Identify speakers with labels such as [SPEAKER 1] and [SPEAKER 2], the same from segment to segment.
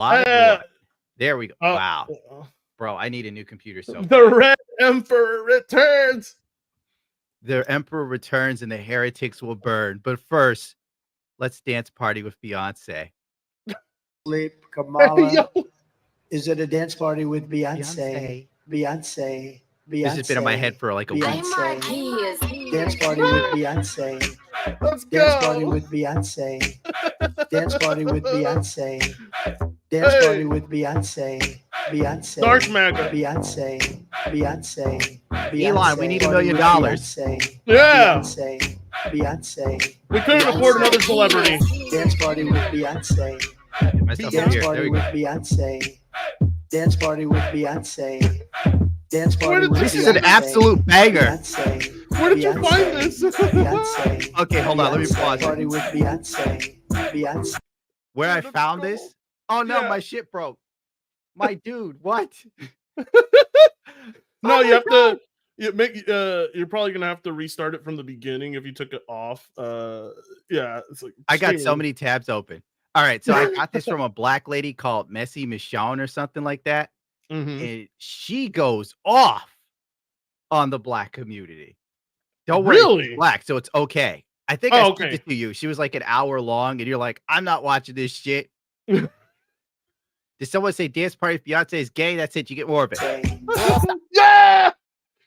[SPEAKER 1] Live
[SPEAKER 2] Uh,
[SPEAKER 1] what? There we go.
[SPEAKER 2] uh,
[SPEAKER 1] Wow. Bro, I need a new computer so
[SPEAKER 2] the
[SPEAKER 1] bad.
[SPEAKER 2] Red Emperor returns.
[SPEAKER 1] The Emperor returns and the heretics will burn. But first, let's dance party with Beyonce.
[SPEAKER 3] Sleep,
[SPEAKER 2] Hey,
[SPEAKER 3] Kamala.
[SPEAKER 2] yo.
[SPEAKER 3] Is it a dance party with Beyonce?
[SPEAKER 1] Beyonce.
[SPEAKER 3] Beyonce.
[SPEAKER 1] This has been in my head
[SPEAKER 3] Beyonce.
[SPEAKER 1] for like a week.
[SPEAKER 3] Beyonce. Dance party with Beyonce.
[SPEAKER 2] Let's
[SPEAKER 3] Dance party
[SPEAKER 2] go.
[SPEAKER 3] with Beyonce. Dance party with Beyonce. Dance
[SPEAKER 2] Hey.
[SPEAKER 3] party with Beyonce. Beyonce.
[SPEAKER 2] Dark Maga.
[SPEAKER 3] Beyonce. Beyonce.
[SPEAKER 1] Elon, we need $1
[SPEAKER 3] Party
[SPEAKER 1] million.
[SPEAKER 3] with Beyonce.
[SPEAKER 2] Yeah.
[SPEAKER 3] Beyonce. Beyonce.
[SPEAKER 2] We couldn't afford another celebrity.
[SPEAKER 3] Dance party with Beyonce.
[SPEAKER 1] Myself
[SPEAKER 3] Dance
[SPEAKER 1] here. There
[SPEAKER 3] party
[SPEAKER 1] we
[SPEAKER 3] with
[SPEAKER 1] go.
[SPEAKER 3] Beyonce. Dance party with Beyonce. Dance
[SPEAKER 2] Where
[SPEAKER 3] party
[SPEAKER 2] did
[SPEAKER 3] with
[SPEAKER 2] you-
[SPEAKER 1] This is an absolute banger.
[SPEAKER 3] Beyonce.
[SPEAKER 2] Where did you find this?
[SPEAKER 3] Beyonce.
[SPEAKER 1] Okay, hold on. Let me pause
[SPEAKER 3] Party
[SPEAKER 1] it.
[SPEAKER 3] with Beyonce. Beyonce.
[SPEAKER 1] Where I
[SPEAKER 2] Let's
[SPEAKER 1] found
[SPEAKER 2] go.
[SPEAKER 1] this? Oh no,
[SPEAKER 2] Yeah.
[SPEAKER 1] my shit broke. My dude, what?
[SPEAKER 2] No,
[SPEAKER 1] Oh
[SPEAKER 2] you
[SPEAKER 1] my
[SPEAKER 2] have
[SPEAKER 1] God.
[SPEAKER 2] to. You make. You're probably gonna have to restart it from the beginning if you took it off. Yeah, it's like
[SPEAKER 1] I got so
[SPEAKER 2] streaming.
[SPEAKER 1] many tabs open. All right, so I got this from a black lady called Messy Michonne or something like that.
[SPEAKER 2] Mhm.
[SPEAKER 1] And she goes off on the black community. Don't worry,
[SPEAKER 2] Really?
[SPEAKER 1] she's black, so it's okay. I think
[SPEAKER 2] Oh,
[SPEAKER 1] I sent
[SPEAKER 2] okay.
[SPEAKER 1] it to you. She was like an hour long, and you're like, I'm not watching this shit. Did someone say dance party with Beyonce is gay? That's it. You get more of it.
[SPEAKER 2] Yeah.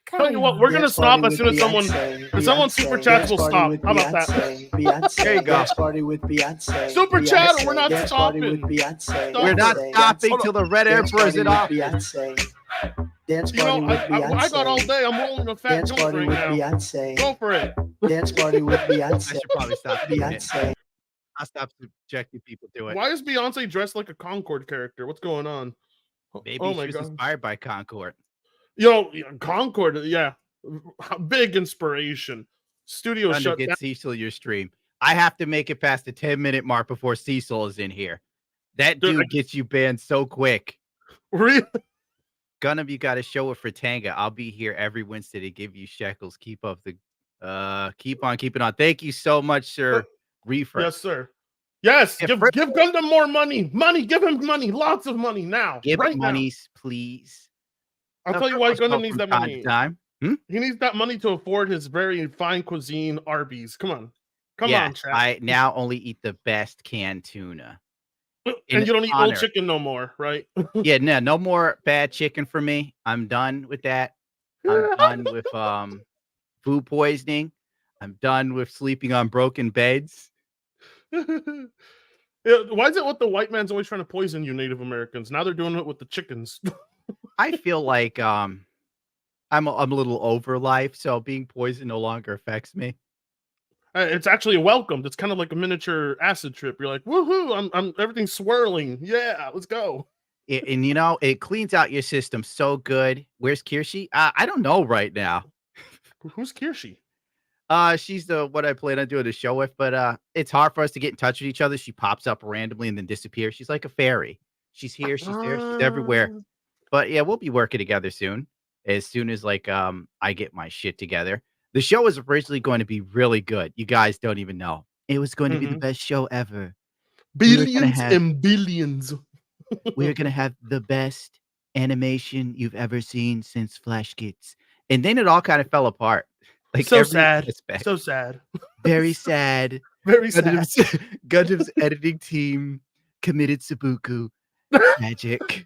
[SPEAKER 2] Tell you what, we're gonna
[SPEAKER 3] Dance
[SPEAKER 2] stop
[SPEAKER 3] party
[SPEAKER 2] as soon
[SPEAKER 3] with
[SPEAKER 2] as someone.
[SPEAKER 3] Beyonce.
[SPEAKER 2] If someone
[SPEAKER 3] Beyonce.
[SPEAKER 2] super chats,
[SPEAKER 3] Dance
[SPEAKER 2] we'll
[SPEAKER 3] party
[SPEAKER 2] stop.
[SPEAKER 3] with
[SPEAKER 2] How about that?
[SPEAKER 3] Beyonce. Beyonce.
[SPEAKER 1] There you go.
[SPEAKER 3] Dance party with Beyonce.
[SPEAKER 2] Super chat, we're not
[SPEAKER 3] Dance party with
[SPEAKER 2] stopping.
[SPEAKER 3] Beyonce.
[SPEAKER 1] We're not
[SPEAKER 3] Beyonce.
[SPEAKER 1] stopping
[SPEAKER 2] Hold
[SPEAKER 1] till the Red
[SPEAKER 3] Dance
[SPEAKER 1] Emperor's
[SPEAKER 3] party
[SPEAKER 1] in
[SPEAKER 3] with
[SPEAKER 1] office.
[SPEAKER 3] Beyonce. Dance
[SPEAKER 2] You
[SPEAKER 3] party
[SPEAKER 2] know,
[SPEAKER 3] with
[SPEAKER 2] I
[SPEAKER 3] Beyonce.
[SPEAKER 2] got all day. I'm rolling a fat
[SPEAKER 3] Dance
[SPEAKER 2] joint
[SPEAKER 3] party
[SPEAKER 2] right
[SPEAKER 3] with
[SPEAKER 2] now.
[SPEAKER 3] Beyonce.
[SPEAKER 2] Go for it.
[SPEAKER 3] Dance party with
[SPEAKER 1] I
[SPEAKER 3] Beyonce.
[SPEAKER 1] should probably stop doing it.
[SPEAKER 3] Beyonce.
[SPEAKER 1] I'll stop subjecting people to it.
[SPEAKER 2] Why is Beyonce dressed like a Concord character? What's going on?
[SPEAKER 1] Maybe
[SPEAKER 2] Oh
[SPEAKER 1] she
[SPEAKER 2] my
[SPEAKER 1] was
[SPEAKER 2] god.
[SPEAKER 1] inspired by Concord.
[SPEAKER 2] Yo, Concord, yeah. Big inspiration. Studio
[SPEAKER 1] Time to
[SPEAKER 2] shut
[SPEAKER 1] get
[SPEAKER 2] down.
[SPEAKER 1] Cecil your stream. I have to make it past the 10-minute mark before Cecil is in here. That
[SPEAKER 2] Dude,
[SPEAKER 1] dude gets you banned so quick.
[SPEAKER 2] Really?
[SPEAKER 1] Gunham, you got to show it for Tanga. I'll be here every Wednesday to give you shekels. Keep up the keep on keeping on. Thank you so much, sir. Reefer.
[SPEAKER 2] Yes, sir. Yes,
[SPEAKER 1] Yeah,
[SPEAKER 2] give Gundam more money. Money, give him money. Lots of money now.
[SPEAKER 1] Give
[SPEAKER 2] right
[SPEAKER 1] monies, please.
[SPEAKER 2] now. I'll
[SPEAKER 1] Now,
[SPEAKER 2] tell you why
[SPEAKER 1] Fritz will
[SPEAKER 2] Gundam
[SPEAKER 1] help
[SPEAKER 2] needs
[SPEAKER 1] from
[SPEAKER 2] that
[SPEAKER 1] time to
[SPEAKER 2] money.
[SPEAKER 1] time.
[SPEAKER 2] He needs that money to afford his very fine cuisine Arby's. Come on. Come
[SPEAKER 1] Yeah,
[SPEAKER 2] on, chat.
[SPEAKER 1] I now only eat the best canned tuna.
[SPEAKER 2] And
[SPEAKER 1] in
[SPEAKER 2] you don't eat
[SPEAKER 1] honor.
[SPEAKER 2] old chicken no more, right?
[SPEAKER 1] Yeah, no more bad chicken for me. I'm done with that. I'm done with food poisoning. I'm done with sleeping on broken beds.
[SPEAKER 2] Yeah, why is it with the white man's always trying to poison you Native Americans? Now they're doing it with the chickens.
[SPEAKER 1] I feel like I'm a little over life, so being poisoned no longer affects me.
[SPEAKER 2] It's actually welcomed. It's kind of like a miniature acid trip. You're like, woohoo! I'm everything's swirling. Yeah, let's go.
[SPEAKER 1] And you know, it cleans out your system so good. Where's Kirshi? I don't know right now.
[SPEAKER 2] Who's Kirshi?
[SPEAKER 1] She's the what I plan on doing the show with, but it's hard for us to get in touch with each other. She pops up randomly and then disappears. She's like a fairy. She's here, she's there, she's everywhere. But yeah, we'll be working together soon. As soon as like I get my shit together. The show was originally going to be really good. You guys don't even know. It was going to be the best show ever.
[SPEAKER 2] Billions and billions.
[SPEAKER 1] We're gonna have the best animation you've ever seen since Flash Skits. And then it all kind of fell apart. Like
[SPEAKER 2] So
[SPEAKER 1] every
[SPEAKER 2] sad.
[SPEAKER 1] aspect.
[SPEAKER 2] So sad.
[SPEAKER 1] Very sad.
[SPEAKER 2] Very sad.
[SPEAKER 1] Gundam's editing team committed Sabuku magic.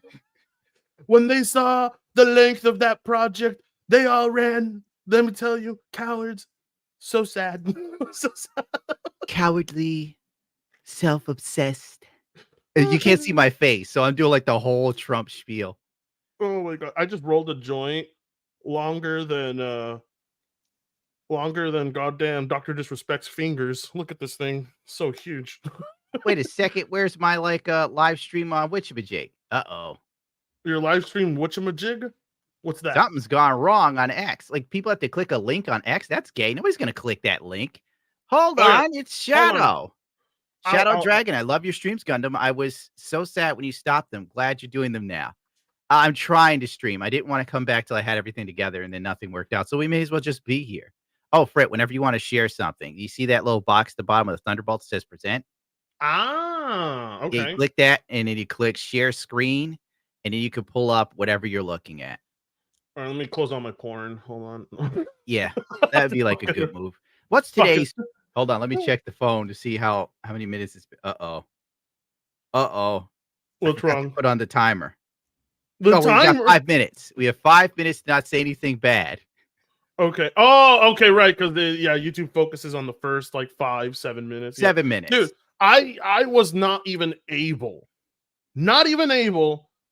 [SPEAKER 2] When they saw the length of that project, they all ran. Let me tell you, cowards. So sad. So sad.
[SPEAKER 1] Cowardly, self-obsessed. And you can't see my face, so I'm doing like the whole Trump spiel.
[SPEAKER 2] Oh my god. I just rolled a joint longer than goddamn Dr. Disrespect's fingers. Look at this thing. So huge.
[SPEAKER 1] Wait a second. Where's my like live stream on Witchamajig? Uh-oh.
[SPEAKER 2] Your live stream whatchamajig? What's that?
[SPEAKER 1] Something's gone wrong on X. Like people have to click a link on X. That's gay. Nobody's gonna click that link. Hold
[SPEAKER 2] Oh, yeah.
[SPEAKER 1] on, it's Shadow. Shadow
[SPEAKER 2] I'll-
[SPEAKER 1] Dragon. I love your streams, Gundam. I was so sad when you stopped them. Glad you're doing them now. I'm trying to stream. I didn't want to come back till I had everything together, and then nothing worked out. So we may as well just be here. Oh, Frit, whenever you want to share something, you see that little box at the bottom of the Thunderbolt that says present? You
[SPEAKER 2] Okay.
[SPEAKER 1] click that, and then you click share screen, and then you can pull up whatever you're looking at.
[SPEAKER 2] All right, let me close all my porn. Hold on.
[SPEAKER 1] Yeah, that'd be like a good move. What's
[SPEAKER 2] Fucking
[SPEAKER 1] today's hold on, let me check the phone to see how many minutes it's been. Uh-oh. Uh-oh. I
[SPEAKER 2] What's
[SPEAKER 1] forgot to
[SPEAKER 2] wrong?
[SPEAKER 1] put on the timer.
[SPEAKER 2] The
[SPEAKER 1] Oh, we got
[SPEAKER 2] timer.
[SPEAKER 1] 5 minutes. We have 5 minutes to not say anything bad.
[SPEAKER 2] Okay. Oh, okay, right. Because YouTube focuses on the first like 5-7 minutes. Yeah.
[SPEAKER 1] 7 minutes.
[SPEAKER 2] Dude, I was not even able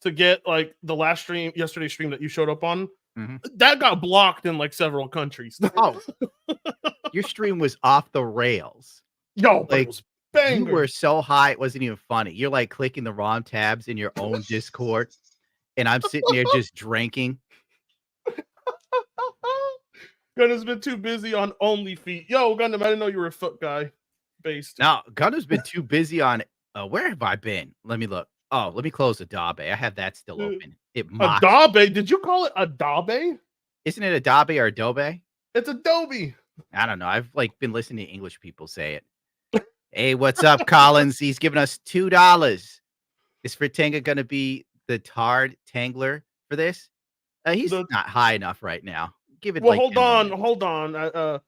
[SPEAKER 2] to get like the yesterday's stream that you showed up on.
[SPEAKER 1] Mhm.
[SPEAKER 2] That got blocked in like several countries.
[SPEAKER 1] Oh, your stream was off the rails.
[SPEAKER 2] Yo, but it
[SPEAKER 1] Like,
[SPEAKER 2] was
[SPEAKER 1] you were
[SPEAKER 2] banger.
[SPEAKER 1] so high, it wasn't even funny. You're, like, clicking the wrong tabs in your own Discord, and I'm sitting there just drinking.
[SPEAKER 2] Gunna's been too busy on OnlyFeet. Yo, Gundam, I didn't know you were a foot guy based.
[SPEAKER 1] Now, Gunner's been too busy on where have I been? Let me look. Oh, let me close Adobe. I have that still open. It mocks.
[SPEAKER 2] Adobe? Did you call it Adobe?
[SPEAKER 1] Isn't it Adobe or Adobe?
[SPEAKER 2] It's Adobe.
[SPEAKER 1] I don't know. I've like been listening to English people say it. Hey, what's up, Collins? He's giving us $2. Is Fritanga gonna be the Tard Tangler for this? He's not high enough right now. Give it
[SPEAKER 2] Well,
[SPEAKER 1] like
[SPEAKER 2] hold
[SPEAKER 1] 10 more
[SPEAKER 2] on,
[SPEAKER 1] minutes.
[SPEAKER 2] hold on.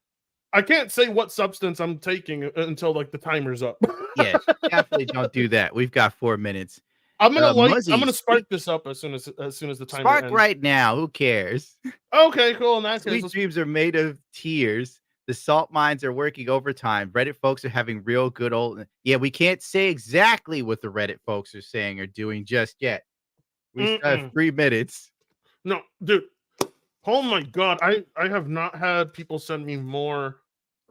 [SPEAKER 2] I can't say what substance I'm taking until like the timer's up.
[SPEAKER 1] Yeah, definitely don't do that. We've got 4 minutes.
[SPEAKER 2] I'm gonna
[SPEAKER 1] Muzzy,
[SPEAKER 2] spark this up as soon as the timer
[SPEAKER 1] spark
[SPEAKER 2] ends.
[SPEAKER 1] right now. Who cares?
[SPEAKER 2] Okay, cool. In that case,
[SPEAKER 1] Sweet dreams are made of tears. The salt mines are working overtime. Reddit folks are having real good old. Yeah, we can't say exactly what the Reddit folks are saying or doing just yet. We still have 3 minutes.
[SPEAKER 2] No, dude. Oh my god, I have not had people send me more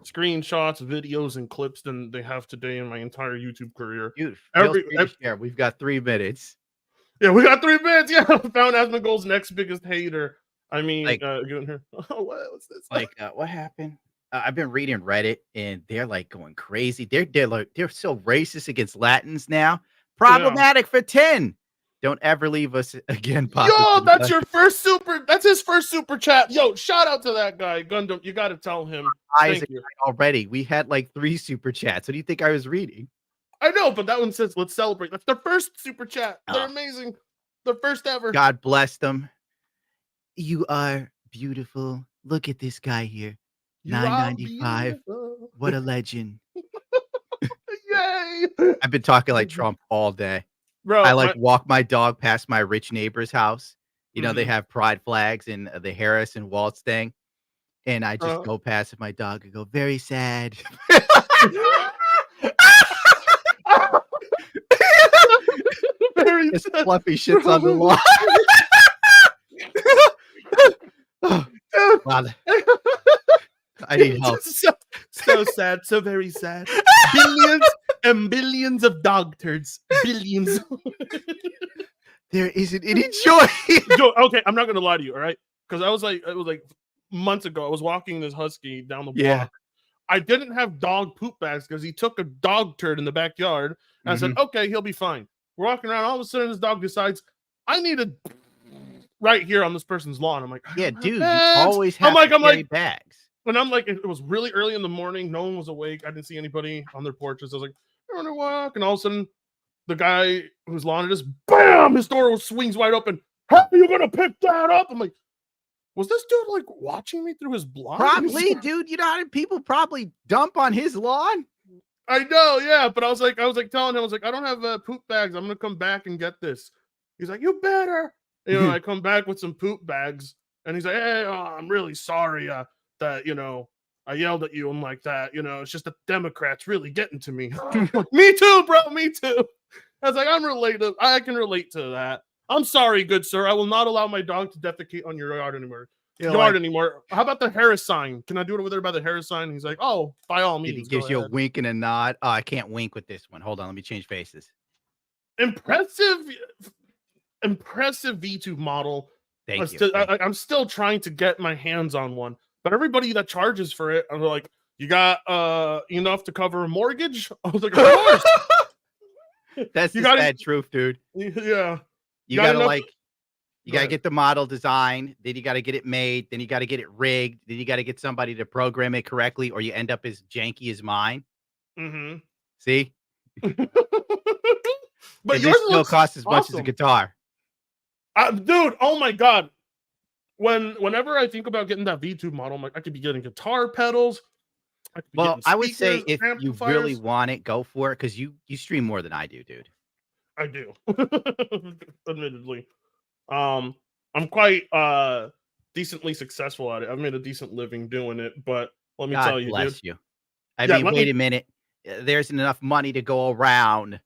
[SPEAKER 2] screenshots, videos, and clips than they have today in my entire YouTube career.
[SPEAKER 1] Dude, feel free to share. We've got 3 minutes.
[SPEAKER 2] Yeah, we got 3 minutes. Yeah, found Asmongold's next biggest hater. I mean,
[SPEAKER 1] Like-
[SPEAKER 2] getting her. Oh, what's this?
[SPEAKER 1] Like, what happened? I've been reading Reddit, and they're like going crazy. They're so racist against Latins now. Problematic for 10. Don't ever leave us again, Papa.
[SPEAKER 2] Yo, that's your first super. That's his first super chat. Yo, shout out to that guy, Gundam. You got to tell him. Thank you.
[SPEAKER 1] Already. We had like 3 super chats. What do you think I was reading?
[SPEAKER 2] I know, but that one says, let's celebrate. That's their first super chat. They're
[SPEAKER 1] Oh.
[SPEAKER 2] amazing. The first ever.
[SPEAKER 1] God bless them. You are beautiful. Look at this guy here. $9.95. What a legend.
[SPEAKER 2] Yay.
[SPEAKER 1] I've been talking like Trump all day.
[SPEAKER 2] Bro,
[SPEAKER 1] I like walk my dog past my rich neighbor's house. You know, they
[SPEAKER 2] Mhm.
[SPEAKER 1] have pride flags and the Harris and Waltz thing. And I just go past with my dog and go, very sad.
[SPEAKER 2] very
[SPEAKER 1] It's
[SPEAKER 2] sad.
[SPEAKER 1] fluffy shits on the lawn. Wow. I need help.
[SPEAKER 2] So sad, so very sad. Billions and billions of dog turds. Billions.
[SPEAKER 1] There isn't any joy.
[SPEAKER 2] Joe, okay, I'm not gonna lie to you, all right? Because it was like months ago. I was walking this husky down the block.
[SPEAKER 1] Yeah.
[SPEAKER 2] I didn't have dog poop bags because he took a dog turd in the backyard. And I said, okay, he'll be fine. We're walking around. All of a sudden, this dog decides, I need to right here on this person's lawn. I'm like,
[SPEAKER 1] Yeah, dude,
[SPEAKER 2] bags.
[SPEAKER 1] you always have to carry bags.
[SPEAKER 2] When I'm like, it was really early in the morning. No one was awake. I didn't see anybody on their porches. I was like, I want to walk. And all of a sudden, the guy whose lawn it is, bam, his door swings wide open. How are you going to pick that up? I'm like, was this dude like watching me through his blind?
[SPEAKER 1] Probably, dude. You know how many people probably dump on his lawn?
[SPEAKER 2] I know, yeah. But I was like telling him, I was like, I don't have poop bags. I'm going to come back and get this. He's like, you better. You know, I come back with some poop bags. And he's like, hey, I'm really sorry that, you know, I yelled at you and like that. You know, it's just the Democrats really getting to me. Me too, bro. Me too. I was like, I can relate to that. I'm sorry, good sir. I will not allow my dog to defecate on your yard anymore. How about the Harris sign? Can I do it over there by the Harris sign? He's like, oh, by all means.
[SPEAKER 1] He gives you a wink and a nod. Oh, I can't wink with this one. Hold on, let me change faces.
[SPEAKER 2] Impressive V2 model.
[SPEAKER 1] Thank you.
[SPEAKER 2] I'm still trying to get my hands on one, but everybody that charges for it, I'm like, you got enough to cover a mortgage? I was like, of course.
[SPEAKER 1] That's the sad truth, dude.
[SPEAKER 2] Yeah.
[SPEAKER 1] You gotta get the model design, then you gotta get it made, then you gotta get it rigged, then you gotta get somebody to program it correctly, or you end up as janky as mine.
[SPEAKER 2] Mm-hmm.
[SPEAKER 1] See?
[SPEAKER 2] But
[SPEAKER 1] And
[SPEAKER 2] yours
[SPEAKER 1] this still
[SPEAKER 2] looks
[SPEAKER 1] costs as much as a
[SPEAKER 2] awesome.
[SPEAKER 1] guitar.
[SPEAKER 2] Dude, oh my god. Whenever I think about getting that V2 model, I'm like, I could be getting guitar pedals. I could be
[SPEAKER 1] Well,
[SPEAKER 2] getting
[SPEAKER 1] I would say
[SPEAKER 2] speakers,
[SPEAKER 1] if you really
[SPEAKER 2] amplifiers.
[SPEAKER 1] want it, go for it because you stream more than I do, dude.
[SPEAKER 2] I do. Admittedly. I'm quite decently successful at it. I've made a decent living doing it, but let me tell
[SPEAKER 1] God
[SPEAKER 2] you, dude.
[SPEAKER 1] bless you. I
[SPEAKER 2] Yeah,
[SPEAKER 1] mean,
[SPEAKER 2] let
[SPEAKER 1] wait
[SPEAKER 2] me
[SPEAKER 1] a minute. There's enough money to go around.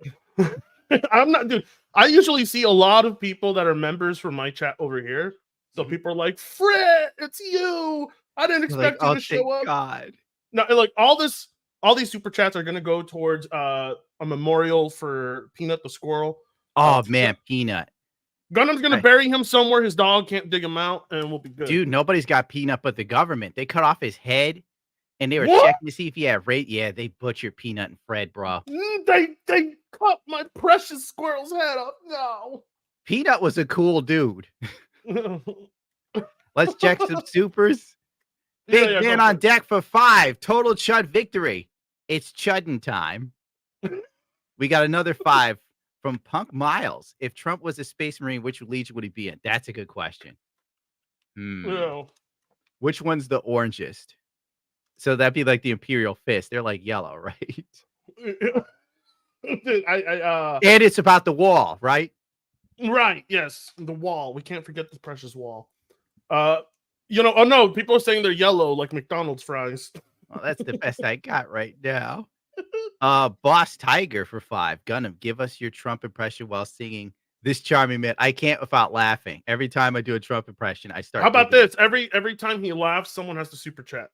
[SPEAKER 2] I'm not, dude. I usually see a lot of people that are members from my chat over here. So
[SPEAKER 1] Mhm.
[SPEAKER 2] people are like, Frit, it's you. I didn't
[SPEAKER 1] You're like,
[SPEAKER 2] expect you
[SPEAKER 1] oh,
[SPEAKER 2] to
[SPEAKER 1] thank
[SPEAKER 2] show up.
[SPEAKER 1] God.
[SPEAKER 2] No, like all these super chats are gonna go towards a memorial for Peanut the squirrel.
[SPEAKER 1] Oh man, Peanut.
[SPEAKER 2] Gundam's gonna
[SPEAKER 1] I-
[SPEAKER 2] bury him somewhere. His dog can't dig him out, and we'll be good.
[SPEAKER 1] Dude, nobody's got Peanut but the government. They cut off his head and they were
[SPEAKER 2] What?
[SPEAKER 1] checking to see if he had rate. Yeah, they butchered Peanut and Fred, bro.
[SPEAKER 2] They cut my precious squirrel's head off. No.
[SPEAKER 1] Peanut was a cool dude. Let's check some supers. Big
[SPEAKER 2] Yeah,
[SPEAKER 1] man
[SPEAKER 2] go
[SPEAKER 1] on
[SPEAKER 2] for it.
[SPEAKER 1] deck for 5. Total Chud victory. It's Chuddin' time. We got another 5 from Punk Miles. If Trump was a space marine, which legion would he be in? That's a good question.
[SPEAKER 2] Yeah.
[SPEAKER 1] Which one's the orangest? So that'd be like the Imperial Fist. They're like yellow, right?
[SPEAKER 2] Dude,
[SPEAKER 1] And it's about the wall, right?
[SPEAKER 2] right, yes, the wall. We can't forget the precious wall. Oh no, people are saying they're yellow like McDonald's fries.
[SPEAKER 1] Well, that's the best I got right now. Boss Tiger for 5. Gunham, give us your Trump impression while singing this charming man. I can't without laughing. Every time I do a Trump impression, I start.
[SPEAKER 2] How about
[SPEAKER 1] giggling.
[SPEAKER 2] this? Every time he laughs, someone has to super chat.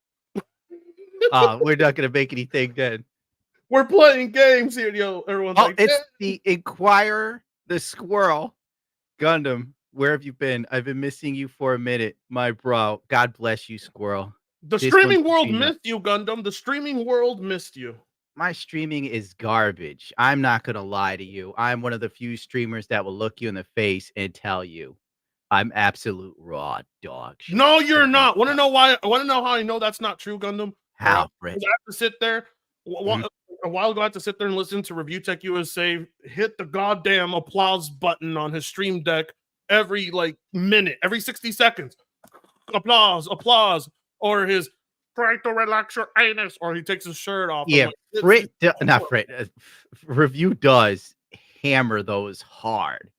[SPEAKER 1] We're not gonna make anything then.
[SPEAKER 2] We're playing games here, yo. Everyone's like,
[SPEAKER 1] It's the Inquirer, the squirrel. Gundam, where have you been? I've been missing you for a minute, my bro. God bless you, squirrel.
[SPEAKER 2] the
[SPEAKER 1] This
[SPEAKER 2] streaming
[SPEAKER 1] one's
[SPEAKER 2] world
[SPEAKER 1] between
[SPEAKER 2] missed you, Gundam. The streaming world missed you.
[SPEAKER 1] My streaming is garbage. I'm not gonna lie to you. I'm one of the few streamers that will look you in the face and tell you I'm absolute raw dog shit.
[SPEAKER 2] No, you're
[SPEAKER 1] Oh my
[SPEAKER 2] not. Want to
[SPEAKER 1] God.
[SPEAKER 2] know why? Want to know how I know that's not true, Gundam?
[SPEAKER 1] How,
[SPEAKER 2] I
[SPEAKER 1] Rich?
[SPEAKER 2] have to sit there. A while ago, I had to sit there and listen to Review Tech USA hit the goddamn applause button on his stream deck every like minute, every 60 seconds. Applause, applause, or his try to relax your anus, or he takes his shirt off.
[SPEAKER 1] Yeah,
[SPEAKER 2] Like,
[SPEAKER 1] Frit, not Frit. Review does hammer those hard.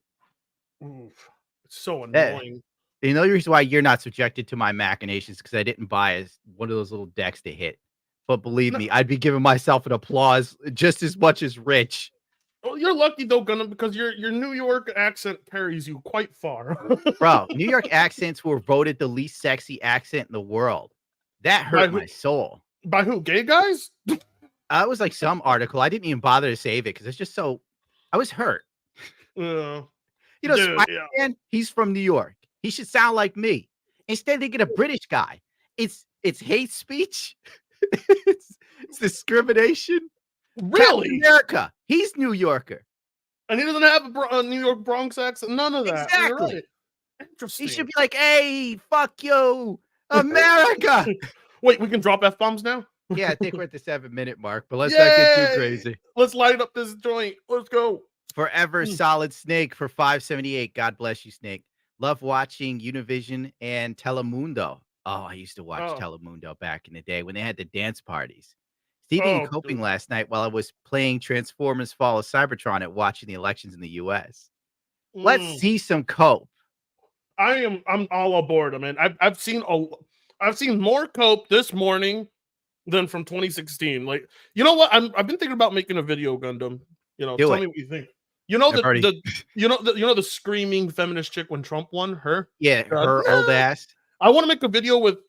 [SPEAKER 2] oof, it's so
[SPEAKER 1] Eh,
[SPEAKER 2] annoying.
[SPEAKER 1] You know the reason why you're not subjected to my machinations because I didn't buy as one of those little decks to hit. But believe me, I'd be giving myself an applause just as much as Rich.
[SPEAKER 2] Well, you're lucky though, Gunnar, because your New York accent carries you quite far.
[SPEAKER 1] Bro, New York accents were voted the least sexy accent in the world. That hurt my soul.
[SPEAKER 2] By who? Gay guys?
[SPEAKER 1] It was like some article. I didn't even bother to save it because it's just so. I was hurt.
[SPEAKER 2] Yeah.
[SPEAKER 1] You know,
[SPEAKER 2] Dude,
[SPEAKER 1] Spider-Man, he's from New York. He should sound like me. Instead, they get a British guy. It's hate speech. it's discrimination.
[SPEAKER 2] Really?
[SPEAKER 1] Captain America. He's New Yorker.
[SPEAKER 2] And he doesn't have a New York Bronx accent. None of that. You're
[SPEAKER 1] Exactly.
[SPEAKER 2] right. Interesting.
[SPEAKER 1] He should be like, "Hey, fuck you, America."
[SPEAKER 2] Wait, we can drop F-bombs now?
[SPEAKER 1] Yeah, I think we're at the 7-minute mark, but let's not get too
[SPEAKER 2] Yay!
[SPEAKER 1] crazy.
[SPEAKER 2] Let's light up this joint. Let's go.
[SPEAKER 1] Forever Solid Snake for 578. God bless you, Snake. Love watching Univision and Telemundo. Oh, I used to watch Telemundo back in the day when they had the dance parties. Stevie and coping last night while I was playing Transformers Fall of Cybertron and watching the elections in the US. Let's see some cope.
[SPEAKER 2] I'm all aboard. I mean, I've seen more cope this morning than from 2016. Like, you know what? I've been thinking about making a video, Gundam. Tell me what you think. You know the screaming feminist chick when Trump won? Her?
[SPEAKER 1] Yeah, her old ass.
[SPEAKER 2] I want to make a video with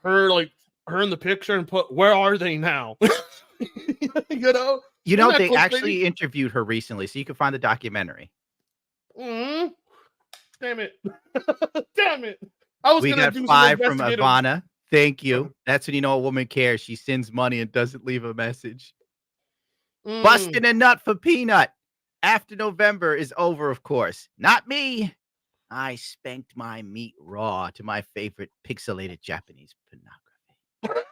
[SPEAKER 2] her, like her in the picture, and put "Where are they now?"
[SPEAKER 1] You know they actually interviewed her recently, so you can find the documentary.
[SPEAKER 2] Damn it! Damn it! I was
[SPEAKER 1] We
[SPEAKER 2] gonna
[SPEAKER 1] got
[SPEAKER 2] do
[SPEAKER 1] 5
[SPEAKER 2] some
[SPEAKER 1] from Ivana. Thank you. That's when you know a woman cares. She sends money and doesn't leave a message. Busting a nut for Peanut. After November is over, of course. Not me. I spanked my meat raw to my favorite pixelated Japanese pornography.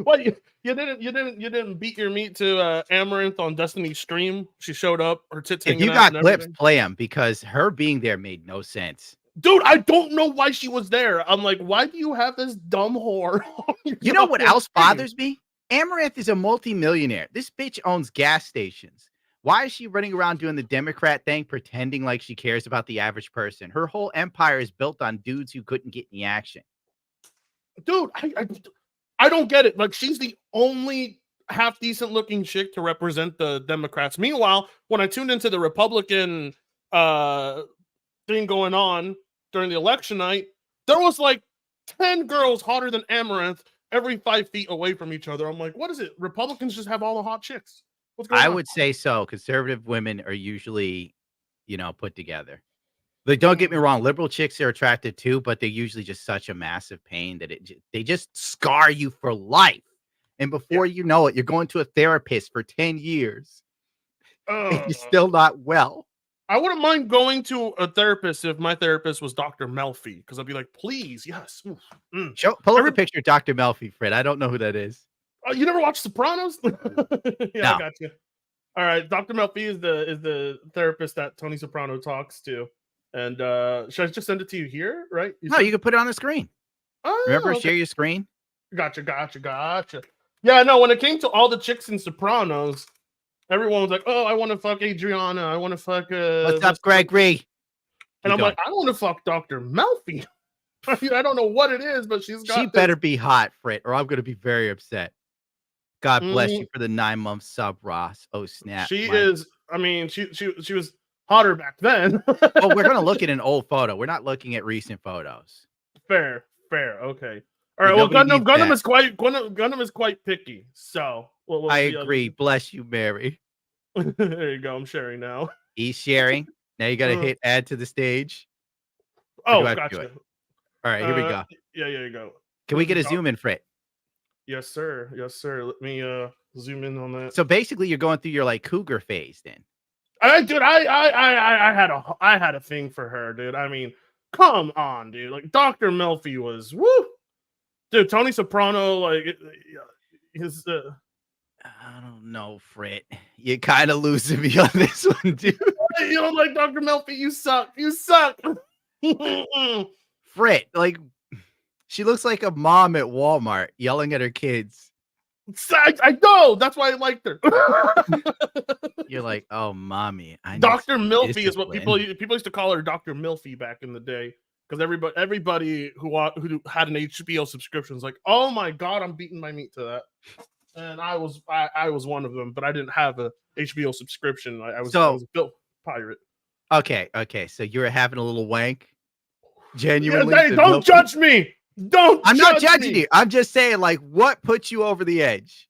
[SPEAKER 2] What you didn't beat your meat to Amaranth on Destiny's stream? She showed up, her tits
[SPEAKER 1] If
[SPEAKER 2] hanging
[SPEAKER 1] you
[SPEAKER 2] out
[SPEAKER 1] got
[SPEAKER 2] and
[SPEAKER 1] clips,
[SPEAKER 2] everything.
[SPEAKER 1] play them because her being there made no sense.
[SPEAKER 2] Dude, I don't know why she was there. I'm like, why do you have this dumb whore? On your
[SPEAKER 1] You know what
[SPEAKER 2] goddamn
[SPEAKER 1] else
[SPEAKER 2] stream?
[SPEAKER 1] bothers me? Amaranth is a multimillionaire. This bitch owns gas stations. Why is she running around doing the Democrat thing, pretending like she cares about the average person? Her whole empire is built on dudes who couldn't get any action.
[SPEAKER 2] Dude, I don't get it. Like, she's the only half decent looking chick to represent the Democrats. Meanwhile, when I tuned into the Republican thing going on during the election night, there was like 10 girls hotter than Amaranth every 5 feet away from each other. I'm like, what is it? Republicans just have all the hot chicks. What's going
[SPEAKER 1] I
[SPEAKER 2] on?
[SPEAKER 1] would say so. Conservative women are usually, put together. Like, don't get me wrong, liberal chicks are attractive too, but they're usually just such a massive pain that they just scar you for life. And before you know it, you're going to a therapist for 10 years and you're still not well.
[SPEAKER 2] I wouldn't mind going to a therapist if my therapist was Dr. Melfi, because I'd be like, please, yes.
[SPEAKER 1] Pull up a picture of Dr. Melfi, Fred. I don't know who that is.
[SPEAKER 2] You never watched Sopranos? Yeah,
[SPEAKER 1] No.
[SPEAKER 2] I got you. All right, Dr. Melfi is the therapist that Tony Soprano talks to. And should I just send it to you here, right?
[SPEAKER 1] No, you can put it on the screen. Remember,
[SPEAKER 2] okay.
[SPEAKER 1] share your screen.
[SPEAKER 2] Gotcha. Yeah, no, when it came to all the chicks in Sopranos, everyone was like, oh, I want to fuck Adriana. I want to fuck...
[SPEAKER 1] What's up, Gregory?
[SPEAKER 2] And I'm like, I want to fuck Dr. Melfi. I mean, I don't know what it is, but she's got...
[SPEAKER 1] She better be hot, Fred, or I'm going to be very upset. God bless you for the 9-month sub, Ross. Oh, snap.
[SPEAKER 2] She is... I mean, she was hotter back then.
[SPEAKER 1] Oh, we're going to look at an old photo. We're not looking at recent photos.
[SPEAKER 2] Fair. Okay. All right. Well, Gundam is quite picky. So we'll
[SPEAKER 1] I agree. Bless you, Mary.
[SPEAKER 2] There you go. I'm sharing now.
[SPEAKER 1] He's sharing. Now you got to hit add to the stage.
[SPEAKER 2] Oh, gotcha.
[SPEAKER 1] All right, here we go.
[SPEAKER 2] Yeah, you go.
[SPEAKER 1] Can we get a zoom in, Fred?
[SPEAKER 2] Yes, sir. Let me zoom in on that.
[SPEAKER 1] So basically, you're going through your like cougar phase, then.
[SPEAKER 2] Dude, I had a thing for her, dude. I mean, come on, dude. Like Dr. Melfi was woo. Dude, Tony Soprano, like his.
[SPEAKER 1] I don't know, Fred. You're kind of losing me on this one, dude.
[SPEAKER 2] You don't like Dr. Melfi? You suck.
[SPEAKER 1] Fred, like, she looks like a mom at Walmart yelling at her kids.
[SPEAKER 2] I know. That's why I liked her.
[SPEAKER 1] You're like, oh, mommy.
[SPEAKER 2] Dr. Milfy is what people used to call her. Dr. Milfy back in the day, because everybody who had an HBO subscription was like, oh my god, I'm beating my meat to that. And I was one of them, but I didn't have a HBO subscription. I was a Bill pirate.
[SPEAKER 1] Okay. So you were having a little wank. Genuinely.
[SPEAKER 2] Yeah, don't judge me.
[SPEAKER 1] I'm not judging you. I'm just saying, like, what put you over the edge?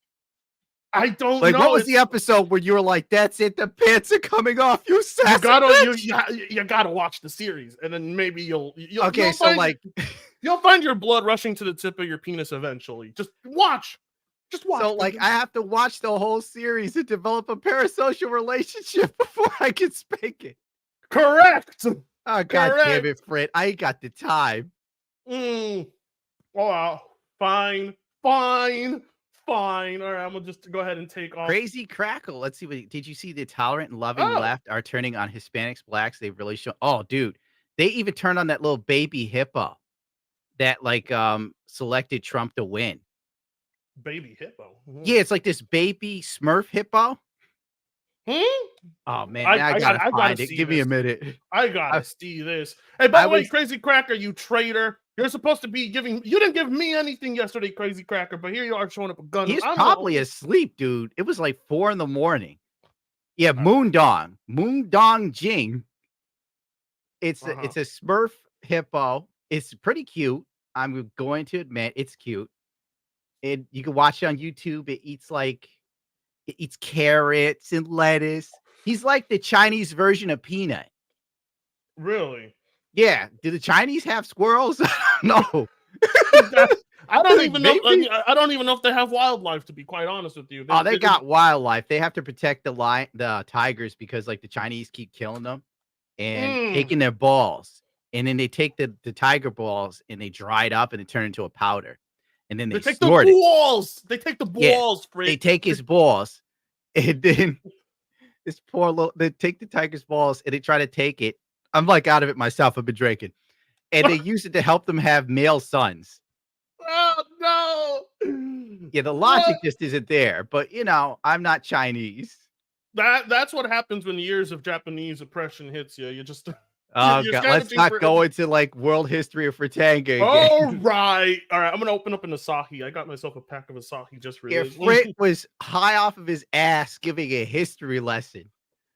[SPEAKER 2] I don't
[SPEAKER 1] know. What was the episode where you were like, "That's it, the pants are coming off"? You
[SPEAKER 2] gotta watch the series, and then maybe you'll find your blood rushing to the tip of your penis eventually. Just watch.
[SPEAKER 1] So, like, I have to watch the whole series and develop a parasocial relationship before I can spank it.
[SPEAKER 2] Correct.
[SPEAKER 1] Oh, god damn it, Fred! I ain't got the time.
[SPEAKER 2] Well, fine. All right, I'm gonna just go ahead and take off.
[SPEAKER 1] Crazy Crackle. Let's see. Did you see the tolerant and loving left are turning on Hispanics, blacks? They really show. Oh, dude, they even turned on that little baby hippo that like selected Trump to win.
[SPEAKER 2] Baby hippo.
[SPEAKER 1] Yeah, it's like this baby Smurf hippo. Oh man, I gotta find it. Give me a minute.
[SPEAKER 2] I gotta see this. Hey, by the way, Crazy Cracker, you traitor! You're supposed to be giving. You didn't give me anything yesterday, Crazy Cracker, but here you are showing up a gun.
[SPEAKER 1] He's probably asleep, dude. It was like 4 a.m. Yeah, Moondong Jing. It's a Smurf hippo. It's pretty cute. I'm going to admit it's cute. You can watch it on YouTube. It eats carrots and lettuce. He's like the Chinese version of Peanut.
[SPEAKER 2] Really?
[SPEAKER 1] Yeah. Do the Chinese have squirrels? No.
[SPEAKER 2] I don't even know. I don't even know if they have wildlife, to be quite honest with you.
[SPEAKER 1] They got wildlife. They have to protect the tigers because like the Chinese keep killing them and taking their balls. And then they take the tiger balls and they dry it up and they turn into a powder. and then
[SPEAKER 2] They
[SPEAKER 1] they
[SPEAKER 2] take the
[SPEAKER 1] snort it.
[SPEAKER 2] balls. They take the
[SPEAKER 1] Yeah,
[SPEAKER 2] balls,
[SPEAKER 1] they
[SPEAKER 2] Fritz.
[SPEAKER 1] take his balls, and then this poor little they take the tiger's balls, and they try to take it. I'm, like, out of it myself, I've been drinking, and they use it to help them have male sons.
[SPEAKER 2] Oh no!
[SPEAKER 1] Yeah, the
[SPEAKER 2] What?
[SPEAKER 1] logic just isn't there, but, you know, I'm not Chinese.
[SPEAKER 2] That's what happens when years of Japanese oppression hits you. You just
[SPEAKER 1] Oh,
[SPEAKER 2] you're
[SPEAKER 1] god, let's
[SPEAKER 2] scavenging
[SPEAKER 1] not
[SPEAKER 2] for
[SPEAKER 1] go into, like, world history of Fritanga
[SPEAKER 2] All
[SPEAKER 1] again.
[SPEAKER 2] right. All right. I'm gonna open up an Asahi. I got myself a pack of Asahi just for
[SPEAKER 1] Yeah,
[SPEAKER 2] this.
[SPEAKER 1] Frit was high off of his ass giving a history lesson.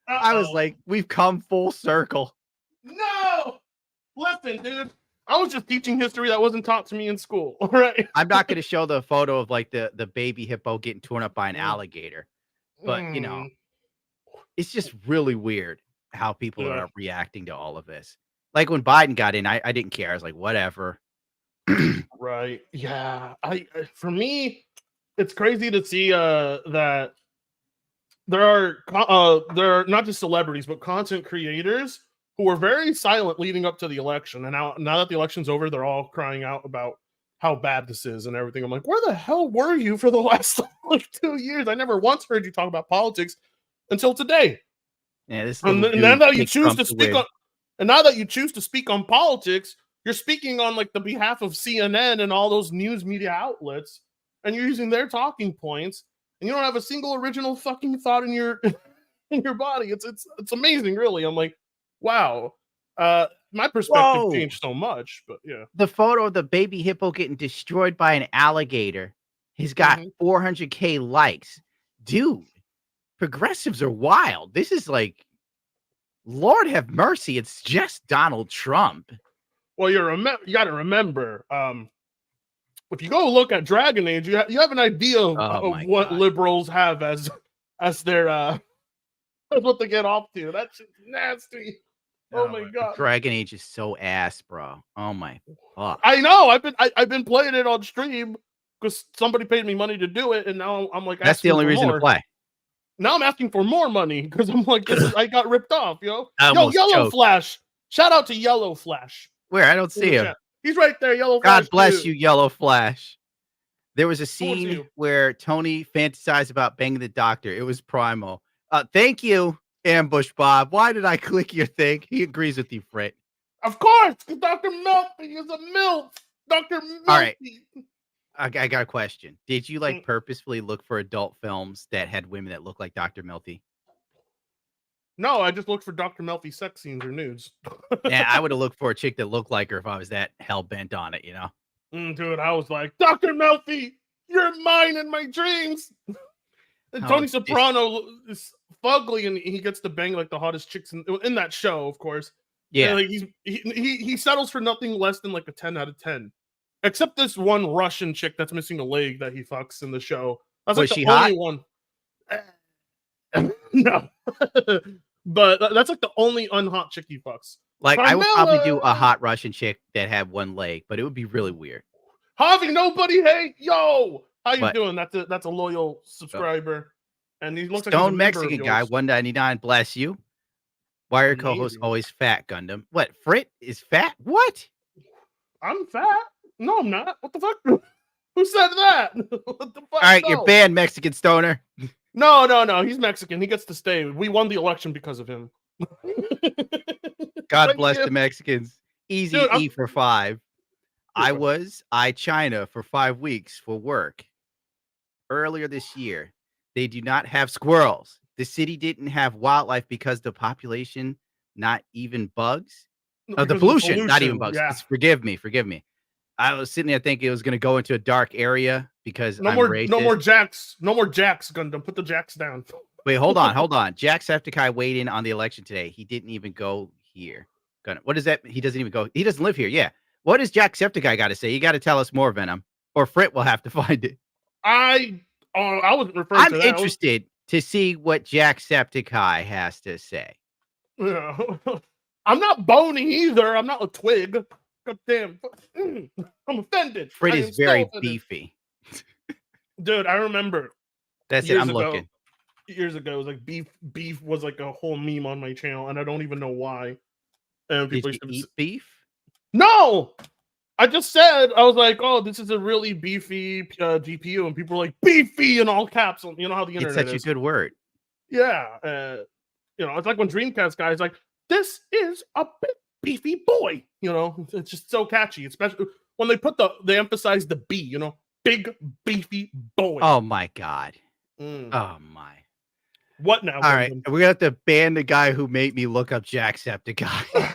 [SPEAKER 1] I was
[SPEAKER 2] Uh-oh.
[SPEAKER 1] like, "We've come full circle."
[SPEAKER 2] No! Listen, dude. I was just teaching history that wasn't taught to me in school. All right.
[SPEAKER 1] I'm not gonna show the photo of, like, the baby hippo getting torn up by an
[SPEAKER 2] Mm,
[SPEAKER 1] alligator, but, you know,
[SPEAKER 2] mm,
[SPEAKER 1] it's just really weird how people
[SPEAKER 2] yeah.
[SPEAKER 1] are reacting to all of this. Like, when Biden got in, I didn't care. I was like, "Whatever."
[SPEAKER 2] Right. Yeah. For me, it's crazy to see that there are not just celebrities but content creators who were very silent leading up to the election, and now that the election's over, they're all crying out about how bad this is and everything. I'm like, where the hell were you for the last like 2 years? I never once heard you talk about politics until today.
[SPEAKER 1] Yeah, this
[SPEAKER 2] And,
[SPEAKER 1] little
[SPEAKER 2] and now
[SPEAKER 1] dude
[SPEAKER 2] that you
[SPEAKER 1] picked
[SPEAKER 2] choose
[SPEAKER 1] Trump
[SPEAKER 2] to
[SPEAKER 1] to
[SPEAKER 2] speak
[SPEAKER 1] win.
[SPEAKER 2] on, and now that you choose to speak on politics, you're speaking on like the behalf of CNN and all those news media outlets, and you're using their talking points, and you don't have a single original fucking thought in your in your body. It's amazing, really. I'm like, wow. My perspective
[SPEAKER 1] Whoa!
[SPEAKER 2] changed so much, but yeah.
[SPEAKER 1] The photo of the baby hippo getting destroyed by an alligator has got
[SPEAKER 2] Mhm.
[SPEAKER 1] 400K likes. Dude, progressives are wild. This is like, Lord have mercy, it's just Donald Trump.
[SPEAKER 2] Well, you got to remember, if you go look at Dragon Age, you have an idea
[SPEAKER 1] Oh
[SPEAKER 2] of
[SPEAKER 1] my
[SPEAKER 2] what
[SPEAKER 1] god.
[SPEAKER 2] liberals have as their that's what they get off to. That shit's nasty. Oh
[SPEAKER 1] Oh
[SPEAKER 2] my
[SPEAKER 1] my
[SPEAKER 2] god.
[SPEAKER 1] Dragon Age is so ass, bro. Oh my fuck.
[SPEAKER 2] I know. I've been playing it on stream because somebody paid me money to do it, and now I'm like
[SPEAKER 1] That's the
[SPEAKER 2] asking
[SPEAKER 1] only
[SPEAKER 2] for
[SPEAKER 1] reason to
[SPEAKER 2] more.
[SPEAKER 1] play.
[SPEAKER 2] Now I'm asking for more money because I'm like, I got ripped off, yo.
[SPEAKER 1] I
[SPEAKER 2] Yo,
[SPEAKER 1] almost
[SPEAKER 2] Yellow
[SPEAKER 1] choked.
[SPEAKER 2] Flash. Shout out to Yellow Flash
[SPEAKER 1] Where? I don't
[SPEAKER 2] in the
[SPEAKER 1] see him.
[SPEAKER 2] chat. He's right there, Yellow Flash.
[SPEAKER 1] God bless
[SPEAKER 2] Dude.
[SPEAKER 1] you, Yellow Flash. There was a
[SPEAKER 2] Towards
[SPEAKER 1] scene
[SPEAKER 2] you.
[SPEAKER 1] where Tony fantasized about banging the doctor. It was primal. Thank you, Ambush Bob. Why did I click your thing? He agrees with you, Frit.
[SPEAKER 2] Of course, because Dr. Melfi is a MILF. Dr.
[SPEAKER 1] All right.
[SPEAKER 2] Melfi.
[SPEAKER 1] I got a question. Did you like
[SPEAKER 2] Mm.
[SPEAKER 1] purposefully look for adult films that had women that look like Dr. Melfi?
[SPEAKER 2] No, I just looked for Dr. Melfi sex scenes or nudes.
[SPEAKER 1] Yeah, I would have looked for a chick that looked like her if I was that hell bent on it, you know?
[SPEAKER 2] Dude, I was like, Dr. Melfi, you're mine in my dreams. And
[SPEAKER 1] Oh,
[SPEAKER 2] Tony
[SPEAKER 1] it's
[SPEAKER 2] Soprano is fugly, and he gets to bang like the hottest chicks in that show, of course.
[SPEAKER 1] yeah.
[SPEAKER 2] And, like he settles for nothing less than like a 10 out of 10. Except this one Russian chick that's missing a leg that he fucks in the show. That's
[SPEAKER 1] Was
[SPEAKER 2] like
[SPEAKER 1] she
[SPEAKER 2] the
[SPEAKER 1] hot?
[SPEAKER 2] only one. No. But that's like the only unhot chick he fucks.
[SPEAKER 1] Like, I would probably do a
[SPEAKER 2] Carmella!
[SPEAKER 1] hot Russian chick that had one leg, but it would be really weird.
[SPEAKER 2] Javi, nobody hate. Yo, how you
[SPEAKER 1] What?
[SPEAKER 2] doing? That's a loyal subscriber. And he looks like he's a
[SPEAKER 1] Stone
[SPEAKER 2] member of
[SPEAKER 1] Mexican guy,
[SPEAKER 2] yours.
[SPEAKER 1] 199, bless you. Why are your co-hosts
[SPEAKER 2] Amazing.
[SPEAKER 1] always fat, Gundam? What, Frit is fat? What?
[SPEAKER 2] I'm fat. No, I'm not. What the fuck? Who said that? What the fuck?
[SPEAKER 1] All right,
[SPEAKER 2] No.
[SPEAKER 1] you're banned, Mexican stoner.
[SPEAKER 2] No. He's Mexican. He gets to stay. We won the election because of him.
[SPEAKER 1] God
[SPEAKER 2] Thank
[SPEAKER 1] bless
[SPEAKER 2] you.
[SPEAKER 1] the Mexicans. Easy
[SPEAKER 2] Dude,
[SPEAKER 1] E for 5. I
[SPEAKER 2] Good one.
[SPEAKER 1] was China for 5 weeks for work. Earlier this year, they do not have squirrels. The city didn't have wildlife because the population, not even bugs. Oh, the
[SPEAKER 2] Because of
[SPEAKER 1] pollution, not even bugs.
[SPEAKER 2] Yeah.
[SPEAKER 1] Forgive me. I was sitting there thinking it was going to go into a dark area because I'm racist.
[SPEAKER 2] No more jacks. No more jacks, Gundam. Put the jacks down.
[SPEAKER 1] Wait, hold on. Jacksepticeye weighed in on the election today. He didn't even go here. What is that? He doesn't even go. He doesn't live here. Yeah. What does Jacksepticeye got to say? You got to tell us more, Venom, or Frit will have to find it.
[SPEAKER 2] I wasn't referring
[SPEAKER 1] I'm
[SPEAKER 2] to that.
[SPEAKER 1] interested to see what Jacksepticeye has to say.
[SPEAKER 2] Yeah. I'm not bony either. I'm not a twig. God damn. I'm offended.
[SPEAKER 1] Frit
[SPEAKER 2] I
[SPEAKER 1] is
[SPEAKER 2] am so
[SPEAKER 1] very
[SPEAKER 2] offended.
[SPEAKER 1] beefy.
[SPEAKER 2] Dude, I remember
[SPEAKER 1] That's it.
[SPEAKER 2] years
[SPEAKER 1] I'm
[SPEAKER 2] ago,
[SPEAKER 1] looking.
[SPEAKER 2] Years ago, it was like beef was like a whole meme on my channel, and I don't even know why. And
[SPEAKER 1] Did
[SPEAKER 2] people
[SPEAKER 1] you
[SPEAKER 2] used to
[SPEAKER 1] eat beef?
[SPEAKER 2] No! I just said, I was like, oh, this is a really beefy GPU, and people were like, beefy in all caps. You know how the
[SPEAKER 1] It's
[SPEAKER 2] internet
[SPEAKER 1] such a
[SPEAKER 2] is.
[SPEAKER 1] good word.
[SPEAKER 2] Yeah, you know, it's like when Dreamcast guys like, this is a big beefy boy. You know, it's just so catchy, especially when they emphasize the B. You know, big beefy boy.
[SPEAKER 1] Oh my god.
[SPEAKER 2] Mm.
[SPEAKER 1] Oh my.
[SPEAKER 2] What now,
[SPEAKER 1] All right,
[SPEAKER 2] Gundam?
[SPEAKER 1] we're gonna have to ban the guy who made me look up Jacksepticeye.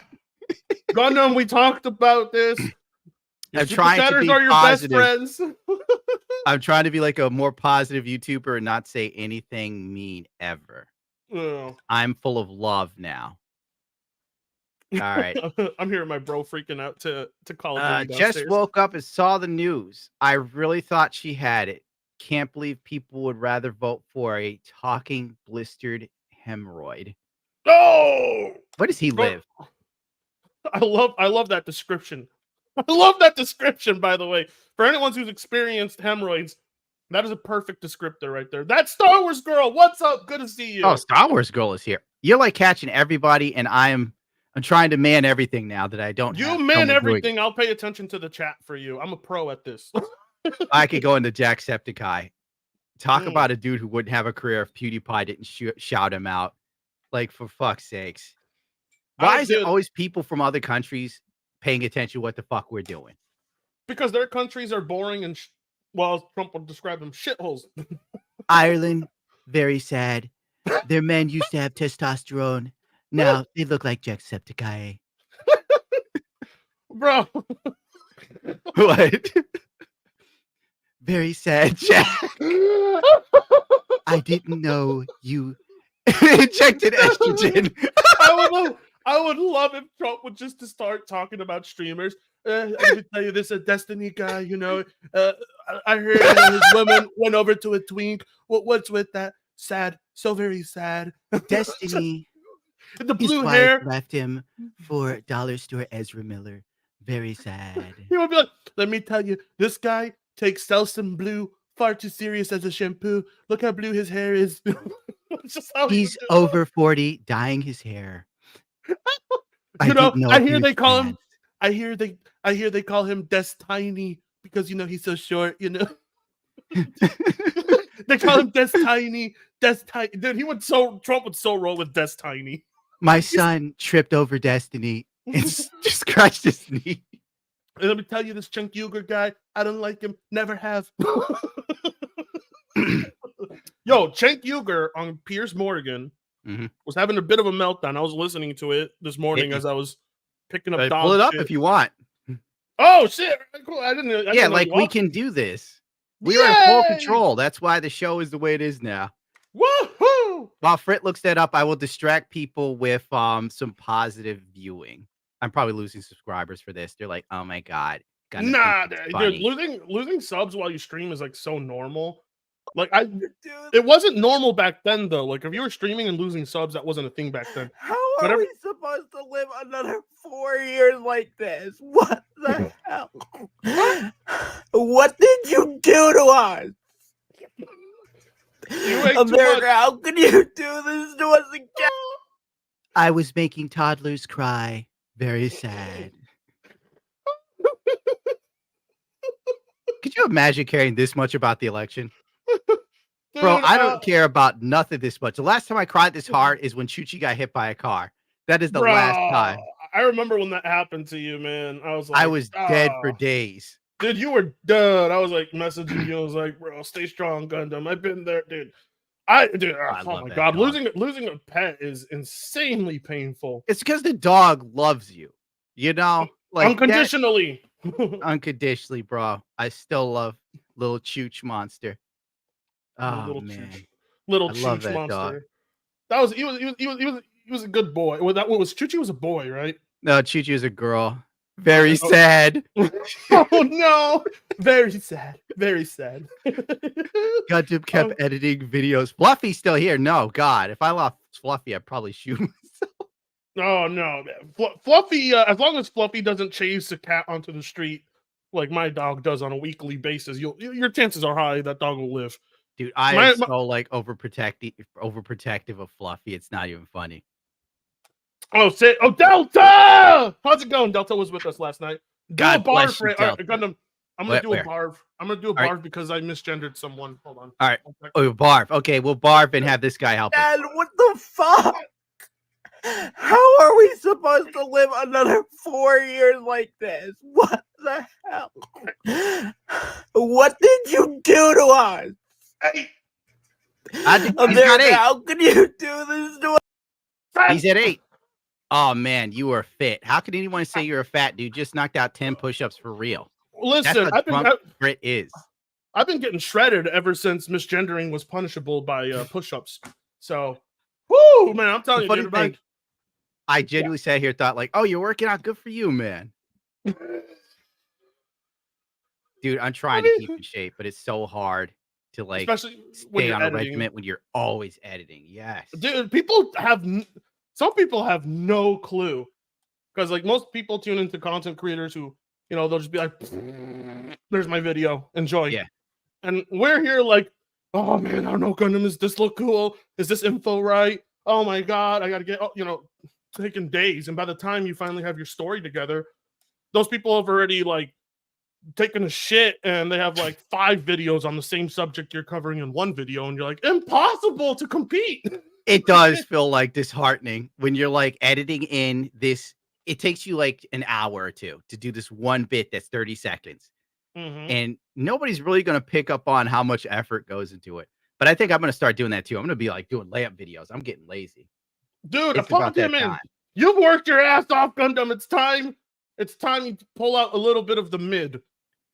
[SPEAKER 2] Gundam, we talked about this. Your
[SPEAKER 1] I'm
[SPEAKER 2] super
[SPEAKER 1] trying to
[SPEAKER 2] chatters
[SPEAKER 1] be
[SPEAKER 2] are your best
[SPEAKER 1] positive.
[SPEAKER 2] friends.
[SPEAKER 1] I'm trying to be like a more positive YouTuber and not say anything mean ever.
[SPEAKER 2] Oh.
[SPEAKER 1] I'm full of love now. All right.
[SPEAKER 2] I'm hearing my bro freaking out to Call of Duty
[SPEAKER 1] Just
[SPEAKER 2] downstairs.
[SPEAKER 1] woke up and saw the news. I really thought she had it. Can't believe people would rather vote for a talking blistered hemorrhoid.
[SPEAKER 2] Oh,
[SPEAKER 1] Where does he live?
[SPEAKER 2] I love that description. I love that description, by the way. For anyone who's experienced hemorrhoids, that is a perfect descriptor right there. That Star Wars girl, what's up? Good to see you.
[SPEAKER 1] Oh, Star Wars girl is here. You're like catching everybody, and I'm trying to man everything now that I don't have
[SPEAKER 2] You man
[SPEAKER 1] someone doing it.
[SPEAKER 2] everything. I'll pay attention to the chat for you. I'm a pro at this.
[SPEAKER 1] I could go into Jacksepticeye. Talk
[SPEAKER 2] Mm.
[SPEAKER 1] about a dude who wouldn't have a career if PewDiePie didn't shout him out. Like, for fuck's sakes. Why is it always people from other countries paying attention to what the fuck we're doing?
[SPEAKER 2] Because their countries are boring and, well, Trump would describe them shitholes.
[SPEAKER 1] Ireland, very sad. Their men used to have testosterone. Now they look like Jacksepticeye.
[SPEAKER 2] Bro.
[SPEAKER 1] What? Very sad, Jack. I didn't know you injected estrogen.
[SPEAKER 2] I would love if Trump would just to start talking about streamers. Let me tell you this, a Destiny guy, you know, I heard his woman went over to a twink. What's with that? Sad. So very sad.
[SPEAKER 1] Destiny.
[SPEAKER 2] The
[SPEAKER 1] His
[SPEAKER 2] blue
[SPEAKER 1] wife
[SPEAKER 2] hair.
[SPEAKER 1] left him for dollar store Ezra Miller. Very sad.
[SPEAKER 2] He would be like, let me tell you, this guy takes Selsun Blue far too serious as a shampoo. Look how blue his hair is. Just how
[SPEAKER 1] he's over 40, dyeing his hair.
[SPEAKER 2] You know, I hear they call him. I hear they call him Destiny because you know he's so short. You know, they call him Destiny. Destiny, dude. Trump would so roll with Destiny.
[SPEAKER 1] My son tripped over Destiny and just scratched his knee.
[SPEAKER 2] And let me tell you, this Cenk Uygur guy, I don't like him. Never have. Yo, Cenk Uygur on Piers Morgan was having a bit of a meltdown. I was listening to it this morning as I was picking up dog
[SPEAKER 1] pull it up
[SPEAKER 2] shit.
[SPEAKER 1] if you want.
[SPEAKER 2] Oh shit! Cool. I didn't
[SPEAKER 1] yeah,
[SPEAKER 2] know
[SPEAKER 1] like we can do this. We are in full control. That's why the show is the way it is now.
[SPEAKER 2] Woohoo!
[SPEAKER 1] While Frit looks that up, I will distract people with some positive viewing. I'm probably losing subscribers for this. They're like, "Oh my god!"
[SPEAKER 2] Nah, dude, losing subs while you stream is like so normal. Like it wasn't normal back then though. Like if you were streaming and losing subs, that wasn't a thing back then.
[SPEAKER 4] How are we supposed to live another 4 years like this? What the hell? What did you do to us? America, how could you do this to us again?
[SPEAKER 1] I was making toddlers cry. Very sad. Could you imagine caring this much about the election? Dude, bro, I don't care about nothing this much. The last time I cried this hard is when Chuchi got hit by a car. That is the last time.
[SPEAKER 2] I remember when that happened to you, man. I was like,
[SPEAKER 1] I was dead for days.
[SPEAKER 2] Dude, you were dead. I was like messaging you. I was like, bro, stay strong, Gundam. I've been there, dude. Oh my god,
[SPEAKER 1] dog.
[SPEAKER 2] losing a pet is insanely painful.
[SPEAKER 1] It's because the dog loves you, you know, like
[SPEAKER 2] unconditionally.
[SPEAKER 1] Unconditionally, bro. I still love little Chooch monster. Oh
[SPEAKER 2] little
[SPEAKER 1] man,
[SPEAKER 2] little Chooch monster.
[SPEAKER 1] Dog.
[SPEAKER 2] He was a good boy. Well, that was Chuchi was a boy, right?
[SPEAKER 1] No, Chuchi was a girl. Very sad.
[SPEAKER 2] Oh no, very sad. Very sad.
[SPEAKER 1] Gundam kept editing videos. Fluffy's still here. No, God, if I lost Fluffy, I'd probably shoot myself.
[SPEAKER 2] Oh no, man. Fluffy. As long as Fluffy doesn't chase a cat onto the street like my dog does on a weekly basis, your chances are high that dog will live.
[SPEAKER 1] Dude, I am so like overprotective of Fluffy. It's not even funny.
[SPEAKER 2] Oh, say, oh, Delta! How's it going? Delta was with us last night. Do
[SPEAKER 1] God
[SPEAKER 2] a barf
[SPEAKER 1] bless you,
[SPEAKER 2] for it. All right,
[SPEAKER 1] Delta.
[SPEAKER 2] Gundam, I'm gonna do a
[SPEAKER 1] Where?
[SPEAKER 2] barf. I'm gonna do a
[SPEAKER 1] All right.
[SPEAKER 2] barf because I misgendered someone. Hold on.
[SPEAKER 1] All right. Oh, barf. Okay, we'll barf and have this guy help us.
[SPEAKER 4] Dad, what the fuck? How are we supposed to live another 4 years like this? What the hell? What did you do to us?
[SPEAKER 2] Hey,
[SPEAKER 1] He's got
[SPEAKER 4] America,
[SPEAKER 1] 8.
[SPEAKER 4] how can you do this to us?
[SPEAKER 1] He's at 8. Oh man, you are fit. How can anyone say you're a fat dude? Just knocked out 10 push-ups for real. That's
[SPEAKER 2] listen,
[SPEAKER 1] how drunk Brit is.
[SPEAKER 2] I've been getting shredded ever since misgendering was punishable by push-ups. So, whoo, man, I'm telling you,
[SPEAKER 1] Funny
[SPEAKER 2] dude,
[SPEAKER 1] thing, I genuinely sat here thought like, oh, you're working out. Good for you, man. Dude, I'm trying to keep in shape, but it's so hard to like
[SPEAKER 2] especially when
[SPEAKER 1] stay
[SPEAKER 2] you're
[SPEAKER 1] on a
[SPEAKER 2] editing.
[SPEAKER 1] regiment when you're always editing. Yes.
[SPEAKER 2] Dude, some people have no clue because like most people tune into content creators who, you know, they'll just be like, there's my video, enjoy.
[SPEAKER 1] Yeah.
[SPEAKER 2] And we're here like, oh man, I don't know, Gundam, does this look cool? Is this info right? Oh my God, I got to get, you know, taking days. And by the time you finally have your story together, those people have already like taken a shit and they have like 5 videos on the same subject you're covering in one video. And you're like, impossible to compete.
[SPEAKER 1] It does feel like disheartening when you're like editing in this. It takes you like an hour or two to do this one bit that's 30 seconds. And nobody's really going to pick up on how much effort goes into it. But I think I'm going to start doing that too. I'm going to be like doing layup videos. I'm getting lazy.
[SPEAKER 2] Dude,
[SPEAKER 1] It's about that
[SPEAKER 2] man.
[SPEAKER 1] time.
[SPEAKER 2] You've worked your ass off, Gundam. It's time you pull out a little bit of the mid.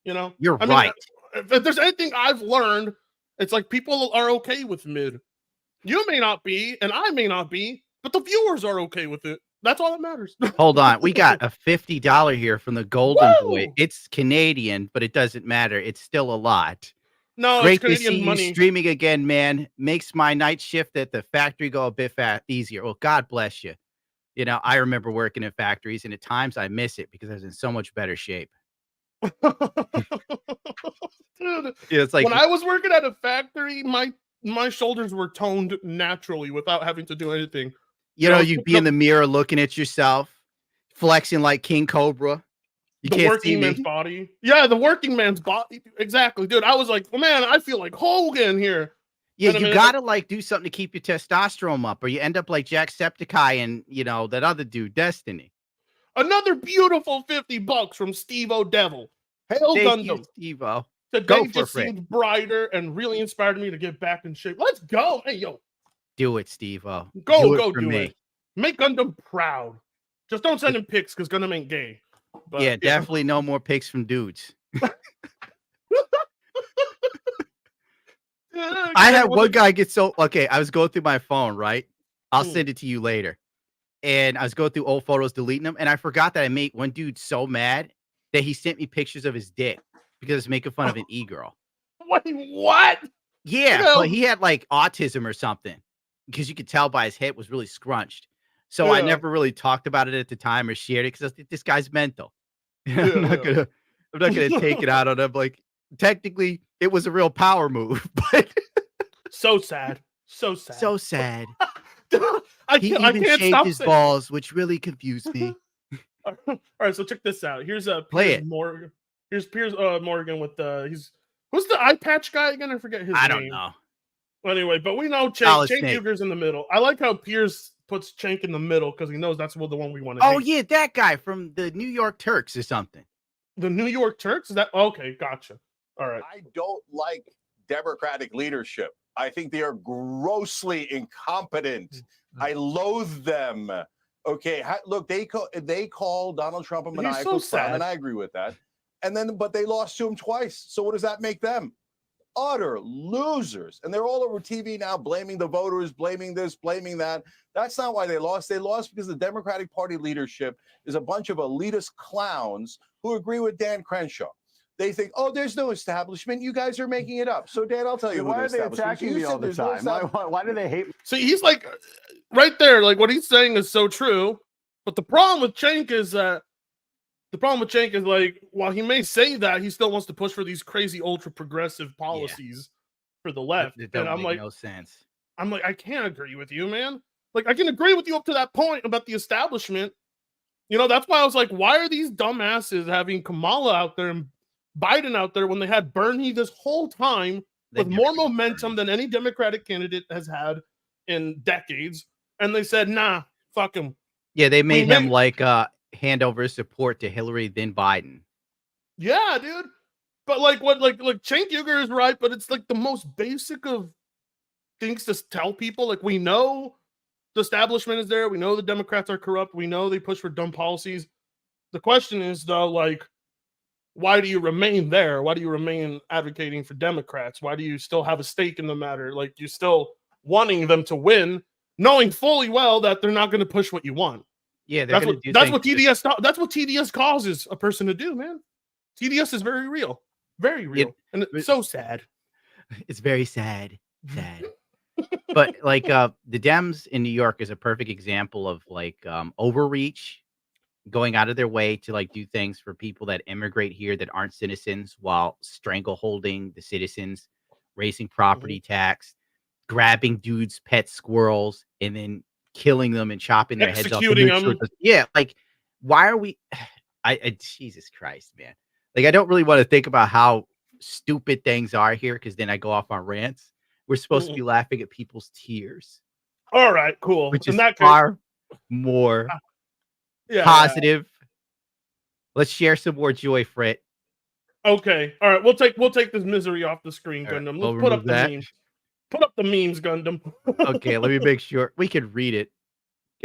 [SPEAKER 2] You know?
[SPEAKER 1] You're
[SPEAKER 2] I
[SPEAKER 1] right.
[SPEAKER 2] mean, if there's anything I've learned, it's like people are okay with mid. You may not be, and I may not be, but the viewers are okay with it. That's all that matters.
[SPEAKER 1] Hold on. We got a $50 here from the Golden Boy.
[SPEAKER 2] Woo!
[SPEAKER 1] It's Canadian, but it doesn't matter. It's still a lot.
[SPEAKER 2] No,
[SPEAKER 1] Great
[SPEAKER 2] it's
[SPEAKER 1] to
[SPEAKER 2] Canadian
[SPEAKER 1] see
[SPEAKER 2] money.
[SPEAKER 1] you streaming again, man. Makes my night shift at the factory go a bit easier. Well, God bless you. You know, I remember working in factories, and at times I miss it because I was in so much better shape.
[SPEAKER 2] Dude,
[SPEAKER 1] Yeah, it's like
[SPEAKER 2] when I was working at a factory, my shoulders were toned naturally without having to do anything.
[SPEAKER 1] you know, you'd be in the mirror looking at yourself, flexing like King Cobra. You
[SPEAKER 2] the
[SPEAKER 1] can't see
[SPEAKER 2] working man's
[SPEAKER 1] me.
[SPEAKER 2] body. Yeah, the working man's body. Exactly, dude. I was like, well, man, I feel like Hogan here.
[SPEAKER 1] Yeah,
[SPEAKER 2] And I
[SPEAKER 1] you
[SPEAKER 2] mean,
[SPEAKER 1] gotta like do something to keep your testosterone up, or you end up like Jacksepticeye and you know that other dude, Destiny.
[SPEAKER 2] another beautiful $50 from Steve O'Devil. Hail
[SPEAKER 1] Thank you,
[SPEAKER 2] Gundam.
[SPEAKER 1] Steve-O.
[SPEAKER 2] Today
[SPEAKER 1] Go for
[SPEAKER 2] just
[SPEAKER 1] it.
[SPEAKER 2] seemed brighter and really inspired me to get back in shape. Let's go. Hey, yo.
[SPEAKER 1] Do it, Steve-O.
[SPEAKER 2] Go
[SPEAKER 1] for
[SPEAKER 2] do
[SPEAKER 1] me.
[SPEAKER 2] it. Make Gundam proud. Just don't send him pics because Gundam ain't gay. But,
[SPEAKER 1] Yeah, definitely no more pics from dudes. I had one guy get so okay. I was going through my phone, right? I'll send it to you later. And I was going through old photos, deleting them, and I forgot that I made one dude so mad that he sent me pictures of his dick because it's making fun of an e-girl.
[SPEAKER 2] Wait, what?
[SPEAKER 1] Yeah,
[SPEAKER 2] No.
[SPEAKER 1] but he had like autism or something because you could tell by his head was really scrunched. So I
[SPEAKER 2] Yeah.
[SPEAKER 1] never really talked about it at the time or shared it because this guy's mental.
[SPEAKER 2] Yeah,
[SPEAKER 1] I'm not gonna take it out on him. Like technically, it was a real power move, but
[SPEAKER 2] So sad. So sad.
[SPEAKER 1] so sad.
[SPEAKER 2] I
[SPEAKER 1] He
[SPEAKER 2] can't
[SPEAKER 1] even shaved
[SPEAKER 2] stop
[SPEAKER 1] his
[SPEAKER 2] saying.
[SPEAKER 1] balls, which really confused me.
[SPEAKER 2] All right, so check this out. Here's
[SPEAKER 1] Play
[SPEAKER 2] Piers
[SPEAKER 1] it.
[SPEAKER 2] Morgan. Here's Piers Morgan with who's the eye patch guy again? I forget his name.
[SPEAKER 1] I don't know.
[SPEAKER 2] Anyway, but we know
[SPEAKER 1] Solid
[SPEAKER 2] Cenk
[SPEAKER 1] Snake.
[SPEAKER 2] Uger's in the middle. I like how Piers puts Cenk in the middle because he knows that's the one we want to.
[SPEAKER 1] Oh yeah, that guy from the New York Turks or something.
[SPEAKER 2] The New York Turks? Is that okay? Gotcha. All right.
[SPEAKER 5] I don't like Democratic leadership. I think they are grossly incompetent. I loathe them. Okay, look, they call Donald Trump a
[SPEAKER 2] He's
[SPEAKER 5] maniacal
[SPEAKER 2] so
[SPEAKER 5] clown,
[SPEAKER 2] sad.
[SPEAKER 5] and I agree with that. And then, but they lost to him twice. So what does that make them? Utter losers. And they're all over TV now blaming the voters, blaming this, blaming that. That's not why they lost. They lost because the Democratic Party leadership is a bunch of elitist clowns who agree with Dan Crenshaw. They think, oh, there's no establishment. You guys are making it up. So, Dan, I'll tell you.
[SPEAKER 6] Why
[SPEAKER 5] who
[SPEAKER 6] are they attacking me all the time? Why do they hate me?
[SPEAKER 2] See, he's like right there. Like what he's saying is so true. But the problem with Cenk is like while he may say that, he still wants to push for these crazy ultra progressive policies for the left.
[SPEAKER 1] It
[SPEAKER 2] And
[SPEAKER 1] don't
[SPEAKER 2] I'm
[SPEAKER 1] make
[SPEAKER 2] like,
[SPEAKER 1] no sense.
[SPEAKER 2] I can't agree with you, man. Like, I can agree with you up to that point about the establishment. You know, that's why I was like, why are these dumbasses having Kamala out there and Biden out there when they had Bernie this whole time
[SPEAKER 1] They've
[SPEAKER 2] with
[SPEAKER 1] never
[SPEAKER 2] more
[SPEAKER 1] been
[SPEAKER 2] momentum than any Democratic candidate has had in decades? And they said, nah, fuck him.
[SPEAKER 1] Yeah, they made him
[SPEAKER 2] made-
[SPEAKER 1] like hand over his support to Hillary, then Biden.
[SPEAKER 2] Yeah, dude. But like Cenk Uygur is right, but it's like the most basic of things to tell people. Like, we know the establishment is there. We know the Democrats are corrupt. We know they push for dumb policies. The question is, though, like, why do you remain there? Why do you remain advocating for Democrats? Why do you still have a stake in the matter? Like, you're still wanting them to win, knowing fully well that they're not going to push what you want.
[SPEAKER 1] Yeah, they're going to do
[SPEAKER 2] that's
[SPEAKER 1] things
[SPEAKER 2] what TDS that's what TDS causes a person to do, man. TDS is very real. Very real. And it's so sad.
[SPEAKER 1] It's very sad. Sad. But like the Dems in New York is a perfect example of like overreach, going out of their way to like do things for people that immigrate here that aren't citizens while strangleholding the citizens, raising property tax, grabbing dudes' pet squirrels, and then killing them and chopping their heads off.
[SPEAKER 2] Executing them.
[SPEAKER 1] Yeah, like why are we I Jesus Christ, man. Like I don't really want to think about how stupid things are here because then I go off on rants. We're supposed to be laughing at people's tears.
[SPEAKER 2] All right, cool.
[SPEAKER 1] Which
[SPEAKER 2] In
[SPEAKER 1] is
[SPEAKER 2] that case,
[SPEAKER 1] far more positive. Let's share some more joy, Frit.
[SPEAKER 2] Okay. All right. We'll take this misery off the screen, Gundam.
[SPEAKER 1] We'll
[SPEAKER 2] Let's put up
[SPEAKER 1] remove that.
[SPEAKER 2] the memes. Put up the memes, Gundam.
[SPEAKER 1] Okay, let me make sure we can read it.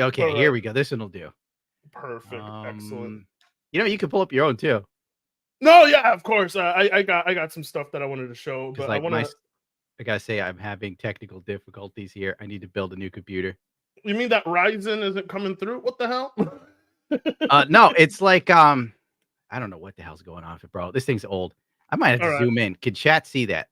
[SPEAKER 1] Okay,
[SPEAKER 2] All right.
[SPEAKER 1] here we go. This one will do.
[SPEAKER 2] Perfect. Excellent.
[SPEAKER 1] You know, you can pull up your own too.
[SPEAKER 2] No, yeah, of course. I got some stuff that I wanted to show, but
[SPEAKER 1] Like
[SPEAKER 2] I want to.
[SPEAKER 1] I gotta say, I'm having technical difficulties here. I need to build a new computer.
[SPEAKER 2] You mean that Ryzen isn't coming through? What the hell?
[SPEAKER 1] No, it's like I don't know what the hell's going on with it, bro. This thing's old. I might have to
[SPEAKER 2] All right.
[SPEAKER 1] zoom in. Can chat see that?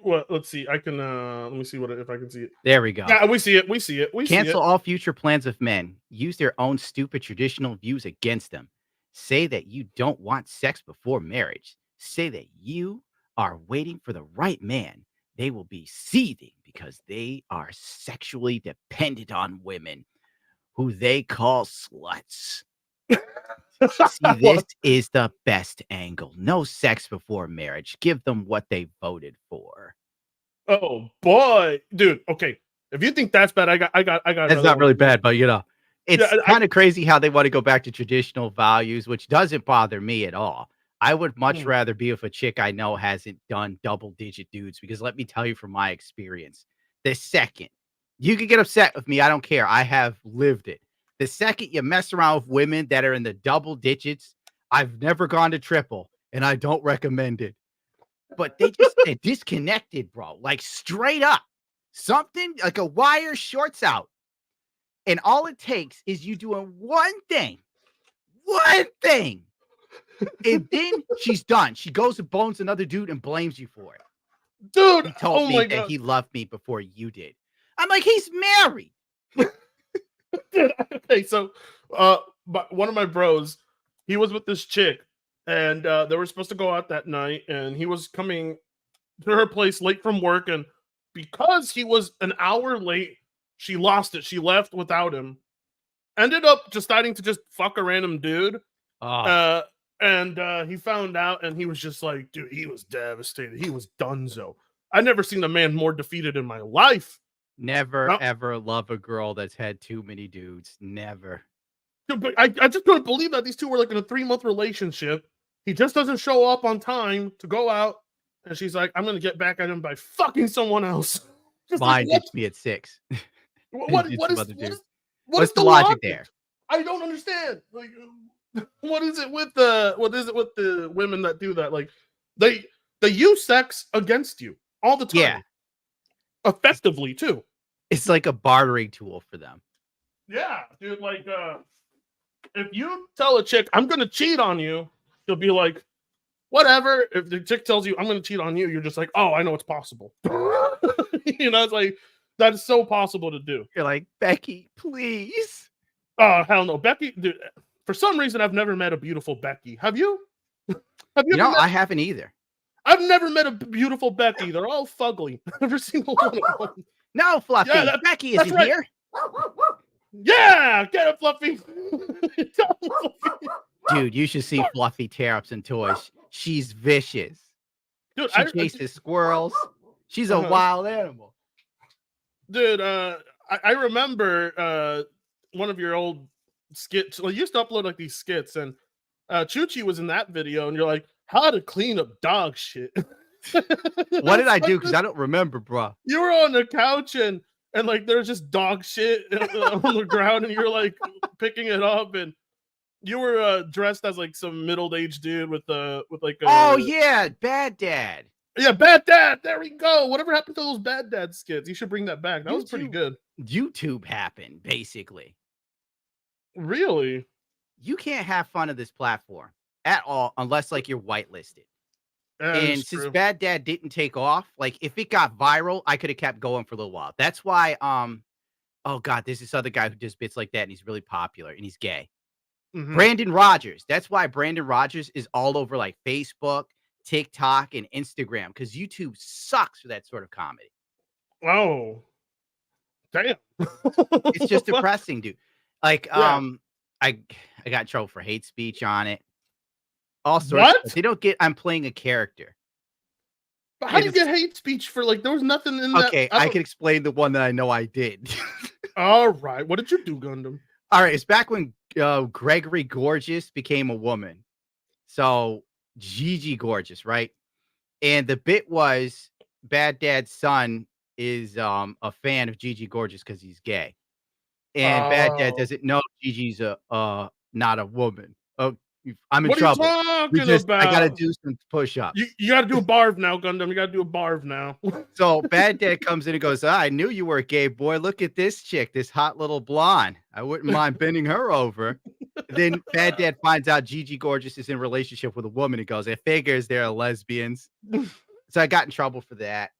[SPEAKER 2] Well, let's see. I can let me see if I can see it.
[SPEAKER 1] There we go.
[SPEAKER 2] Yeah, we see it. We see it. We
[SPEAKER 1] Cancel
[SPEAKER 2] see it.
[SPEAKER 1] all future plans of men. Use their own stupid traditional views against them. Say that you don't want sex before marriage. Say that you are waiting for the right man. They will be seething because they are sexually dependent on women who they call sluts. See, this is the best angle. No sex before marriage. Give them what they voted for.
[SPEAKER 2] Oh boy, dude. Okay, if you think that's bad, I got.
[SPEAKER 1] That's not really bad, but you know, it's kind of crazy how they want to go back to traditional values, which doesn't bother me at all. I would much rather be with a chick I know hasn't done double-digit dudes, because let me tell you from my experience, the second you can get upset with me, I don't care. I have lived it. The second you mess around with women that are in the double digits, I've never gone to triple, and I don't recommend it. But they're disconnected, bro. Like straight up. Something like a wire shorts out. And all it takes is you doing one thing. And then she's done. She goes and bones another dude and blames you for it.
[SPEAKER 2] Dude,
[SPEAKER 1] he told me that he loved me before you did. I'm like, he's married.
[SPEAKER 2] Dude, okay, so one of my bros, he was with this chick, and they were supposed to go out that night, and he was coming to her place late from work, and because he was an hour late, she lost it. She left without him. Ended up deciding to just fuck a random dude. And he found out, and he was just like, dude, he was devastated. He was donezo. I've never seen a man more defeated in my life.
[SPEAKER 1] Never, ever love a girl that's had too many dudes. Never.
[SPEAKER 2] Dude, but I just couldn't believe that these two were like in a 3-month relationship. He just doesn't show up on time to go out. And she's like, I'm going to get back at him by fucking someone else.
[SPEAKER 1] Mine ditched me at 6.
[SPEAKER 2] What is
[SPEAKER 1] the logic there?
[SPEAKER 2] I don't understand. Like, what is it with the women that do that? Like, they use sex against you all the time.
[SPEAKER 1] Yeah.
[SPEAKER 2] Effectively too.
[SPEAKER 1] It's like a bartering tool for them.
[SPEAKER 2] Yeah, dude. Like, if you tell a chick I'm gonna cheat on you, she'll be like, whatever. If the chick tells you I'm gonna cheat on you, you're just like, oh, I know it's possible. You know, it's like that's so possible to do.
[SPEAKER 1] You're like, Becky, please.
[SPEAKER 2] Oh, hell no, Becky. Dude, for some reason, I've never met a beautiful Becky. Have you? Have you?
[SPEAKER 1] No, I haven't either.
[SPEAKER 2] I've never met a beautiful Becky. They're all fugly. I've never seen one of them.
[SPEAKER 1] No, Fluffy.
[SPEAKER 2] Yeah,
[SPEAKER 1] Becky
[SPEAKER 2] that's
[SPEAKER 1] isn't
[SPEAKER 2] right.
[SPEAKER 1] here.
[SPEAKER 2] Yeah, get it, Fluffy.
[SPEAKER 1] Dude, you should see Fluffy tear up some toys. She's vicious.
[SPEAKER 2] Dude,
[SPEAKER 1] She chases squirrels. She's a
[SPEAKER 2] Uh-huh.
[SPEAKER 1] wild animal.
[SPEAKER 2] Dude, I remember one of your old skits. Well, you used to upload like these skits, and Chuchi was in that video, and you're like, how to clean up dog shit.
[SPEAKER 1] What did I do? Because I don't remember, bro.
[SPEAKER 2] You were on the couch and like there was just dog shit on the ground, and you're like picking it up, and you were dressed as like some middle-aged dude with like a,
[SPEAKER 1] Oh yeah, Bad Dad.
[SPEAKER 2] yeah, Bad Dad. There we go. Whatever happened to those Bad Dad skits? You should bring that back. That was pretty good.
[SPEAKER 1] YouTube happened, basically.
[SPEAKER 2] Really?
[SPEAKER 1] You can't have fun of this platform at all unless like you're whitelisted. And since Bad Dad didn't take off, like if it got viral, I could have kept going for a little while. That's why oh god, there's this other guy who does bits like that and he's really popular and he's gay. Brandon Rogers. That's why Brandon Rogers is all over like Facebook, TikTok, and Instagram because YouTube sucks for that sort of comedy.
[SPEAKER 2] Oh, damn.
[SPEAKER 1] It's just depressing, dude. Like,
[SPEAKER 2] Yeah.
[SPEAKER 1] I got in trouble for hate speech on it. All sorts of stuff. They don't get I'm playing a character.
[SPEAKER 2] But how do you get hate speech for like there was nothing in that?
[SPEAKER 1] Okay, I can explain the one that I know I did.
[SPEAKER 2] All right. What did you do, Gundam?
[SPEAKER 1] All right, it's back when Gregory Gorgeous became a woman. So Gigi Gorgeous, right? And the bit was Bad Dad's son is a fan of Gigi Gorgeous because he's gay. And Bad Dad doesn't know Gigi's not a woman. Oh, I'm in trouble.
[SPEAKER 2] What are you talking about?
[SPEAKER 1] I gotta do some push-ups.
[SPEAKER 2] You gotta do a barf now, Gundam. You gotta do a barf now.
[SPEAKER 1] So Bad Dad comes in and goes, I knew you were a gay boy. Look at this chick, this hot little blonde. I wouldn't mind bending her over. Then Bad Dad finds out Gigi Gorgeous is in a relationship with a woman. He goes, it figures they're lesbians. So I got in trouble for that.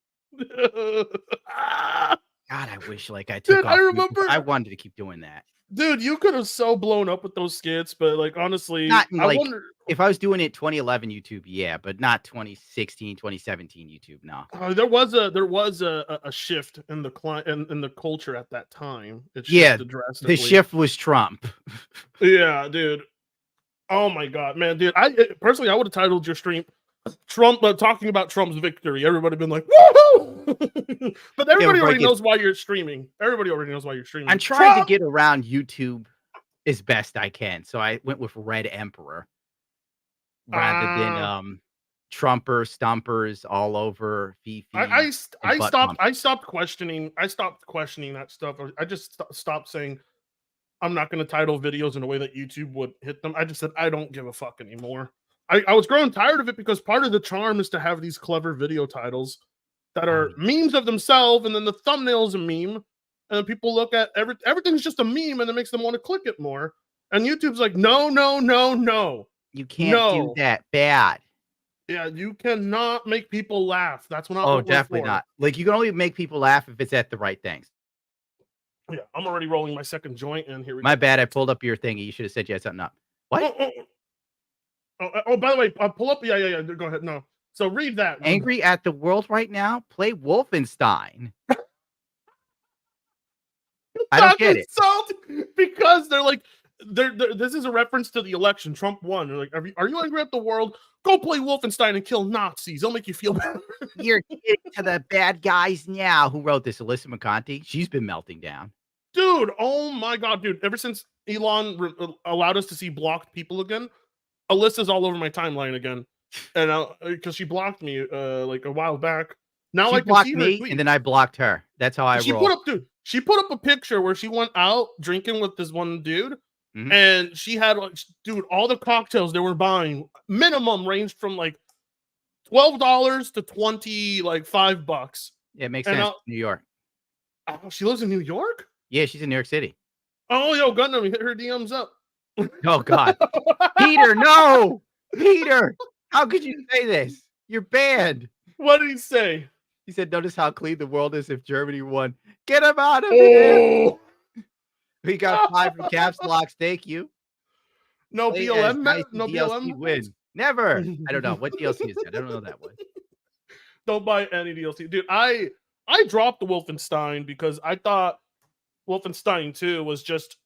[SPEAKER 1] God, I wish like I took
[SPEAKER 2] Dude,
[SPEAKER 1] off.
[SPEAKER 2] I remember
[SPEAKER 1] I wanted to keep doing that.
[SPEAKER 2] Dude, you could have so blown up with those skits, but like honestly,
[SPEAKER 1] Not in,
[SPEAKER 2] I
[SPEAKER 1] like,
[SPEAKER 2] wonder
[SPEAKER 1] if I was doing it 2011 YouTube, yeah, but not 2016, 2017 YouTube. No.
[SPEAKER 2] there was a shift in the in the culture at that time. It
[SPEAKER 1] Yeah,
[SPEAKER 2] shifted drastically.
[SPEAKER 1] the shift was Trump.
[SPEAKER 2] Yeah, dude. Oh my god, man, dude. I personally I would have titled your stream Trump talking about Trump's victory. Everybody been like, woohoo! But everybody already knows why you're streaming. Everybody already knows why you're streaming.
[SPEAKER 1] I'm trying to get around YouTube as best I can. So I went with Red Emperor rather than Stumpers all over Fifi.
[SPEAKER 2] I stopped questioning that stuff. I just stopped saying I'm not going to title videos in a way that YouTube would hit them. I just said I don't give a fuck anymore. I was growing tired of it because part of the charm is to have these clever video titles that are memes of themselves, and then the thumbnail is a meme, and people look at everything's just a meme, and it makes them want to click it more. And YouTube's like, no,
[SPEAKER 1] you can't do that. Bad.
[SPEAKER 2] Yeah, you cannot make people laugh. That's what.
[SPEAKER 1] Oh, definitely not. Like you can only make people laugh if it's at the right things.
[SPEAKER 2] Yeah, I'm already rolling my second joint, and here we go.
[SPEAKER 1] My bad. I pulled up your thingy. You should have said you had something up. What?
[SPEAKER 2] Oh, by the way, pull up. Yeah. Go ahead. No. So read that.
[SPEAKER 1] Angry at the world right now? Play Wolfenstein. I don't get it.
[SPEAKER 2] Because they're like, this is a reference to the election. Trump won. They're like, are you angry at the world? Go play Wolfenstein and kill Nazis. They'll make you feel better.
[SPEAKER 1] You're getting to the bad guys now. Who wrote this? Alyssa McConaughey? She's been melting down.
[SPEAKER 2] Dude, oh my God, dude. Ever since Elon allowed us to see blocked people again, Alyssa's all over my timeline again. And because she blocked me like a while back. Now
[SPEAKER 1] she
[SPEAKER 2] I can
[SPEAKER 1] blocked
[SPEAKER 2] see
[SPEAKER 1] me, and then I blocked her. That's how I roll.
[SPEAKER 2] She put up a picture where she went out drinking with this one dude.
[SPEAKER 1] Mm-hmm.
[SPEAKER 2] And she had, like, dude, all the cocktails they were buying minimum ranged from like $12 to $5.
[SPEAKER 1] Yeah, it makes sense. New York.
[SPEAKER 2] Oh, she lives in New York?
[SPEAKER 1] Yeah, she's in New York City.
[SPEAKER 2] Oh, yo, Gundam, hit her DMs up.
[SPEAKER 1] Oh God, Peter, no, Peter, how could you say this? You're banned.
[SPEAKER 2] What did he say?
[SPEAKER 1] He said, "Notice how clean the world is if Germany won. Get him out of here." We got 5 from Caps Locks. Thank you.
[SPEAKER 2] No BLM.
[SPEAKER 1] Nice
[SPEAKER 2] no
[SPEAKER 1] DLC
[SPEAKER 2] BLM
[SPEAKER 1] win. Never. I don't know what DLC is that. I don't know that one.
[SPEAKER 2] Don't buy any DLC, dude. I I dropped the Wolfenstein because I thought Wolfenstein 2 was just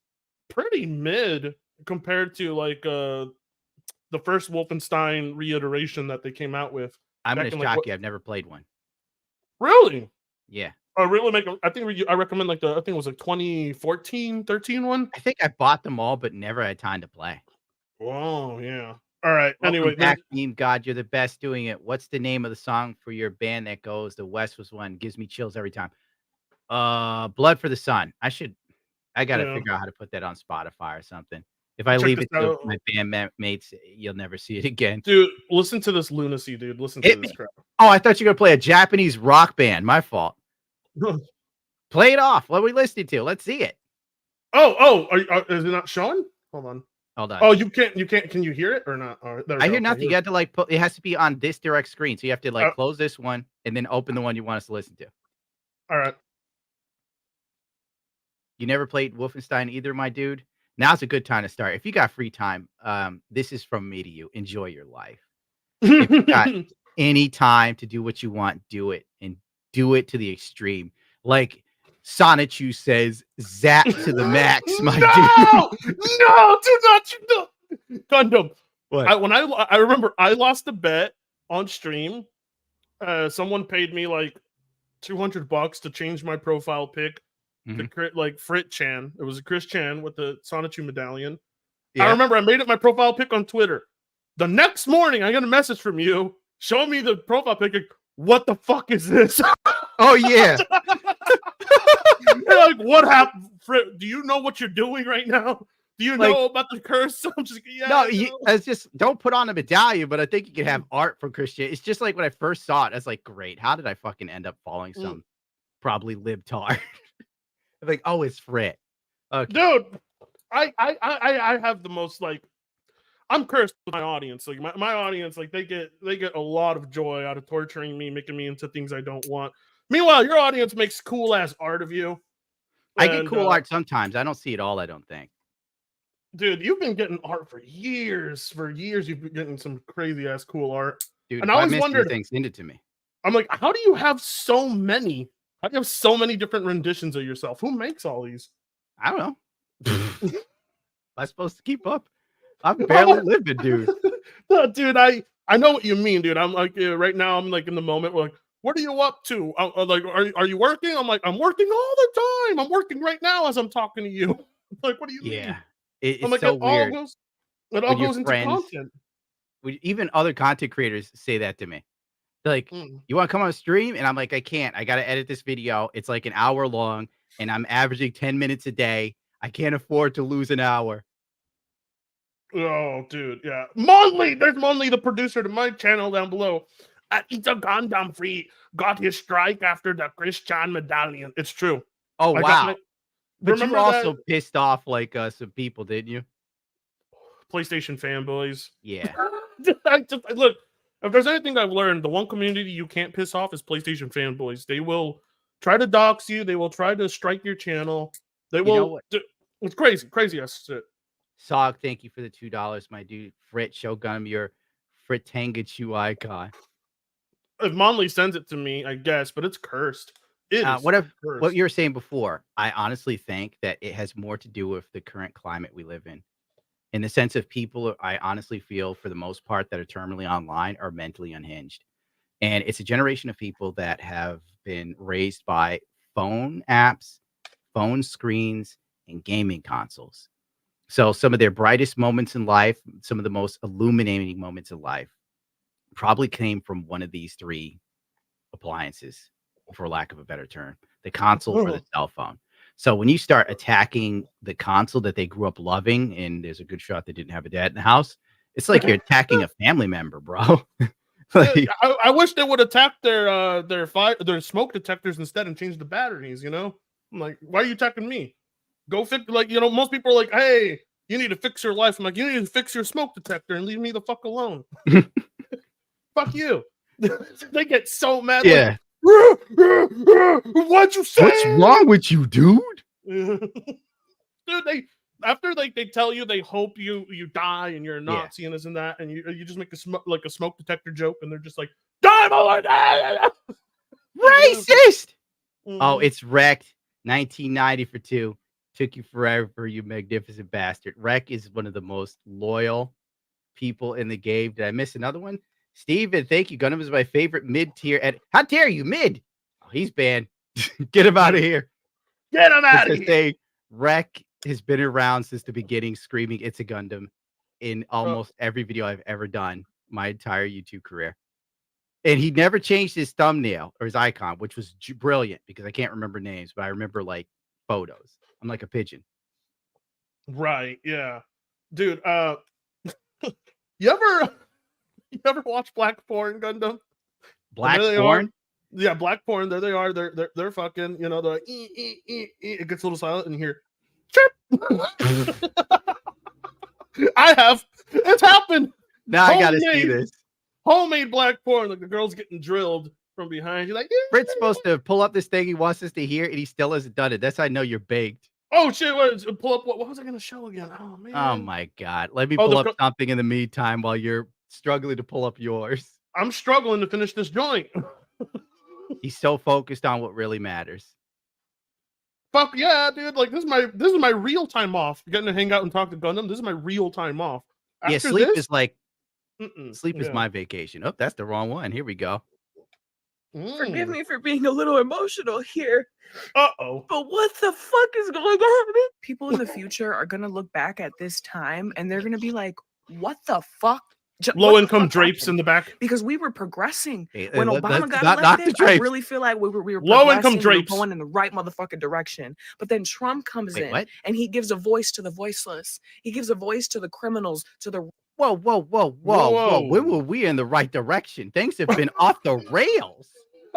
[SPEAKER 2] pretty mid compared to like the first Wolfenstein reiteration that they came out with.
[SPEAKER 1] I'm
[SPEAKER 2] back
[SPEAKER 1] gonna
[SPEAKER 2] in, like,
[SPEAKER 1] shock
[SPEAKER 2] what-
[SPEAKER 1] you. I've never played one.
[SPEAKER 2] Really?
[SPEAKER 1] Yeah.
[SPEAKER 2] I really make. I think I recommend like I think it was like 2014, 13 one.
[SPEAKER 1] I think I bought them all, but never had time to play.
[SPEAKER 2] Oh yeah. All right.
[SPEAKER 1] Welcome
[SPEAKER 2] Anyway,
[SPEAKER 1] back, Meme God. You're the best doing it. What's the name of the song for your band that goes? The West was one. Gives me chills every time. Blood for the Sun. I gotta
[SPEAKER 2] Yeah.
[SPEAKER 1] figure out how to put that on Spotify or something. If I
[SPEAKER 2] Check
[SPEAKER 1] leave
[SPEAKER 2] this
[SPEAKER 1] it to
[SPEAKER 2] out.
[SPEAKER 1] my mates, you'll never see it again.
[SPEAKER 2] Dude, listen to this lunacy, dude. Listen to
[SPEAKER 1] Hit
[SPEAKER 2] this
[SPEAKER 1] me.
[SPEAKER 2] crap.
[SPEAKER 1] Oh, I thought you were gonna play a Japanese rock band. My fault. Play it off. What are we listening to? Let's see it.
[SPEAKER 2] Is it not showing? Hold on.
[SPEAKER 1] Hold on.
[SPEAKER 2] Oh, you can't. Can you hear it or not? All right, there we
[SPEAKER 1] I
[SPEAKER 2] go.
[SPEAKER 1] hear
[SPEAKER 2] Okay,
[SPEAKER 1] nothing. You
[SPEAKER 2] here-
[SPEAKER 1] have to like put. It has to be on this direct screen. So you have to like
[SPEAKER 2] Oh.
[SPEAKER 1] close this one and then open the one you want us to listen to.
[SPEAKER 2] All right.
[SPEAKER 1] You never played Wolfenstein either, my dude. Now's a good time to start. If you got free time, this is from me to you. Enjoy your life. If you got any time to do what you want, do it and do it to the extreme. Like Sonichu says, zap to the max, my dude.
[SPEAKER 2] No, do not. No. Gundam.
[SPEAKER 1] What?
[SPEAKER 2] I remember I lost a bet on stream. Someone paid me like $200 to change my profile pic to like Frit Chan. It was a Chris Chan with the Sonichu medallion.
[SPEAKER 1] Yeah.
[SPEAKER 2] I remember I made it my profile pic on Twitter. The next morning, I got a message from you showing me the profile pic. Like, what the fuck is this?
[SPEAKER 1] Oh yeah.
[SPEAKER 2] You're like, what happened? Frit, do you know what you're doing right now? Do you
[SPEAKER 1] Like-
[SPEAKER 2] know about the curse? I'm just yeah.
[SPEAKER 1] No,
[SPEAKER 2] I know.
[SPEAKER 1] it's just don't put on a medallion, but I think you can have art from Christian. It's just like when I first saw it, I was like, great. How did I fucking end up following some probably libtard? Like, oh, it's Frit. Okay.
[SPEAKER 2] Dude, I have the most like I'm cursed with my audience. Like my audience, like they get a lot of joy out of torturing me, making me into things I don't want. Meanwhile, your audience makes cool ass art of you.
[SPEAKER 1] I get
[SPEAKER 2] And,
[SPEAKER 1] cool art sometimes. I don't see it all, I don't think.
[SPEAKER 2] Dude, you've been getting art for years. For years, you've been getting some crazy ass cool art.
[SPEAKER 1] Dude,
[SPEAKER 2] And
[SPEAKER 1] if
[SPEAKER 2] I
[SPEAKER 1] I
[SPEAKER 2] always
[SPEAKER 1] miss
[SPEAKER 2] wondered-
[SPEAKER 1] anything, send it to me.
[SPEAKER 2] I'm like, how do you have so many? How do you have so many different renditions of yourself? Who makes all these?
[SPEAKER 1] I don't know. Am I supposed to keep up? I'm barely living, dude.
[SPEAKER 2] No, dude, I know what you mean, dude. I'm like right now. I'm like in the moment. Like, what are you up to? Like, are you working? I'm like, I'm working all the time. I'm working right now as I'm talking to you. Like, what do you mean?
[SPEAKER 1] Yeah. It's
[SPEAKER 2] I'm like,
[SPEAKER 1] so
[SPEAKER 2] it all
[SPEAKER 1] weird.
[SPEAKER 2] goes. It all
[SPEAKER 1] When your
[SPEAKER 2] goes into
[SPEAKER 1] friends-
[SPEAKER 2] content.
[SPEAKER 1] Even other content creators say that to me. They're like,
[SPEAKER 2] Mm.
[SPEAKER 1] you want to come on a stream? And I'm like, I can't. I got to edit this video. It's like an hour long, and I'm averaging 10 minutes a day. I can't afford to lose an hour.
[SPEAKER 2] Oh, dude, yeah. Monley, there's Monley, the producer to my channel down below. It's a Gundam free. Got his strike after the Christian medallion. It's true.
[SPEAKER 1] Oh,
[SPEAKER 2] I got
[SPEAKER 1] wow.
[SPEAKER 2] my-
[SPEAKER 1] But
[SPEAKER 2] remember
[SPEAKER 1] you also
[SPEAKER 2] that-
[SPEAKER 1] pissed off like some people, didn't you?
[SPEAKER 2] PlayStation fanboys.
[SPEAKER 1] Yeah.
[SPEAKER 2] Look, if there's anything I've learned, the one community you can't piss off is PlayStation fanboys. They will try to dox you. They will try to strike your channel. They
[SPEAKER 1] know
[SPEAKER 2] will.
[SPEAKER 1] what?
[SPEAKER 2] It's crazy ass shit.
[SPEAKER 1] Sog, thank you for the $2, my dude. Frit, Shogun, your Fritangachu icon.
[SPEAKER 2] If Monley sends it to me, I guess, but it's cursed. It is
[SPEAKER 1] What
[SPEAKER 2] cursed.
[SPEAKER 1] you were saying before, I honestly think that it has more to do with the current climate we live in the sense of people, I honestly feel for the most part that are terminally online are mentally unhinged. And it's a generation of people that have been raised by phone apps, phone screens, and gaming consoles. So some of their brightest moments in life, some of the most illuminating moments in life probably came from one of these three appliances, for lack of a better term, the console or the cell phone. So when you start attacking the console that they grew up loving, and there's a good shot they didn't have a dad in the house, it's like you're attacking a family member, bro. Like,
[SPEAKER 2] I wish they would attack their smoke detectors instead and change the batteries. You know, I'm like, why are you attacking me? Go fix, like, you know, most people are like, hey, you need to fix your life. I'm like, you need to fix your smoke detector and leave me the fuck alone. Fuck you. They get so mad.
[SPEAKER 1] yeah.
[SPEAKER 2] Like, what'd you say?
[SPEAKER 1] What's wrong with you, dude?
[SPEAKER 2] Dude, they after like they tell you they hope you die and you're a Nazi and this and that, and you just make a smoke detector joke, and they're just like, die, my lord!
[SPEAKER 1] Racist. Oh,
[SPEAKER 2] Mhm.
[SPEAKER 1] it's wrecked. 1990 for 2. Took you forever, you magnificent bastard. Wreck is one of the most loyal people in the game. Did I miss another one? Steven, thank you. Gundam is my favorite mid-tier. How dare you, mid? Oh, he's banned. Get him out of here.
[SPEAKER 2] Get him
[SPEAKER 1] Just
[SPEAKER 2] out
[SPEAKER 1] to
[SPEAKER 2] of here.
[SPEAKER 1] say, Wreck has been around since the beginning, screaming "It's a Gundam" in almost every video I've ever done my entire YouTube career. And he never changed his thumbnail or his icon, which was brilliant because I can't remember names, but I remember like photos. I'm like a pigeon.
[SPEAKER 2] Right, yeah. Dude, you ever you ever watch black porn, Gundam? And
[SPEAKER 1] Black
[SPEAKER 2] there they are.
[SPEAKER 1] porn.
[SPEAKER 2] Yeah, black porn. There they are. They're fucking. You know, they're like, it gets a little silent, and you hear, chirp. I have. It's happened.
[SPEAKER 1] Now I gotta see
[SPEAKER 2] Homemade.
[SPEAKER 1] this.
[SPEAKER 2] Homemade black porn. Like the girl's getting drilled from behind. You're like,
[SPEAKER 1] Frit's supposed to pull up this thing he wants us to hear, and he still hasn't done it. That's how I know you're baked.
[SPEAKER 2] oh shit! Pull up. What was I gonna show again? Oh man.
[SPEAKER 1] Oh my god. Let me
[SPEAKER 2] Oh,
[SPEAKER 1] pull
[SPEAKER 2] the
[SPEAKER 1] up
[SPEAKER 2] girl-
[SPEAKER 1] something in the meantime while you're struggling to pull up yours.
[SPEAKER 2] I'm struggling to finish this joint.
[SPEAKER 1] He's so focused on what really matters.
[SPEAKER 2] Fuck yeah, dude! Like this is my real time off. Getting to hang out and talk to Gundam. This is my real time off.
[SPEAKER 1] Yeah,
[SPEAKER 2] After
[SPEAKER 1] sleep
[SPEAKER 2] this,
[SPEAKER 1] is like sleep is
[SPEAKER 2] yeah.
[SPEAKER 1] my vacation. Oh, that's the wrong one. Here we go.
[SPEAKER 4] Forgive me for being a little emotional here,
[SPEAKER 2] Uh-oh.
[SPEAKER 4] but what the fuck is going on? People in the future are gonna look back at this time and they're gonna be like, "What the fuck?" What
[SPEAKER 2] Low
[SPEAKER 4] the
[SPEAKER 2] income
[SPEAKER 4] fuck
[SPEAKER 2] drapes
[SPEAKER 4] happened?
[SPEAKER 2] in the back.
[SPEAKER 4] Because we were progressing.
[SPEAKER 1] Hey,
[SPEAKER 4] When
[SPEAKER 1] let-
[SPEAKER 4] Obama
[SPEAKER 1] let's
[SPEAKER 4] got
[SPEAKER 1] not knock the
[SPEAKER 4] elected, I
[SPEAKER 1] drapes.
[SPEAKER 4] really feel like we were
[SPEAKER 2] Low income
[SPEAKER 4] progressing, we were
[SPEAKER 2] drapes.
[SPEAKER 4] going in the right motherfucking direction. But then Trump comes
[SPEAKER 1] Wait,
[SPEAKER 4] in
[SPEAKER 1] what?
[SPEAKER 4] and he gives a voice to the voiceless. He gives a voice to the criminals, to the
[SPEAKER 1] Whoa. When were we in the right direction? Things have been off the rails.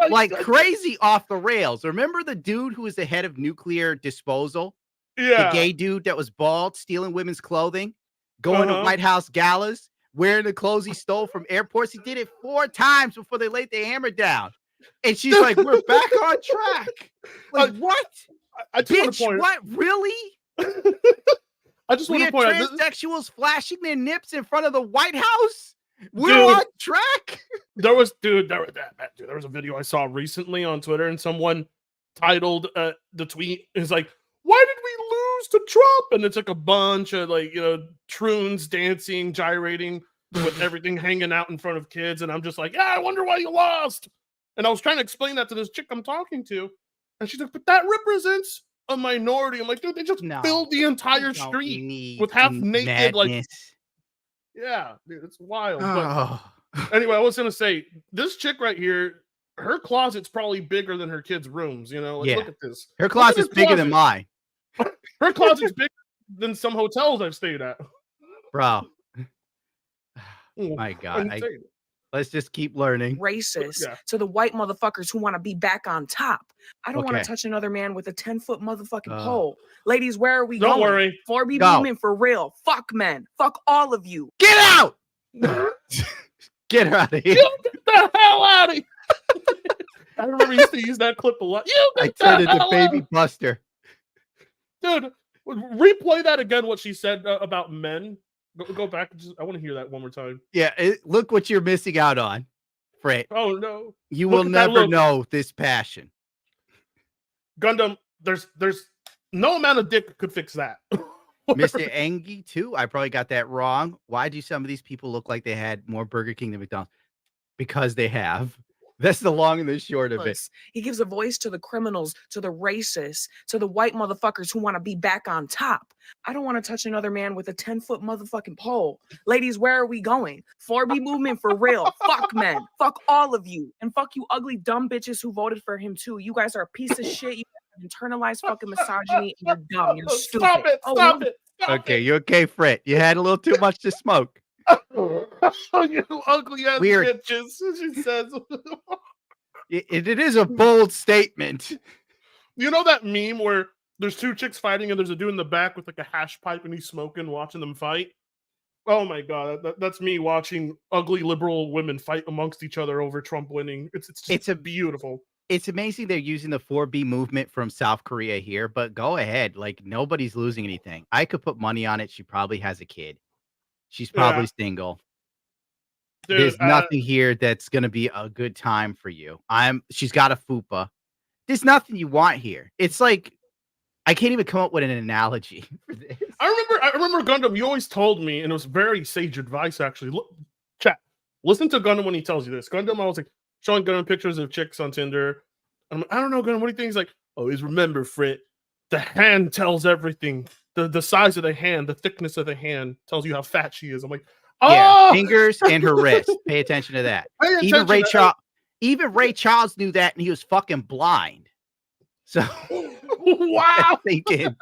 [SPEAKER 1] Like crazy off the rails. Remember the dude who was the head of nuclear disposal?
[SPEAKER 2] Yeah.
[SPEAKER 1] The gay dude that was bald, stealing women's clothing, going to White House galas, wearing the clothes he stole from airports. He did it 4 times before they laid the hammer down. And she's like, we're back on track. Like, what?
[SPEAKER 2] I just want
[SPEAKER 1] Bitch,
[SPEAKER 2] to point.
[SPEAKER 1] what? Really?
[SPEAKER 2] I just
[SPEAKER 1] We
[SPEAKER 2] want to
[SPEAKER 1] had
[SPEAKER 2] point out.
[SPEAKER 1] transsexuals flashing their nips in front of the White House? We're
[SPEAKER 2] Dude.
[SPEAKER 1] on track?
[SPEAKER 2] There was a video I saw recently on Twitter, and someone titled the tweet is like, "Why did we lose to Trump?" And it's like a bunch of troons dancing, gyrating with everything hanging out in front of kids, and I'm just like, "Yeah, I wonder why you lost." And I was trying to explain that to this chick I'm talking to, and she's like, "But that represents a minority." I'm like, "Dude, they just filled the entire street with half naked, like." Yeah, dude, it's wild. But anyway, I was gonna say this chick right here, her closet's probably bigger than her kids' rooms. You know, like, look at this.
[SPEAKER 1] Her
[SPEAKER 2] Look at
[SPEAKER 1] closet's
[SPEAKER 2] her
[SPEAKER 1] bigger than
[SPEAKER 2] closet.
[SPEAKER 1] mine,
[SPEAKER 2] Her closet's bigger than some hotels I've stayed at.
[SPEAKER 1] bro. My God. Let's just keep learning.
[SPEAKER 4] racist,
[SPEAKER 2] Yeah.
[SPEAKER 4] to the white motherfuckers who want to be back on top. I don't want
[SPEAKER 1] Okay.
[SPEAKER 4] to touch another man with a 10-foot motherfucking pole. Ladies, where are we
[SPEAKER 2] Don't
[SPEAKER 4] going?
[SPEAKER 2] worry.
[SPEAKER 4] 4B
[SPEAKER 1] Go.
[SPEAKER 4] movement for real. Fuck men. Fuck all of you.
[SPEAKER 1] Get out! Get her out of here.
[SPEAKER 2] You get the hell out of here. I remember you used to use that clip a lot. You
[SPEAKER 1] I
[SPEAKER 2] get
[SPEAKER 1] turned
[SPEAKER 2] the
[SPEAKER 1] into
[SPEAKER 2] hell
[SPEAKER 1] Baby
[SPEAKER 2] out.
[SPEAKER 1] Buster.
[SPEAKER 2] Dude, replay that again, what she said about men. Go back. I want to hear that one more time.
[SPEAKER 1] Yeah, look what you're missing out on, Fred.
[SPEAKER 2] Oh, no.
[SPEAKER 1] You
[SPEAKER 2] Look
[SPEAKER 1] will
[SPEAKER 2] at that
[SPEAKER 1] never
[SPEAKER 2] look.
[SPEAKER 1] know this passion.
[SPEAKER 2] Gundam, there's no amount of dick could fix that.
[SPEAKER 1] Mr. Engie, too. I probably got that wrong. Why do some of these people look like they had more Burger King than McDonald's? Because they have. That's the long and the short of it.
[SPEAKER 4] He gives a voice to the criminals, to the racists, to the white motherfuckers who want to be back on top. I don't want to touch another man with a 10-foot motherfucking pole. Ladies, where are we going? 4B movement for real. Fuck men. Fuck all of you. And fuck you ugly dumb bitches who voted for him too. You guys are a piece of shit. You have internalized fucking misogyny and you're dumb. You're stupid.
[SPEAKER 2] Stop it. Stop it.
[SPEAKER 1] Okay, you okay, Fred? You had a little too much to smoke.
[SPEAKER 2] Oh, you ugly ass
[SPEAKER 1] Weird.
[SPEAKER 2] bitches, she says.
[SPEAKER 1] It is a bold statement.
[SPEAKER 2] You know that meme where there's two chicks fighting and there's a dude in the back with like a hash pipe and he's smoking, watching them fight? Oh my God, that's me watching ugly liberal women fight amongst each other over Trump winning. It's beautiful.
[SPEAKER 1] It's amazing they're using the 4B movement from South Korea here, but go ahead. Like, nobody's losing anything. I could put money on it. She probably has a kid. She's probably single.
[SPEAKER 2] Dude,
[SPEAKER 1] There's nothing here that's going to be a good time for you. She's got a fupa. there's nothing you want here. It's like I can't even come up with an analogy for this.
[SPEAKER 2] I remember Gundam. You always told me, and it was very sage advice. Actually, look, chat. Listen to Gundam when he tells you this. Gundam, I was like showing Gundam pictures of chicks on Tinder. I'm like, I don't know, Gundam. What do you think? He's like, always remember, Frit. The hand tells everything. The size of the hand, the thickness of the hand tells you how fat she is. I'm like,
[SPEAKER 1] Yeah,
[SPEAKER 2] oh,
[SPEAKER 1] fingers and her wrist. Pay attention to that.
[SPEAKER 2] Pay
[SPEAKER 1] Even
[SPEAKER 2] attention
[SPEAKER 1] Ray Charles knew that, and he was fucking blind. So
[SPEAKER 2] wow.
[SPEAKER 1] thinking.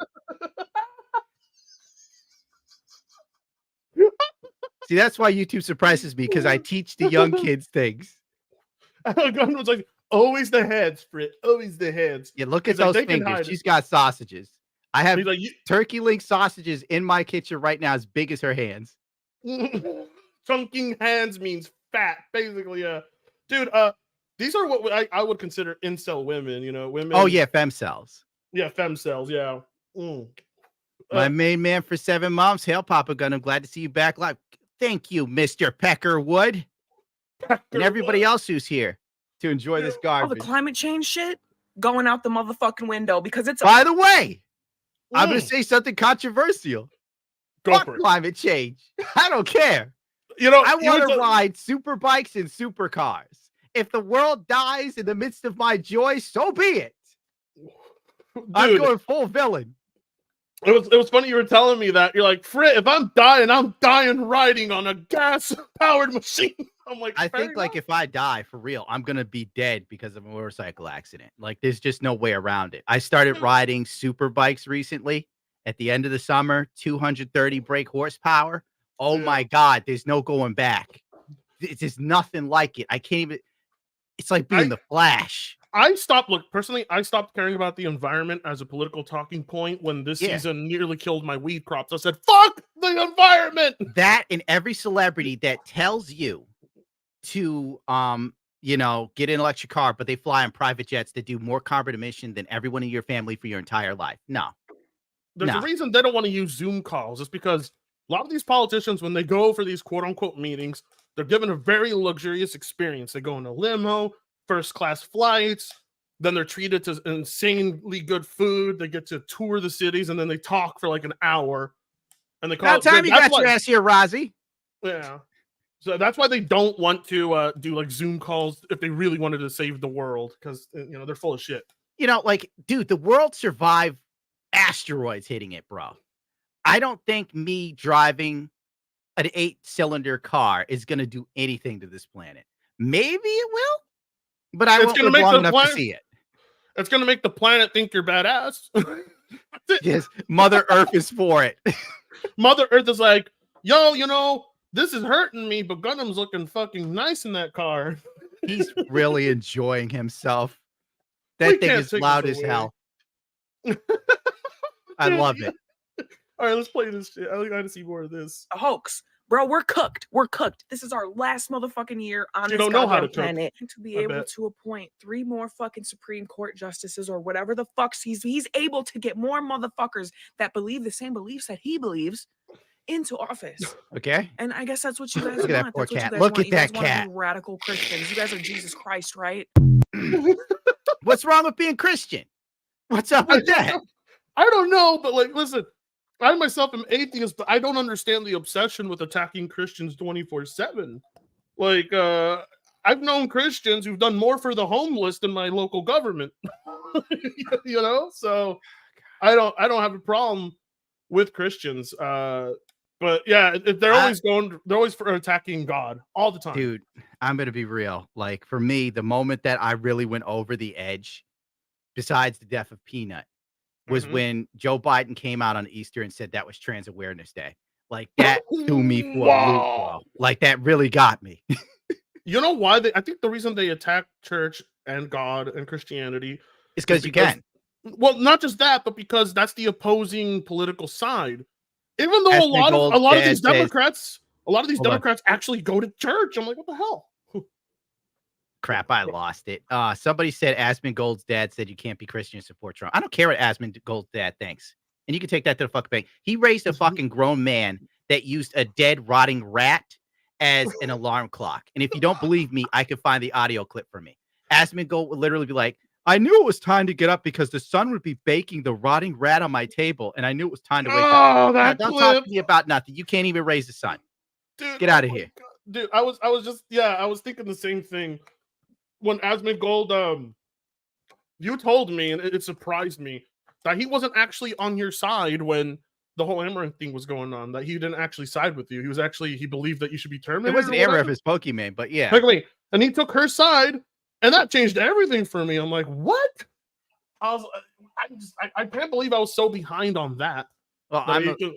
[SPEAKER 1] See, that's why YouTube surprises me, because I teach the young kids things.
[SPEAKER 2] Gundam was like, always the heads, Frit. Always the heads.
[SPEAKER 1] Yeah, look at
[SPEAKER 2] He's like,
[SPEAKER 1] those
[SPEAKER 2] "They can
[SPEAKER 1] fingers.
[SPEAKER 2] hide it."
[SPEAKER 1] She's got sausages. I have
[SPEAKER 2] He's like,
[SPEAKER 1] turkey link sausages in my kitchen right now, as big as her hands.
[SPEAKER 2] chunking hands means fat, basically. Dude, these are what I would consider incel women. You know, women.
[SPEAKER 1] Oh yeah, femcells.
[SPEAKER 2] Yeah, femcells. Yeah. Mm.
[SPEAKER 1] My main man for 7 months. Hail, Papa Gun. I'm glad to see you back live. Thank you, Mr. Peckerwood. And everybody else who's here to enjoy this
[SPEAKER 4] Oh, the
[SPEAKER 1] garbage.
[SPEAKER 4] climate change shit going out the motherfucking window because it's
[SPEAKER 1] By the way, I'm going
[SPEAKER 2] Mm.
[SPEAKER 1] to say something controversial.
[SPEAKER 2] Go
[SPEAKER 1] Fuck
[SPEAKER 2] for it.
[SPEAKER 1] climate change. I don't care.
[SPEAKER 2] You know,
[SPEAKER 1] I want to ride super bikes and supercars. If the world dies in the midst of my joy, so be it. I'm
[SPEAKER 2] Dude,
[SPEAKER 1] going full villain.
[SPEAKER 2] it was funny you were telling me that. You're like, Frit, if I'm dying riding on a gas-powered machine. I'm like,
[SPEAKER 1] I
[SPEAKER 2] fair
[SPEAKER 1] think like
[SPEAKER 2] enough.
[SPEAKER 1] if I die for real, I'm gonna be dead because of a motorcycle accident. Like there's just no way around it. I started riding super bikes recently at the end of the summer, 230 brake horsepower. Oh
[SPEAKER 2] Yeah.
[SPEAKER 1] my God, there's no going back. There's nothing like it. I can't even. It's like being the Flash.
[SPEAKER 2] I stopped caring about the environment as a political talking point when this season nearly killed my weed crops. I said, fuck the environment.
[SPEAKER 1] That and every celebrity that tells you to get an electric car, but they fly in private jets that do more carbon emission than everyone in your family for your entire life. No.
[SPEAKER 2] There's a reason they don't want to use Zoom calls. It's because a lot of these politicians, when they go for these quote unquote meetings, they're given a very luxurious experience. They go in a limo, first class flights, then they're treated to insanely good food. They get to tour the cities, and then they talk for like an hour. And they call
[SPEAKER 1] About time you got your ass here, Rozzy.
[SPEAKER 2] Yeah. So that's why they don't want to do like Zoom calls if they really wanted to save the world, because they're full of shit.
[SPEAKER 1] Dude, the world survived asteroids hitting it, bro. I don't think me driving an 8-cylinder car is going to do anything to this planet. Maybe it will, but I won't live long enough to see it.
[SPEAKER 2] It's going to make the planet think you're badass.
[SPEAKER 1] Yes, Mother Earth is for it.
[SPEAKER 2] Mother Earth is like, yo, this is hurting me, but Gundam's looking fucking nice in that car.
[SPEAKER 1] He's really enjoying himself. That thing is loud as hell. I love it.
[SPEAKER 2] All right, let's play this shit. I gotta see more of this.
[SPEAKER 4] a hoax. Bro, we're cooked. We're cooked. This is our last motherfucking year on
[SPEAKER 2] You
[SPEAKER 4] this
[SPEAKER 2] don't know how to
[SPEAKER 4] goddamn
[SPEAKER 2] cook.
[SPEAKER 4] planet to be
[SPEAKER 2] I
[SPEAKER 4] able
[SPEAKER 2] bet.
[SPEAKER 4] to appoint 3 more fucking Supreme Court justices or whatever the fucks he's able to get more motherfuckers that believe the same beliefs that he believes into office.
[SPEAKER 1] Okay.
[SPEAKER 4] And I guess that's what you guys
[SPEAKER 1] Look at that
[SPEAKER 4] want.
[SPEAKER 1] poor
[SPEAKER 4] That's what
[SPEAKER 1] cat.
[SPEAKER 4] you guys
[SPEAKER 1] Look
[SPEAKER 4] want.
[SPEAKER 1] at
[SPEAKER 4] You guys
[SPEAKER 1] that
[SPEAKER 4] wanna
[SPEAKER 1] cat.
[SPEAKER 4] be radical Christians. You guys are Jesus Christ, right?
[SPEAKER 1] What's wrong with being Christian? What's up with that?
[SPEAKER 2] I don't know, but like, listen, I myself am atheist, but I don't understand the obsession with attacking Christians 24/7. Like, I've known Christians who've done more for the homeless than my local government. So I don't have a problem with Christians. But yeah, they're always for attacking God all the time.
[SPEAKER 1] Dude, I'm gonna be real. Like for me, the moment that I really went over the edge, besides the death of Peanut, was when Joe Biden came out on Easter and said that was Trans Awareness Day. Like that threw me for a loop, bro. Like that really got me.
[SPEAKER 2] You know why I think the reason they attack church and God and Christianity
[SPEAKER 1] It's because you can.
[SPEAKER 2] Well, not just that, but because that's the opposing political side. Even though
[SPEAKER 1] As
[SPEAKER 2] a lot of these
[SPEAKER 1] Dad says-
[SPEAKER 2] Democrats,
[SPEAKER 1] Hold on.
[SPEAKER 2] Democrats actually go to church. I'm like, what the hell?
[SPEAKER 1] Crap, I lost it. Somebody said Asmongold's dad said you can't be Christian and support Trump. I don't care what Asmongold's dad thinks. And you can take that to the fucking bank. He raised a fucking grown man that used a dead, rotting rat as an alarm clock. And if you don't believe me, I can find the audio clip for me. Asmongold would literally be like, I knew it was time to get up because the sun would be baking the rotting rat on my table, and I knew it was time to wake up.
[SPEAKER 2] Oh,
[SPEAKER 1] No,
[SPEAKER 2] that
[SPEAKER 1] don't talk
[SPEAKER 2] clip,
[SPEAKER 1] to me about nothing. You can't even raise the sun.
[SPEAKER 2] dude.
[SPEAKER 1] Get
[SPEAKER 2] Oh
[SPEAKER 1] out of
[SPEAKER 2] my
[SPEAKER 1] here.
[SPEAKER 2] God. Dude. I was just I was thinking the same thing when Asmongold you told me, and it surprised me that he wasn't actually on your side when the whole Amaranth thing was going on. That he didn't actually side with you. He believed that you should be
[SPEAKER 1] It
[SPEAKER 2] terminated.
[SPEAKER 1] wasn't
[SPEAKER 2] or
[SPEAKER 1] Amaranth
[SPEAKER 2] whatever.
[SPEAKER 1] as Pokemon, but yeah.
[SPEAKER 2] Exactly. And he took her side, and that changed everything for me. I'm like, what? I can't believe I was so behind on that.
[SPEAKER 1] Well,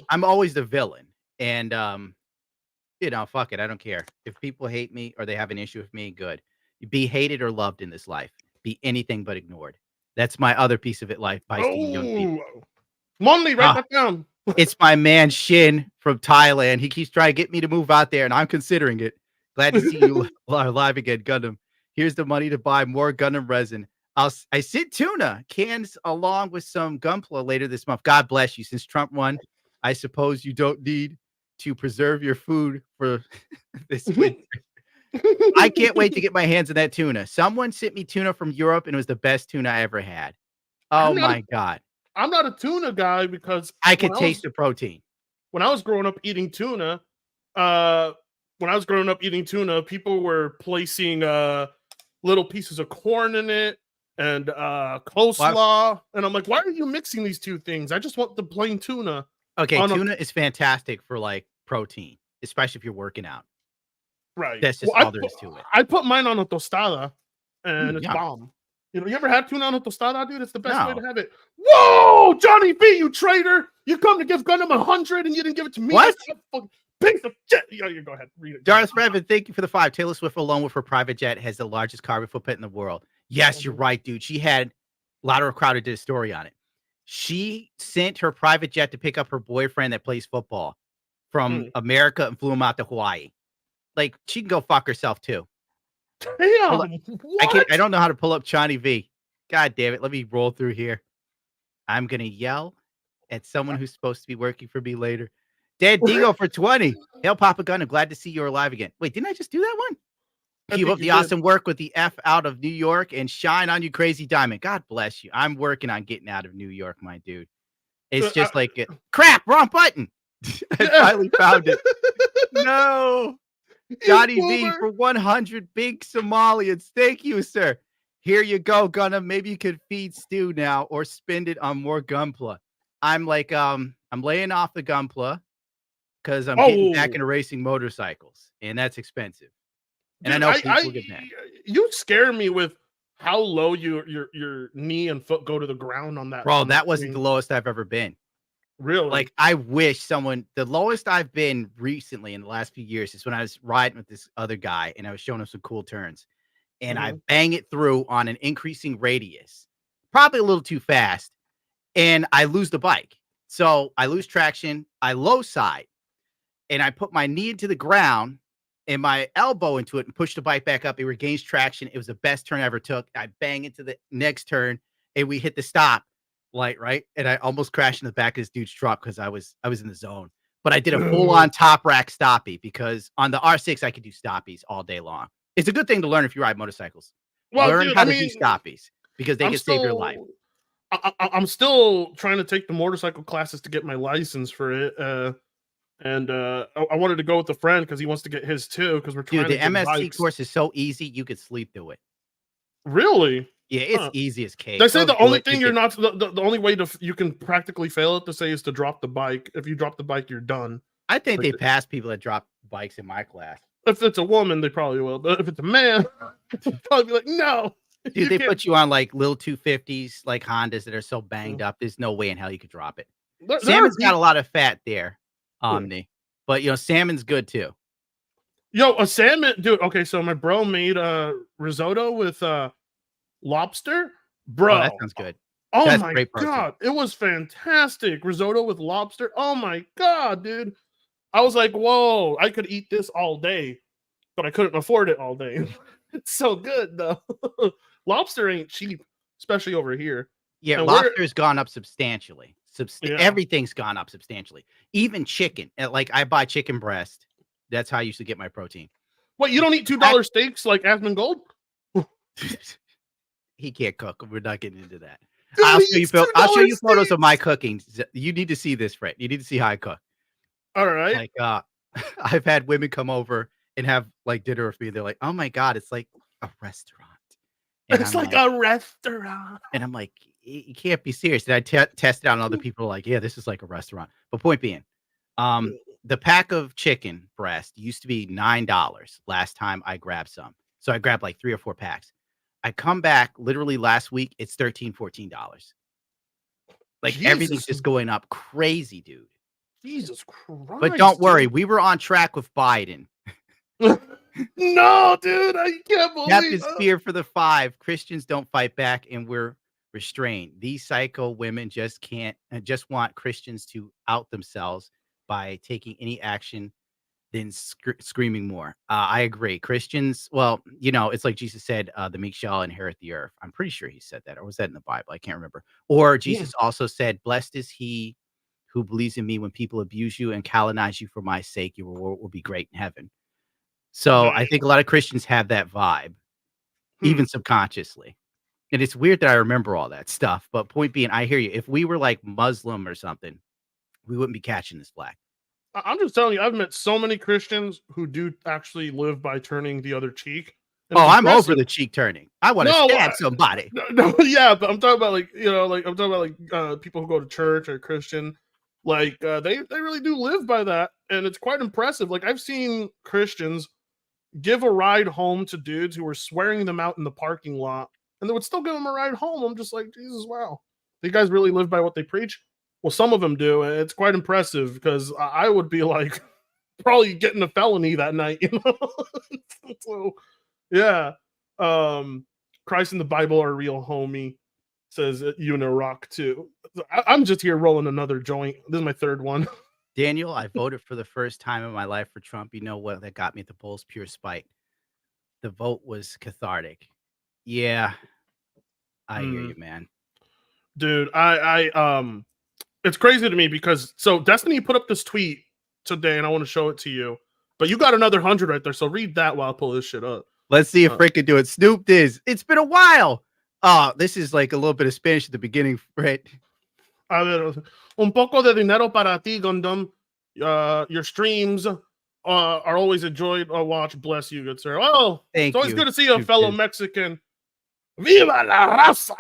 [SPEAKER 1] I'm always the villain, and fuck it, I don't care if people hate me or they have an issue with me. Good, be hated or loved in this life. Be anything but ignored. That's my other piece of advice to you young people.
[SPEAKER 2] Monley, write
[SPEAKER 1] Ah.
[SPEAKER 2] that down.
[SPEAKER 1] It's my man Shin from Thailand. He keeps trying to get me to move out there, and I'm considering it. Glad to see you live again, Gundam. Here's the money to buy more Gundam resin. I sent tuna cans along with some Gunpla later this month. God bless you. Since Trump won, I suppose you don't need to preserve your food for this winter. I can't wait to get my hands on that tuna. Someone sent me tuna from Europe, and it was the best tuna I ever had. Oh my God.
[SPEAKER 2] I'm not a tuna guy because
[SPEAKER 1] I could taste the protein.
[SPEAKER 2] When I was growing up eating tuna, people were placing little pieces of corn in it and coleslaw. And I'm like, why are you mixing these two things? I just want the plain tuna.
[SPEAKER 1] Okay, tuna is fantastic for like protein, especially if you're working out.
[SPEAKER 2] Right.
[SPEAKER 1] That's just all there is to it.
[SPEAKER 2] I put mine on a tostada and it's
[SPEAKER 1] yum.
[SPEAKER 2] bomb. You ever had tuna on a tostada, dude? It's the best way
[SPEAKER 1] No.
[SPEAKER 2] to have it. Whoa, Johnny B, you traitor! You come to give Gundam 100 and you didn't give it to me.
[SPEAKER 1] What?
[SPEAKER 2] Piece of shit. You go ahead, read it.
[SPEAKER 1] Darth Revan, thank you for the 5. Taylor Swift, alone with her private jet, has the largest carbon footprint in the world. Yes, you're right, dude. She had Louder Crowder did a story on it. She sent her private jet to pick up her boyfriend that plays football from America and flew him out to Hawaii. Like, she can go fuck herself too.
[SPEAKER 2] Damn.
[SPEAKER 1] I don't know how to pull up Johnny V. God damn it. Let me roll through here. I'm going to yell at someone who's supposed to be working for me later. Dad Digo for 20. Hail Papa Gun. I'm glad to see you're alive again. Wait, didn't I just do that one? Keep up the awesome work with the F out of New York and shine on you, Crazy Diamond. God bless you. I'm working on getting out of New York, my dude. It's just like, crap, wrong button. I finally found it. No. Johnny V for 100 big Somalians. Thank you, sir. Here you go, Gunna. Maybe you could feed Stu now or spend it on more Gunpla. I'm like, I'm laying off the Gunpla because I'm getting back into racing motorcycles, and that's expensive. And dude, I know people get mad.
[SPEAKER 2] You scare me with how low your knee and foot go to the ground on that.
[SPEAKER 1] Bro, that wasn't the lowest I've ever been.
[SPEAKER 2] Really?
[SPEAKER 1] Like, I wish the lowest I've been recently in the last few years is when I was riding with this other guy and I was showing him some cool turns. And I bang it through on an increasing radius, probably a little too fast, and I lose the bike. So I lose traction, I low side, and I put my knee into the ground and my elbow into it and push the bike back up. It regains traction. It was the best turn I ever took. I bang into the next turn and we hit the stop light, right? And I almost crashed in the back of this dude's truck because I was in the zone. But I did a full-on top rack stoppie because on the R6 I could do stoppies all day long. It's a good thing to learn if you ride motorcycles.
[SPEAKER 2] Well,
[SPEAKER 1] learn how to do stoppies because they can save your life.
[SPEAKER 2] I'm still trying to take the motorcycle classes to get my license for it. And I wanted to go with a friend because he wants to get his too. Because we're trying.
[SPEAKER 1] Dude, the MSC course is so easy you could sleep through it.
[SPEAKER 2] Really?
[SPEAKER 1] Yeah, it's easy as cake.
[SPEAKER 2] They say the only thing you're not the only way you can practically fail it to say is to drop the bike. If you drop the bike, you're done.
[SPEAKER 1] I think they pass people that drop bikes in my class.
[SPEAKER 2] If it's a woman, they probably will. But if it's a man, they'll probably be like, no.
[SPEAKER 1] Dude, they put you on like little 250s, like Hondas that are so banged up. There's no way in hell you could drop it. Salmon's got a lot of fat there, Omni. But, salmon's good too.
[SPEAKER 2] Yo, a salmon, dude. Okay, so my bro made risotto with lobster. Bro,
[SPEAKER 1] that sounds good.
[SPEAKER 2] Oh that's my God. It was fantastic. Risotto with lobster. Oh my God, dude. I was like, whoa, I could eat this all day, but I couldn't afford it all day. It's so good, though. Lobster ain't cheap, especially over here.
[SPEAKER 1] Yeah, and lobster's gone up substantially. Everything's gone up substantially. Even chicken. Like, I buy chicken breast. That's how I used to get my protein.
[SPEAKER 2] What, you don't eat $2 steaks like Asmongold?
[SPEAKER 1] he can't cook. We're not getting into that.
[SPEAKER 2] Dude,
[SPEAKER 1] I'll
[SPEAKER 2] he
[SPEAKER 1] show you.
[SPEAKER 2] eats
[SPEAKER 1] I'll show
[SPEAKER 2] $2
[SPEAKER 1] you photos of my
[SPEAKER 2] steaks.
[SPEAKER 1] cooking. You need to see this, Fred. You need to see how I cook.
[SPEAKER 2] All right.
[SPEAKER 1] Like, I've had women come over and have like dinner with me. They're like, "Oh my god, it's like a restaurant," and
[SPEAKER 2] It's
[SPEAKER 1] I'm
[SPEAKER 2] like
[SPEAKER 1] like,
[SPEAKER 2] a restaurant.
[SPEAKER 1] "You can't be serious." And I test it out, and other people are like, "Yeah, this is like a restaurant." But point being, the pack of chicken breast used to be $9 last time I grabbed some. So I grabbed like 3 or 4 packs. I come back literally last week, it's $13, $14. Like everything's
[SPEAKER 2] Jesus,
[SPEAKER 1] just going up crazy, dude.
[SPEAKER 2] Jesus Christ.
[SPEAKER 1] But don't worry,
[SPEAKER 2] dude.
[SPEAKER 1] we were on track with Biden.
[SPEAKER 2] No, dude, I can't believe
[SPEAKER 1] Captain Spear for the 5. Christians don't fight back and we're restrained. These psycho women just just want Christians to out themselves by taking any action than screaming more. I agree. Christians, well, it's like Jesus said, the meek shall inherit the earth. I'm pretty sure he said that, or was that in the Bible? I can't remember. Or Jesus also said, blessed is he who believes in me. When people abuse you and calumnize you for my sake, your reward will be great in heaven. So I think a lot of Christians have that vibe, even subconsciously. And it's weird that I remember all that stuff. But point being, I hear you. If we were like Muslim or something, we wouldn't be catching this flag.
[SPEAKER 2] I'm just telling you, I've met so many Christians who do actually live by turning the other cheek. And
[SPEAKER 1] Oh,
[SPEAKER 2] it's
[SPEAKER 1] I'm
[SPEAKER 2] impressive.
[SPEAKER 1] over the cheek turning. I want to stab somebody.
[SPEAKER 2] No, yeah, but I'm talking about I'm talking about people who go to church or Christian, they really do live by that, and it's quite impressive. Like I've seen Christians give a ride home to dudes who were swearing them out in the parking lot, and they would still give them a ride home. I'm just like, Jesus, wow, these guys really live by what they preach. Well, some of them do. It's quite impressive because I would be like probably getting a felony that night, So, yeah. Christ and the Bible are real, homie. Says you in Iraq too. I'm just here rolling another joint. This is my third one.
[SPEAKER 1] Daniel, I voted for the first time in my life for Trump. You know what? That got me at the polls, pure spite. The vote was cathartic. Yeah, I hear you, man.
[SPEAKER 2] Dude, it's crazy to me because Destiny put up this tweet today, and I want to show it to you. But you got another 100 right there, so read that while I pull this shit up.
[SPEAKER 1] Let's see if Rick can do it. Snoop Diz. It's been a while. This is like a little bit of Spanish at the beginning, right?
[SPEAKER 2] A ver, un poco de dinero para ti, Gundam. Your streams are always enjoyed or watched. Bless you, good sir. Oh, it's always good to see a fellow Mexican. Viva la raza!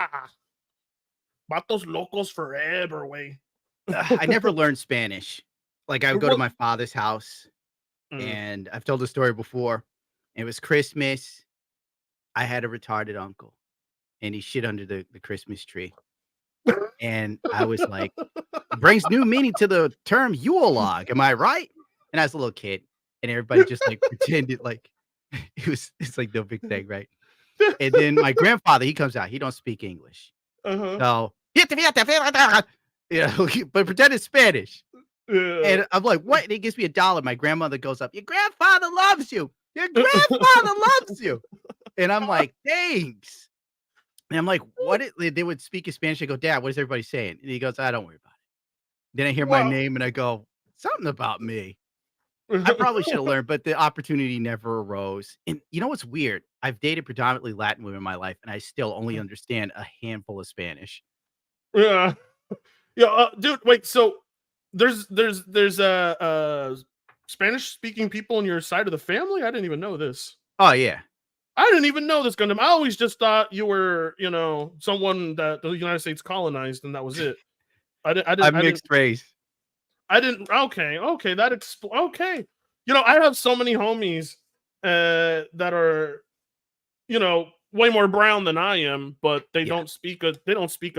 [SPEAKER 2] Vatos locos forever, way.
[SPEAKER 1] I never learned Spanish. Like I would go to my father's house, and I've told the story before. It was Christmas. I had a retarded uncle, and he shit under the Christmas tree. And I was like, brings new meaning to the term Yule log. Am I right? And I was a little kid, and everybody just like pretended like it's like no big thing, right? And then my grandfather, he comes out, he don't speak English. So but pretend it's Spanish. And I'm like, what? And he gives me $1. My grandmother goes up, your grandfather loves you. Your grandfather loves you. And I'm like, thanks. And I'm like, what? They would speak in Spanish. I go, Dad, what is everybody saying? And he goes, I don't worry about it. Then I hear my name and I go, something about me. I probably should have learned, but the opportunity never arose. And you know what's weird? I've dated predominantly Latin women in my life, and I still only understand a handful of Spanish.
[SPEAKER 2] Yeah. Dude, wait, so there's Spanish speaking people on your side of the family? I didn't even know this.
[SPEAKER 1] Oh yeah.
[SPEAKER 2] I didn't even know this, Gundam. I always just thought you were, someone that the United States colonized, and that was it.
[SPEAKER 1] I'm mixed race.
[SPEAKER 2] I didn't. Okay. Okay. I have so many homies that are, way more brown than I am, but they don't speak a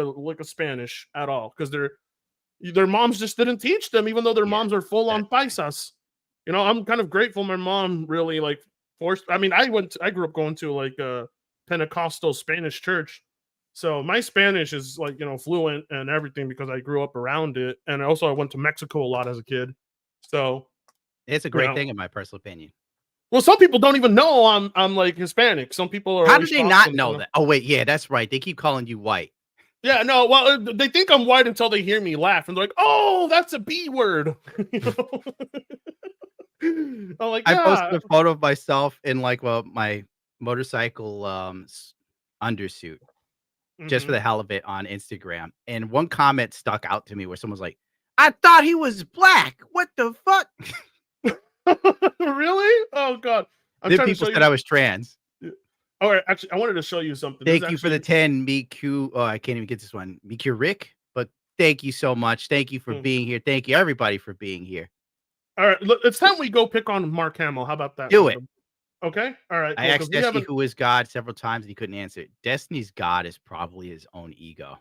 [SPEAKER 2] lick of Spanish at all because their moms just didn't teach them, even though their moms are full on paisas. I'm kind of grateful my mom really forced. I mean, I grew up going to a Pentecostal Spanish church. So my Spanish is fluent and everything because I grew up around it. And also I went to Mexico a lot as a kid. So
[SPEAKER 1] it's a great thing in my personal opinion.
[SPEAKER 2] Well, some people don't even know I'm Hispanic. Some people are.
[SPEAKER 1] How do they not know that? Oh, wait. Yeah, that's right. They keep calling you white.
[SPEAKER 2] Yeah, no. Well, they think I'm white until they hear me laugh. And they're like, oh, that's a B word. I'm like,
[SPEAKER 1] I posted a photo of myself in my motorcycle undersuit. just for
[SPEAKER 2] Mhm.
[SPEAKER 1] the hell of it on Instagram. And one comment stuck out to me where someone's like, "I thought he was black. What the fuck?"
[SPEAKER 2] Really? Oh god. I'm
[SPEAKER 1] Then
[SPEAKER 2] trying to
[SPEAKER 1] people
[SPEAKER 2] show
[SPEAKER 1] said
[SPEAKER 2] you.
[SPEAKER 1] I was trans.
[SPEAKER 2] Yeah. All right, actually, I wanted to show you something. This is
[SPEAKER 1] Thank you for the
[SPEAKER 2] actually
[SPEAKER 1] 10, Miku. Oh, I can't even get this one. Miku Rick, but thank you so much. Thank you for
[SPEAKER 2] Mm.
[SPEAKER 1] being here. Thank you, everybody, for being here.
[SPEAKER 2] All right, look, it's time we go pick on Mark Hamill. How about that?
[SPEAKER 1] Do it.
[SPEAKER 2] Okay. All right.
[SPEAKER 1] I
[SPEAKER 2] Cool. Because
[SPEAKER 1] asked
[SPEAKER 2] we
[SPEAKER 1] Destiny
[SPEAKER 2] haven't.
[SPEAKER 1] who is God several times and he couldn't answer it. Destiny's God is probably his own ego.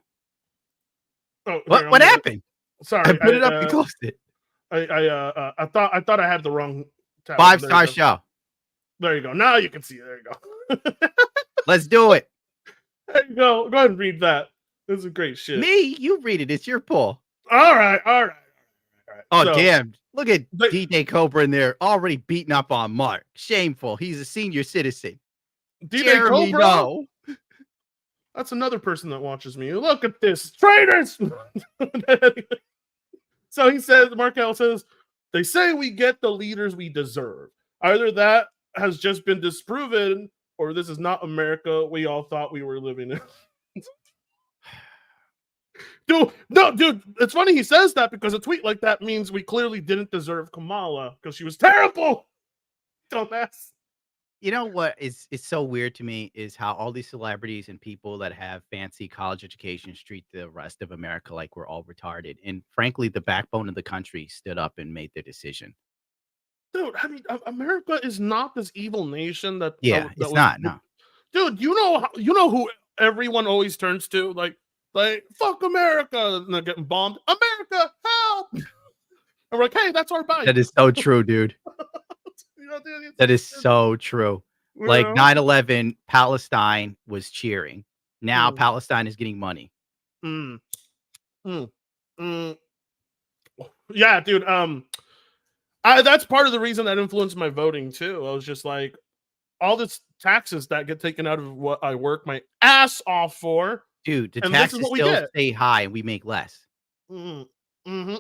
[SPEAKER 2] Oh,
[SPEAKER 1] What
[SPEAKER 2] here,
[SPEAKER 1] what
[SPEAKER 2] I'm gonna.
[SPEAKER 1] happened? I
[SPEAKER 2] Sorry.
[SPEAKER 1] put it up and closed it.
[SPEAKER 2] I thought I had the wrong tab. There you
[SPEAKER 1] 5-star
[SPEAKER 2] go.
[SPEAKER 1] show.
[SPEAKER 2] There you go. Now you can see. There you go.
[SPEAKER 1] Let's do it.
[SPEAKER 2] There you go. Go ahead and read that. This is great shit.
[SPEAKER 1] Me, you read it. It's your pull.
[SPEAKER 2] All right. All right. All right.
[SPEAKER 1] Oh,
[SPEAKER 2] So,
[SPEAKER 1] damn. Look at
[SPEAKER 2] they-
[SPEAKER 1] DJ Cobra in there already beating up on Mark. Shameful. He's a senior citizen.
[SPEAKER 2] DJ
[SPEAKER 1] Jeremy,
[SPEAKER 2] Cobra.
[SPEAKER 1] no.
[SPEAKER 2] That's another person that watches me. Look at this. Traitors. So he says, Mark Hamill says, they say we get the leaders we deserve. Either that has just been disproven, or this is not America we all thought we were living in. Dude, no, dude, it's funny he says that because a tweet like that means we clearly didn't deserve Kamala because she was terrible. Dumbass.
[SPEAKER 1] You know what is so weird to me is how all these celebrities and people that have fancy college educations treat the rest of America like we're all retarded. And frankly, the backbone of the country stood up and made their decision.
[SPEAKER 2] Dude, I mean, America is not this evil nation that
[SPEAKER 1] Yeah,
[SPEAKER 2] that
[SPEAKER 1] it's
[SPEAKER 2] was,
[SPEAKER 1] not. No.
[SPEAKER 2] Dude, you know who everyone always turns to, like fuck America, and they're getting bombed. America, help! And we're like, hey, that's our bite.
[SPEAKER 1] That is so true, dude.
[SPEAKER 2] You know, dude,
[SPEAKER 1] That is so true.
[SPEAKER 2] you
[SPEAKER 1] Like
[SPEAKER 2] know?
[SPEAKER 1] 9/11, Palestine was cheering. Now
[SPEAKER 2] Mm.
[SPEAKER 1] Palestine is getting money.
[SPEAKER 2] Mm. Mm. Mm. Yeah, dude. That's part of the reason that influenced my voting too. I was just like, all this taxes that get taken out of what I work my ass off for.
[SPEAKER 1] Dude, the
[SPEAKER 2] And this is
[SPEAKER 1] taxes
[SPEAKER 2] what we
[SPEAKER 1] still
[SPEAKER 2] get.
[SPEAKER 1] stay high and we make less.
[SPEAKER 2] Mm. Mm-hmm.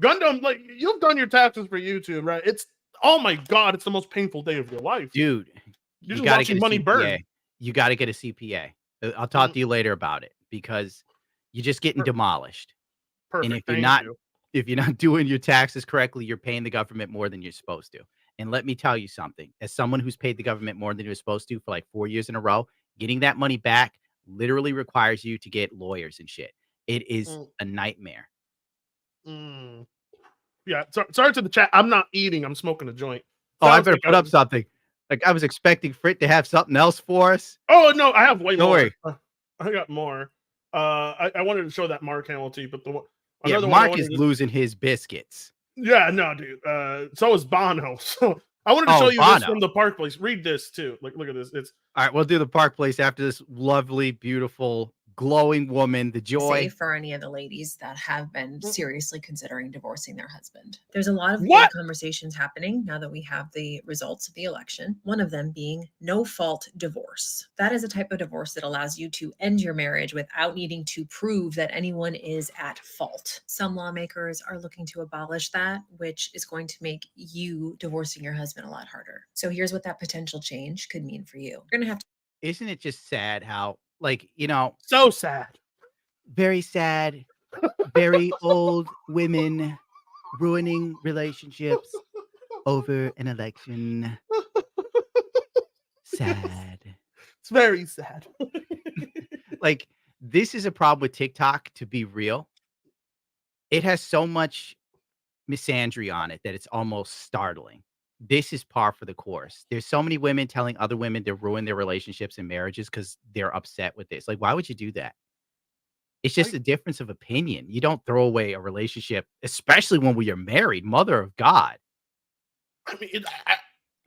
[SPEAKER 2] Gundam, like you've done your taxes for YouTube, right? It's oh my god, it's the most painful day of your life.
[SPEAKER 1] Dude,
[SPEAKER 2] You're
[SPEAKER 1] you
[SPEAKER 2] just
[SPEAKER 1] gotta
[SPEAKER 2] watching
[SPEAKER 1] get a
[SPEAKER 2] money
[SPEAKER 1] CPA.
[SPEAKER 2] burn.
[SPEAKER 1] You gotta get a CPA. I'll talk
[SPEAKER 2] Mm.
[SPEAKER 1] to you later about it because you're just getting demolished.
[SPEAKER 2] Perfect.
[SPEAKER 1] And if you're
[SPEAKER 2] Thank
[SPEAKER 1] not
[SPEAKER 2] you.
[SPEAKER 1] if you're not doing your taxes correctly, you're paying the government more than you're supposed to. And let me tell you something. As someone who's paid the government more than you're supposed to for like 4 years in a row, getting that money back literally requires you to get lawyers and shit. It is
[SPEAKER 2] Mm.
[SPEAKER 1] a nightmare.
[SPEAKER 2] Mm. Yeah, sorry to the chat. I'm not eating. I'm smoking a joint.
[SPEAKER 1] Oh, I
[SPEAKER 2] Sounds
[SPEAKER 1] better
[SPEAKER 2] like
[SPEAKER 1] put up something. Like I was expecting Frit to have something else for us.
[SPEAKER 2] Oh no, I have way
[SPEAKER 1] Don't
[SPEAKER 2] more.
[SPEAKER 1] worry.
[SPEAKER 2] I got more. I wanted to show that Mark Hamill to you, but
[SPEAKER 1] Yeah,
[SPEAKER 2] another one I
[SPEAKER 1] Mark is
[SPEAKER 2] wanted to-
[SPEAKER 1] losing his biscuits.
[SPEAKER 2] Yeah, no, dude. So is Bono. So I wanted to show you this
[SPEAKER 1] Bono.
[SPEAKER 2] from the Park Place. Read this too. Look at this. It's
[SPEAKER 1] All right, we'll do the Park Place after this lovely, beautiful, glowing woman, the joy.
[SPEAKER 7] Say for any of the ladies that have been seriously considering divorcing their husband. There's a lot of
[SPEAKER 2] What?
[SPEAKER 7] good conversations happening now that we have the results of the election. One of them being no fault divorce. That is a type of divorce that allows you to end your marriage without needing to prove that anyone is at fault. Some lawmakers are looking to abolish that, which is going to make you divorcing your husband a lot harder. So here's what that potential change could mean for you. You're going to have to
[SPEAKER 1] Isn't it just sad how, like, you know,
[SPEAKER 2] so sad.
[SPEAKER 1] very sad, very old women ruining relationships over an election. Sad.
[SPEAKER 2] It's very sad.
[SPEAKER 1] Like, this is a problem with TikTok, to be real. It has so much misandry on it that it's almost startling. This is par for the course. There's so many women telling other women to ruin their relationships and marriages because they're upset with this. Like, why would you do that? It's just a difference of opinion. You don't throw away a relationship, especially when we are married. Mother of God.
[SPEAKER 2] I mean,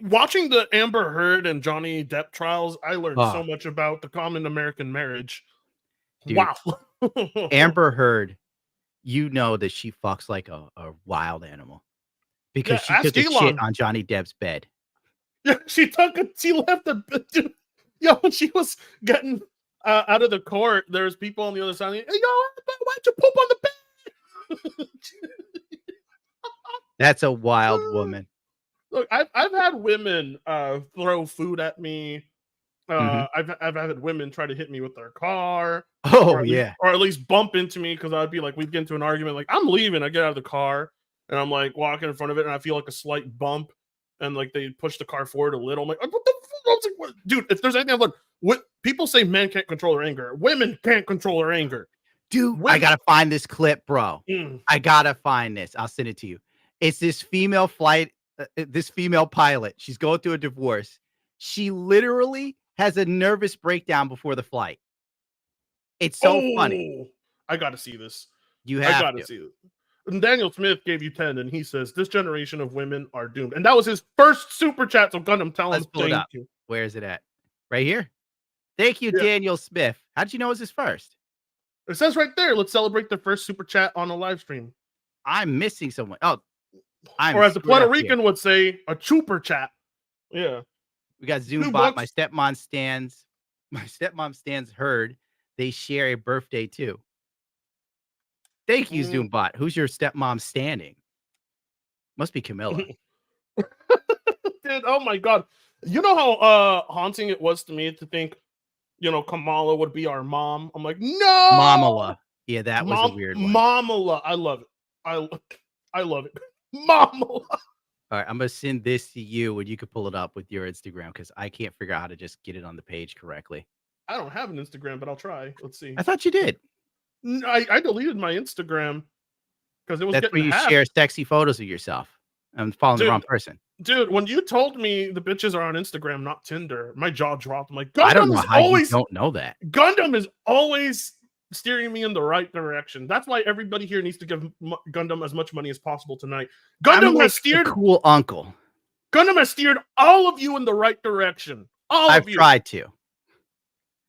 [SPEAKER 2] watching the Amber Heard and Johnny Depp trials, I learned so much about the common American marriage.
[SPEAKER 1] Dude,
[SPEAKER 2] Wow.
[SPEAKER 1] Amber Heard, you know that she fucks like a wild animal because
[SPEAKER 2] Yeah,
[SPEAKER 1] she
[SPEAKER 2] ask
[SPEAKER 1] took a shit
[SPEAKER 2] Elon.
[SPEAKER 1] on Johnny Depp's bed.
[SPEAKER 2] Yeah, she left the yo, when she was getting out of the court, there's people on the other side. Hey, yo, why'd you poop on the bed?
[SPEAKER 1] That's a wild woman.
[SPEAKER 2] Look, I've had women throw food at me.
[SPEAKER 1] Mhm.
[SPEAKER 2] I've had women try to hit me with their car,
[SPEAKER 1] Oh, yeah.
[SPEAKER 2] or at least bump into me because I'd be like, we'd get into an argument, like I'm leaving. I get out of the car and I'm like walking in front of it, and I feel like a slight bump, and like they push the car forward a little. I'm like, what the fuck? I was like, what? Dude, if there's anything I've learned, what people say men can't control their anger, women can't control their anger.
[SPEAKER 1] Dude, I
[SPEAKER 2] Women,
[SPEAKER 1] gotta find this clip, bro.
[SPEAKER 2] Mm.
[SPEAKER 1] I gotta find this. I'll send it to you. It's this this female pilot. She's going through a divorce. She literally has a nervous breakdown before the flight. It's so funny.
[SPEAKER 2] Oh, I got to see this.
[SPEAKER 1] You
[SPEAKER 2] I
[SPEAKER 1] have
[SPEAKER 2] got to
[SPEAKER 1] to.
[SPEAKER 2] see it. And Daniel Smith gave you 10, and he says this generation of women are doomed. And that was his first super chat. So Gundam, tell
[SPEAKER 1] Let's
[SPEAKER 2] him
[SPEAKER 1] pull it
[SPEAKER 2] thank
[SPEAKER 1] up.
[SPEAKER 2] you.
[SPEAKER 1] Where is it at? Right here. Thank you,
[SPEAKER 2] Yeah.
[SPEAKER 1] Daniel Smith. How'd you know it was his first?
[SPEAKER 2] It says right there, let's celebrate the first super chat on a live stream.
[SPEAKER 1] I'm missing someone. Oh, I'm
[SPEAKER 2] Or as the
[SPEAKER 1] screwed
[SPEAKER 2] Puerto
[SPEAKER 1] up here.
[SPEAKER 2] Rican would say, a chuper chat. Yeah.
[SPEAKER 1] We got
[SPEAKER 2] $2.
[SPEAKER 1] Zoombot. My stepmom stands. My stepmom stands heard. They share a birthday too. Thank you, Zoombot. Who's your stepmom standing? Must be Camilla.
[SPEAKER 2] Dude, oh my god. You know how haunting it was to me to think, Kamala would be our mom. I'm like, no,
[SPEAKER 1] Mamala. Yeah, that was a weird one.
[SPEAKER 2] Mamala. I love it. I love it. Mamala.
[SPEAKER 1] All right, I'm gonna send this to you, and you can pull it up with your Instagram because I can't figure out how to just get it on the page correctly.
[SPEAKER 2] I don't have an Instagram, but I'll try. Let's see.
[SPEAKER 1] I thought you did.
[SPEAKER 2] I deleted my Instagram because it was
[SPEAKER 1] That's where
[SPEAKER 2] getting
[SPEAKER 1] you
[SPEAKER 2] hacked.
[SPEAKER 1] share sexy photos of yourself. I'm following the wrong person.
[SPEAKER 2] Dude, when you told me the bitches are on Instagram, not Tinder, my jaw dropped. I'm like,
[SPEAKER 1] I don't
[SPEAKER 2] Gundam
[SPEAKER 1] know
[SPEAKER 2] is
[SPEAKER 1] how
[SPEAKER 2] always
[SPEAKER 1] you don't know that.
[SPEAKER 2] Gundam is always steering me in the right direction. That's why everybody here needs to give Gundam as much money as possible tonight.
[SPEAKER 1] I'm
[SPEAKER 2] Gundam
[SPEAKER 1] like
[SPEAKER 2] has
[SPEAKER 1] the
[SPEAKER 2] steered
[SPEAKER 1] cool uncle.
[SPEAKER 2] Gundam has steered all of you in the right direction. All
[SPEAKER 1] I've
[SPEAKER 2] of you.
[SPEAKER 1] tried to.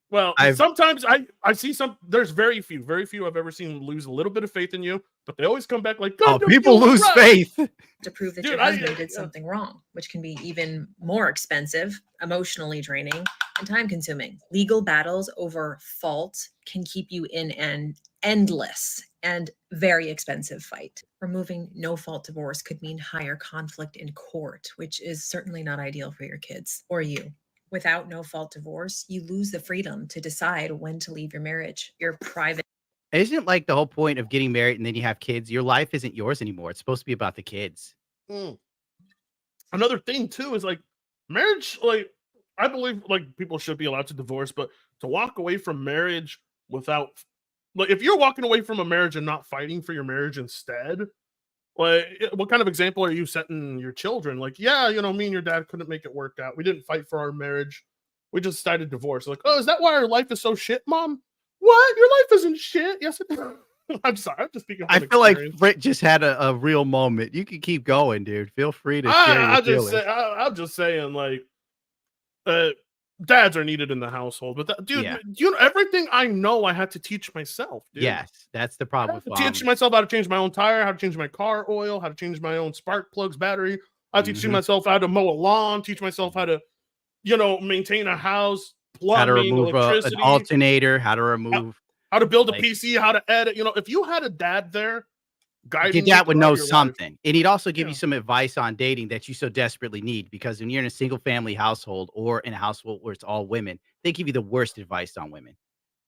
[SPEAKER 2] Well,
[SPEAKER 1] I've-
[SPEAKER 2] sometimes I see some. There's very few I've ever seen lose a little bit of faith in you, but they always come back like,
[SPEAKER 1] Oh,
[SPEAKER 2] Gundam,
[SPEAKER 1] people
[SPEAKER 2] you were
[SPEAKER 1] lose
[SPEAKER 2] right."
[SPEAKER 1] faith.
[SPEAKER 7] To prove that
[SPEAKER 2] Dude,
[SPEAKER 7] your
[SPEAKER 2] I-
[SPEAKER 7] husband did
[SPEAKER 2] yeah.
[SPEAKER 7] something wrong, which can be even more expensive, emotionally draining, and time consuming. Legal battles over fault can keep you in an endless and very expensive fight. Removing no fault divorce could mean higher conflict in court, which is certainly not ideal for your kids or you. Without no fault divorce, you lose the freedom to decide when to leave your marriage, your private.
[SPEAKER 1] Isn't it like the whole point of getting married and then you have kids? Your life isn't yours anymore. It's supposed to be about the kids.
[SPEAKER 2] Another thing too is like marriage. Like I believe like people should be allowed to divorce, but to walk away from marriage without, like, if you're walking away from a marriage and not fighting for your marriage instead, like, what kind of example are you setting your children? Like, yeah, me and your dad couldn't make it work out. We didn't fight for our marriage. We just decided divorce. Like, oh, is that why our life is so shit, Mom? What? Your life isn't shit. Yes, it is. I'm sorry. I'm just speaking.
[SPEAKER 1] I
[SPEAKER 2] From
[SPEAKER 1] feel like
[SPEAKER 2] experience.
[SPEAKER 1] Britt just had a real moment. You can keep going, dude. Feel free to share your feelings.
[SPEAKER 2] I'm just saying, like, dads are needed in the household, but dude,
[SPEAKER 1] Yeah.
[SPEAKER 2] everything I know, I had to teach myself. Dude.
[SPEAKER 1] Yes, that's the
[SPEAKER 2] I
[SPEAKER 1] problem
[SPEAKER 2] had
[SPEAKER 1] with
[SPEAKER 2] to teach myself how to change my own tire, how to change my car oil, how to change my own spark plugs, battery. I teach
[SPEAKER 1] Mhm.
[SPEAKER 2] myself how to mow a lawn, teach myself how to, maintain a house,
[SPEAKER 1] how to
[SPEAKER 2] plumbing,
[SPEAKER 1] remove an
[SPEAKER 2] electricity,
[SPEAKER 1] alternator, how to remove.
[SPEAKER 2] how to build a
[SPEAKER 1] like-
[SPEAKER 2] PC, how to edit. If you had a dad there guiding
[SPEAKER 1] Your
[SPEAKER 2] you
[SPEAKER 1] dad would
[SPEAKER 2] throughout
[SPEAKER 1] know
[SPEAKER 2] your life,
[SPEAKER 1] something, and he'd also give
[SPEAKER 2] Yeah.
[SPEAKER 1] you some advice on dating that you so desperately need. Because when you're in a single family household or in a household where it's all women, they give you the worst advice on women.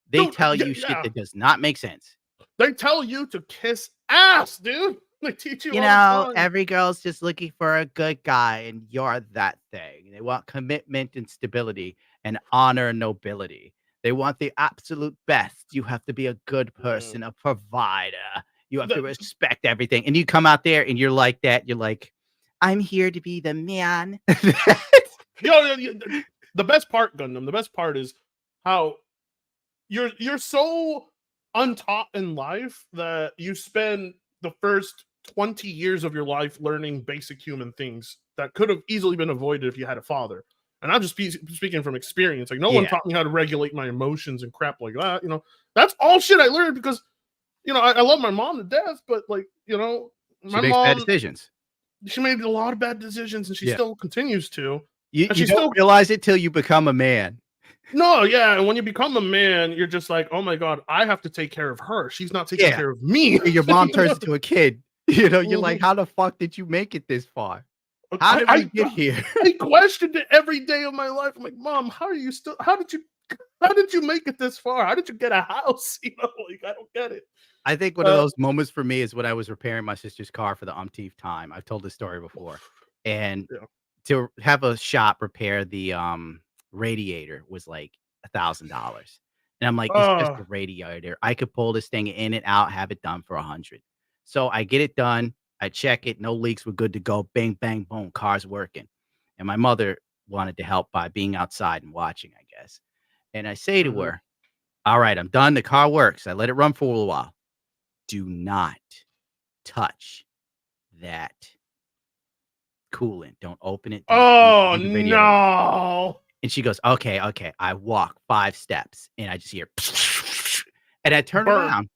[SPEAKER 1] They
[SPEAKER 2] Dude,
[SPEAKER 1] tell
[SPEAKER 2] yeah,
[SPEAKER 1] you shit
[SPEAKER 2] yeah.
[SPEAKER 1] that does not make sense.
[SPEAKER 2] They tell you to kiss ass, dude. They teach you.
[SPEAKER 1] You
[SPEAKER 2] all
[SPEAKER 1] know,
[SPEAKER 2] the time.
[SPEAKER 1] every girl's just looking for a good guy, and you're that thing. They want commitment and stability and honor and nobility. They want the absolute best. You have to be a good person, a provider. You have to
[SPEAKER 2] The-
[SPEAKER 1] respect everything. And you come out there and you're like that. You're like, I'm here to be the man.
[SPEAKER 2] The best part, Gundam, the best part is how you're so untaught in life that you spend the first 20 years of your life learning basic human things that could have easily been avoided if you had a father. And I'm just speaking from experience. Like, no one
[SPEAKER 1] Yeah.
[SPEAKER 2] taught me how to regulate my emotions and crap like that. That's all shit I learned because, I love my mom to death, but like,
[SPEAKER 1] She
[SPEAKER 2] my
[SPEAKER 1] makes bad
[SPEAKER 2] mom,
[SPEAKER 1] decisions.
[SPEAKER 2] she made a lot of bad decisions and she
[SPEAKER 1] Yeah.
[SPEAKER 2] still continues to.
[SPEAKER 1] You
[SPEAKER 2] and she
[SPEAKER 1] don't
[SPEAKER 2] still-
[SPEAKER 1] realize it till you become a man.
[SPEAKER 2] No, yeah, and when you become a man, you're just like, oh my god, I have to take care of her. She's not taking
[SPEAKER 1] Yeah.
[SPEAKER 2] care of me.
[SPEAKER 1] Your mom turns into a kid. You're like,
[SPEAKER 2] Mhm.
[SPEAKER 1] how the fuck did you make it this far? How did we
[SPEAKER 2] I
[SPEAKER 1] get here?
[SPEAKER 2] I questioned it every day of my life. I'm like, Mom, how did you make it this far? How did you get a house? You know, like I don't get it.
[SPEAKER 1] I think one of those moments for me is when I was repairing my sister's car for the umpteenth time. I've told this story before. And
[SPEAKER 2] Yeah.
[SPEAKER 1] to have a shop repair the radiator was like $1,000. And I'm like, it's just
[SPEAKER 2] Oh,
[SPEAKER 1] a radiator. I could pull this thing in and out, have it done for 100. So I get it done. I check it, no leaks, we're good to go. Bang, bang, boom, car's working. And my mother wanted to help by being outside and watching, I guess. And I say to
[SPEAKER 2] mhm.
[SPEAKER 1] her, all right, I'm done. The car works. I let it run for a little while. Do not touch that coolant. Don't open it. Don't do
[SPEAKER 2] Oh
[SPEAKER 1] anything to the radiator.
[SPEAKER 2] no.
[SPEAKER 1] And she goes, okay, okay. I walk 5 steps and I just hear, and I turn
[SPEAKER 2] Burn.
[SPEAKER 1] around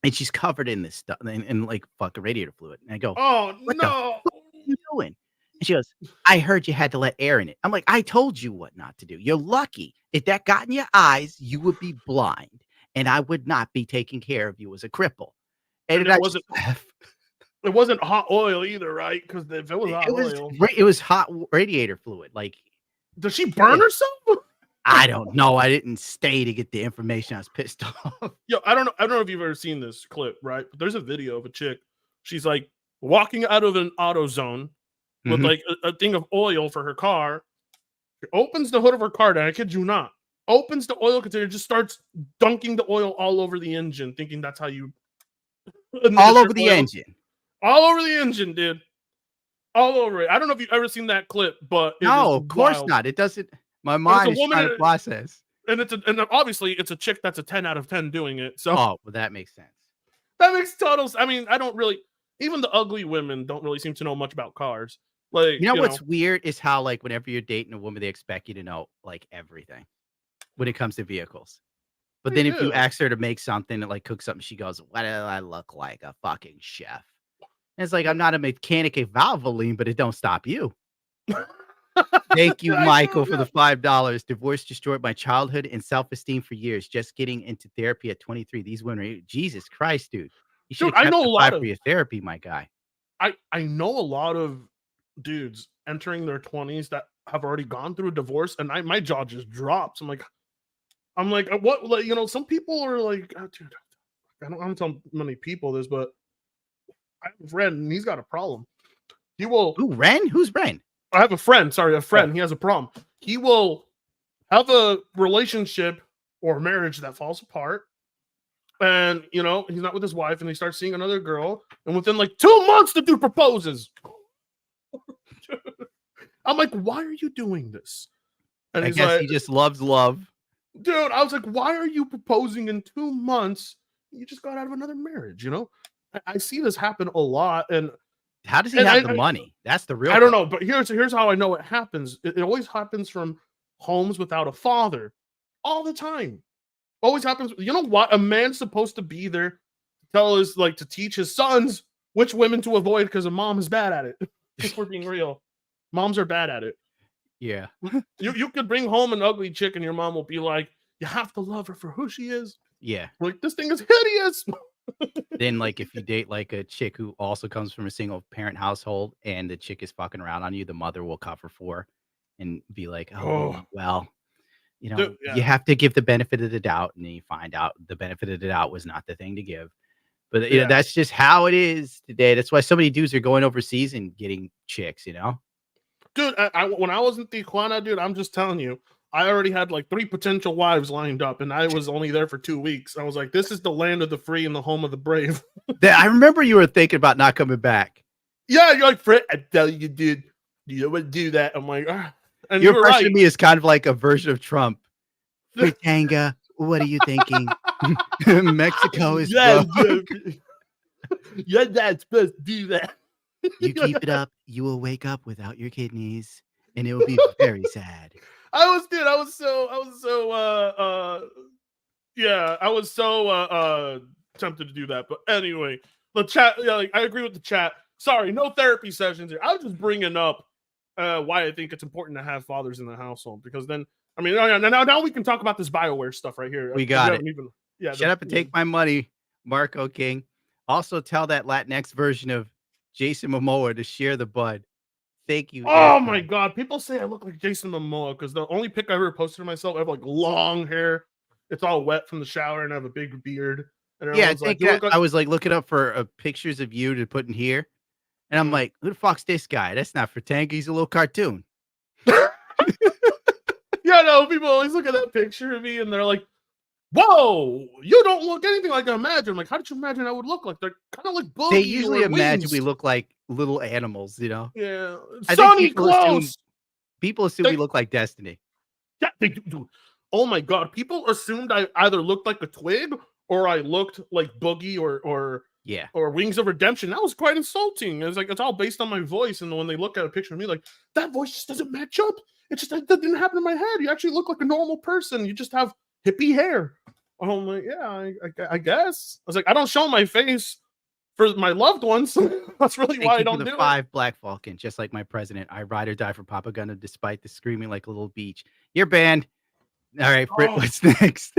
[SPEAKER 1] and she's covered in this stuff and like fucking radiator fluid. And I go,
[SPEAKER 2] Oh
[SPEAKER 1] what the fuck
[SPEAKER 2] no.
[SPEAKER 1] are you doing? And she goes, I heard you had to let air in it. I'm like, I told you what not to do. You're lucky. If that got in your eyes, you would be blind and I would not be taking care of you as a cripple. And
[SPEAKER 2] And
[SPEAKER 1] then
[SPEAKER 2] it
[SPEAKER 1] I just
[SPEAKER 2] wasn't
[SPEAKER 1] laugh.
[SPEAKER 2] it wasn't hot oil either, right? Because if it was hot oil,
[SPEAKER 1] It was hot radiator fluid. Like,
[SPEAKER 2] does she burn herself?
[SPEAKER 1] I don't know. I didn't stay to get the information. I was pissed off.
[SPEAKER 2] Yo, I don't know if you've ever seen this clip, right? But there's a video of a chick. She's like walking out of an auto zone with
[SPEAKER 1] Mhm.
[SPEAKER 2] like a thing of oil for her car. She opens the hood of her car, and I kid you not, opens the oil container, just starts dunking the oil all over the engine, thinking that's how you
[SPEAKER 1] All
[SPEAKER 2] administer
[SPEAKER 1] over the
[SPEAKER 2] oil.
[SPEAKER 1] engine.
[SPEAKER 2] All over the engine, dude. All over it. I don't know if you've ever seen that clip, but it
[SPEAKER 1] No,
[SPEAKER 2] is
[SPEAKER 1] of course
[SPEAKER 2] wild.
[SPEAKER 1] not. It doesn't. My
[SPEAKER 2] it's a
[SPEAKER 1] mind is
[SPEAKER 2] woman
[SPEAKER 1] trying to
[SPEAKER 2] in-
[SPEAKER 1] process.
[SPEAKER 2] And obviously it's a chick that's a 10 out of 10 doing it. So
[SPEAKER 1] Oh, well, that makes sense.
[SPEAKER 2] that makes total. I mean, I don't really. Even the ugly women don't really seem to know much about cars. Like,
[SPEAKER 1] You know what's weird is how, like, whenever you're dating a woman, they expect you to know, like, everything when it comes to vehicles. But
[SPEAKER 2] they
[SPEAKER 1] then if you
[SPEAKER 2] do.
[SPEAKER 1] ask her to make something, like cook something, she goes, "Why do I look like a fucking chef?" And it's like, I'm not a mechanic at Valvoline, but it don't stop you. Thank you,
[SPEAKER 2] I
[SPEAKER 1] Michael,
[SPEAKER 2] know,
[SPEAKER 1] for the $5. Divorce destroyed my childhood and self-esteem for years. Just getting into therapy at 23. These women are Jesus Christ, dude. You should
[SPEAKER 2] dude.
[SPEAKER 1] have
[SPEAKER 2] I
[SPEAKER 1] kept
[SPEAKER 2] know
[SPEAKER 1] the
[SPEAKER 2] a lot
[SPEAKER 1] 5 for
[SPEAKER 2] of.
[SPEAKER 1] your therapy, my guy.
[SPEAKER 2] I know a lot of dudes entering their 20s that have already gone through a divorce, and my jaw just drops. I'm like, what? Like, some people are like, oh, dude, I don't tell many people this, but I have a friend and he's got a problem. He will.
[SPEAKER 1] Ooh, Ren? Who's Ren?
[SPEAKER 2] I have a friend. Sorry, a friend.
[SPEAKER 1] Oh.
[SPEAKER 2] He has a problem. He will have a relationship or marriage that falls apart. And he's not with his wife, and he starts seeing another girl, and within like 2 months, the dude proposes. I'm like, why are you doing this? And
[SPEAKER 1] I
[SPEAKER 2] he's
[SPEAKER 1] guess
[SPEAKER 2] like,
[SPEAKER 1] he just loves love.
[SPEAKER 2] dude, I was like, why are you proposing in 2 months? You just got out of another marriage, I see this happen a lot, and
[SPEAKER 1] How does he
[SPEAKER 2] And
[SPEAKER 1] have the money? That's the real
[SPEAKER 2] I don't
[SPEAKER 1] question.
[SPEAKER 2] know, but here's how I know it happens. It always happens from homes without a father, all the time. Always happens. You know what? A man's supposed to be there to to teach his sons which women to avoid because a mom is bad at it. If we're being real, moms are bad at it.
[SPEAKER 1] Yeah.
[SPEAKER 2] You could bring home an ugly chick, and your mom will be like, "You have to love her for who she is."
[SPEAKER 1] Yeah.
[SPEAKER 2] Like, this thing is hideous.
[SPEAKER 1] Then, like, if you date, like, a chick who also comes from a single parent household and the chick is fucking around on you, the mother will cover for and be like, "Oh,
[SPEAKER 2] Oh,
[SPEAKER 1] well,
[SPEAKER 2] dude,
[SPEAKER 1] you
[SPEAKER 2] yeah.
[SPEAKER 1] have to give the benefit of the doubt," and then you find out the benefit of the doubt was not the thing to give. But,
[SPEAKER 2] Yeah.
[SPEAKER 1] that's just how it is today. That's why so many dudes are going overseas and getting chicks,
[SPEAKER 2] Dude, when I was in Tijuana, dude, I'm just telling you, I already had like 3 potential wives lined up, and I was only there for 2 weeks. I was like, this is the land of the free and the home of the brave.
[SPEAKER 1] I remember you were thinking about not coming back.
[SPEAKER 2] Yeah, you're like, Fred, I tell you, dude, you don't want to do that. I'm like, ah. And
[SPEAKER 1] Your
[SPEAKER 2] you were
[SPEAKER 1] impression
[SPEAKER 2] right.
[SPEAKER 1] of me is kind of like a version of Trump. Fritanga, what are you thinking? Mexico is broke.
[SPEAKER 2] Your dad's supposed to do that.
[SPEAKER 1] You keep it up, you will wake up without your kidneys, and it will be very sad.
[SPEAKER 2] I was so tempted to do that. But anyway, the chat, yeah, like, I agree with the chat. Sorry, no therapy sessions here. I was just bringing up why I think it's important to have fathers in the household, because then, I mean, now we can talk about this BioWare stuff right here.
[SPEAKER 1] We got it.
[SPEAKER 2] Yeah,
[SPEAKER 1] Shut up and take my money, Marco King. Also tell that Latinx version of Jason Momoa to share the bud. Thank you.
[SPEAKER 2] Oh
[SPEAKER 1] Yes,
[SPEAKER 2] my
[SPEAKER 1] man.
[SPEAKER 2] god, people say I look like Jason Momoa because the only pic I ever posted of myself, I have like long hair. It's all wet from the shower, and I have a big beard. And
[SPEAKER 1] Yeah, I
[SPEAKER 2] everyone's like,
[SPEAKER 1] think
[SPEAKER 2] "You look like."
[SPEAKER 1] I was like looking up for pictures of you to put in here, and I'm
[SPEAKER 2] Mm.
[SPEAKER 1] like, who the fuck's this guy? That's not for Tank. He's a little cartoon.
[SPEAKER 2] Yeah, no, people always look at that picture of me and they're like, "Whoa, you don't look anything like I imagine." I'm like, how did you imagine I would look like? They're kind of like
[SPEAKER 1] They
[SPEAKER 2] Boogie
[SPEAKER 1] usually
[SPEAKER 2] or
[SPEAKER 1] imagine we
[SPEAKER 2] Wings.
[SPEAKER 1] look like little animals, you know.
[SPEAKER 2] Yeah,
[SPEAKER 1] I think
[SPEAKER 2] Sonny Close.
[SPEAKER 1] people assume we
[SPEAKER 2] They,
[SPEAKER 1] look like Destiny.
[SPEAKER 2] yeah, they do. Oh my god, people assumed I either looked like a twig or I looked like Boogie
[SPEAKER 1] Yeah.
[SPEAKER 2] or Wings of Redemption. That was quite insulting. It was like it's all based on my voice, and when they look at a picture of me, like that voice just doesn't match up. It just that didn't happen in my head. You actually look like a normal person. You just have hippie hair. I'm like, yeah, I guess. I was like, I don't show my face for my loved ones. That's really
[SPEAKER 1] Thank
[SPEAKER 2] why I
[SPEAKER 1] you for
[SPEAKER 2] don't
[SPEAKER 1] the
[SPEAKER 2] do it.
[SPEAKER 1] 5 Black Falcon, just like my president. I ride or die for Papa Gunna despite the screaming like a little beach. You're banned. All right, Frit,
[SPEAKER 2] Oh.
[SPEAKER 1] what's next?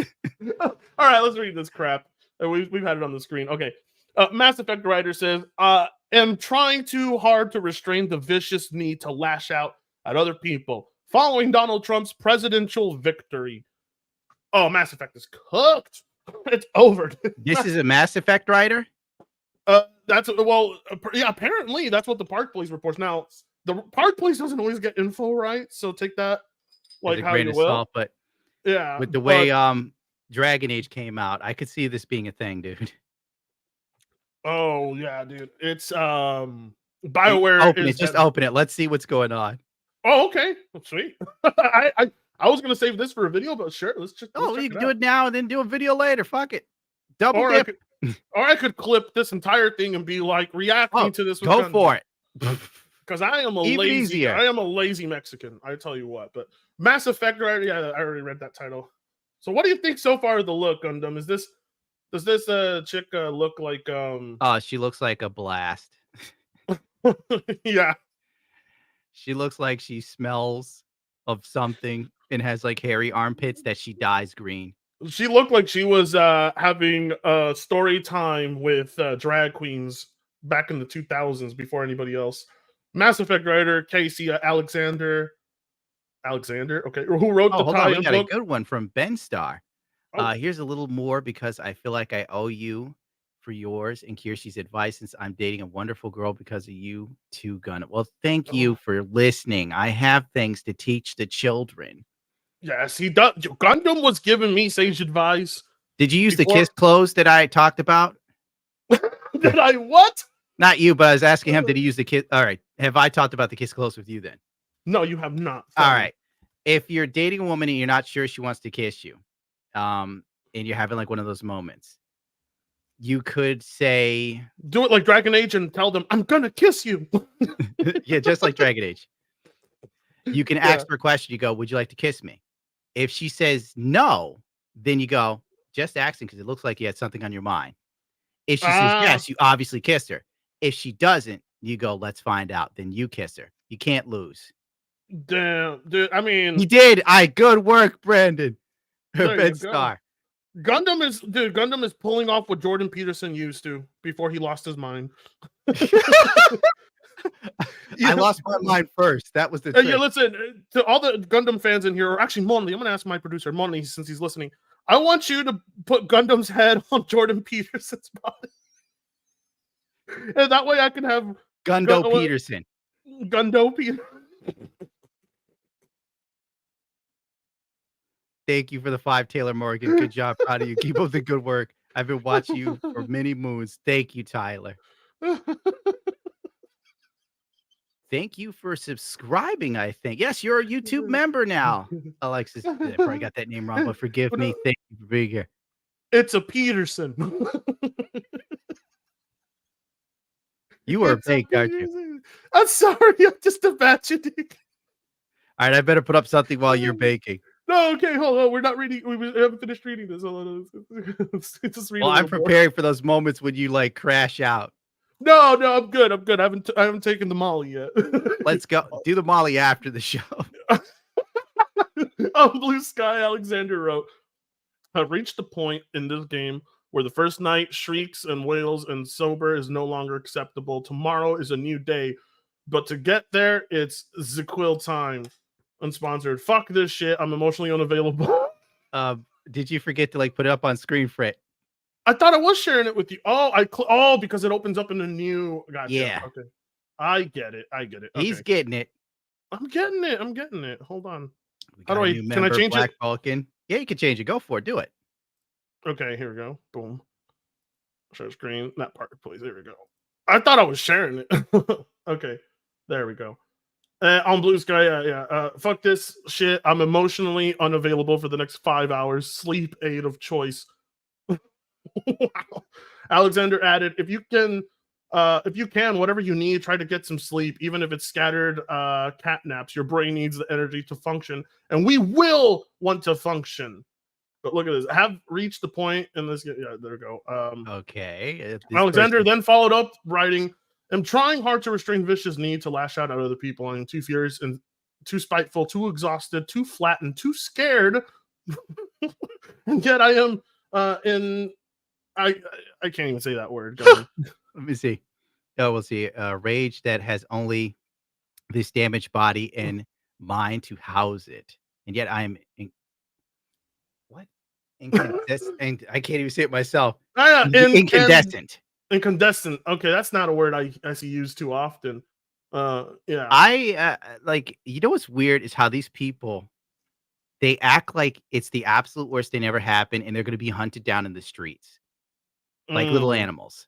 [SPEAKER 2] All right, let's read this crap. We've had it on the screen. Okay. Mass Effect writer says, am trying too hard to restrain the vicious need to lash out at other people following Donald Trump's presidential victory. Oh, Mass Effect is cooked. It's over.
[SPEAKER 1] This is a Mass Effect writer?
[SPEAKER 2] That's well, yeah. Apparently, that's what the Park Police reports. Now, the Park Police doesn't always get info right, so take that like
[SPEAKER 1] With a
[SPEAKER 2] how
[SPEAKER 1] grain
[SPEAKER 2] you
[SPEAKER 1] of
[SPEAKER 2] will.
[SPEAKER 1] salt, but
[SPEAKER 2] Yeah,
[SPEAKER 1] with the way Dragon Age came out, I could see this being a thing, dude.
[SPEAKER 2] oh yeah, dude. It's BioWare
[SPEAKER 1] Open
[SPEAKER 2] is
[SPEAKER 1] it, just
[SPEAKER 2] heavy.
[SPEAKER 1] open it. Let's see what's going on.
[SPEAKER 2] Oh, okay. Well, sweet. I was gonna save this for a video, but sure, let's check
[SPEAKER 1] You can do
[SPEAKER 2] out.
[SPEAKER 1] it now and then do a video later. Fuck it. Double
[SPEAKER 2] Or I
[SPEAKER 1] dip.
[SPEAKER 2] could, or I could clip this entire thing and be like reacting to this.
[SPEAKER 1] Go for it.
[SPEAKER 2] Because I am a
[SPEAKER 1] Even
[SPEAKER 2] lazy,
[SPEAKER 1] easier.
[SPEAKER 2] I am a lazy Mexican. I tell you what. But Mass Effect, right? Yeah, I already read that title. So, what do you think so far of the look, Gundam? Does this chick look like
[SPEAKER 1] Oh, she looks like a blast.
[SPEAKER 2] yeah.
[SPEAKER 1] She looks like she smells of something and has like hairy armpits that she dyes green.
[SPEAKER 2] She looked like she was having a story time with drag queens back in the 2000s before anybody else. Mass Effect writer Casey Alexander, okay, who wrote the
[SPEAKER 1] Hold on. We
[SPEAKER 2] tie-in
[SPEAKER 1] got a
[SPEAKER 2] book.
[SPEAKER 1] good one from Ben Star.
[SPEAKER 2] Oh.
[SPEAKER 1] Here's a little more because I feel like I owe you for yours and Kirsty's advice since I'm dating a wonderful girl because of you too, Gunna. Well, thank you for listening. I have things to teach the children.
[SPEAKER 2] Yes, he does. Gundam was giving me sage advice.
[SPEAKER 1] Did you use the
[SPEAKER 2] Before-
[SPEAKER 1] kiss clothes that I talked about?
[SPEAKER 2] Did I what?
[SPEAKER 1] Not you, but I was asking him, did he use the kiss? All right. Have I talked about the kiss clothes with you then?
[SPEAKER 2] No, you have not.
[SPEAKER 1] All right. If you're dating a woman and you're not sure she wants to kiss you, and you're having like one of those moments, you could say,
[SPEAKER 2] Do it like Dragon Age and tell them, I'm gonna kiss you.
[SPEAKER 1] yeah, just like Dragon Age. You can ask her a question. You go, would you like to kiss me? If she says no, then you go, just asking because it looks like you had something on your mind. If she says yes, you obviously kissed her. If she doesn't, you go, let's find out. Then you kiss her. You can't lose.
[SPEAKER 2] Damn, dude. I mean,
[SPEAKER 1] You did. Good work, Brandon.
[SPEAKER 2] There you
[SPEAKER 1] Ben
[SPEAKER 2] go.
[SPEAKER 1] Star.
[SPEAKER 2] Gundam is pulling off what Jordan Peterson used to before he lost his mind.
[SPEAKER 1] I lost my mind first. That was the trick.
[SPEAKER 2] Yeah, listen, to all the Gundam fans in here, or actually Monley, I'm gonna ask my producer, Monley, since he's listening. I want you to put Gundam's head on Jordan Peterson's body. And that way I can have
[SPEAKER 1] Gundo Peterson.
[SPEAKER 2] Gundo Peterson.
[SPEAKER 1] Thank you for the 5, Taylor Morgan. Good job. Proud of you. Keep up the good work. I've been watching you for many moons. Thank you, Tyler. Thank you for subscribing, I think. Yes, you're a YouTube member now. Alexis, I probably got that name wrong, but forgive me. Thank you for being here.
[SPEAKER 2] It's a Peterson.
[SPEAKER 1] You are baked, aren't you?
[SPEAKER 2] I'm sorry. I'm just imagining.
[SPEAKER 1] All right, I better put up something while you're baking.
[SPEAKER 2] No, okay, hold on. We're not reading. We haven't finished reading this. Hold on. Just read
[SPEAKER 1] Well, I'm
[SPEAKER 2] more.
[SPEAKER 1] preparing for those moments when you like crash out.
[SPEAKER 2] No, I'm good. I'm good. I haven't taken the Molly yet.
[SPEAKER 1] Let's go. Do the Molly after the show.
[SPEAKER 2] On Blue Sky, Alexander wrote, I've reached the point in this game where the first night shrieks and wails and sober is no longer acceptable. Tomorrow is a new day But to get there, it's Zaquil time. Unsponsored. Fuck this shit. I'm emotionally unavailable.
[SPEAKER 1] Did you forget to like put it up on screen, Frit?
[SPEAKER 2] I thought I was sharing it with you. Oh, because it opens up in a new. Gotcha.
[SPEAKER 1] Yeah.
[SPEAKER 2] Okay. I get it.
[SPEAKER 1] He's
[SPEAKER 2] Okay.
[SPEAKER 1] getting it.
[SPEAKER 2] I'm getting it. Hold on.
[SPEAKER 1] We
[SPEAKER 2] How
[SPEAKER 1] got
[SPEAKER 2] do
[SPEAKER 1] a
[SPEAKER 2] I?
[SPEAKER 1] new
[SPEAKER 2] Can I
[SPEAKER 1] member,
[SPEAKER 2] change
[SPEAKER 1] Black
[SPEAKER 2] it?
[SPEAKER 1] Vulcan. Yeah, you can change it. Go for it. Do it.
[SPEAKER 2] Okay, here we go. Boom. Share screen. That part, please. There we go. I thought I was sharing it. Okay. There we go. On Blue Sky, yeah. Fuck this shit. I'm emotionally unavailable for the next 5 hours. Sleep aid of choice. Wow. Alexander added, if you can, whatever you need, try to get some sleep, even if it's scattered cat naps. Your brain needs the energy to function, and we will want to function. But look at this. I have reached the point in this. Yeah, there we go.
[SPEAKER 1] Okay.
[SPEAKER 2] Alexander then followed up, writing, I'm trying hard to restrain vicious need to lash out at other people. I am too furious and too spiteful, too exhausted, too flattened, too scared. And yet I am I can't even say that word.
[SPEAKER 1] Let me see. Oh, we'll see. Rage that has only this damaged body and mind to house it. And yet I'm incandescent. And I can't even say it myself. Incandescent.
[SPEAKER 2] Incandescent. Okay, that's not a word I see used too often. Yeah.
[SPEAKER 1] I like, you know what's weird is how these people, they act like it's the absolute worst thing ever happened, and they're going to be hunted down in the streets like little animals.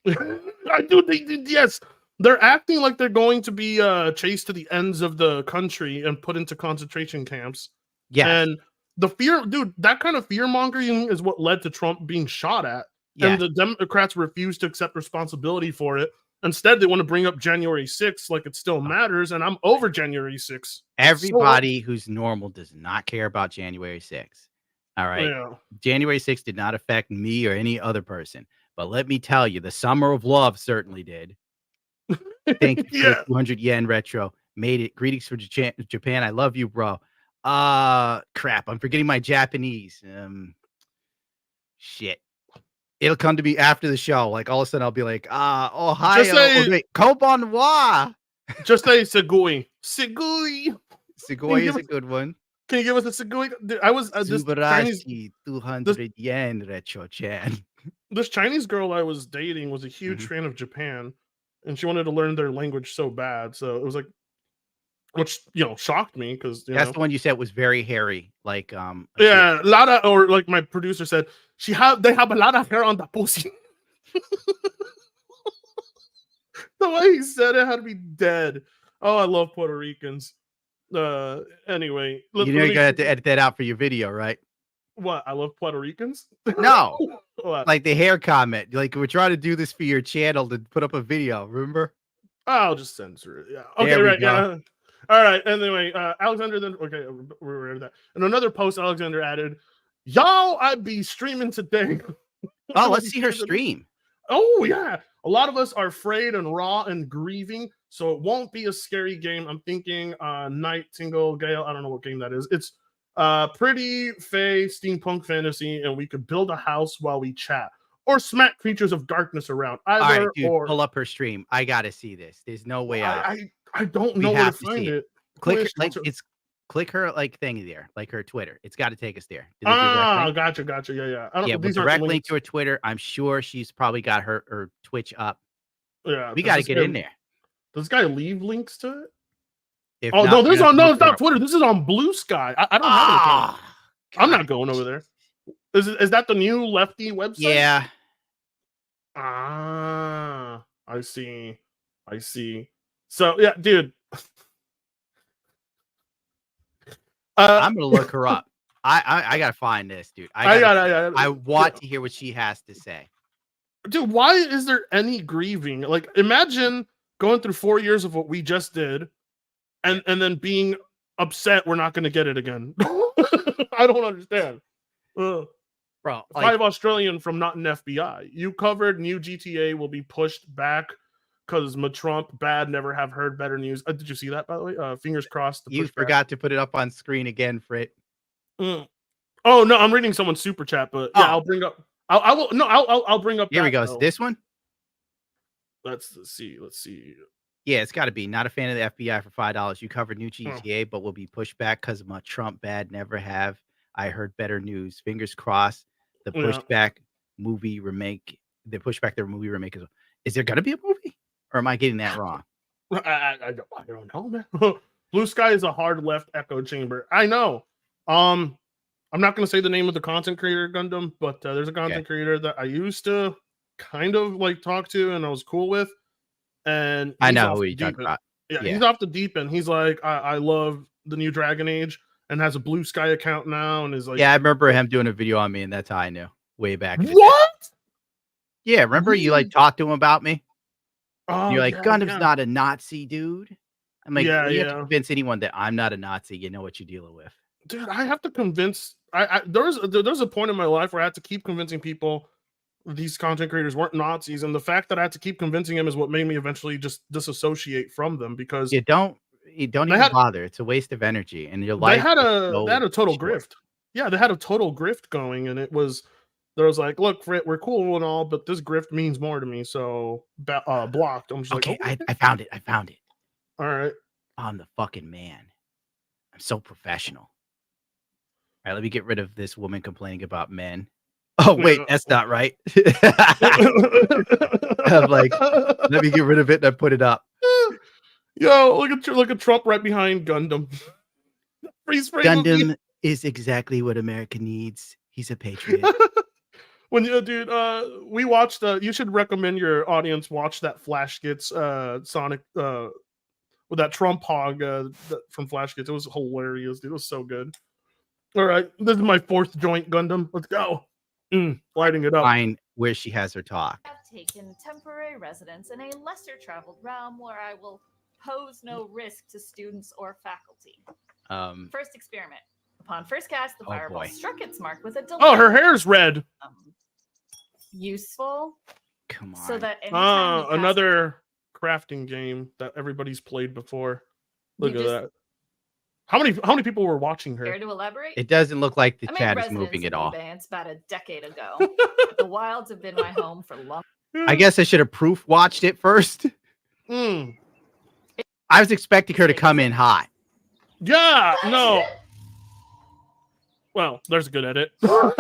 [SPEAKER 2] I do think, yes, they're acting like they're going to be chased to the ends of the country and put into concentration camps.
[SPEAKER 1] Yes.
[SPEAKER 2] And the fear, dude, that kind of fear mongering is what led to Trump being shot at.
[SPEAKER 1] Yes.
[SPEAKER 2] And the Democrats refuse to accept responsibility for it. Instead, they want to bring up January 6th like it still matters, and I'm over January 6th.
[SPEAKER 1] Everybody who's normal does not care about January 6th. All right.
[SPEAKER 2] Yeah.
[SPEAKER 1] January 6th did not affect me or any other person. But let me tell you, the summer of love certainly did. Thank you for the 200 yen retro. Made it. Greetings from Japan. I love you, bro. Crap. I'm forgetting my Japanese. Shit. It'll come to me after the show. Like all of a sudden, I'll be like, Ohio.
[SPEAKER 2] Just say,
[SPEAKER 1] wait, Konbanwa.
[SPEAKER 2] Just say Segui. Segui.
[SPEAKER 1] Segui is a good one.
[SPEAKER 2] Can you give us a Segui? I was this Chinese
[SPEAKER 1] 200 yen retro chan.
[SPEAKER 2] This Chinese girl I was dating was a huge fan of Japan, and she wanted to learn their language so bad. So it was like, which shocked me because
[SPEAKER 1] that's the one you said was very hairy. Like
[SPEAKER 2] yeah, a lot of, or like my producer said, they have a lot of hair on the pussy. The way he said it had to be dead. Oh, I love Puerto Ricans. Anyway,
[SPEAKER 1] you're gonna have to edit that out for your video, right?
[SPEAKER 2] What? I love Puerto Ricans?
[SPEAKER 1] No.
[SPEAKER 2] What?
[SPEAKER 1] Like the hair comment. Like we're trying to do this for your channel to put up a video, remember?
[SPEAKER 2] I'll just censor it. Yeah. Okay, right. Yeah. All right. Anyway, Alexander then we're that. And another post Alexander added, y'all, I'd be streaming today.
[SPEAKER 1] Oh, let's see her stream.
[SPEAKER 2] Oh, yeah. A lot of us are afraid and raw and grieving, so it won't be a scary game. I'm thinking Nightingale Gale. I don't know what game that is. It's pretty fey steampunk fantasy, and we could build a house while we chat or smack creatures of darkness around. Either
[SPEAKER 1] all right, dude,
[SPEAKER 2] or
[SPEAKER 1] pull up her stream. I gotta see this. There's no way
[SPEAKER 2] I don't know where to find it.
[SPEAKER 1] Click click her like thingy there, like her Twitter. It's got to take us there.
[SPEAKER 2] Gotcha. Yeah.
[SPEAKER 1] With direct link to her Twitter. I'm sure she's probably got her Twitch up.
[SPEAKER 2] Yeah,
[SPEAKER 1] we got to get in there.
[SPEAKER 2] Does this guy leave links to it?
[SPEAKER 1] No,
[SPEAKER 2] it's not Twitter. This is on Blue Sky. I don't have an account. I'm not going over there. Is that the new lefty website?
[SPEAKER 1] Yeah.
[SPEAKER 2] I see. So yeah, dude.
[SPEAKER 1] I'm gonna look her up. I gotta find this, dude. I want to hear what she has to say.
[SPEAKER 2] Dude, why is there any grieving? Like, imagine going through 4 years of what we just did, and then being upset we're not gonna get it again. I don't understand.
[SPEAKER 1] Bro,
[SPEAKER 2] 5 Australian from not an FBI. You covered new GTA will be pushed back because Trump bad, never have heard better news. Did you see that, by the way? Fingers crossed.
[SPEAKER 1] You forgot to put it up on screen again, Frit.
[SPEAKER 2] Oh no, I'm reading someone's super chat, but yeah, I'll bring up. I'll bring up.
[SPEAKER 1] Here we go. This one.
[SPEAKER 2] Let's see.
[SPEAKER 1] Yeah, it's got to be. Not a fan of the FBI for $5. You covered new
[SPEAKER 2] Oh.
[SPEAKER 1] GTA, but will be pushed back because of my Trump bad. Never have. I heard better news. Fingers crossed. The
[SPEAKER 2] Yeah.
[SPEAKER 1] pushback movie remake. The pushback their movie remake is there going to be a movie, or am I getting that wrong?
[SPEAKER 2] I don't know, man. Blue Sky is a hard left echo chamber. I know. I'm not going to say the name of the content creator, Gundam, but there's a content creator that I used to kind of like talk to and I was cool with. And
[SPEAKER 1] I
[SPEAKER 2] he's
[SPEAKER 1] know
[SPEAKER 2] off
[SPEAKER 1] who
[SPEAKER 2] the
[SPEAKER 1] you're talking
[SPEAKER 2] deep end.
[SPEAKER 1] about.
[SPEAKER 2] Yeah,
[SPEAKER 1] Yeah.
[SPEAKER 2] he's off the deep end. He's like, I love the new Dragon Age and has a Blue Sky account now and is like,
[SPEAKER 1] Yeah, I remember him doing a video on me, and that's how I knew way back. in the day.
[SPEAKER 2] what?
[SPEAKER 1] Yeah, remember you like talked to him about me?
[SPEAKER 2] Oh,
[SPEAKER 1] You're like,
[SPEAKER 2] yeah,
[SPEAKER 1] Gundam's
[SPEAKER 2] yeah.
[SPEAKER 1] not a Nazi, dude. I'm like,
[SPEAKER 2] Yeah,
[SPEAKER 1] you have
[SPEAKER 2] yeah.
[SPEAKER 1] to convince anyone that I'm not a Nazi. You know what you're dealing with.
[SPEAKER 2] Dude, I have to convince. There's a point in my life where I had to keep convincing people these content creators weren't Nazis, and the fact that I had to keep convincing them is what made me eventually just disassociate from them because
[SPEAKER 1] You don't
[SPEAKER 2] They
[SPEAKER 1] even
[SPEAKER 2] had-
[SPEAKER 1] bother. It's a waste of energy, and your
[SPEAKER 2] they
[SPEAKER 1] life.
[SPEAKER 2] had
[SPEAKER 1] is
[SPEAKER 2] a total
[SPEAKER 1] short.
[SPEAKER 2] grift. Yeah, they had a total grift going, and it was there was like, look, Frit, we're cool and all, but this grift means more to me, so blocked. I'm just
[SPEAKER 1] Okay,
[SPEAKER 2] like,
[SPEAKER 1] I found it. I found it.
[SPEAKER 2] all right.
[SPEAKER 1] I'm the fucking man. I'm so professional. All right, let me get rid of this woman complaining about men. Oh wait,
[SPEAKER 2] Yeah.
[SPEAKER 1] that's not right. I'm like, let me get rid of it and I put it up.
[SPEAKER 2] Yo, look at Trump right behind Gundam. Freeze frame of the-
[SPEAKER 1] Gundam is exactly what America needs. He's a patriot.
[SPEAKER 2] When you, dude, we watched. You should recommend your audience watch that Flash Skits, Sonic, with that Trump hog from Flash Skits. It was hilarious, dude. It was so good. All right, this is my fourth joint Gundam. Let's go. Lighting it up.
[SPEAKER 1] Find where she has her talk.
[SPEAKER 8] I have taken temporary residence in a lesser traveled realm where I will pose no risk to students or faculty. First experiment. Upon first cast, the fireball
[SPEAKER 1] boy.
[SPEAKER 8] struck its mark with a delay.
[SPEAKER 2] Oh, her hair's red.
[SPEAKER 8] Useful.
[SPEAKER 1] Come on.
[SPEAKER 8] So that anytime you cast
[SPEAKER 2] Another crafting game that everybody's played before. Look
[SPEAKER 8] You
[SPEAKER 2] at
[SPEAKER 8] just-
[SPEAKER 2] that. How many people were watching
[SPEAKER 8] care
[SPEAKER 2] her?
[SPEAKER 8] to elaborate?
[SPEAKER 1] It doesn't look like the
[SPEAKER 8] I made
[SPEAKER 1] chat is
[SPEAKER 8] residence
[SPEAKER 1] moving
[SPEAKER 8] in
[SPEAKER 1] at all.
[SPEAKER 8] Abeyance about a decade ago. The wilds have been my home for long.
[SPEAKER 1] I guess I should have proof watched it first.
[SPEAKER 2] Mm.
[SPEAKER 1] I was expecting her to come in hot.
[SPEAKER 2] Yeah, no. Well, there's a good edit.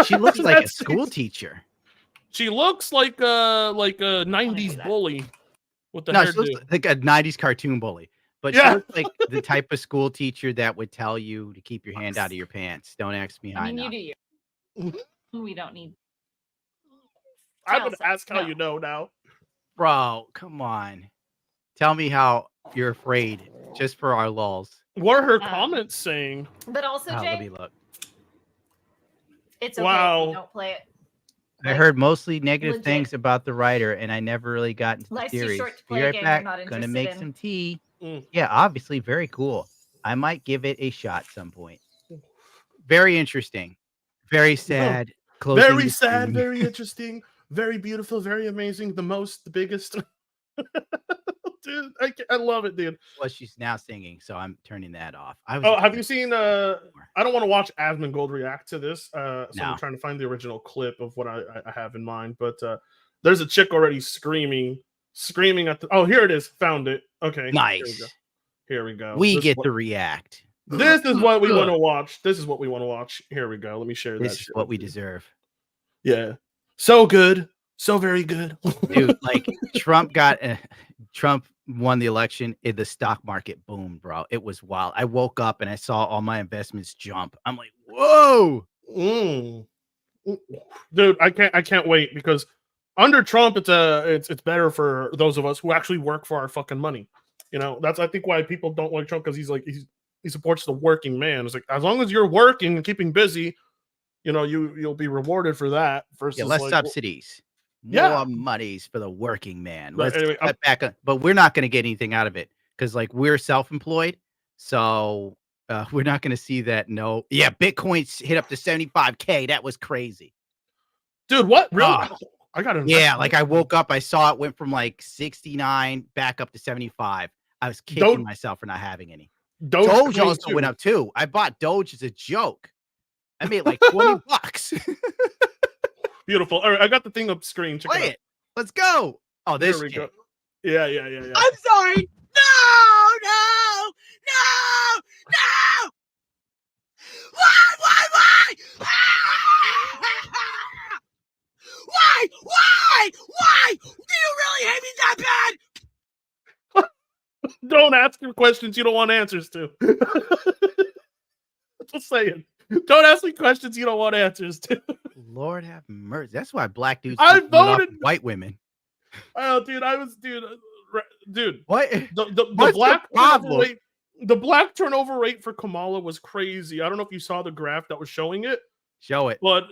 [SPEAKER 1] She looks like a
[SPEAKER 2] That's-
[SPEAKER 1] school teacher.
[SPEAKER 2] She looks like a 90s
[SPEAKER 8] that.
[SPEAKER 2] bully with the
[SPEAKER 1] No,
[SPEAKER 2] hairdo.
[SPEAKER 1] she looks like a 90s cartoon bully. But
[SPEAKER 2] Yeah.
[SPEAKER 1] she looks like the type of school teacher that would tell you to keep your hand out of your pants. Don't ask me
[SPEAKER 8] I
[SPEAKER 1] high
[SPEAKER 8] mean, you
[SPEAKER 1] enough.
[SPEAKER 8] do you. We don't need.
[SPEAKER 2] I'm gonna
[SPEAKER 8] Tell us,
[SPEAKER 2] ask how
[SPEAKER 8] no.
[SPEAKER 2] you know now.
[SPEAKER 1] Bro, come on. Tell me how you're afraid just for our lulls.
[SPEAKER 2] What are her
[SPEAKER 8] Um,
[SPEAKER 2] comments saying?
[SPEAKER 8] But also,
[SPEAKER 1] Oh, let me
[SPEAKER 8] Jay,
[SPEAKER 1] look.
[SPEAKER 8] it's okay if
[SPEAKER 2] Wow.
[SPEAKER 8] you don't play it.
[SPEAKER 1] I
[SPEAKER 8] Like,
[SPEAKER 1] heard mostly negative
[SPEAKER 8] legit.
[SPEAKER 1] things about the writer, and I never really got into the
[SPEAKER 8] Life's too
[SPEAKER 1] series.
[SPEAKER 8] short to
[SPEAKER 1] Be
[SPEAKER 8] play a
[SPEAKER 1] right
[SPEAKER 8] game you're
[SPEAKER 1] back.
[SPEAKER 8] not
[SPEAKER 1] Gonna
[SPEAKER 8] interested
[SPEAKER 1] make
[SPEAKER 8] in.
[SPEAKER 1] some tea.
[SPEAKER 2] Mm.
[SPEAKER 1] Yeah, obviously, very cool. I might give it a shot some point. Very interesting. Very sad. Closing
[SPEAKER 2] Very
[SPEAKER 1] the
[SPEAKER 2] sad,
[SPEAKER 1] stream.
[SPEAKER 2] very interesting, very beautiful, very amazing. The most, the biggest. Dude, I love it, dude.
[SPEAKER 1] Well, she's now singing, so I'm turning that off. I was
[SPEAKER 2] Oh, have you
[SPEAKER 1] expecting
[SPEAKER 2] seen?
[SPEAKER 1] more.
[SPEAKER 2] I don't want to watch Asmongold react to this, so
[SPEAKER 1] No.
[SPEAKER 2] I'm trying to find the original clip of what I have in mind. But there's a chick already screaming at the. Oh, here it is. Found it. Okay.
[SPEAKER 1] Nice.
[SPEAKER 2] Here we go.
[SPEAKER 1] We
[SPEAKER 2] This
[SPEAKER 1] get
[SPEAKER 2] what-
[SPEAKER 1] to react.
[SPEAKER 2] This is what we want to watch. This is what we want to watch. Here we go. Let me share that.
[SPEAKER 1] This is
[SPEAKER 2] shit
[SPEAKER 1] what
[SPEAKER 2] with
[SPEAKER 1] we
[SPEAKER 2] you.
[SPEAKER 1] deserve.
[SPEAKER 2] Yeah. So good. So very good.
[SPEAKER 1] Dude, like Trump won the election, the stock market boomed, bro. It was wild. I woke up and I saw all my investments jump. I'm like, whoa.
[SPEAKER 2] Mm. Dude, I can't wait because under Trump, it's better for those of us who actually work for our fucking money. You know, that's I think why people don't like Trump because he supports the working man. It's like as long as you're working and keeping busy, you know, you'll be rewarded for that. Versus
[SPEAKER 1] Yeah, less
[SPEAKER 2] like,
[SPEAKER 1] subsidies. More
[SPEAKER 2] Yeah.
[SPEAKER 1] monies for the working man.
[SPEAKER 2] But
[SPEAKER 1] Let's
[SPEAKER 2] anyway,
[SPEAKER 1] cut back on, but we're not going to get anything out of it because like we're self-employed. So we're not going to see that. No. Yeah. Bitcoin's hit up to 75K. That was crazy.
[SPEAKER 2] dude, what really?
[SPEAKER 1] Ah.
[SPEAKER 2] I got to
[SPEAKER 1] Yeah. Like I woke up, I saw it went from like 69 back up to 75. I was kicking
[SPEAKER 2] Doge-
[SPEAKER 1] myself for not having any.
[SPEAKER 2] Doge
[SPEAKER 1] Doge also went up too. I bought Doge as a joke. I made like $20.
[SPEAKER 2] Beautiful. All right, I got the thing up screen. Check
[SPEAKER 1] Play
[SPEAKER 2] it out.
[SPEAKER 1] it. Let's go. Oh, this
[SPEAKER 2] There we
[SPEAKER 1] chick.
[SPEAKER 2] go. Yeah.
[SPEAKER 1] I'm sorry.
[SPEAKER 4] No! Why? Why? Do you really hate me that bad?
[SPEAKER 2] Don't ask me questions you don't want answers to. Just saying. Don't ask me questions you don't want answers to.
[SPEAKER 1] Lord have mercy. That's why black dudes
[SPEAKER 2] I
[SPEAKER 1] keep going off
[SPEAKER 2] voted-
[SPEAKER 1] with white women.
[SPEAKER 2] Oh, dude, dude.
[SPEAKER 1] What?
[SPEAKER 2] The
[SPEAKER 1] What's the
[SPEAKER 2] black turnover
[SPEAKER 1] problem?
[SPEAKER 2] rate. The black turnover rate for Kamala was crazy. I don't know if you saw the graph that was showing it,
[SPEAKER 1] Show it.
[SPEAKER 2] but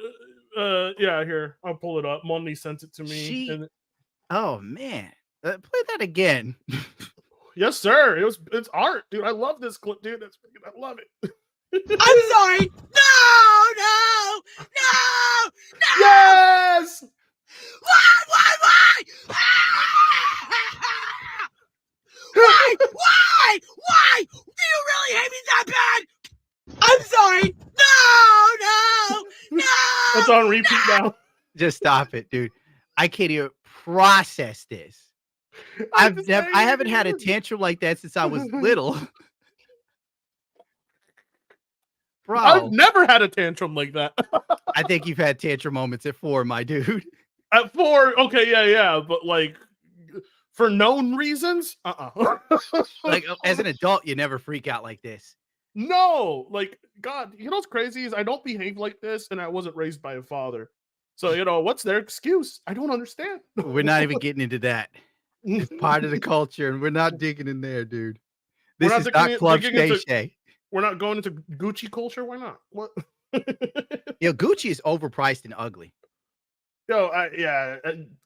[SPEAKER 2] yeah, here I'll pull it up. Monday sent it to me.
[SPEAKER 1] Oh man, play that again.
[SPEAKER 2] Yes, sir. It's art, dude. I love this clip, dude. I love it.
[SPEAKER 4] I'm sorry. No!
[SPEAKER 2] Yes.
[SPEAKER 4] Why? Why? Do you really hate me that bad? I'm sorry. No!
[SPEAKER 2] It's on repeat now.
[SPEAKER 1] Just stop it, dude. I can't even process this. I haven't had a tantrum like that since I was little. Bro,
[SPEAKER 2] I've never had a tantrum like that.
[SPEAKER 1] I think you've had tantrum moments at 4, my dude.
[SPEAKER 2] At 4, okay, yeah, but like for known reasons,
[SPEAKER 1] Like as an adult, you never freak out like this.
[SPEAKER 2] No, like God, you know what's crazy is I don't behave like this, and I wasn't raised by a father. So what's their excuse? I don't understand.
[SPEAKER 1] We're not even getting into that. It's part of the culture, and we're not digging in there, dude. This is not Club Shay Shay.
[SPEAKER 2] We're not going into Gucci culture. Why not? What?
[SPEAKER 1] Gucci is overpriced and ugly.
[SPEAKER 2] I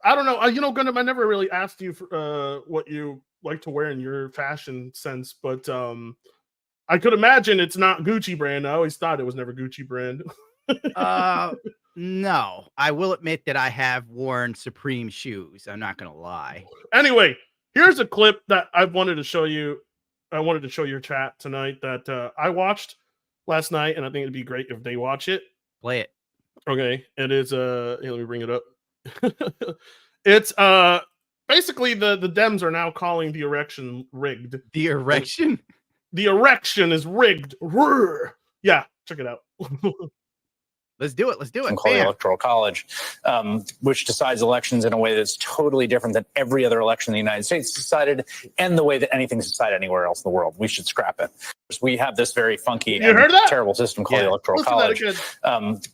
[SPEAKER 2] don't know. Gundam, I never really asked you for what you like to wear in your fashion sense, but I could imagine it's not Gucci brand. I always thought it was never Gucci brand.
[SPEAKER 1] No, I will admit that I have worn Supreme shoes. I'm not gonna lie.
[SPEAKER 2] Anyway, here's a clip that I wanted to show you. I wanted to show your chat tonight that I watched last night, and I think it'd be great if they watch it.
[SPEAKER 1] Play it.
[SPEAKER 2] Okay, it is here, let me bring it up. It's basically the Dems are now calling the erection rigged.
[SPEAKER 1] The erection?
[SPEAKER 2] The erection is rigged. Yeah, check it out.
[SPEAKER 1] Let's do it.
[SPEAKER 9] Called the Electoral College, which decides elections in a way that's totally different than every other election in the United States decided, and the way that anything's decided anywhere else in the world. We should scrap it. We have this very funky and terrible system called the Electoral College,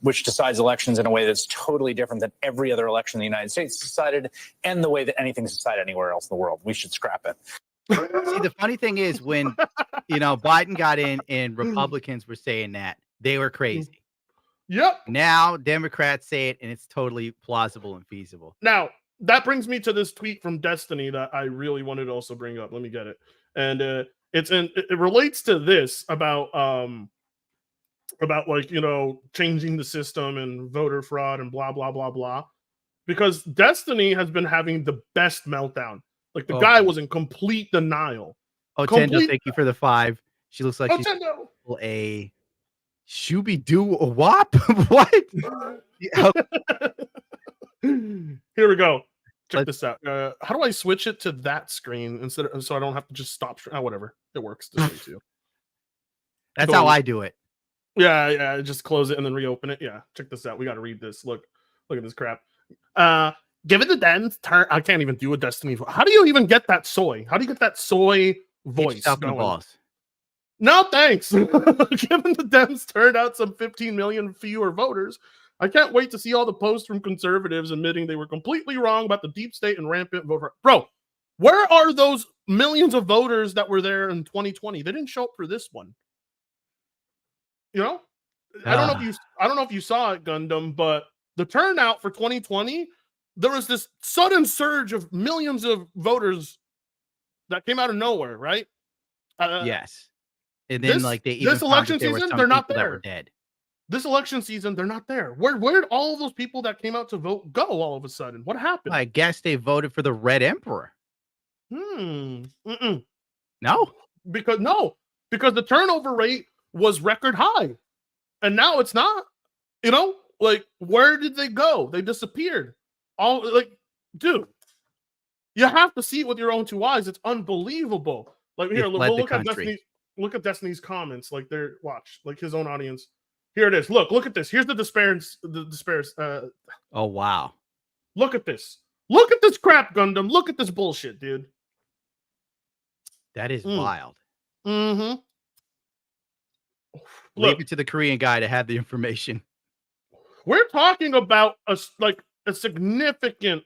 [SPEAKER 9] which decides elections in a way that's totally different than every other election in the United States decided, and the way that anything's decided anywhere else in the world. We should scrap it.
[SPEAKER 1] See, the funny thing is when, Biden got in and Republicans were saying that, they were crazy.
[SPEAKER 2] Yep.
[SPEAKER 1] Now Democrats say it, and it's totally plausible and feasible.
[SPEAKER 2] Now, that brings me to this tweet from Destiny that I really wanted to also bring up. Let me get it. And it relates to this about changing the system and voter fraud and blah, blah, blah, blah. Because Destiny has been having the best meltdown. Like, the guy was in complete denial.
[SPEAKER 1] Tendo, thank you for the 5. She looks like she's a Shooby-Doo wop? What?
[SPEAKER 2] Here we go. Check this out. How do I switch it to that screen instead of, so I don't have to just stop? Whatever. It works this way too.
[SPEAKER 1] That's how I do it.
[SPEAKER 2] Yeah. Just close it and then reopen it. Yeah. Check this out. We got to read this. Look at this crap. Give it the Dems turn. I can't even do a Destiny. How do you even get that soy? How do you get that soy voice going? No, thanks. Given the Dems turned out some 15 million fewer voters, I can't wait to see all the posts from conservatives admitting they were completely wrong about the deep state and rampant voter. Bro, where are those millions of voters that were there in 2020? They didn't show up for this one. I don't know if you saw it, Gundam, but the turnout for 2020, there was this sudden surge of millions of voters that came out of nowhere, right?
[SPEAKER 1] Yes. And then,
[SPEAKER 2] this election season, they're not there.
[SPEAKER 1] Dead.
[SPEAKER 2] This election season, they're not there. Where'd all those people that came out to vote go all of a sudden? What happened?
[SPEAKER 1] I guess they voted for the Red Emperor.
[SPEAKER 2] No, because the turnover rate was record high, and now it's not. Where did they go? They disappeared. Dude, You have to see it with your own 2 eyes. It's unbelievable. Like here,
[SPEAKER 1] It
[SPEAKER 2] we'll
[SPEAKER 1] led the
[SPEAKER 2] look at
[SPEAKER 1] country.
[SPEAKER 2] Destiny's comments. Like they're watch, like his own audience. Here it is. Look at this. Here's the despairs.
[SPEAKER 1] Oh wow.
[SPEAKER 2] Look at this. Look at this crap, Gundam. Look at this bullshit, dude.
[SPEAKER 1] That is wild.
[SPEAKER 2] Mm-hmm.
[SPEAKER 1] Leave it to the Korean guy to have the information.
[SPEAKER 2] We're talking about a significant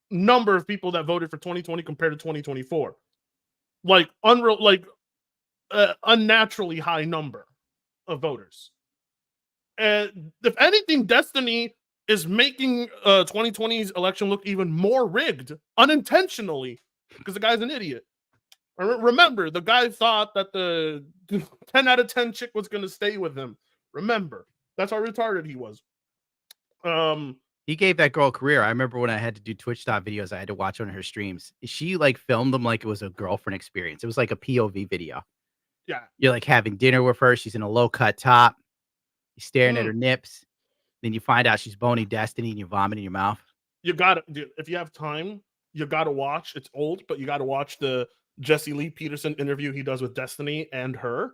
[SPEAKER 2] number of people that voted for 2020 compared to 2024. Like unnaturally high number of voters. And if anything, Destiny is making 2020's election look even more rigged unintentionally because the guy's an idiot. Remember, the guy thought that the 10 out of 10 chick was going to stay with him. Remember, that's how retarded he was.
[SPEAKER 1] He gave that girl a career. I remember when I had to do Twitch stop videos, I had to watch one of her streams. She filmed them like it was a girlfriend experience. It was like a POV video.
[SPEAKER 2] Yeah.
[SPEAKER 1] You're having dinner with her. She's in a low cut top. You're staring at her nips. Then you find out she's boning Destiny and you vomit in your mouth.
[SPEAKER 2] You got to, if you have time, you got to watch. It's old, but you got to watch the Jesse Lee Peterson interview he does with Destiny and her.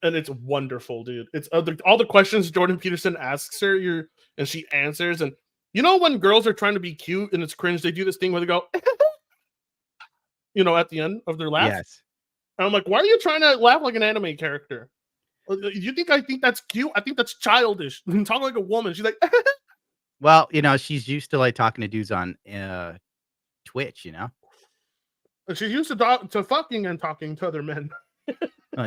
[SPEAKER 2] And it's wonderful, dude. It's all the questions Jordan Peterson asks her, and she answers. And you know when girls are trying to be cute and it's cringe, they do this thing where they go, at the end of their laugh.
[SPEAKER 1] Yes.
[SPEAKER 2] And I'm like, why are you trying to laugh like an anime character? You think I think that's cute? I think that's childish. Talk like a woman. She's like,
[SPEAKER 1] well, she's used to talking to dudes on Twitch,
[SPEAKER 2] She's used to fucking and talking to other men.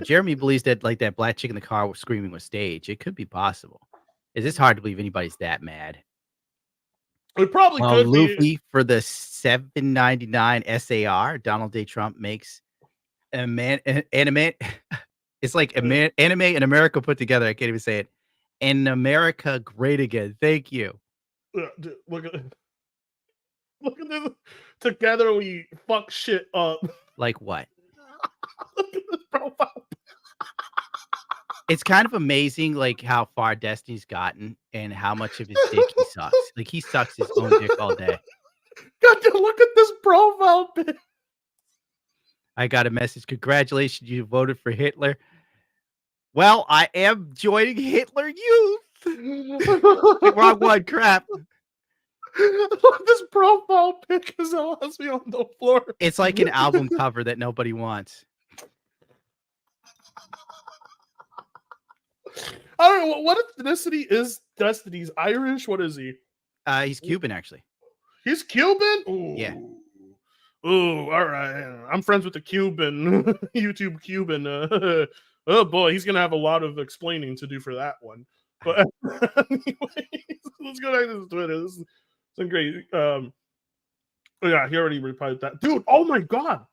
[SPEAKER 1] Jeremy believes that that black chick in the car was screaming was staged. It could be possible. It's hard to believe anybody's that mad.
[SPEAKER 2] It probably could
[SPEAKER 1] Luffy
[SPEAKER 2] be.
[SPEAKER 1] For the $7.99 SAR, Donald J. Trump makes anime. It's like anime and America put together. I can't even say it. And America great again. Thank you.
[SPEAKER 2] Dude, look at this. Together we fuck shit up.
[SPEAKER 1] Like what?
[SPEAKER 2] Look at this profile.
[SPEAKER 1] It's kind of amazing, how far Destiny's gotten and how much of his dick he sucks. He sucks his own dick all day.
[SPEAKER 2] God, dude, look at this profile pic.
[SPEAKER 1] I got a message. Congratulations, you voted for Hitler. Well, I am joining Hitler Youth. Wrong one, crap.
[SPEAKER 2] Look, this profile pic is has me on the floor.
[SPEAKER 1] It's like an album cover that nobody wants.
[SPEAKER 2] I don't know what ethnicity is Destiny's. Irish? What is he?
[SPEAKER 1] He's Cuban, actually.
[SPEAKER 2] He's Cuban? Ooh.
[SPEAKER 1] Yeah.
[SPEAKER 2] Ooh, all right. I'm friends with the Cuban, YouTube Cuban. Oh boy, he's gonna have a lot of explaining to do for that one. But anyways, let's go back to his Twitter. This is great. Yeah, he already replied that. Dude, oh my god.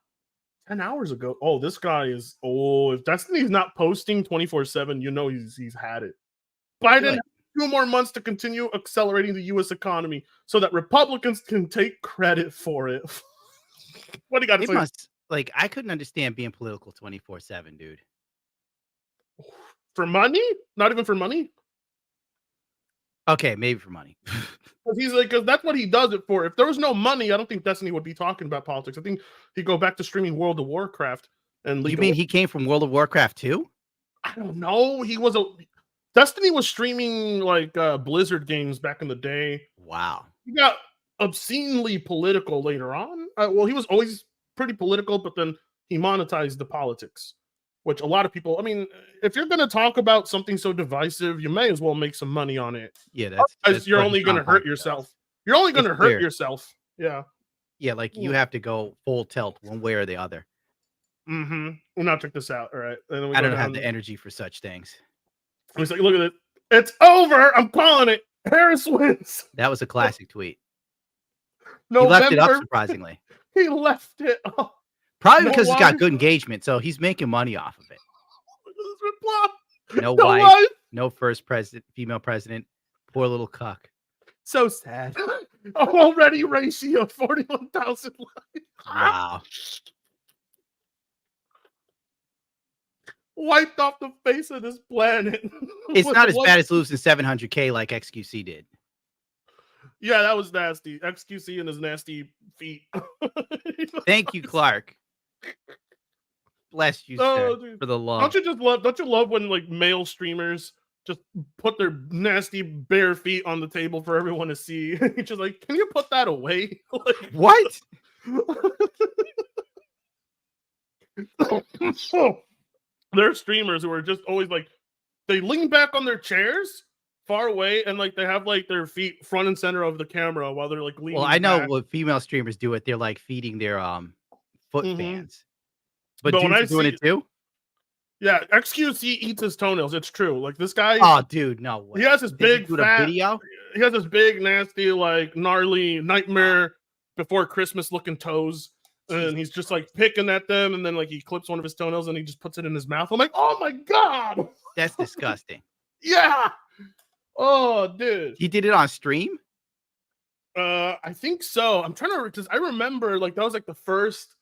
[SPEAKER 2] 10 hours ago. Oh, this guy is if Destiny's not posting 24/7, he's had it. Biden has 2 more months to continue accelerating the US economy so that Republicans can take credit for it. What do you got to say?
[SPEAKER 1] Must, I couldn't understand being political 24/7, dude.
[SPEAKER 2] For money? Not even for money?
[SPEAKER 1] Okay, maybe for money.
[SPEAKER 2] Because that's what he does it for. If there was no money, I don't think Destiny would be talking about politics. I think he'd go back to streaming World of Warcraft and
[SPEAKER 1] You mean he came from World of Warcraft too?
[SPEAKER 2] I don't know. Destiny was streaming Blizzard games back in the day.
[SPEAKER 1] Wow.
[SPEAKER 2] He got obscenely political later on. Well, he was always pretty political, but then he monetized the politics, which a lot of people, if you're going to talk about something so divisive, you may as well make some money on it.
[SPEAKER 1] Yeah,
[SPEAKER 2] that's you're only going to hurt yourself. You're only going to hurt yourself. Yeah.
[SPEAKER 1] Yeah, you have to go full tilt one way or the other.
[SPEAKER 2] Mm-hmm. Well, now check this out. All right. And then
[SPEAKER 1] I don't have the energy for such things.
[SPEAKER 2] He's like, look at it. It's over. I'm calling it. Harris wins.
[SPEAKER 1] That was a classic tweet.
[SPEAKER 2] November,
[SPEAKER 1] he left it up, surprisingly.
[SPEAKER 2] He left it up.
[SPEAKER 1] Probably because it's got good engagement, so he's making money off of it. No wife, no first female president. Poor little cuck.
[SPEAKER 2] So sad. Already ratio 41,000 likes.
[SPEAKER 1] Wow.
[SPEAKER 2] Wiped off the face of this planet.
[SPEAKER 1] It's not as bad as losing 700K like XQC did.
[SPEAKER 2] Yeah, that was nasty. XQC and his nasty feet.
[SPEAKER 1] Thank you, Clark. Bless you,
[SPEAKER 2] Oh,
[SPEAKER 1] sir,
[SPEAKER 2] dude.
[SPEAKER 1] for the love.
[SPEAKER 2] Don't you love when like male streamers just put their nasty bare feet on the table for everyone to see? You're just like, can you put that away? Like,
[SPEAKER 1] What?
[SPEAKER 2] There are streamers who are just always like, they lean back on their chairs far away and like they have like their feet front and center of the camera while they're like leaning
[SPEAKER 1] Well, I know
[SPEAKER 2] back.
[SPEAKER 1] what female streamers do it. They're like feeding their foot
[SPEAKER 2] Mhm.
[SPEAKER 1] fans. But
[SPEAKER 2] But when
[SPEAKER 1] dudes
[SPEAKER 2] I
[SPEAKER 1] are doing
[SPEAKER 2] see-
[SPEAKER 1] it too?
[SPEAKER 2] Yeah, XQC eats his toenails. It's true. Like this guy,
[SPEAKER 1] Oh, dude, no way.
[SPEAKER 2] he has this
[SPEAKER 1] Did he
[SPEAKER 2] big
[SPEAKER 1] do the
[SPEAKER 2] fat
[SPEAKER 1] video?
[SPEAKER 2] He has this big, nasty, like gnarly nightmare before Christmas looking toes. And he's just like picking at them, and then like he clips one of his toenails and he just puts it in his mouth. I'm like, oh my god,
[SPEAKER 1] That's disgusting.
[SPEAKER 2] yeah. Oh, dude.
[SPEAKER 1] He did it on stream?
[SPEAKER 2] I think so. I'm trying to because I remember like that was like the first.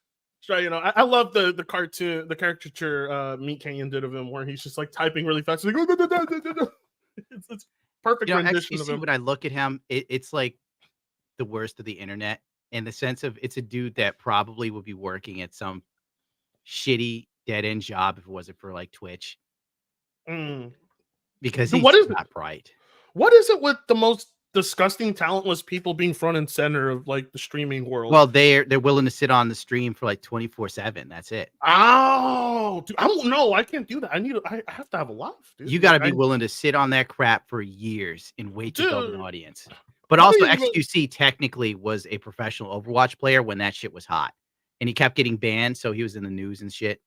[SPEAKER 2] You know, I love the cartoon, the caricature Meat Canyon did of him, where he's just like typing really fast. Like, it's perfect
[SPEAKER 1] You know,
[SPEAKER 2] rendition of
[SPEAKER 1] XQC,
[SPEAKER 2] him.
[SPEAKER 1] when I look at him, it's like the worst of the internet in the sense of it's a dude that probably would be working at some shitty dead end job if it wasn't for like Twitch because
[SPEAKER 2] Dude,
[SPEAKER 1] he's
[SPEAKER 2] what is
[SPEAKER 1] not bright.
[SPEAKER 2] What is it with the most disgusting, talentless people being front and center of like the streaming world?
[SPEAKER 1] Well, they're willing to sit on the stream for like 24/7. That's it.
[SPEAKER 2] Oh, dude, I can't do that. I have to have a life, dude.
[SPEAKER 1] You got to
[SPEAKER 2] Like,
[SPEAKER 1] be willing to sit on that crap for years and wait to build an
[SPEAKER 2] Dude.
[SPEAKER 1] audience. But
[SPEAKER 2] How
[SPEAKER 1] also,
[SPEAKER 2] do you
[SPEAKER 1] XQC technically was a professional Overwatch player when that shit was hot, and he kept getting banned, so he was in the news and shit.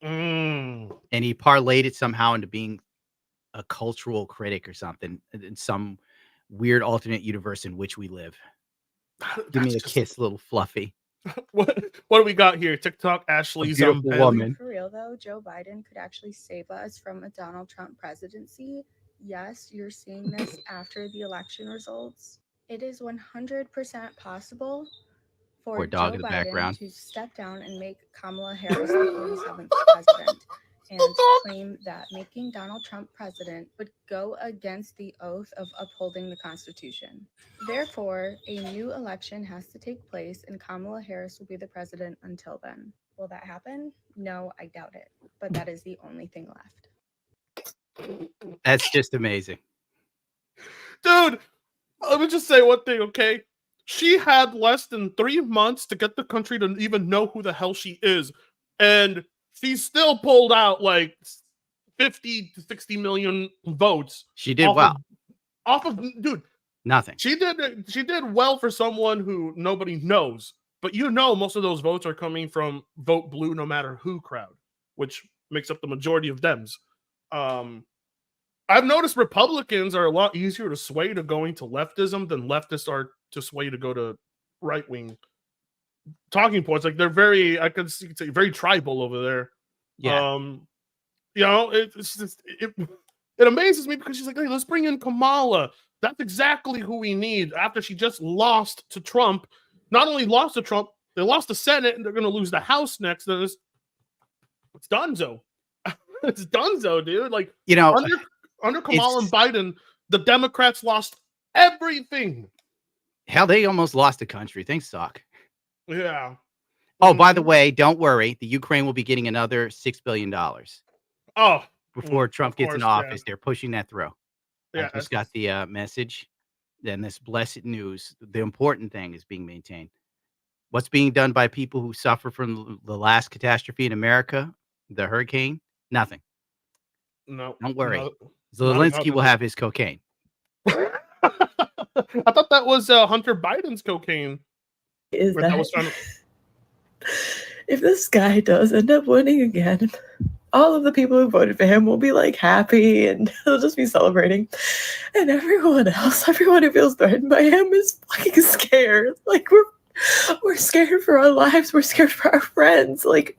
[SPEAKER 1] And he parlayed it somehow into being a cultural critic or something in some weird alternate universe in which we live. Give me a kiss, little fluffy.
[SPEAKER 2] What do we got here? TikTok Ashley
[SPEAKER 1] beautiful
[SPEAKER 2] Zambelli.
[SPEAKER 1] woman.
[SPEAKER 10] For real though, Joe Biden could actually save us from a Donald Trump presidency. Yes, you're seeing this after the election results. It is 100% possible for
[SPEAKER 1] Poor dog
[SPEAKER 10] Joe
[SPEAKER 1] in the
[SPEAKER 10] Biden
[SPEAKER 1] background.
[SPEAKER 10] to step down and make Kamala Harris the 47th president and claim that making Donald Trump president would go against the oath of upholding the Constitution. Therefore, a new election has to take place and Kamala Harris will be the president until then. Will that happen? No, I doubt it. But that is the only thing left.
[SPEAKER 1] That's just amazing.
[SPEAKER 2] Dude, let me just say one thing, okay? She had less than 3 months to get the country to even know who the hell she is. And she still pulled out like 50 to 60 million votes.
[SPEAKER 1] She did well.
[SPEAKER 2] Dude,
[SPEAKER 1] Nothing.
[SPEAKER 2] she did well for someone who nobody knows. But you know most of those votes are coming from vote blue no matter who crowd, which makes up the majority of Dems. I've noticed Republicans are a lot easier to sway to going to leftism than leftists are to sway to go to right wing talking points. Like they're very, I could say, very tribal over there.
[SPEAKER 1] Yeah.
[SPEAKER 2] You know, it's just it amazes me because she's like, hey, let's bring in Kamala. That's exactly who we need after she just lost to Trump. Not only lost to Trump, they lost the Senate and they're going to lose the House next. And it's donezo. It's donezo, dude. Like,
[SPEAKER 1] you know,
[SPEAKER 2] under Kamala and Biden, the Democrats lost everything.
[SPEAKER 1] Hell, they almost lost the country. Things suck.
[SPEAKER 2] Yeah.
[SPEAKER 1] Oh, by the way, don't worry. The Ukraine will be getting another $6 billion.
[SPEAKER 2] Oh,
[SPEAKER 1] before Trump gets in office, they're pushing that through.
[SPEAKER 2] Yeah,
[SPEAKER 1] I just got the message. Then this blessed news. The important thing is being maintained. What's being done by people who suffer from the last catastrophe in America, the hurricane? Nothing.
[SPEAKER 2] No.
[SPEAKER 1] Don't worry.
[SPEAKER 2] No,
[SPEAKER 1] Zelensky will have his cocaine.
[SPEAKER 2] I thought that was Hunter Biden's cocaine.
[SPEAKER 11] Is that
[SPEAKER 2] was found...
[SPEAKER 11] if this guy does end up winning again, all of the people who voted for him will be like happy and they'll just be celebrating. And everyone else, everyone who feels threatened by him is fucking scared. Like we're scared for our lives. We're scared for our friends. Like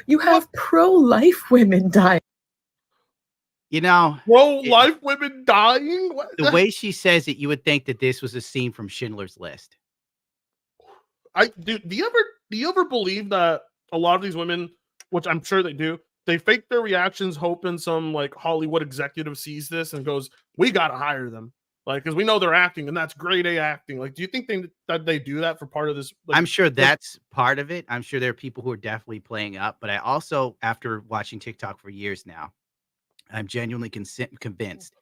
[SPEAKER 11] you have pro-life women dying.
[SPEAKER 1] You know,
[SPEAKER 2] pro-life women dying?
[SPEAKER 1] The way she says it, you would think that this was a scene from Schindler's List.
[SPEAKER 2] Do you ever believe that a lot of these women, which I'm sure they do, they fake their reactions hoping some like Hollywood executive sees this and goes, we gotta hire them. Like, because we know they're acting, and that's grade A acting. Like, do you think that they do that for part of this? Like,
[SPEAKER 1] I'm sure that's part of it. I'm sure there are people who are definitely playing up, but I also, after watching TikTok for years now, I'm genuinely convinced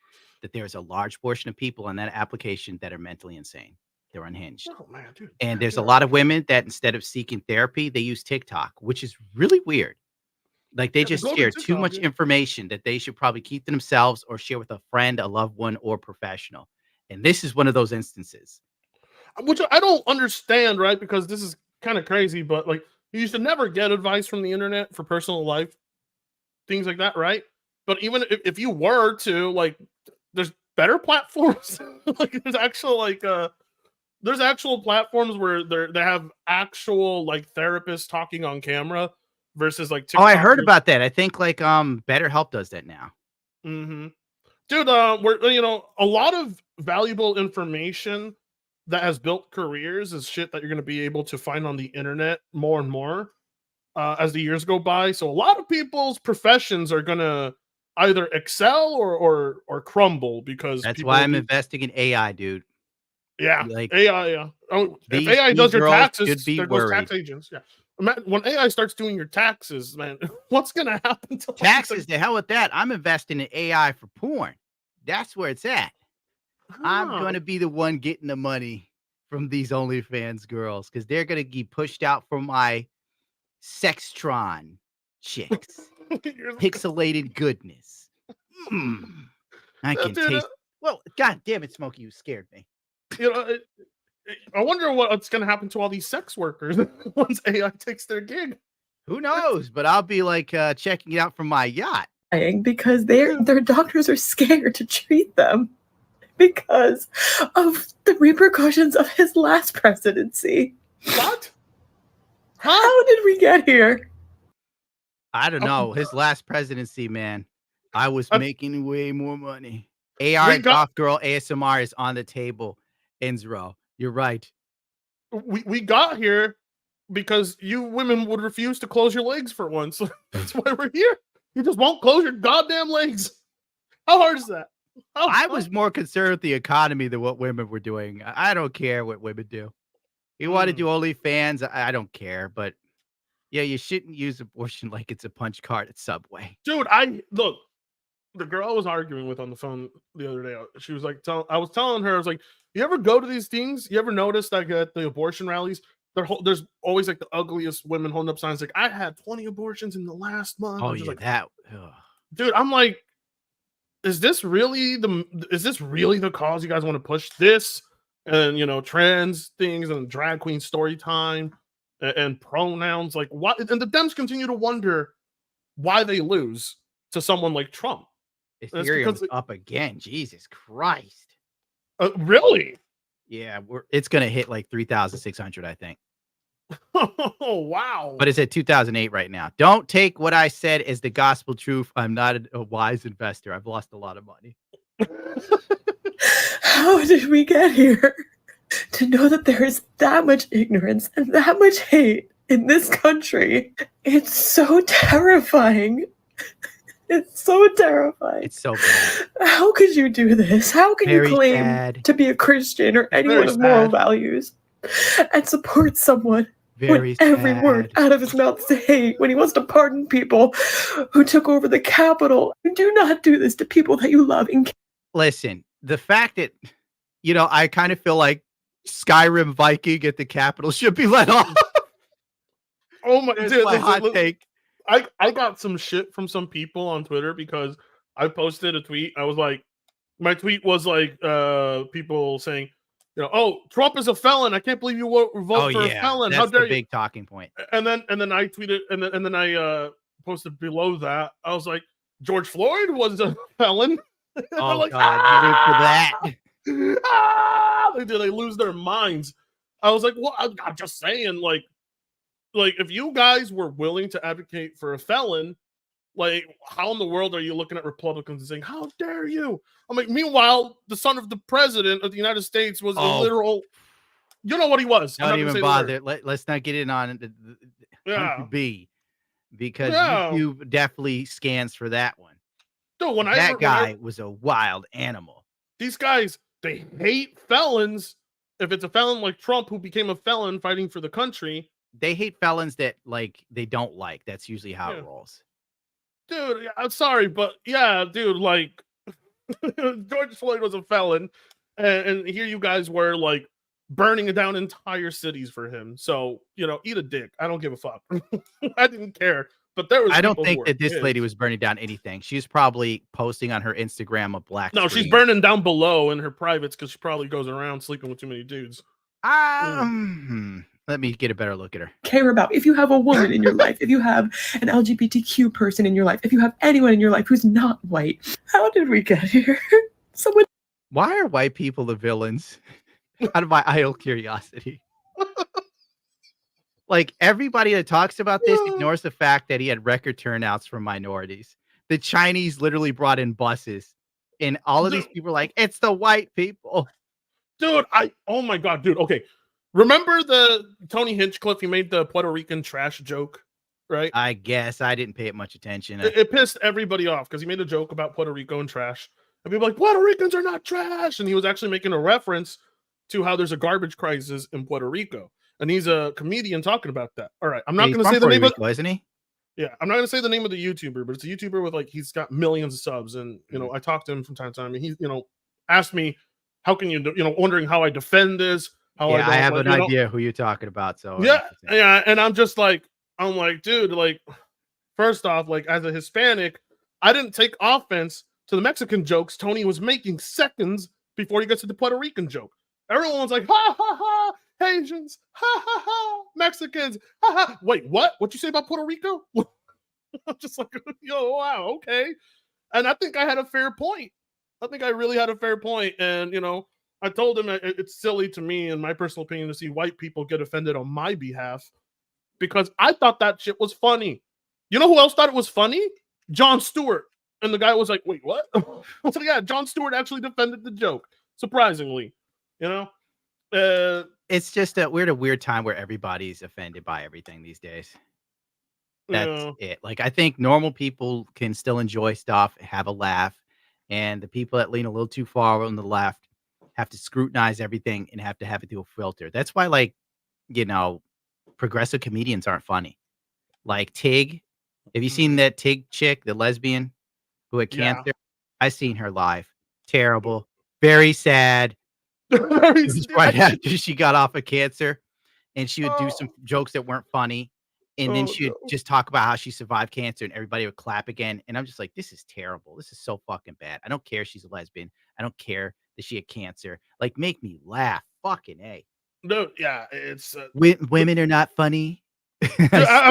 [SPEAKER 1] that there's a large portion of people on that application that are mentally insane. They're unhinged.
[SPEAKER 2] oh man, dude.
[SPEAKER 1] And there's a lot of women that instead of seeking therapy, they use TikTok, which is really weird. Like they just
[SPEAKER 2] go to
[SPEAKER 1] share too
[SPEAKER 2] TikTok,
[SPEAKER 1] much
[SPEAKER 2] yeah.
[SPEAKER 1] information that they should probably keep to themselves or share with a friend, a loved one, or professional. And this is one of those instances.
[SPEAKER 2] Which I don't understand, right? Because this is kind of crazy, but like you should never get advice from the internet for personal life, things like that, right? But even if you were to, like, there's better platforms. Like there's actual platforms where they have actual like therapists talking on camera versus like
[SPEAKER 1] TikTok. Oh, I heard
[SPEAKER 2] where,
[SPEAKER 1] about that. I think like BetterHelp does that now.
[SPEAKER 2] Mm-hmm. Dude, we're a lot of valuable information that has built careers is shit that you're going to be able to find on the internet more and more as the years go by. So a lot of people's professions are going to either excel or crumble because
[SPEAKER 1] that's why I'm investing in AI, dude.
[SPEAKER 2] Yeah,
[SPEAKER 1] like
[SPEAKER 2] AI. Yeah. Oh, if AI does your taxes, there goes
[SPEAKER 1] worried.
[SPEAKER 2] tax agents. Yeah. When AI starts doing your taxes, man, what's gonna happen to
[SPEAKER 1] taxes? The hell with that. I'm investing in AI for porn. That's where it's at. I'm going to be the one getting the money from these OnlyFans girls because they're going to be pushed out for my Sextron chicks. Pixelated goodness. I can taste. Well, God damn it, Smokey, you scared me.
[SPEAKER 2] I wonder what's going to happen to all these sex workers once AI takes their gig.
[SPEAKER 1] Who knows? But I'll be like checking it out from my yacht.
[SPEAKER 11] Because their doctors are scared to treat them because of the repercussions of his last presidency.
[SPEAKER 2] What?
[SPEAKER 11] How did we get here?
[SPEAKER 1] I don't know. His last presidency, man. I was making way more money. AR Goth Girl ASMR is on the table. Enzro, you're right.
[SPEAKER 2] We got here because you women would refuse to close your legs for once. That's why we're here. You just won't close your goddamn legs. How hard is that?
[SPEAKER 1] I was more concerned with the economy than what women were doing. I don't care what women do. You want to do OnlyFans? I don't care. But yeah, you shouldn't use abortion like it's a punch card at Subway.
[SPEAKER 2] Dude, look, the girl I was arguing with on the phone the other day, she was like, I was telling her, I was like, you ever go to these things? You ever notice like at the abortion rallies, there's always like the ugliest women holding up signs like, I had 20 abortions in the last month.
[SPEAKER 1] Oh, yeah,
[SPEAKER 2] like,
[SPEAKER 1] that.
[SPEAKER 2] Dude, I'm like, is this really the cause you guys want to push this? And trans things and drag queen story time and pronouns, like what? And the Dems continue to wonder why they lose to someone like Trump.
[SPEAKER 1] Ethereum's up again. Jesus Christ.
[SPEAKER 2] Really?
[SPEAKER 1] Yeah, it's gonna hit like 3,600, I think.
[SPEAKER 2] Oh wow!
[SPEAKER 1] But it's at 2008 right now. Don't take what I said as the gospel truth. I'm not a wise investor. I've lost a lot of money.
[SPEAKER 11] How did we get here? To know that there is that much ignorance and that much hate in this country. It's so terrifying. It's so terrifying.
[SPEAKER 1] It's so bad.
[SPEAKER 11] How could you do this? How can you claim to be a Christian or anyone of moral values and support someone when every word out of his mouth is hate, when he wants to pardon people who took over the Capitol? You do not do this to people that you love.
[SPEAKER 1] Listen, the fact that, I kind of feel like Skyrim Viking at the Capitol should be let off.
[SPEAKER 2] Oh my God.
[SPEAKER 1] My hot take.
[SPEAKER 2] I got some shit from some people on Twitter because I posted a tweet. I was like, my tweet was like, people saying, oh, Trump is a felon. I can't believe you vote for a felon.
[SPEAKER 1] That's
[SPEAKER 2] How dare
[SPEAKER 1] the big talking point.
[SPEAKER 2] And then I tweeted, and then I posted below that. I was like, George Floyd was a felon.
[SPEAKER 1] Oh
[SPEAKER 2] like,
[SPEAKER 1] God, you live for that.
[SPEAKER 2] They lose their minds. I was like, well, I'm just saying, like if you guys were willing to advocate for a felon, like how in the world are you looking at Republicans and saying, how dare you? I'm like, meanwhile, the son of the president of the United States was a literal, you know what he was.
[SPEAKER 1] Don't even bother. Let's not get in on the B, because YouTube definitely scans for that one.
[SPEAKER 2] Dude,
[SPEAKER 1] that guy was a wild animal.
[SPEAKER 2] These guys they hate felons. If it's a felon like Trump who became a felon fighting for the country,
[SPEAKER 1] they hate felons that like they don't like. That's usually how it rolls.
[SPEAKER 2] Dude, I'm sorry, but yeah, dude, like George Floyd was a felon, and here you guys were like burning down entire cities for him. So, you know, eat a dick. I don't give a fuck. I didn't care. But there was
[SPEAKER 1] I don't think that this lady was burning down anything. She's probably posting on her Instagram a black
[SPEAKER 2] No,
[SPEAKER 1] screen.
[SPEAKER 2] she's burning down below in her privates because she probably goes around sleeping with too many dudes.
[SPEAKER 1] Let me get a better look at her.
[SPEAKER 11] Care about if you have a woman in your life, if you have an LGBTQ person in your life, if you have anyone in your life who's not white. How did we get here? Someone.
[SPEAKER 1] Why are white people the villains? Out of my idle curiosity. Like, everybody that talks about this ignores the fact that he had record turnouts from minorities. The Chinese literally brought in buses, and all of these people are like, it's the white people.
[SPEAKER 2] Dude, oh my God, dude. Okay. Remember the Tony Hinchcliffe? He made the Puerto Rican trash joke, right?
[SPEAKER 1] I guess I didn't pay it much attention.
[SPEAKER 2] It pissed everybody off because he made a joke about Puerto Rico and trash. And people were like, Puerto Ricans are not trash. And he was actually making a reference to how there's a garbage crisis in Puerto Rico. And he's a comedian talking about that. All right. I'm not going to say the name
[SPEAKER 1] of isn't he?
[SPEAKER 2] Yeah, I'm not going to say the name of the YouTuber, but it's a YouTuber with like, he's got millions of subs. And, you know, I talked to him from time to time. And he, you know, asked me, how can you, wondering how I defend this. How
[SPEAKER 1] I have an idea who you're talking about. So
[SPEAKER 2] yeah. And I'm like, dude, like, first off, like, as a Hispanic, I didn't take offense to the Mexican jokes Tony was making seconds before he gets to the Puerto Rican joke. Everyone was like, ha ha ha, Asians, ha ha ha, Mexicans, ha ha. Wait, what? What you say about Puerto Rico? I'm just like, yo, wow, okay. And I think I had a fair point. I think I really had a fair point. And, you know, I told him it's silly to me, in my personal opinion, to see white people get offended on my behalf because I thought that shit was funny. You know who else thought it was funny? Jon Stewart. And the guy was like, wait, what? So yeah, Jon Stewart actually defended the joke, surprisingly. You know?
[SPEAKER 1] It's just that we're at a weird time where everybody's offended by everything these days. That's it. Like, I think normal people can still enjoy stuff, have a laugh, and the people that lean a little too far on the left have to scrutinize everything and have to have it through a filter. That's why, like, you know, progressive comedians aren't funny. Like Tig. Have you seen that Tig chick, the lesbian who had cancer? I seen her live. Terrible. Very sad. Right after she got off of cancer, and she would do some jokes that weren't funny, and then she would just talk about how she survived cancer, and everybody would clap again. And I'm just like, this is terrible. This is so fucking bad. I don't care she's a lesbian. I don't care that she had cancer. Like, make me laugh. Fucking A.
[SPEAKER 2] No, yeah, it's
[SPEAKER 1] women are not funny.
[SPEAKER 2] Dude, I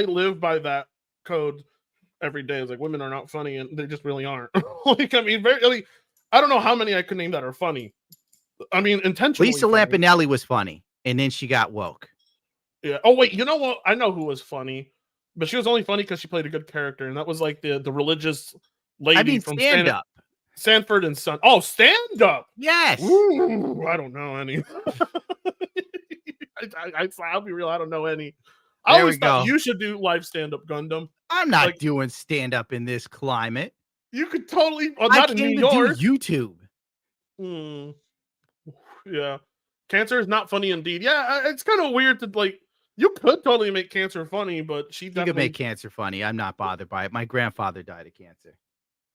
[SPEAKER 2] live by that code every day. It's like, women are not funny, and they just really aren't. Like, I mean, I don't know how many I could name that are funny. I mean, intentionally.
[SPEAKER 1] Lisa Lampanelli was funny, and then she got woke.
[SPEAKER 2] Yeah. Oh wait, you know what? I know who was funny, but she was only funny because she played a good character, and that was like the religious lady from
[SPEAKER 1] Stand Up.
[SPEAKER 2] Sanford and Son. Oh, Stand Up.
[SPEAKER 1] Yes.
[SPEAKER 2] Ooh, I don't know any. I'll be real. I don't know any. I always thought you should do live stand-up, Gundam.
[SPEAKER 1] I'm not doing stand-up in this climate.
[SPEAKER 2] You could totally. Well,
[SPEAKER 1] I
[SPEAKER 2] not
[SPEAKER 1] can't
[SPEAKER 2] in New
[SPEAKER 1] even
[SPEAKER 2] York.
[SPEAKER 1] do YouTube.
[SPEAKER 2] Yeah, cancer is not funny indeed. Yeah, it's kind of weird to like. You could totally make cancer funny, but she
[SPEAKER 1] could make cancer funny. I'm not bothered by it. My grandfather died of cancer.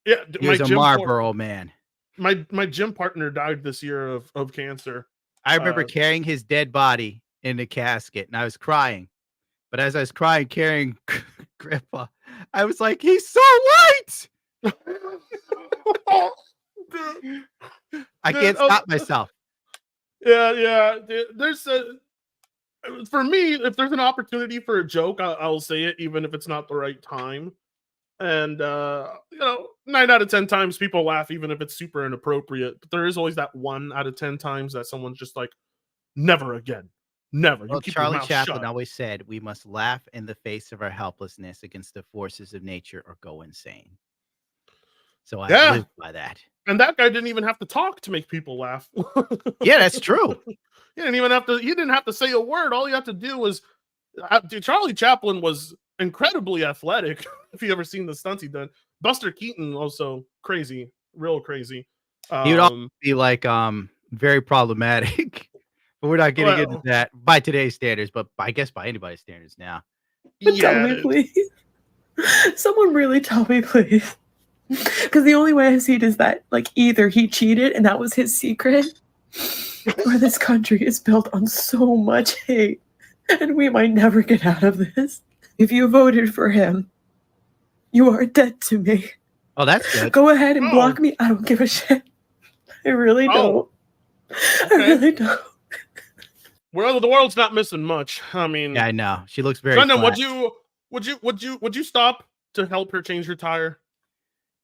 [SPEAKER 2] Yeah,
[SPEAKER 1] he was a Marlboro man.
[SPEAKER 2] My gym partner died this year of cancer.
[SPEAKER 1] I remember carrying his dead body in the casket, and I was crying. But as I was crying, carrying Grandpa, I was like, he's so white. I can't stop myself.
[SPEAKER 2] Yeah. There's for me, if there's an opportunity for a joke, I'll say it, even if it's not the right time. And 9 out of 10 times people laugh, even if it's super inappropriate. But there is always that 1 out of 10 times that someone's just like, never again. Never.
[SPEAKER 1] Well, Charlie Chaplin always said, we must laugh in the face of our helplessness against the forces of nature or go insane. So I live by that.
[SPEAKER 2] And that guy didn't even have to talk to make people laugh.
[SPEAKER 1] Yeah, that's true.
[SPEAKER 2] He didn't have to say a word. All you have to do was, Charlie Chaplin was incredibly athletic. If you ever seen the stunts he done. Buster Keaton also crazy, real crazy.
[SPEAKER 1] He would also be like very problematic. But we're not getting into
[SPEAKER 2] Well,
[SPEAKER 1] that by today's standards, but I guess by anybody's standards now.
[SPEAKER 11] Tell
[SPEAKER 2] yeah,
[SPEAKER 11] me, please. Someone really tell me, please. Because the only way I see it is that, like, either he cheated and that was his secret, or this country is built on so much hate, and we might never get out of this. If you voted for him, you are dead to me.
[SPEAKER 1] Oh, that's good.
[SPEAKER 11] Go ahead and block me. I don't give a shit. I really don't. I really don't.
[SPEAKER 2] Well, the world's not missing much. I mean,
[SPEAKER 1] Yeah, I know. She looks very
[SPEAKER 2] Gundam,
[SPEAKER 1] flat.
[SPEAKER 2] would you stop to help her change her tire?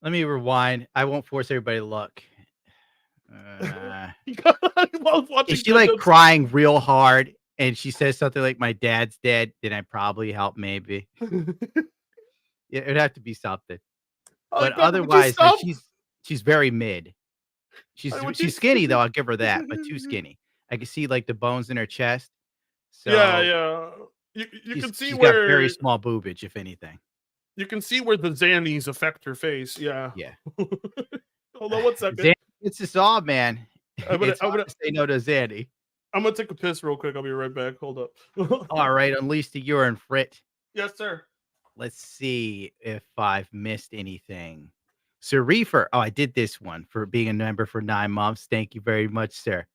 [SPEAKER 1] Let me rewind. I won't force everybody to look. Is she like crying real hard and she says something like my dad's dead, then I probably help maybe. Yeah, it'd have to be something. But otherwise, like, she's very mid. She's skinny though, I'll give her that, but too skinny. I can see like the bones in her chest. So
[SPEAKER 2] Yeah. You can see
[SPEAKER 1] she's
[SPEAKER 2] where
[SPEAKER 1] got very small boobage, if anything.
[SPEAKER 2] you can see where the Xannies affect her face. Yeah.
[SPEAKER 1] Yeah.
[SPEAKER 2] Hold on 1 second.
[SPEAKER 1] Zanny gets this all, man.
[SPEAKER 2] I'm gonna
[SPEAKER 1] say no to Zanny.
[SPEAKER 2] I'm gonna take a piss real quick. I'll be right back. Hold up.
[SPEAKER 1] All right, unleash the urine, Frit.
[SPEAKER 2] Yes, sir.
[SPEAKER 1] Let's see if I've missed anything. Sir Reefer. Oh, I did this one for being a member for 9 months. Thank you very much, sir.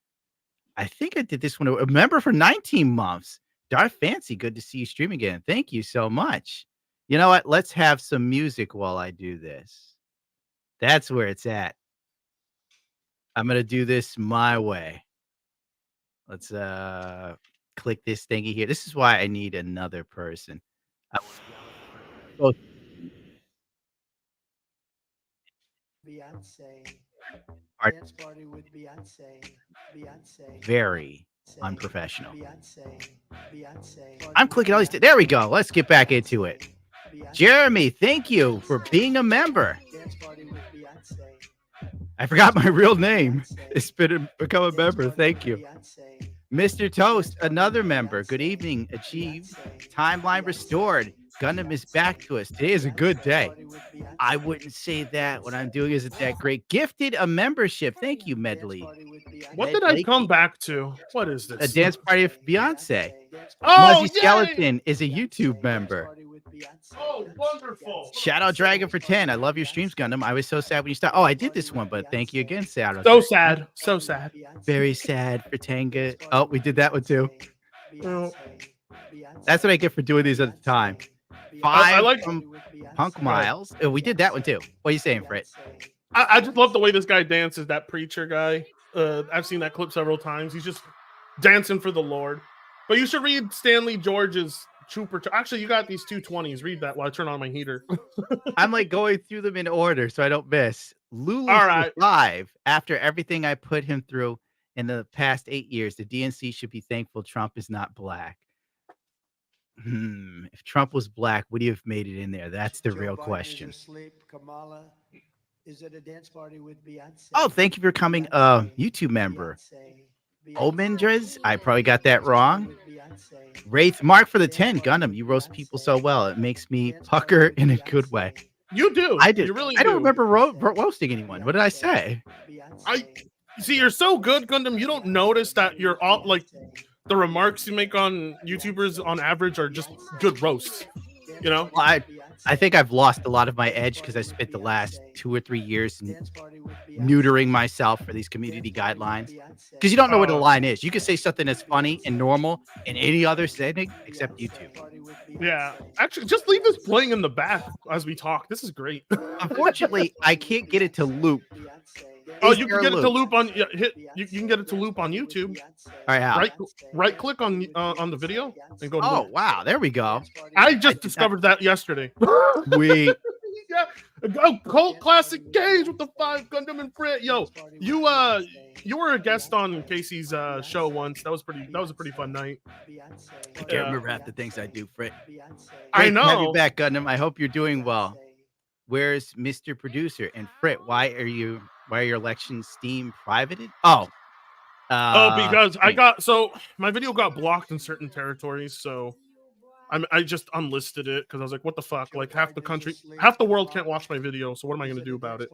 [SPEAKER 1] I think I did this one. A member for 19 months. Darth Fancy, good to see you stream again. Thank you so much. You know what? Let's have some music while I do this. That's where it's at. I'm going to do this my way. Let's click this thingy here. This is why I need another person.
[SPEAKER 3] Beyonce. Dance party with Beyonce.
[SPEAKER 1] Very unprofessional.
[SPEAKER 3] Beyonce.
[SPEAKER 1] I'm clicking all these. There we go. Let's get back into it. Jeremy, thank you for being a member. I forgot my real name. It's become a member. Thank you. Mr. Toast, another member. Good evening. Achieved. Timeline restored. Gundam is back to us. Today is a good day. I wouldn't say that. What I'm doing isn't that great. Gifted a membership. Thank you, Medley.
[SPEAKER 2] What did I come back to? What is this?
[SPEAKER 1] A dance party of Beyonce.
[SPEAKER 2] Oh,
[SPEAKER 1] Muzzy Skeleton is a YouTube member.
[SPEAKER 2] Oh, wonderful.
[SPEAKER 1] Shout out Dragon for 10. I love your streams, Gundam. I was so sad when you stopped. Oh, I did this one, but thank you again, Sarah.
[SPEAKER 2] So sad. So sad.
[SPEAKER 1] Very sad for Tenga. Oh, we did that one too.
[SPEAKER 2] Oh.
[SPEAKER 1] That's what I get for doing these at the time. 5
[SPEAKER 2] I like
[SPEAKER 1] from Punk Miles. Oh, we did that one too. What are you saying, Frit?
[SPEAKER 2] I just love the way this guy dances, that preacher guy. I've seen that clip several times. He's just dancing for the Lord. But you should read Stanley George's Trooper. Actually, you got these 220s. Read that while I turn on my heater.
[SPEAKER 1] I'm like going through them in order so I don't miss. Lulu
[SPEAKER 2] All right.
[SPEAKER 1] 5. After everything I put him through in the past 8 years, the DNC should be thankful Trump is not black. If Trump was black, would he have made it in there? That's the real question.
[SPEAKER 3] Is it a dance party with Beyonce?
[SPEAKER 1] Oh, thank you for coming, YouTube member. Omendres, I probably got that wrong. Wraith Mark for the 10. Gundam, you roast people so well. It makes me pucker in a good way.
[SPEAKER 2] You do.
[SPEAKER 1] I did.
[SPEAKER 2] You really
[SPEAKER 1] I don't
[SPEAKER 2] do.
[SPEAKER 1] remember roasting anyone. What did I say?
[SPEAKER 2] I see. You're so good, Gundam. You don't notice that you're all like the remarks you make on YouTubers on average are just good roasts. You know.
[SPEAKER 1] Well, I think I've lost a lot of my edge because I spent the last 2 or 3 years neutering myself for these community guidelines. Because you don't know what the line is. You can say something that's funny and normal in any other setting except YouTube.
[SPEAKER 2] Yeah, actually, just leave this playing in the back as we talk. This is great.
[SPEAKER 1] Unfortunately, I can't get it to loop.
[SPEAKER 2] Oh, you can get it to loop on you can get it to loop on YouTube.
[SPEAKER 1] All right,
[SPEAKER 2] right click on the video and go to
[SPEAKER 1] Oh,
[SPEAKER 2] loop.
[SPEAKER 1] wow, there we go.
[SPEAKER 2] I just discovered that yesterday.
[SPEAKER 1] We
[SPEAKER 2] Yeah. Oh, Cult Classic Gage with the 5 Gundam and Frit. Yo, you were a guest on Casey's show once. That was a pretty fun night.
[SPEAKER 1] I can't remember half the things I do, Frit.
[SPEAKER 2] I
[SPEAKER 1] Great to have you
[SPEAKER 2] know.
[SPEAKER 1] back, Gundam. I hope you're doing well. Where's Mr. Producer? And Frit, why are your elections Steam privated?
[SPEAKER 2] Because my video got blocked in certain territories, so I just unlisted it because I was like, what the fuck? Like half the world can't watch my video, so what am I gonna do about it?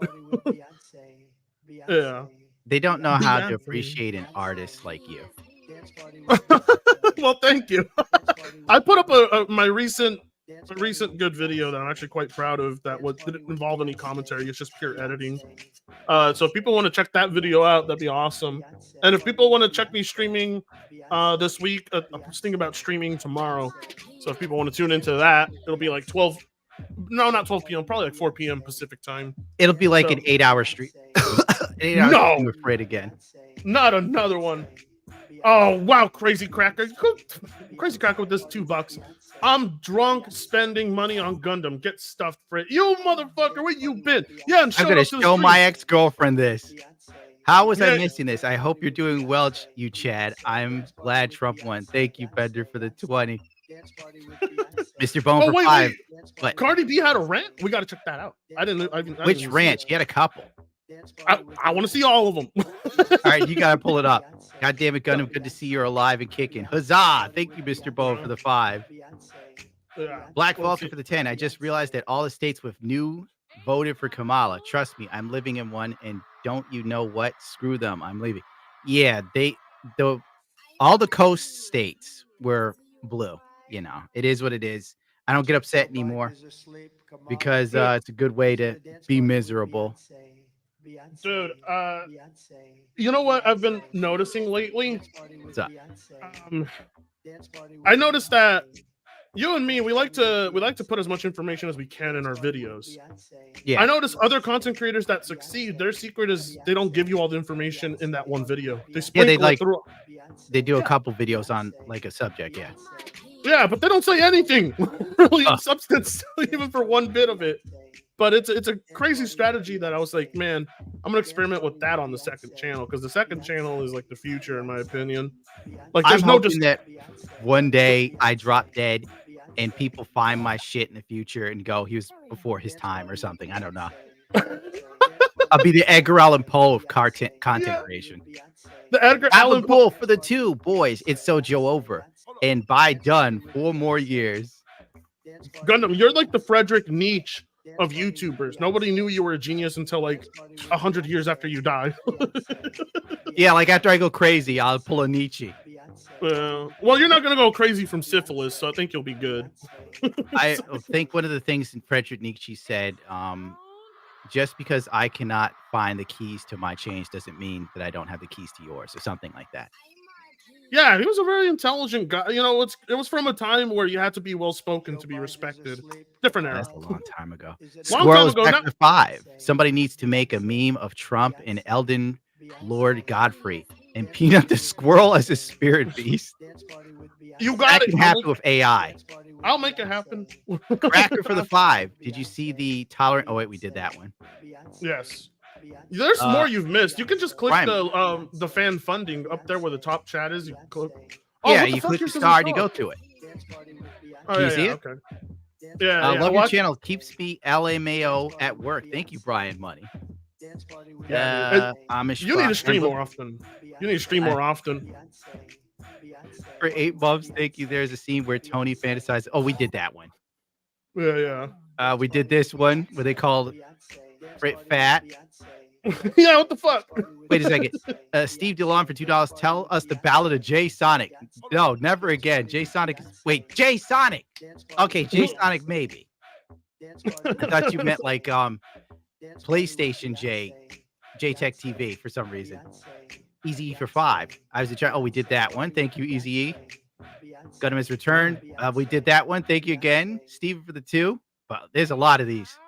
[SPEAKER 2] Yeah.
[SPEAKER 1] They don't know how to
[SPEAKER 2] Beyonce.
[SPEAKER 1] appreciate an artist like you.
[SPEAKER 2] Well, thank you. I put up my recent good video that I'm actually quite proud of. That didn't involve any commentary. It's just pure editing. So if people want to check that video out, that'd be awesome. And if people want to check me streaming this week, I'm thinking about streaming tomorrow. So if people want to tune into that, it'll be like 12. No, not 12 p.m. Probably like 4 p.m. Pacific time.
[SPEAKER 1] It'll be like an 8-hour stream.
[SPEAKER 2] No,
[SPEAKER 1] I'm afraid again.
[SPEAKER 2] Not another one. Oh wow, crazy cracker! Crazy cracker with this $2. I'm drunk, spending money on Gundam. Get stuffed for it. You motherfucker, where you been? Yeah,
[SPEAKER 1] I'm gonna show my ex-girlfriend this. How was I missing this? I hope you're doing well, you Chad. I'm glad Trump won. Thank you, Bender, for the 20. Mr. Bone for 5.
[SPEAKER 2] Wait. Cardi B had a rant. We got to check that out. I didn't.
[SPEAKER 1] Which rant? She had a couple.
[SPEAKER 2] I want to see all of them.
[SPEAKER 1] All right, you gotta pull it up. God damn it, Gundam. Good to see you're alive and kicking. Huzzah! Thank you, Mr. Bone, for the 5.
[SPEAKER 2] Yeah.
[SPEAKER 1] Black Falcon for the 10. I just realized that all the states with new voted for Kamala. Trust me, I'm living in one, and don't you know what? Screw them. I'm leaving. Yeah, all the coast states were blue. You know, it is what it is. I don't get upset anymore because it's a good way to be miserable.
[SPEAKER 2] Dude, you know what I've been noticing lately?
[SPEAKER 1] What's up?
[SPEAKER 2] I noticed that you and me, we like to put as much information as we can in our videos.
[SPEAKER 1] Yeah.
[SPEAKER 2] I notice other content creators that succeed, their secret is they don't give you all the information in that one video.
[SPEAKER 1] They do a couple videos on like a subject, yeah.
[SPEAKER 2] Yeah, but they don't say anything really of substance, even for one bit of it. But it's a crazy strategy that I was like, man, I'm gonna experiment with that on the second channel because the second channel is like the future, in my opinion. Like, there's
[SPEAKER 1] I'm hoping that one day I drop dead and people find my shit in the future and go, he was before his time or something. I don't know. I'll be the Edgar Allan Poe of content creation.
[SPEAKER 2] The Edgar Allan Poe
[SPEAKER 1] for the 2 boys. It's so Joe over. And by done 4 more years.
[SPEAKER 2] Gundam, you're like the Frederick Nietzsche of YouTubers. Nobody knew you were a genius until like 100 years after you die.
[SPEAKER 1] Yeah, like after I go crazy, I'll pull a Nietzsche.
[SPEAKER 2] Well, you're not gonna go crazy from syphilis, so I think you'll be good.
[SPEAKER 1] I think one of the things Frederick Nietzsche said, just because I cannot find the keys to my change doesn't mean that I don't have the keys to yours, or something like that.
[SPEAKER 2] Yeah, he was a very intelligent guy. You know, it was from a time where you had to be well spoken to be respected. Different era.
[SPEAKER 1] That's a long time ago.
[SPEAKER 2] Long
[SPEAKER 1] Squirrel
[SPEAKER 2] time
[SPEAKER 1] is
[SPEAKER 2] ago,
[SPEAKER 1] back
[SPEAKER 2] not-
[SPEAKER 1] to 5. Somebody needs to make a meme of Trump and Eldon Lord Godfrey and Peanut the Squirrel as a spirit beast.
[SPEAKER 2] You got
[SPEAKER 1] that
[SPEAKER 2] it.
[SPEAKER 1] can happen with AI.
[SPEAKER 2] I'll make it happen.
[SPEAKER 1] Cracker for the 5. Did you see the tolerant? Oh wait, we did that one.
[SPEAKER 2] Yes. There's more you've missed. You can just click the fan funding up there where the top chat is. You click. Oh,
[SPEAKER 1] yeah, you click the star and you go to it. Can you see it?
[SPEAKER 2] Okay. Yeah,
[SPEAKER 1] love your channel. Keeps me LMAO at work. Thank you, Brian Money. Amish.
[SPEAKER 2] You need to stream more often. You need to stream more often.
[SPEAKER 1] For 8 months, thank you. There's a scene where Tony fantasizes. Oh, we did that one.
[SPEAKER 2] Yeah.
[SPEAKER 1] We did this one where they called Frit fat.
[SPEAKER 2] Yeah, what the fuck?
[SPEAKER 1] Wait a second. Steve DeLon for $2. Tell us the ballad of Jay Sonic. No, never again. Jay Sonic. Jay Sonic. Okay, Jay Sonic maybe. I thought you meant like PlayStation J Tech TV for some reason. Easy E for 5. I was trying. Oh, we did that one. Thank you, Easy E. Got him his return. We did that one. Thank you again, Steve, for the 2. But there's a lot of these.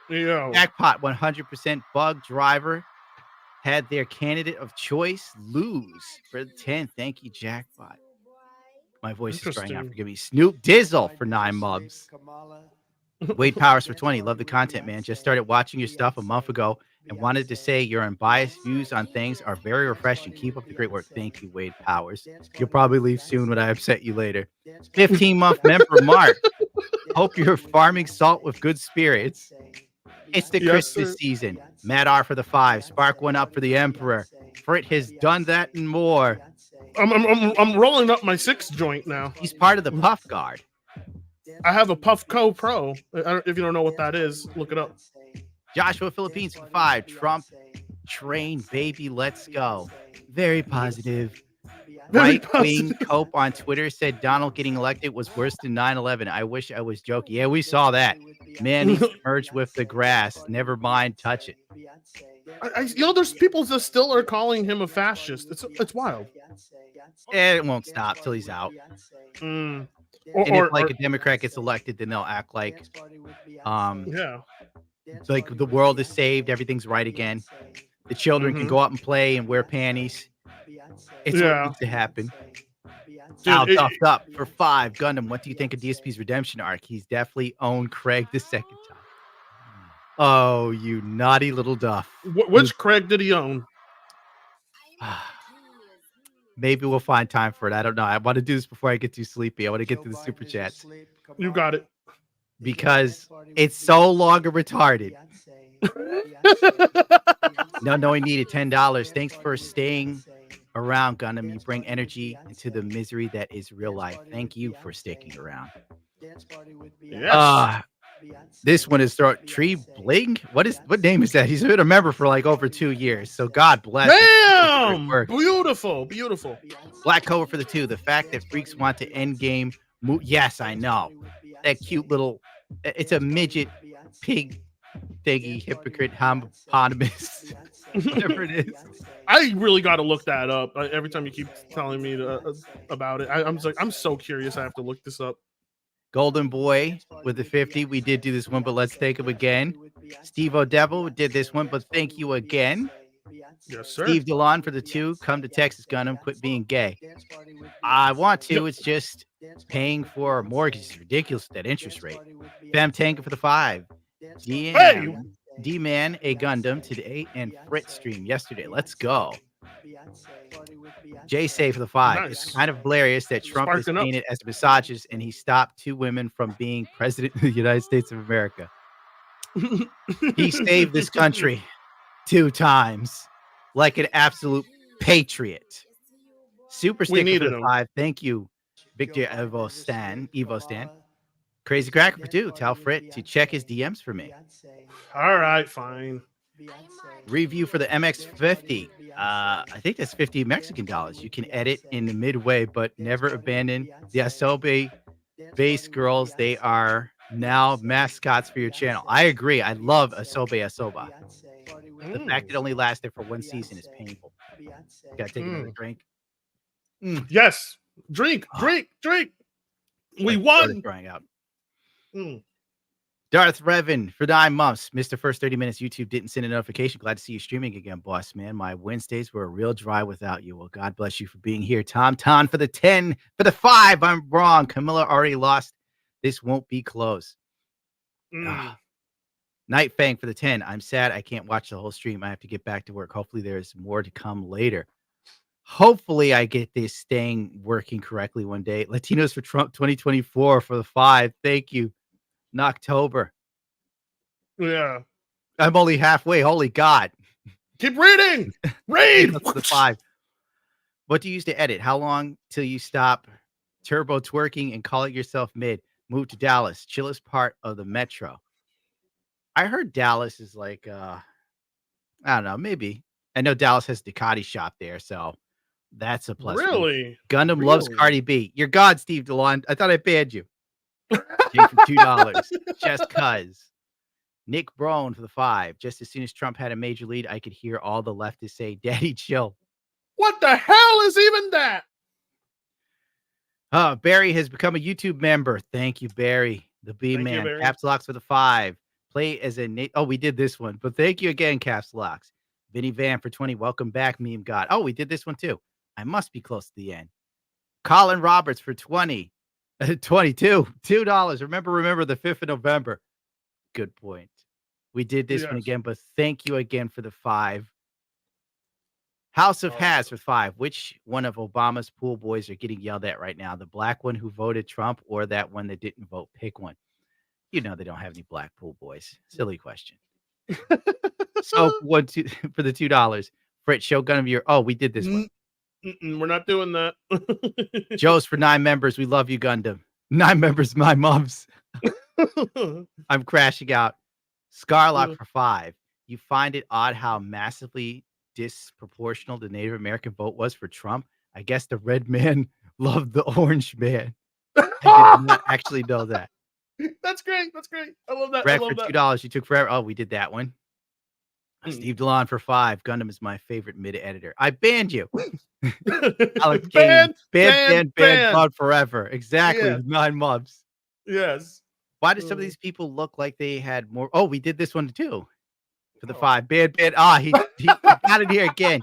[SPEAKER 2] Yeah.
[SPEAKER 1] Jackpot 100% bug driver had their candidate of choice lose for the 10. Thank you, Jackpot. My voice is trying out. Forgive me. Snoop Dizzle for 9 mubs. Wade Powers for 20. Love the content, man. Just started watching your stuff a month ago and wanted to say your unbiased views on things are very refreshing. Keep up the great work. Thank you, Wade Powers. You'll probably leave soon when I upset you later. 15-month member Mark. Hope you're farming salt with good spirits. It's the Christmas season. Matt R for the 5. Spark 1 up for the Emperor. Frit has done that and more.
[SPEAKER 2] I'm rolling up my 6 joint now.
[SPEAKER 1] He's part of the Puff Guard.
[SPEAKER 2] I have a Puffco Pro. If you don't know what that is, look it up.
[SPEAKER 1] Joshua Philippines for 5. train, baby, let's go. Very positive.
[SPEAKER 2] Very
[SPEAKER 1] Right-wing
[SPEAKER 2] positive.
[SPEAKER 1] Cope on Twitter said Donald getting elected was worse than 9/11. I wish I was joking. Yeah, we saw that. Man needs to merge with the grass. Never mind, touch it.
[SPEAKER 2] There's people that still are calling him a fascist. It's wild.
[SPEAKER 1] And it won't stop till he's out.
[SPEAKER 2] Mm.
[SPEAKER 1] And if like a Democrat gets elected, then they'll act like,
[SPEAKER 2] yeah,
[SPEAKER 1] like the world is saved, everything's right again. The children can go out and play and wear panties. It's what needs to happen. Al duffed up for 5. Gundam, what do you think of DSP's redemption arc? He's definitely owned Craig the second time. Oh, you naughty little duff.
[SPEAKER 2] Which Craig did he own?
[SPEAKER 1] Maybe we'll find time for it. I don't know. I want to do this before I get too sleepy. I want to get to the super chats.
[SPEAKER 2] You got it.
[SPEAKER 1] Because it's so long and retarded. No, he needed $10. Thanks for staying around, Gundam. You bring energy into the misery that is real life. Thank you for sticking around.
[SPEAKER 2] Yes.
[SPEAKER 1] This one is Tree Bling. What name is that? He's been a member for like over 2 years. So God bless.
[SPEAKER 2] Damn! Beautiful.
[SPEAKER 1] Black Cobra for the 2. The fact that freaks want to end game. Yes, I know. That cute little. It's a midget pig thingy hypocrite homoponymous. Whatever it is.
[SPEAKER 2] I really got to look that up. Every time you keep telling me about it, I'm so curious. I have to look this up.
[SPEAKER 1] Golden Boy with the 50. We did do this one, but let's thank him again. Steve O'Devil did this one, but thank you again.
[SPEAKER 2] Yes, sir.
[SPEAKER 1] Steve DeLon for the 2. Come to Texas, Gundam. Quit being gay. I want to. It's just paying for a mortgage is ridiculous at that interest rate. Fam Tank for the 5. D-Man, a Gundam today, and Fritz stream yesterday. Let's go. Jay Say for the 5.
[SPEAKER 2] Nice.
[SPEAKER 1] It's kind of hilarious that Trump is painted as a misogynist and he stopped 2 women from being president of the United States of America. He saved this country 2 times like an absolute patriot. Super sticker for the 5. Thank you, Victor Evo Stan. Crazy Cracker for 2. Tell Frit to check his DMs for me.
[SPEAKER 2] All right, fine.
[SPEAKER 1] Review for the MX50. I think that's 50 Mexican dollars. You can edit in the midway, but never abandon the Asobe base girls. They are now mascots for your channel. I agree. I love Asobe Asoba. The fact it only lasted for 1 season is painful. Gotta take another drink.
[SPEAKER 2] Yes. Drink. We won.
[SPEAKER 1] Crying out. Darth Revan for 9 months. Missed the first 30 minutes. YouTube didn't send a notification. Glad to see you streaming again, boss man. My Wednesdays were real dry without you. Well, God bless you for being here. Tom Ton for the 10. For the 5, I'm wrong. Camilla already lost. This won't be close. Night Fang for the 10. I'm sad I can't watch the whole stream. I have to get back to work. Hopefully there's more to come later. Hopefully I get this thing working correctly one day. Latinos for Trump 2024 for the 5. Thank you. In October.
[SPEAKER 2] Yeah.
[SPEAKER 1] I'm only halfway. Holy God.
[SPEAKER 2] Keep reading. Read.
[SPEAKER 1] That's the 5. What do you use to edit? How long till you stop turbo twerking and call it yourself mid? Move to Dallas. Chillest part of the metro. I heard Dallas is like, I don't know, maybe. I know Dallas has Ducati shop there, so that's a plus.
[SPEAKER 2] Really?
[SPEAKER 1] Gundam loves Cardi B. You're God, Steve DeLon. I thought I banned you. For $2. Just cuz. Nick Brown for the 5. Just as soon as Trump had a major lead, I could hear all the leftists say, Daddy, chill.
[SPEAKER 2] What the hell is even that?
[SPEAKER 1] Barry has become a YouTube member. Thank you, Barry. The B-Man. Caps Locks for the 5. Play as a... Oh, we did this one. But thank you again, Caps Locks. Vinny Van for 20. Welcome back, Meme God. Oh, we did this one too. I must be close to the end. Colin Roberts for 20. 22. $2. Remember the 5th of November. Good point. We did this one again, but thank you again for the 5. House of Has for 5. Which one of Obama's pool boys are getting yelled at right now? The black one who voted Trump or that one that didn't vote? Pick one. You know they don't have any black pool boys. Silly question. So for the $2. Fritz, Shogun of your... Oh, we did this one.
[SPEAKER 2] We're not doing that.
[SPEAKER 1] Joe's for 9 members. We love you, Gundam. 9 members, my mums. I'm crashing out. Scarlock for 5. you find it odd how massively disproportional the Native American vote was for Trump. I guess the red man loved the orange man. I did not actually know that.
[SPEAKER 2] That's great. That's great. I love that. I
[SPEAKER 1] Brad, for
[SPEAKER 2] love that.
[SPEAKER 1] $2, you took forever. Oh, we did that one.
[SPEAKER 2] Mm.
[SPEAKER 1] Steve DeLon for $5. Gundam is my favorite mid-editor. I banned you. Alex
[SPEAKER 2] Ban,
[SPEAKER 1] Kane. Banned gone forever. Exactly.
[SPEAKER 2] Yes.
[SPEAKER 1] 9 months.
[SPEAKER 2] Yes.
[SPEAKER 1] Why do some of these people look like they had more? Oh, we did this one too. For the 5. Ban. Ah, he got it here again.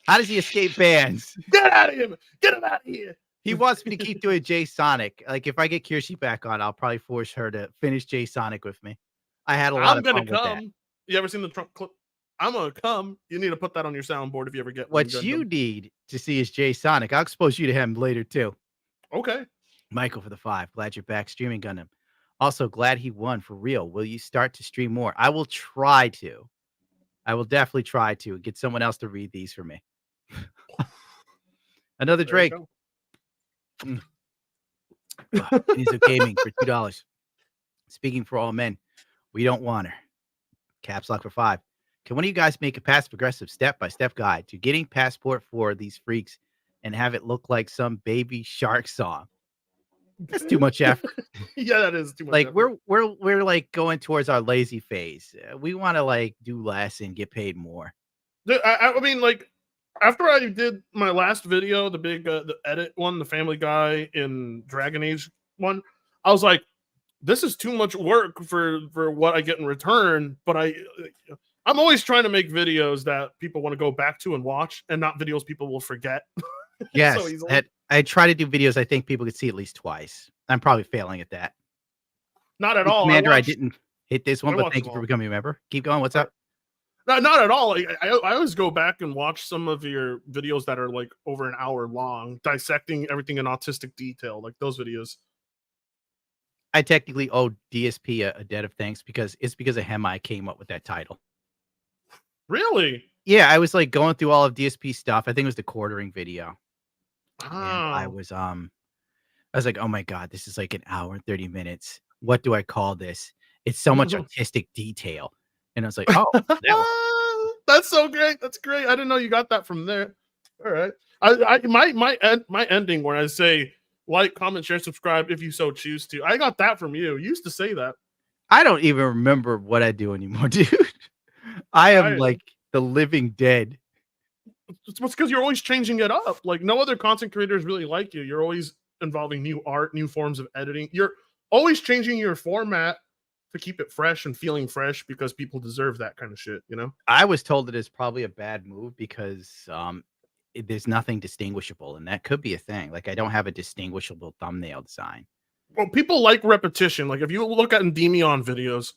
[SPEAKER 1] How does he escape bans?
[SPEAKER 2] Get out of here. Get him out of here.
[SPEAKER 1] He wants me to keep doing Jay Sonic. Like, if I get Kirsty back on, I'll probably force her to finish Jay Sonic with me. I had a lot of fun with that.
[SPEAKER 2] I'm gonna come. You ever seen the Trump clip? I'm gonna come. You need to put that on your soundboard if you ever get one.
[SPEAKER 1] What you need to see is Jay Sonic. I'll expose you to him later too.
[SPEAKER 2] Okay.
[SPEAKER 1] Michael for the 5. Glad you're back streaming Gundam. Also, glad he won for real. Will you start to stream more? I will try to. I will definitely try to get someone else to read these for me. Another Drake. News of Gaming for $2. Speaking for all men, we don't want her. Caps lock for 5. Can one of you guys make a passive-aggressive step-by-step guide to getting passport for these freaks and have it look like some Baby Shark song? That's too much effort.
[SPEAKER 2] Yeah, that is too much.
[SPEAKER 1] Like
[SPEAKER 2] effort.
[SPEAKER 1] we're like going towards our lazy phase. We want to like do less and get paid more.
[SPEAKER 2] I mean, like, after I did my last video, the big the edit one, the Family Guy in Dragon Age one, I was like, this is too much work for what I get in return. But I'm always trying to make videos that people want to go back to and watch, and not videos people will forget.
[SPEAKER 1] Yes,
[SPEAKER 2] So easily.
[SPEAKER 1] I try to do videos I think people could see at least twice. I'm probably failing at that.
[SPEAKER 2] Not at all.
[SPEAKER 1] Commander, I didn't hit this one,
[SPEAKER 2] I
[SPEAKER 1] but
[SPEAKER 2] watched
[SPEAKER 1] thank you
[SPEAKER 2] them
[SPEAKER 1] for
[SPEAKER 2] all.
[SPEAKER 1] becoming a member. Keep going. What's up?
[SPEAKER 2] No, not at all. I always go back and watch some of your videos that are like over an hour long, dissecting everything in autistic detail, like those videos.
[SPEAKER 1] I technically owe DSP a debt of thanks because of him I came up with that title.
[SPEAKER 2] Really?
[SPEAKER 1] Yeah, I was like going through all of DSP stuff. I think it was the quartering video.
[SPEAKER 2] Oh.
[SPEAKER 1] And I was like, oh my God, this is like an hour and 30 minutes. What do I call this? It's so much artistic detail. And I was like, oh,
[SPEAKER 2] that's so great. That's great. I didn't know you got that from there. All right. My ending where I say like, comment, share, subscribe if you so choose to. I got that from you. You used to say that.
[SPEAKER 1] I don't even remember what I do anymore, dude. I am like the living dead.
[SPEAKER 2] It's because you're always changing it up. Like no other content creators really like you. You're always involving new art, new forms of editing. You're always changing your format to keep it fresh and feeling fresh because people deserve that kind of shit, you know?
[SPEAKER 1] I was told that it's probably a bad move because there's nothing distinguishable, and that could be a thing. Like I don't have a distinguishable thumbnail design.
[SPEAKER 2] Well, people like repetition. Like if you look at Endymion videos,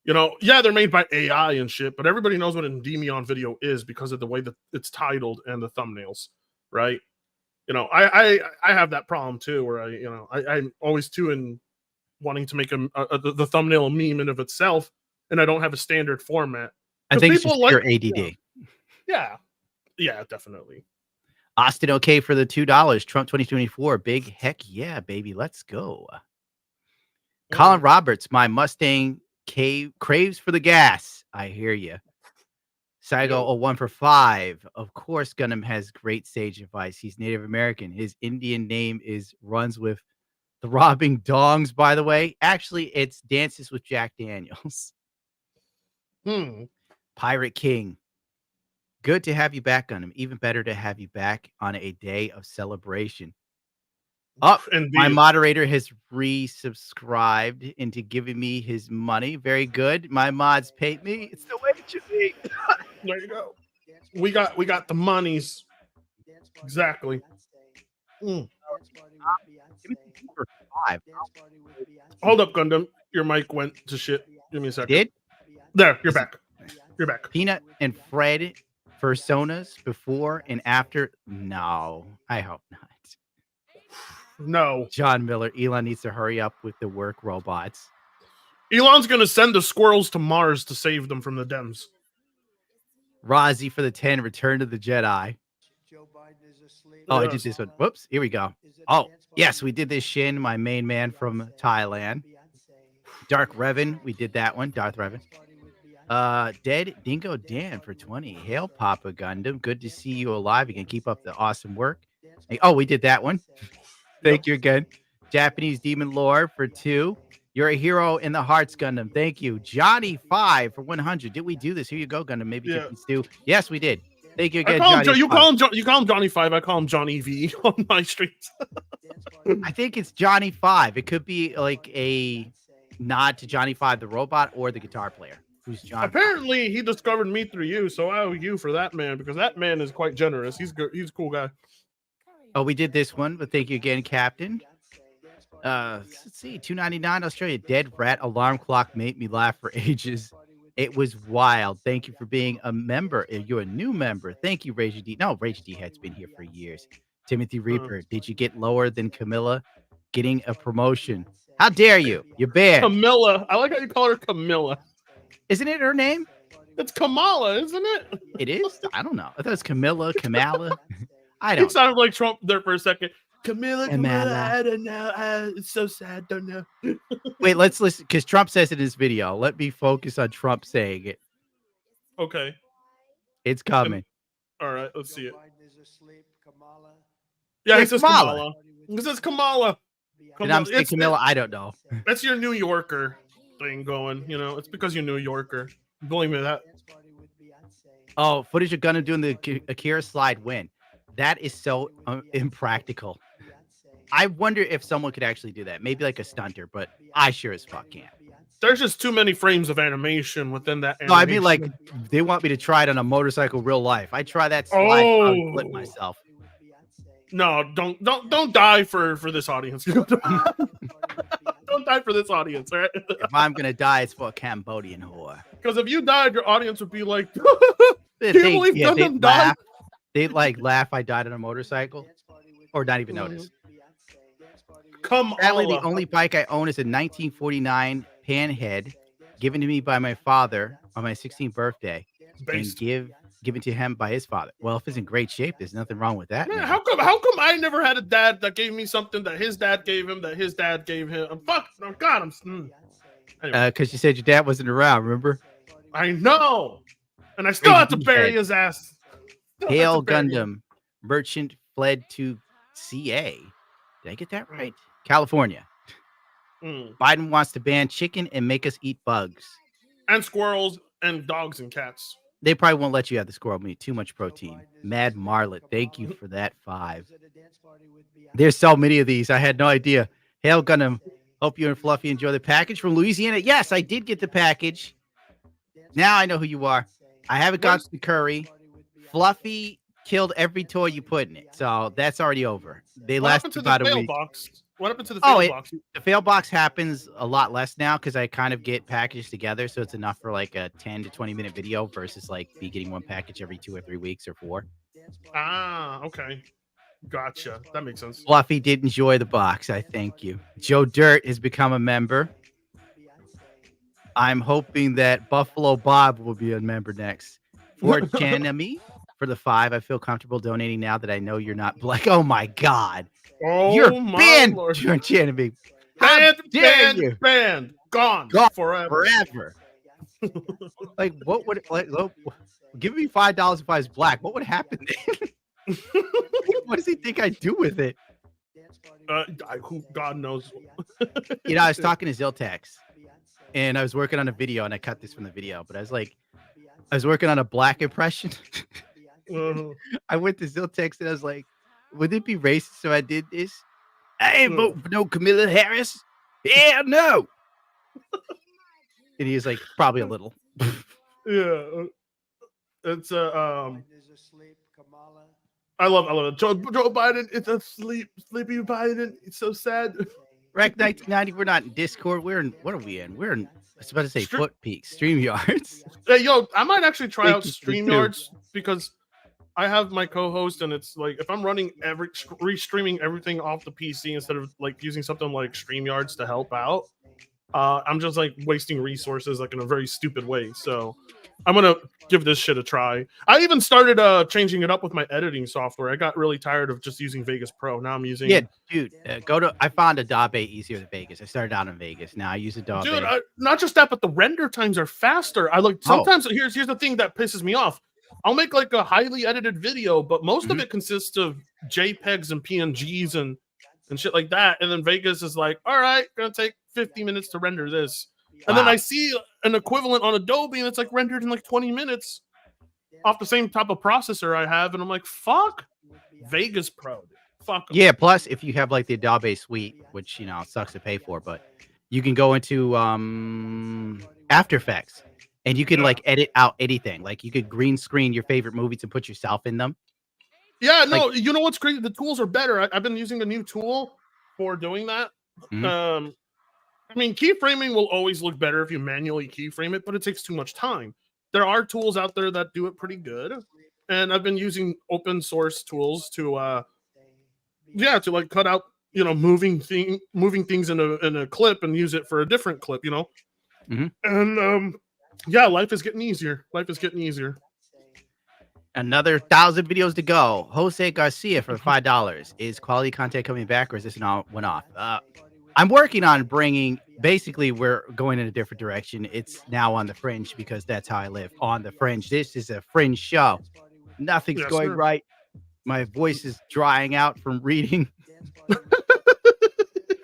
[SPEAKER 2] you know, yeah, they're made by AI and shit, but everybody knows what an Endymion video is because of the way that it's titled and the thumbnails, right? You know, I have that problem too, where I'm always too in wanting to make the thumbnail a meme in of itself, and I don't have a standard format.
[SPEAKER 1] I think it's just
[SPEAKER 2] like
[SPEAKER 1] pure ADD.
[SPEAKER 2] Yeah, definitely.
[SPEAKER 1] Austin, okay for the $2. Trump 2024, big heck yeah, baby, let's go. Colin Roberts, my Mustang craves for the gas. I hear you. Saigo 01 for 5. Of course, Gundam has great stage advice. He's Native American. His Indian name runs with the robbing dongs, by the way. Actually, it's Dances with Jack Daniels. Pirate King. Good to have you back, Gundam. Even better to have you back on a day of celebration. My moderator has resubscribed into giving me his money. Very good. My mods paid me. It's the way it should be.
[SPEAKER 2] There you go. We got the monies. Exactly. Hold up, Gundam. Your mic went to shit. Give me a second.
[SPEAKER 1] Did?
[SPEAKER 2] There, you're back. You're back.
[SPEAKER 1] Peanut and Fred personas before and after. No, I hope not.
[SPEAKER 2] No.
[SPEAKER 1] John Miller. Elon needs to hurry up with the work robots.
[SPEAKER 2] Elon's going to send the squirrels to Mars to save them from the Dems.
[SPEAKER 1] Rozzy for the 10. Return to the Jedi. Oh, I did this one. Whoops. Here we go. Oh, yes, we did this. Shin, my main man from Thailand. Dark Revan. We did that one. Darth Revan. Dead Dingo Dan for 20. Hail Papa Gundam. Good to see you alive. You can keep up the awesome work. Hey, oh, we did that one. Thank you again. Japanese Demon Lore for 2. You're a hero in the hearts, Gundam. Thank you. Johnny 5 for 100. Did we do this? Here you go, Gundam. Maybe get these two. Yes, we did. Thank you again, Johnny.
[SPEAKER 2] You call him Johnny 5. I call him Johnny V on my streets.
[SPEAKER 1] I think it's Johnny 5. It could be like a nod to Johnny 5, the robot, or the guitar player. Who's John?
[SPEAKER 2] Apparently, he discovered me through you, so I owe you for that, man, because that man is quite generous. He's good. He's a cool guy.
[SPEAKER 1] Oh, we did this one, but thank you again, Captain. Let's see, $2.99 Australia. Dead rat alarm clock made me laugh for ages. It was wild. Thank you for being a member. You're a new member. Thank you, Rage D. No, Rage D has been here for years. Timothy Reaper, did you get lower than Camilla getting a promotion? How dare you? You're banned.
[SPEAKER 2] Camilla. I like how you call her Camilla.
[SPEAKER 1] Isn't it her name?
[SPEAKER 2] It's Kamala, isn't it?
[SPEAKER 1] It is? I don't know. I thought it was Camilla, Kamala. I don't.
[SPEAKER 2] It sounded like Trump there for a second. Camilla, I don't know. It's so sad. Don't know.
[SPEAKER 1] Wait, let's listen because Trump says it in his video. Let me focus on Trump saying it.
[SPEAKER 2] Okay.
[SPEAKER 1] It's coming.
[SPEAKER 2] All right, let's see it. Yeah, he says Kamala. He says Kamala.
[SPEAKER 1] And I'm saying Camilla, I don't know.
[SPEAKER 2] That's your New Yorker thing going. You know, it's because you're New Yorker. Believe me that.
[SPEAKER 1] Oh, footage of Gundam doing the Akira slide win. That is so impractical. I wonder if someone could actually do that. Maybe like a stunter, but I sure as fuck can't.
[SPEAKER 2] There's just too many frames of animation within that animation.
[SPEAKER 1] No, I mean like they want me to try it on a motorcycle real life. I try that slide, I'll flip myself.
[SPEAKER 2] No, don't die for this audience. Don't die for this audience, all right?
[SPEAKER 1] If I'm gonna die, it's for a Cambodian whore.
[SPEAKER 2] Because if you died, your audience would be like,
[SPEAKER 1] They'd laugh. They'd like laugh I died on a motorcycle. Or not even notice. Sadly, the only bike I own is a 1949 Panhead given to me by my father on my 16th birthday. And given to him by his father. Well, if it's in great shape, there's nothing wrong with that.
[SPEAKER 2] Man, how come I never had a dad that gave me something that his dad gave him, that his dad gave him? Oh God,
[SPEAKER 1] Anyway. Because you said your dad wasn't around, remember?
[SPEAKER 2] I know. And I still have to bury his ass.
[SPEAKER 1] Hail Gundam. Merchant fled to CA. Did I get that right? California. Biden wants to ban chicken and make us eat bugs.
[SPEAKER 2] And squirrels and dogs and cats.
[SPEAKER 1] They probably won't let you have the squirrel meat. Too much protein. Mad Marlet. Thank you for that 5. There's so many of these. I had no idea. Hail Gundam. Hope you and Fluffy enjoy the package from Louisiana. Yes, I did get the package. Now I know who you are. I haven't got the curry. Fluffy killed every toy you put in it. So that's already over. They lasted about a week.
[SPEAKER 2] What happened to the fail box?
[SPEAKER 1] The fail box happens a lot less now because I kind of get packaged together. So it's enough for like a 10 to 20 minute video versus like me getting one package every 2 or 3 weeks or 4.
[SPEAKER 2] Ah, okay. Gotcha. That makes sense.
[SPEAKER 1] Fluffy did enjoy the box. I thank you. Joe Dirt has become a member. I'm hoping that Buffalo Bob will be a member next. Fort Janemy for the 5. I feel comfortable donating now that I know you're not black. Oh my God.
[SPEAKER 2] Oh,
[SPEAKER 1] you're
[SPEAKER 2] my
[SPEAKER 1] banned,
[SPEAKER 2] Lord.
[SPEAKER 1] Janemy.
[SPEAKER 2] Banned. Gone forever.
[SPEAKER 1] Like, what would give me $5 if I was black? What would happen then? What does he think I do with it?
[SPEAKER 2] God knows.
[SPEAKER 1] You know, I was talking to Ziltex, and I was working on a video, and I cut this from the video, but I was working on a black impression. I went to Ziltex, and I was like, would it be racist if I did this? I ain't voting for no Camilla Harris. Yeah, no. And he was like, probably a little.
[SPEAKER 2] Yeah. It's I love it. Joe Biden, it's a sleepy Biden. It's so sad.
[SPEAKER 1] Rec 1990, we're not in Discord. What are we in? We're in, I was about to say Foot Peak, StreamYards.
[SPEAKER 2] Yo, I might actually try out StreamYards because I have my co-host, and it's like if I'm running restreaming everything off the PC instead of like using something like StreamYards to help out, I'm just like wasting resources like in a very stupid way. So I'm gonna give this shit a try. I even started changing it up with my editing software. I got really tired of just using Vegas Pro. Now I'm using.
[SPEAKER 1] Yeah, dude. I found Adobe easier than Vegas. I started out in Vegas. Now I use Adobe.
[SPEAKER 2] Dude, not just that, but the render times are faster. I like sometimes. Here's the thing that pisses me off. I'll make like a highly edited video, but most of it consists of JPEGs and PNGs and shit like that. And then Vegas is like, all right, gonna take 50 minutes to render this. And then I see an equivalent on Adobe and it's like rendered in like 20 minutes off the same type of processor I have. And I'm like, fuck Vegas Pro. Fuck 'em.
[SPEAKER 1] Yeah, plus if you have like the Adobe suite, which sucks to pay for, but you can go into After Effects and you can like edit out anything. Like you could green screen your favorite movies and put yourself in them.
[SPEAKER 2] Yeah, no, you know what's crazy? The tools are better. I've been using a new tool for doing that. I mean, keyframing will always look better if you manually keyframe it, but it takes too much time. There are tools out there that do it pretty good, and I've been using open source tools to like cut out moving things in a clip and use it for a different clip, And yeah, life is getting easier. Life is getting easier.
[SPEAKER 1] Another 1,000 videos to go. Jose Garcia for $5. Is quality content coming back, or is this an all one off? I'm working on basically we're going in a different direction. It's now on the Fringe because that's how I live, on the Fringe. This is a Fringe show. Nothing's going right. My voice is drying out from reading.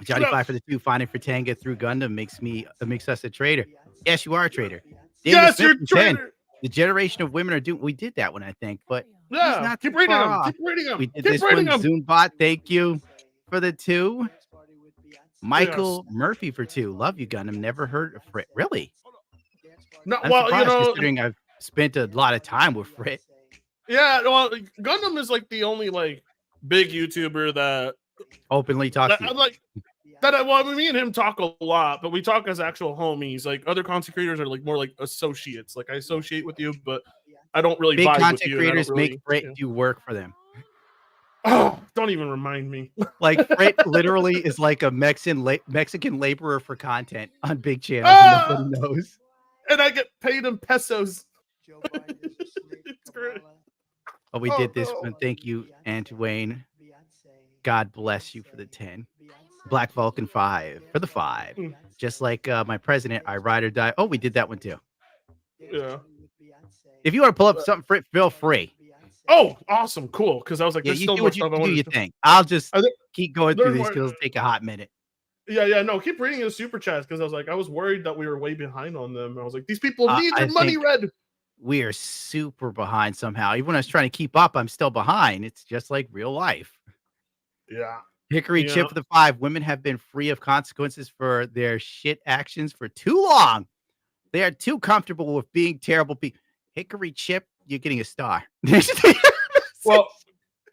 [SPEAKER 1] Johnny 5 for the 2, finding for Tanga through Gundam makes us a traitor. Yes, you are a traitor.
[SPEAKER 2] Yes, you're a traitor.
[SPEAKER 1] The generation of women are doing. We did that one, I think, but
[SPEAKER 2] yeah, keep reading them. Keep reading them.
[SPEAKER 1] We did this one. Zoombot, thank you for the 2. Michael Murphy for 2. Love you, Gundam. Never heard of Frit. Really?
[SPEAKER 2] No,
[SPEAKER 1] I'm surprised, considering I've spent a lot of time with Frit.
[SPEAKER 2] Yeah, well, Gundam is like the only like big YouTuber that
[SPEAKER 1] openly talks.
[SPEAKER 2] Me and him talk a lot, but we talk as actual homies. Like other content creators are like more like associates. Like I associate with you, but I don't really
[SPEAKER 1] big
[SPEAKER 2] vibe
[SPEAKER 1] content
[SPEAKER 2] with you.
[SPEAKER 1] Creators make Frit do work for them.
[SPEAKER 2] Oh, don't even remind me.
[SPEAKER 1] Like Frit literally is like a Mexican laborer for content on big channels. Nobody knows.
[SPEAKER 2] And I get paid in pesos. It's great.
[SPEAKER 1] Oh, we did this one. Thank you, Antoine. God bless you for the 10. Black Vulcan 5 for the 5. Just like my president, I ride or die. Oh, we did that one too.
[SPEAKER 2] Yeah.
[SPEAKER 1] If you want to pull up something, Frit, feel free.
[SPEAKER 2] Oh, awesome, cool. Because I was like,
[SPEAKER 1] yeah,
[SPEAKER 2] there's
[SPEAKER 1] you
[SPEAKER 2] still
[SPEAKER 1] do
[SPEAKER 2] more
[SPEAKER 1] what you
[SPEAKER 2] stuff I
[SPEAKER 1] do.
[SPEAKER 2] want
[SPEAKER 1] You
[SPEAKER 2] to
[SPEAKER 1] think I'll just keep going through these because it'll take a hot minute.
[SPEAKER 2] Yeah, no, keep reading the super chats because I was like, I was worried that we were way behind on them. I was like, these people need their money read.
[SPEAKER 1] We are super behind somehow. Even when I was trying to keep up, I'm still behind. It's just like real life.
[SPEAKER 2] Yeah.
[SPEAKER 1] Hickory Chip for the 5. Women have been free of consequences for their shit actions for too long. They are too comfortable with being terrible people. Hickory Chip, you're getting a star.
[SPEAKER 2] Well,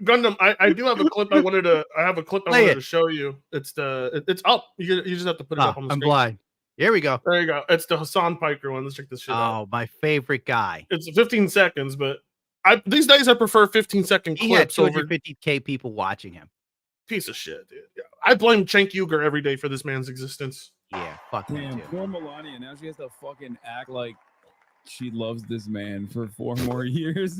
[SPEAKER 2] Gundam, I do have a clip I wanted to show you. It's up. You just have to put it up on the screen.
[SPEAKER 1] I'm blind. Here we go.
[SPEAKER 2] There you go. It's the Hassan Piker one. Let's check this shit out.
[SPEAKER 1] Oh, my favorite guy.
[SPEAKER 2] It's 15 seconds, but these days I prefer 15-second clips over
[SPEAKER 1] 250K people watching him.
[SPEAKER 2] Piece of shit, dude. Yeah. I blame Cenk Uygur every day for this man's existence.
[SPEAKER 1] Yeah, fuck him.
[SPEAKER 12] Poor Melania. Now she has to fucking act like she loves this man for 4 more years.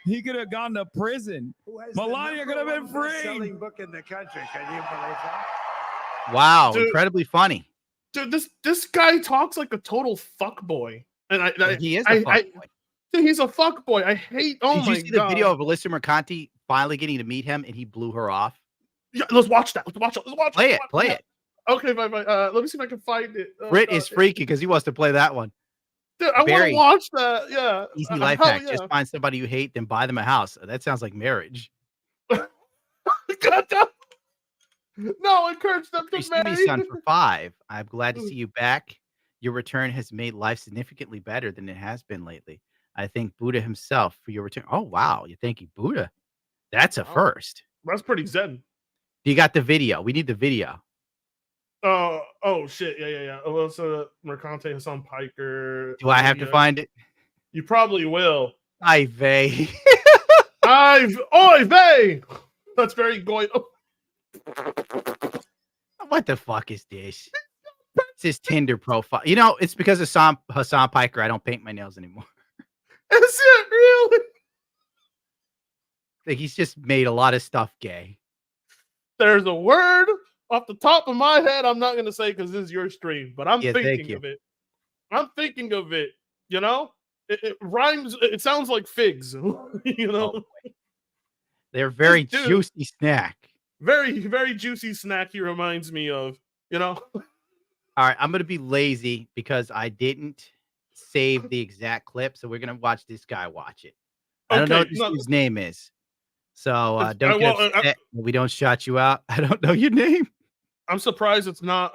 [SPEAKER 12] He could have gone to prison. Melania could have been free.
[SPEAKER 3] Selling book in the country. Can you believe that?
[SPEAKER 1] Wow, dude, incredibly funny.
[SPEAKER 2] Dude, this guy talks like a total fuckboy. And
[SPEAKER 1] he is a fuckboy.
[SPEAKER 2] Dude, he's a fuckboy. I hate. Oh
[SPEAKER 1] Did
[SPEAKER 2] my god!
[SPEAKER 1] Did you see the video of Alyssa Mercanti finally getting to meet him and he blew her off?
[SPEAKER 2] Yeah, let's watch that. Let's watch it.
[SPEAKER 1] Play it.
[SPEAKER 2] Okay, bye. Let me see if I can find it.
[SPEAKER 1] Brit is freaky because he wants to play that one.
[SPEAKER 2] Dude, I want to watch that. Yeah.
[SPEAKER 1] Easy life hack. Yeah. Just find somebody you hate, then buy them a house. That sounds like marriage.
[SPEAKER 2] No, encourage them to marry.
[SPEAKER 1] Son for 5. I'm glad to see you back. Your return has made life significantly better than it has been lately. I thank Buddha himself for your return. Oh, wow. You're thanking Buddha. That's a first.
[SPEAKER 2] That's pretty zen.
[SPEAKER 1] You got the video. We need the video.
[SPEAKER 2] Oh shit. Yeah. Alyssa Mercante, Hassan Piker.
[SPEAKER 1] Do I have to find it?
[SPEAKER 2] You probably will.
[SPEAKER 1] Oy vey.
[SPEAKER 2] Oy vey. That's very goy.
[SPEAKER 1] What the fuck is this? It's his Tinder profile. You know, it's because of Hassan Piker. I don't paint my nails anymore.
[SPEAKER 2] Is it really?
[SPEAKER 1] Like he's just made a lot of stuff gay.
[SPEAKER 2] There's a word off the top of my head I'm not going to say because this is your stream, but I'm thinking of it. I'm thinking of it. You know, it rhymes. It sounds like figs. You know,
[SPEAKER 1] they're very juicy snack.
[SPEAKER 2] Very, very juicy snack. He reminds me of. You know.
[SPEAKER 1] All right, I'm gonna be lazy because I didn't save the exact clip, so we're gonna watch this guy watch it. I don't know what this dude's name is, so don't get upset when we don't shout you out. I don't know your name.
[SPEAKER 2] I'm surprised it's not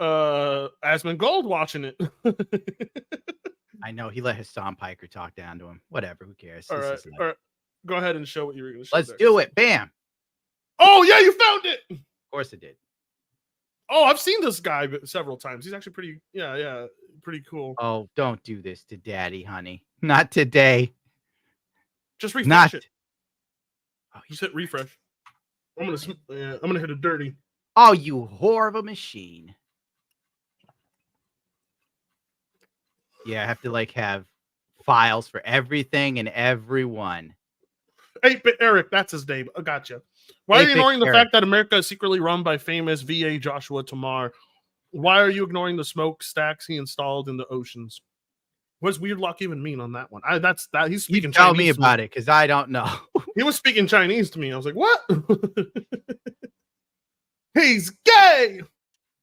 [SPEAKER 2] Asmund Gold watching it.
[SPEAKER 1] I know he let Hassan Piker talk down to him. Whatever, who cares?
[SPEAKER 2] All right. Go ahead and show what you were going to show.
[SPEAKER 1] Let's do it. Bam.
[SPEAKER 2] Oh yeah, you found it.
[SPEAKER 1] Of course I did.
[SPEAKER 2] Oh, I've seen this guy several times. He's actually pretty, pretty cool.
[SPEAKER 1] Oh, don't do this to Daddy, honey. Not today.
[SPEAKER 2] Just refresh it. Oh, just hit refresh. I'm gonna hit it dirty.
[SPEAKER 1] Oh, you whore of a machine. Yeah, I have to like have files for everything and everyone.
[SPEAKER 2] 8-Bit Eric, that's his name. I gotcha. Why are you ignoring the fact that America is secretly run by famous VA Joshua Tamar? Why are you ignoring the smokestacks he installed in the oceans? What's Weird Luck even mean on that one? That's he's speaking Chinese.
[SPEAKER 1] Tell me about it, because I don't know.
[SPEAKER 2] He was speaking Chinese to me. I was like, what? He's gay.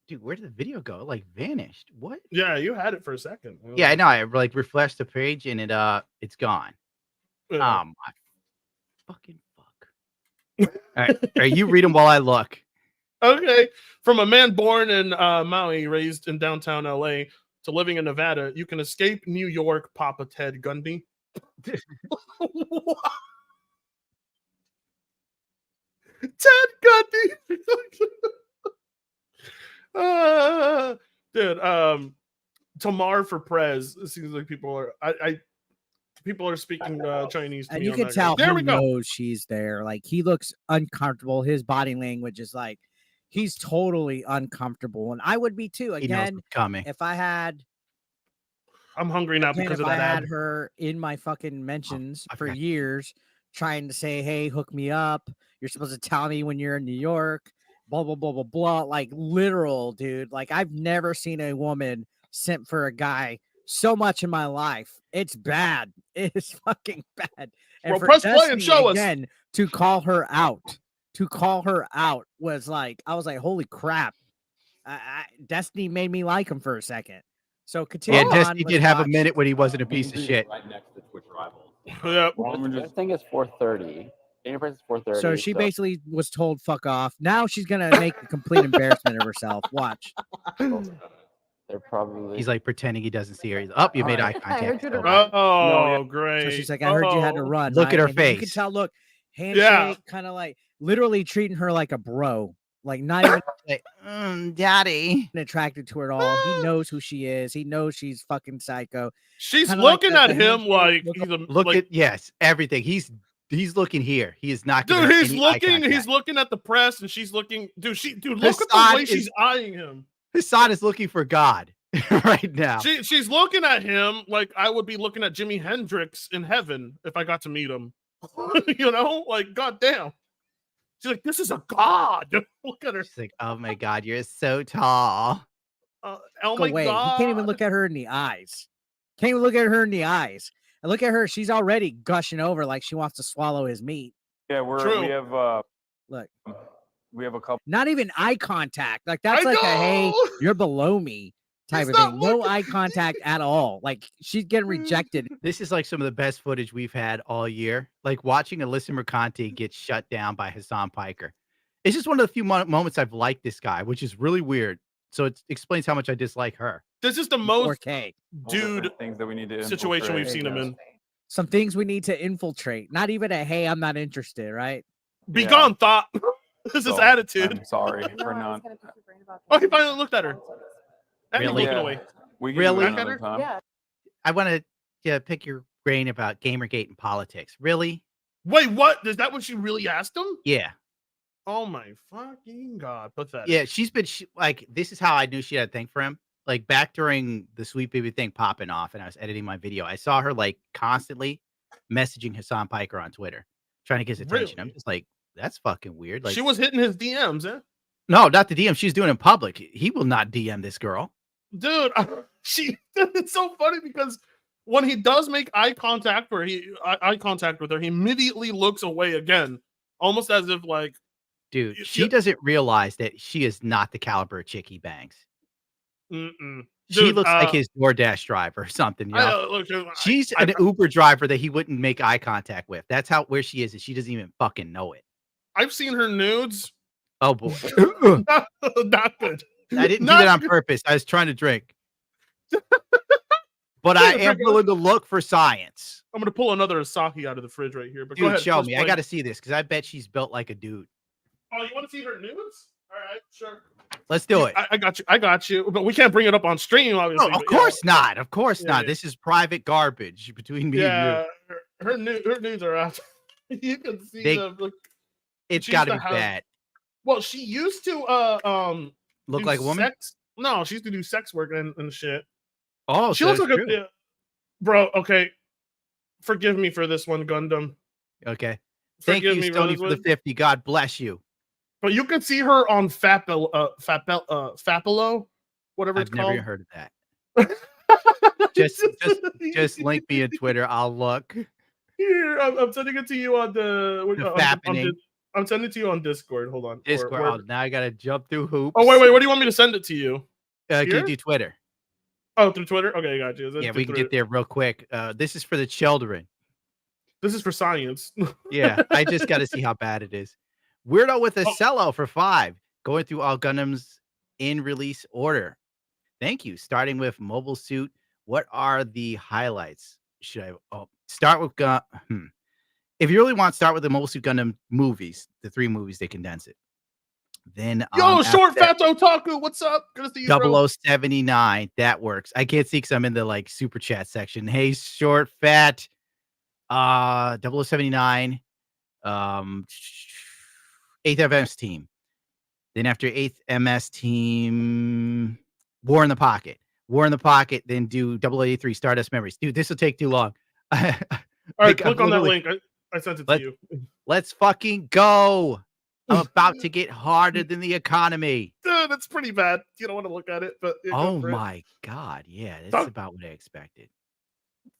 [SPEAKER 1] Dude, where did the video go? It, like vanished. What?
[SPEAKER 2] Yeah, you had it for a second.
[SPEAKER 1] Yeah, I know. I like refreshed the page and it's gone.
[SPEAKER 2] Yeah.
[SPEAKER 1] My fucking fuck. All right, you read them while I look.
[SPEAKER 2] Okay. From a man born in Maui, raised in downtown LA, to living in Nevada, you can escape New York, Papa Ted Gundy. Ted Gundy. Dude, Tamar for Prez. It seems like people are speaking Chinese to
[SPEAKER 13] and
[SPEAKER 2] me.
[SPEAKER 13] You
[SPEAKER 2] on
[SPEAKER 13] can
[SPEAKER 2] that
[SPEAKER 13] tell
[SPEAKER 2] guy. There
[SPEAKER 13] he
[SPEAKER 2] we go.
[SPEAKER 13] knows she's there. Like he looks uncomfortable. His body language is like he's totally uncomfortable, and I would be too.
[SPEAKER 1] He knows
[SPEAKER 13] Again,
[SPEAKER 1] what's coming.
[SPEAKER 13] if I had,
[SPEAKER 2] I'm hungry now because of that
[SPEAKER 13] I
[SPEAKER 2] ad.
[SPEAKER 13] had her in my fucking mentions for years, trying to say, "Hey, hook me up. You're supposed to tell me when you're in New York." Blah blah blah blah blah. Like literal, dude. Like I've never seen a woman simp for a guy so much in my life. It's bad. It's fucking bad. And
[SPEAKER 2] Well,
[SPEAKER 13] for
[SPEAKER 2] press play and
[SPEAKER 13] Destiny,
[SPEAKER 2] show us.
[SPEAKER 13] again, to call her out was like, I was like, holy crap. Destiny made me like him for a second. So continue.
[SPEAKER 1] Yeah,
[SPEAKER 13] on,
[SPEAKER 1] Destiny
[SPEAKER 13] let's
[SPEAKER 1] did have a
[SPEAKER 13] watch.
[SPEAKER 1] minute when he wasn't a piece of shit.
[SPEAKER 14] Right next to Twitch Rivals.
[SPEAKER 2] Yeah.
[SPEAKER 14] I think it's 4:30. Dinner price is 4:30.
[SPEAKER 13] So she basically was told fuck off. Now she's gonna make a complete embarrassment of herself. Watch.
[SPEAKER 14] They're probably.
[SPEAKER 1] He's like pretending he doesn't see her. He's, oh, you made eye contact.
[SPEAKER 2] Oh, great.
[SPEAKER 13] So she's like, I heard you had to run.
[SPEAKER 1] Look at her
[SPEAKER 13] right? And you can
[SPEAKER 1] face.
[SPEAKER 13] tell, look, handshake, kind of like literally treating her like a bro. Like not even
[SPEAKER 1] like, daddy.
[SPEAKER 13] Attracted to her at all. He knows who she is. He knows she's fucking psycho.
[SPEAKER 2] She's
[SPEAKER 13] Kinda
[SPEAKER 2] looking
[SPEAKER 13] like
[SPEAKER 2] at
[SPEAKER 13] the
[SPEAKER 2] him
[SPEAKER 13] handshake,
[SPEAKER 2] like
[SPEAKER 13] look
[SPEAKER 2] he's a
[SPEAKER 1] Look
[SPEAKER 2] like,
[SPEAKER 1] at yes, everything. He's looking here. He is not.
[SPEAKER 2] dude. He's looking at the press, and she's looking. Dude, look at the way she's eyeing him.
[SPEAKER 1] Hassan is looking for God right now.
[SPEAKER 2] She's looking at him like I would be looking at Jimi Hendrix in heaven if I got to meet him. You know, like goddamn. She's like, this is a god. Look at her.
[SPEAKER 1] She's like, oh my God, you're so tall.
[SPEAKER 2] Oh
[SPEAKER 13] Go
[SPEAKER 2] my
[SPEAKER 13] away.
[SPEAKER 2] god.
[SPEAKER 13] He can't even look at her in the eyes. Can't even look at her in the eyes. And look at her. She's already gushing over like she wants to swallow his meat.
[SPEAKER 14] Yeah, we have
[SPEAKER 13] Look.
[SPEAKER 14] We have a couple.
[SPEAKER 13] Not even eye contact. Like that's
[SPEAKER 2] I
[SPEAKER 13] like a
[SPEAKER 2] know!
[SPEAKER 13] hey, you're below me type
[SPEAKER 2] He's
[SPEAKER 13] of
[SPEAKER 2] not
[SPEAKER 13] thing. No
[SPEAKER 2] looking-
[SPEAKER 13] eye contact at all. Like she's getting rejected.
[SPEAKER 1] This is like some of the best footage we've had all year. Like watching Alyssa Mercante get shut down by Hassan Piker. It's just one of the few moments I've liked this guy, which is really weird. So it explains how much I dislike her.
[SPEAKER 2] This is the most
[SPEAKER 13] 4K.
[SPEAKER 2] dude
[SPEAKER 14] things that we need to
[SPEAKER 2] situation we've
[SPEAKER 14] infiltrate.
[SPEAKER 2] seen him in.
[SPEAKER 13] Some things we need to infiltrate. Not even a hey, I'm not interested, right?
[SPEAKER 2] Be gone, thought. This is
[SPEAKER 14] So,
[SPEAKER 2] attitude.
[SPEAKER 14] I'm sorry for not.
[SPEAKER 2] Oh, he finally looked at her. And
[SPEAKER 1] Really?
[SPEAKER 2] he's looking away.
[SPEAKER 14] We
[SPEAKER 1] Really?
[SPEAKER 2] Back at her?
[SPEAKER 14] Time.
[SPEAKER 1] I want to pick your brain about Gamergate and politics. Really?
[SPEAKER 2] Wait, what? Is that what she really asked him?
[SPEAKER 1] Yeah.
[SPEAKER 2] Oh my fucking god, pathetic.
[SPEAKER 1] Yeah, she's been like, this is how I knew she had a thing for him. like back during the Sweet Baby thing popping off, and I was editing my video. I saw her like constantly messaging Hassan Piker on Twitter, trying to get his attention. I'm
[SPEAKER 2] Really?
[SPEAKER 1] just like, that's fucking weird. Like,
[SPEAKER 2] She was hitting his DMs, eh?
[SPEAKER 1] no, not the DM. She's doing it in public. He will not DM this girl.
[SPEAKER 2] Dude, it's so funny because when he does make eye contact with her, he immediately looks away again, almost as if like,
[SPEAKER 1] dude, she doesn't realize that she is not the caliber of chick he bangs.
[SPEAKER 2] Mm-mm.
[SPEAKER 1] She
[SPEAKER 2] Dude,
[SPEAKER 1] looks like his DoorDash driver or something. You know?
[SPEAKER 2] look,
[SPEAKER 1] She's an Uber driver that he wouldn't make eye contact with. That's where she is, and she doesn't even fucking know it.
[SPEAKER 2] I've seen her nudes.
[SPEAKER 1] Oh boy,
[SPEAKER 2] not good.
[SPEAKER 1] I didn't do that on purpose. I was trying to drink. But I am willing to look for science.
[SPEAKER 2] I'm gonna pull another Asahi out of the fridge right here. But
[SPEAKER 1] Dude,
[SPEAKER 2] go ahead,
[SPEAKER 1] show me. I got to see this because I bet she's built like a dude.
[SPEAKER 2] Oh, you want to see her nudes? All right, sure.
[SPEAKER 1] Let's do it.
[SPEAKER 2] I got you. I got you. But we can't bring it up on stream, obviously.
[SPEAKER 1] No, of course not. Of course not.
[SPEAKER 2] Yeah.
[SPEAKER 1] This is private garbage between me and you.
[SPEAKER 2] Her nudes are out. You can see them. Look,
[SPEAKER 1] it's got to be bad.
[SPEAKER 2] Well, she used to
[SPEAKER 1] look like a woman.
[SPEAKER 2] No, she used to do sex work and shit.
[SPEAKER 1] Oh,
[SPEAKER 2] she
[SPEAKER 1] so
[SPEAKER 2] looks like
[SPEAKER 1] true.
[SPEAKER 2] a bro. Okay, forgive me for this one, Gundam.
[SPEAKER 1] Okay, thank you, Stoney, for the 50. God bless you.
[SPEAKER 2] But you can see her on Fapilo, whatever it's called.
[SPEAKER 1] I've never heard of that. just link me in Twitter. I'll look.
[SPEAKER 2] Here, I'm sending it to you on
[SPEAKER 1] the
[SPEAKER 2] I'm sending it to you on Discord. Hold on.
[SPEAKER 1] Discord. Oh, now I gotta jump through hoops.
[SPEAKER 2] Oh wait. What do you want me to send it to you?
[SPEAKER 1] Can you do Twitter?
[SPEAKER 2] Oh, through Twitter. Okay, got you.
[SPEAKER 1] Yeah, we can get there real quick. This is for the children.
[SPEAKER 2] This is for science.
[SPEAKER 1] Yeah, I just got to see how bad it is. Weirdo with a sellout for 5. Going through all Gundams in release order. Thank you. Starting with Mobile Suit. What are the highlights? Should I start with If you really want to start with the Mobile Suit Gundam movies, the 3 movies, they condense it. Then
[SPEAKER 2] short fat otaku, what's up? Good to see you, bro.
[SPEAKER 1] 0079, that works. I can't see because I'm in the like super chat section. Hey, short fat 0079 8th MS team. Then after 8th MS team, War in the Pocket. War in the Pocket, then do 0083 Stardust Memories. Dude, this will take too long.
[SPEAKER 2] All right, click on that link. I sent it to you.
[SPEAKER 1] Let's fucking go. I'm about to get harder than the economy.
[SPEAKER 2] Dude, that's pretty bad. You don't want to look at it, but
[SPEAKER 1] oh my god, yeah, that's about what I expected.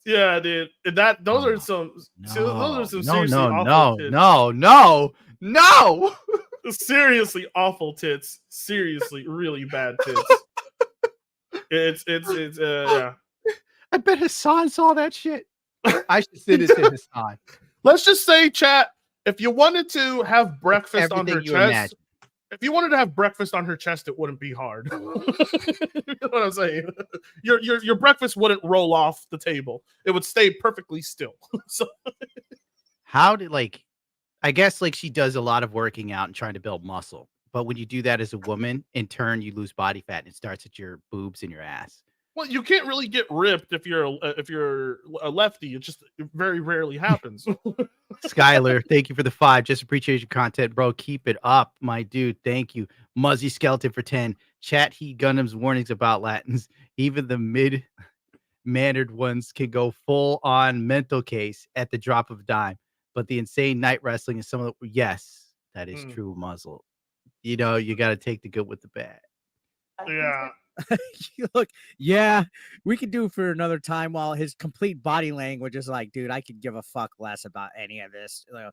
[SPEAKER 2] Yeah, dude. Those are some seriously
[SPEAKER 1] no.
[SPEAKER 2] Seriously awful tits. Seriously, really bad tits. It's yeah.
[SPEAKER 1] I bet Hassan saw that shit. I should send it to Hassan.
[SPEAKER 2] Let's just say, chat, if you wanted to have breakfast on her chest, if you wanted to have breakfast on her chest, it wouldn't be hard. You know what I'm saying? Your breakfast wouldn't roll off the table. It would stay perfectly still. So
[SPEAKER 1] how did I guess she does a lot of working out and trying to build muscle. But when you do that as a woman, in turn, you lose body fat and it starts at your boobs and your ass.
[SPEAKER 2] Well, you can't really get ripped if you're a lefty. It just very rarely happens.
[SPEAKER 1] Skylar, thank you for the 5. Just appreciate your content, bro. Keep it up, my dude. Thank you. Muzzy Skeleton for 10. Chat he Gundam's warnings about Latins. Even the mid-mannered ones can go full on mental case at the drop of a dime. But the insane night wrestling is some of the yes, that is true, Muzzle. You know, you got to take the good with the bad.
[SPEAKER 2] Yeah.
[SPEAKER 13] Look, yeah, we could do for another time while his complete body language is like, dude, I could give a fuck less about any of this. You know,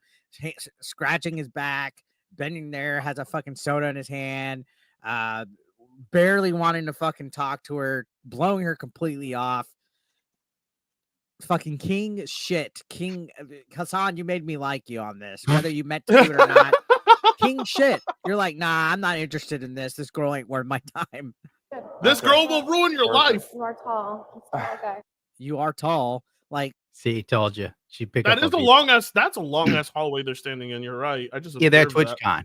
[SPEAKER 13] scratching his back, bending there, has a fucking soda in his hand, barely wanting to fucking talk to her, blowing her completely off. Fucking king shit. King Hassan, you made me like you on this, whether you meant to do it or not. King shit. You're like, nah, I'm not interested in this. This girl ain't worth my time.
[SPEAKER 2] This girl will ruin your life.
[SPEAKER 10] You are tall. Okay.
[SPEAKER 13] You are tall. Like,
[SPEAKER 1] see, told you. She picked up.
[SPEAKER 2] That is a long ass. That's a long ass hallway they're standing in. You're right. I just
[SPEAKER 1] they're at TwitchCon.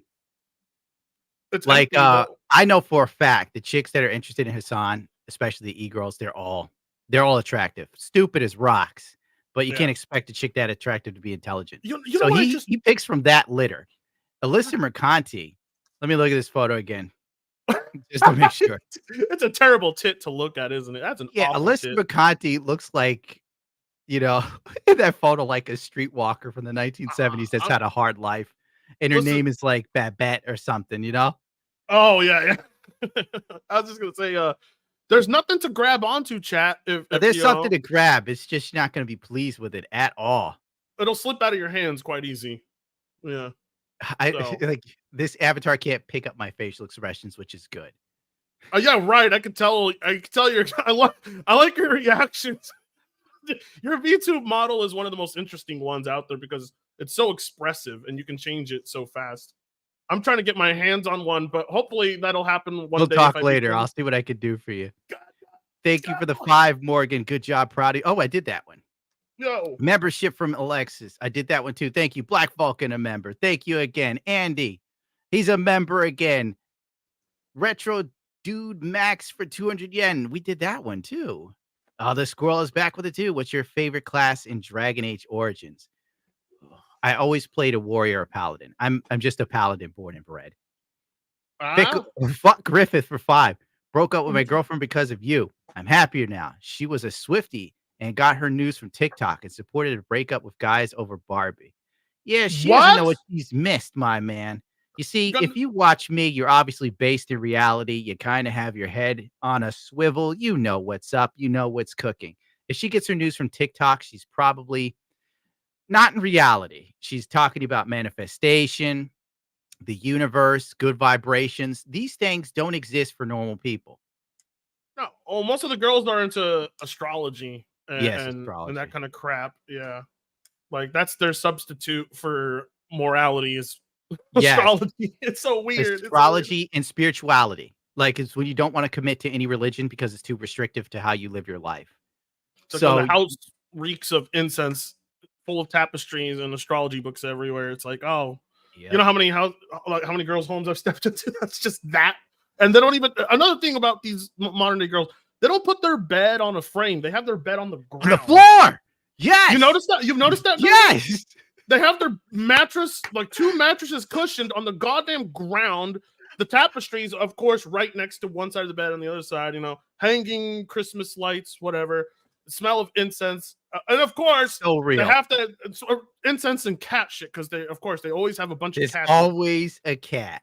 [SPEAKER 2] It's
[SPEAKER 1] like I know for a fact the chicks that are interested in Hassan, especially the e-girls, they're all attractive. Stupid as rocks, but you can't expect a chick that attractive to be intelligent.
[SPEAKER 2] You
[SPEAKER 1] so
[SPEAKER 2] know
[SPEAKER 1] he picks from that litter. Alyssa Mercanti. Let me look at this photo again. just to make sure.
[SPEAKER 2] It's a terrible tit to look at, isn't it? That's an
[SPEAKER 1] Yeah,
[SPEAKER 2] awful
[SPEAKER 1] Alyssa
[SPEAKER 2] tit.
[SPEAKER 1] McConaughey looks like, in that photo, like a streetwalker from the 1970s that's had a hard life, and her
[SPEAKER 2] Listen-
[SPEAKER 1] name is like Babette or something,
[SPEAKER 2] Oh yeah. I was just gonna say, there's nothing to grab onto, chat. If
[SPEAKER 1] There's something to grab. It's just you're not going to be pleased with it at all.
[SPEAKER 2] it'll slip out of your hands quite easy. Yeah. So.
[SPEAKER 1] Like this avatar can't pick up my facial expressions, which is good.
[SPEAKER 2] Yeah, right. I can tell your I like your reactions. Your VTube model is one of the most interesting ones out there because it's so expressive and you can change it so fast. I'm trying to get my hands on one, but hopefully that'll happen one
[SPEAKER 1] We'll
[SPEAKER 2] day.
[SPEAKER 1] talk later. I'll see what I can do for you. Thank you for the 5, Morgan. Good job, proud of you. Oh, I did that one.
[SPEAKER 2] Yo.
[SPEAKER 1] Membership from Alexis. I did that one too. Thank you. Black Vulcan, a member. Thank you again. Andy, he's a member again. Retro Dude Max for 200 yen. We did that one too. Oh, the squirrel is back with it too. What's your favorite class in Dragon Age Origins? I always played a warrior or paladin. I'm just a paladin born and bred. Fuck Griffith for 5. Broke up with my girlfriend because of you. I'm happier now. She was a Swiftie and got her news from TikTok and supported a breakup with guys over Barbie. Yeah, she doesn't know what she's missed, my man. You see, if you watch me, you're obviously based in reality. You kind of have your head on a swivel. You know what's up. You know what's cooking. If she gets her news from TikTok, she's probably not in reality. She's talking about manifestation, the universe, good vibrations. These things don't exist for normal people.
[SPEAKER 2] No, most of the girls are into astrology and that kind of crap. Yeah. Like that's their substitute for morality is astrology. It's so weird.
[SPEAKER 1] Astrology and spirituality. Like it's when you don't want to commit to any religion because it's too restrictive to how you live your life.
[SPEAKER 2] So the house reeks of incense, full of tapestries and astrology books everywhere. It's like, oh, you know how many girls' homes I've stepped into? That's just that. And they don't even. Another thing about these modern day girls, they don't put their bed on a frame. They have their bed on the ground,
[SPEAKER 1] on the floor. Yes,
[SPEAKER 2] you noticed that. You've noticed that.
[SPEAKER 1] Yes,
[SPEAKER 2] they have their mattress, like 2 mattresses cushioned on the goddamn ground. The tapestries, of course, right next to one side of the bed, on the other side, hanging Christmas lights, whatever. The smell of incense, and of course,
[SPEAKER 1] so real.
[SPEAKER 2] They have to incense and cat shit because they always have a bunch of cats.
[SPEAKER 1] Always a cat.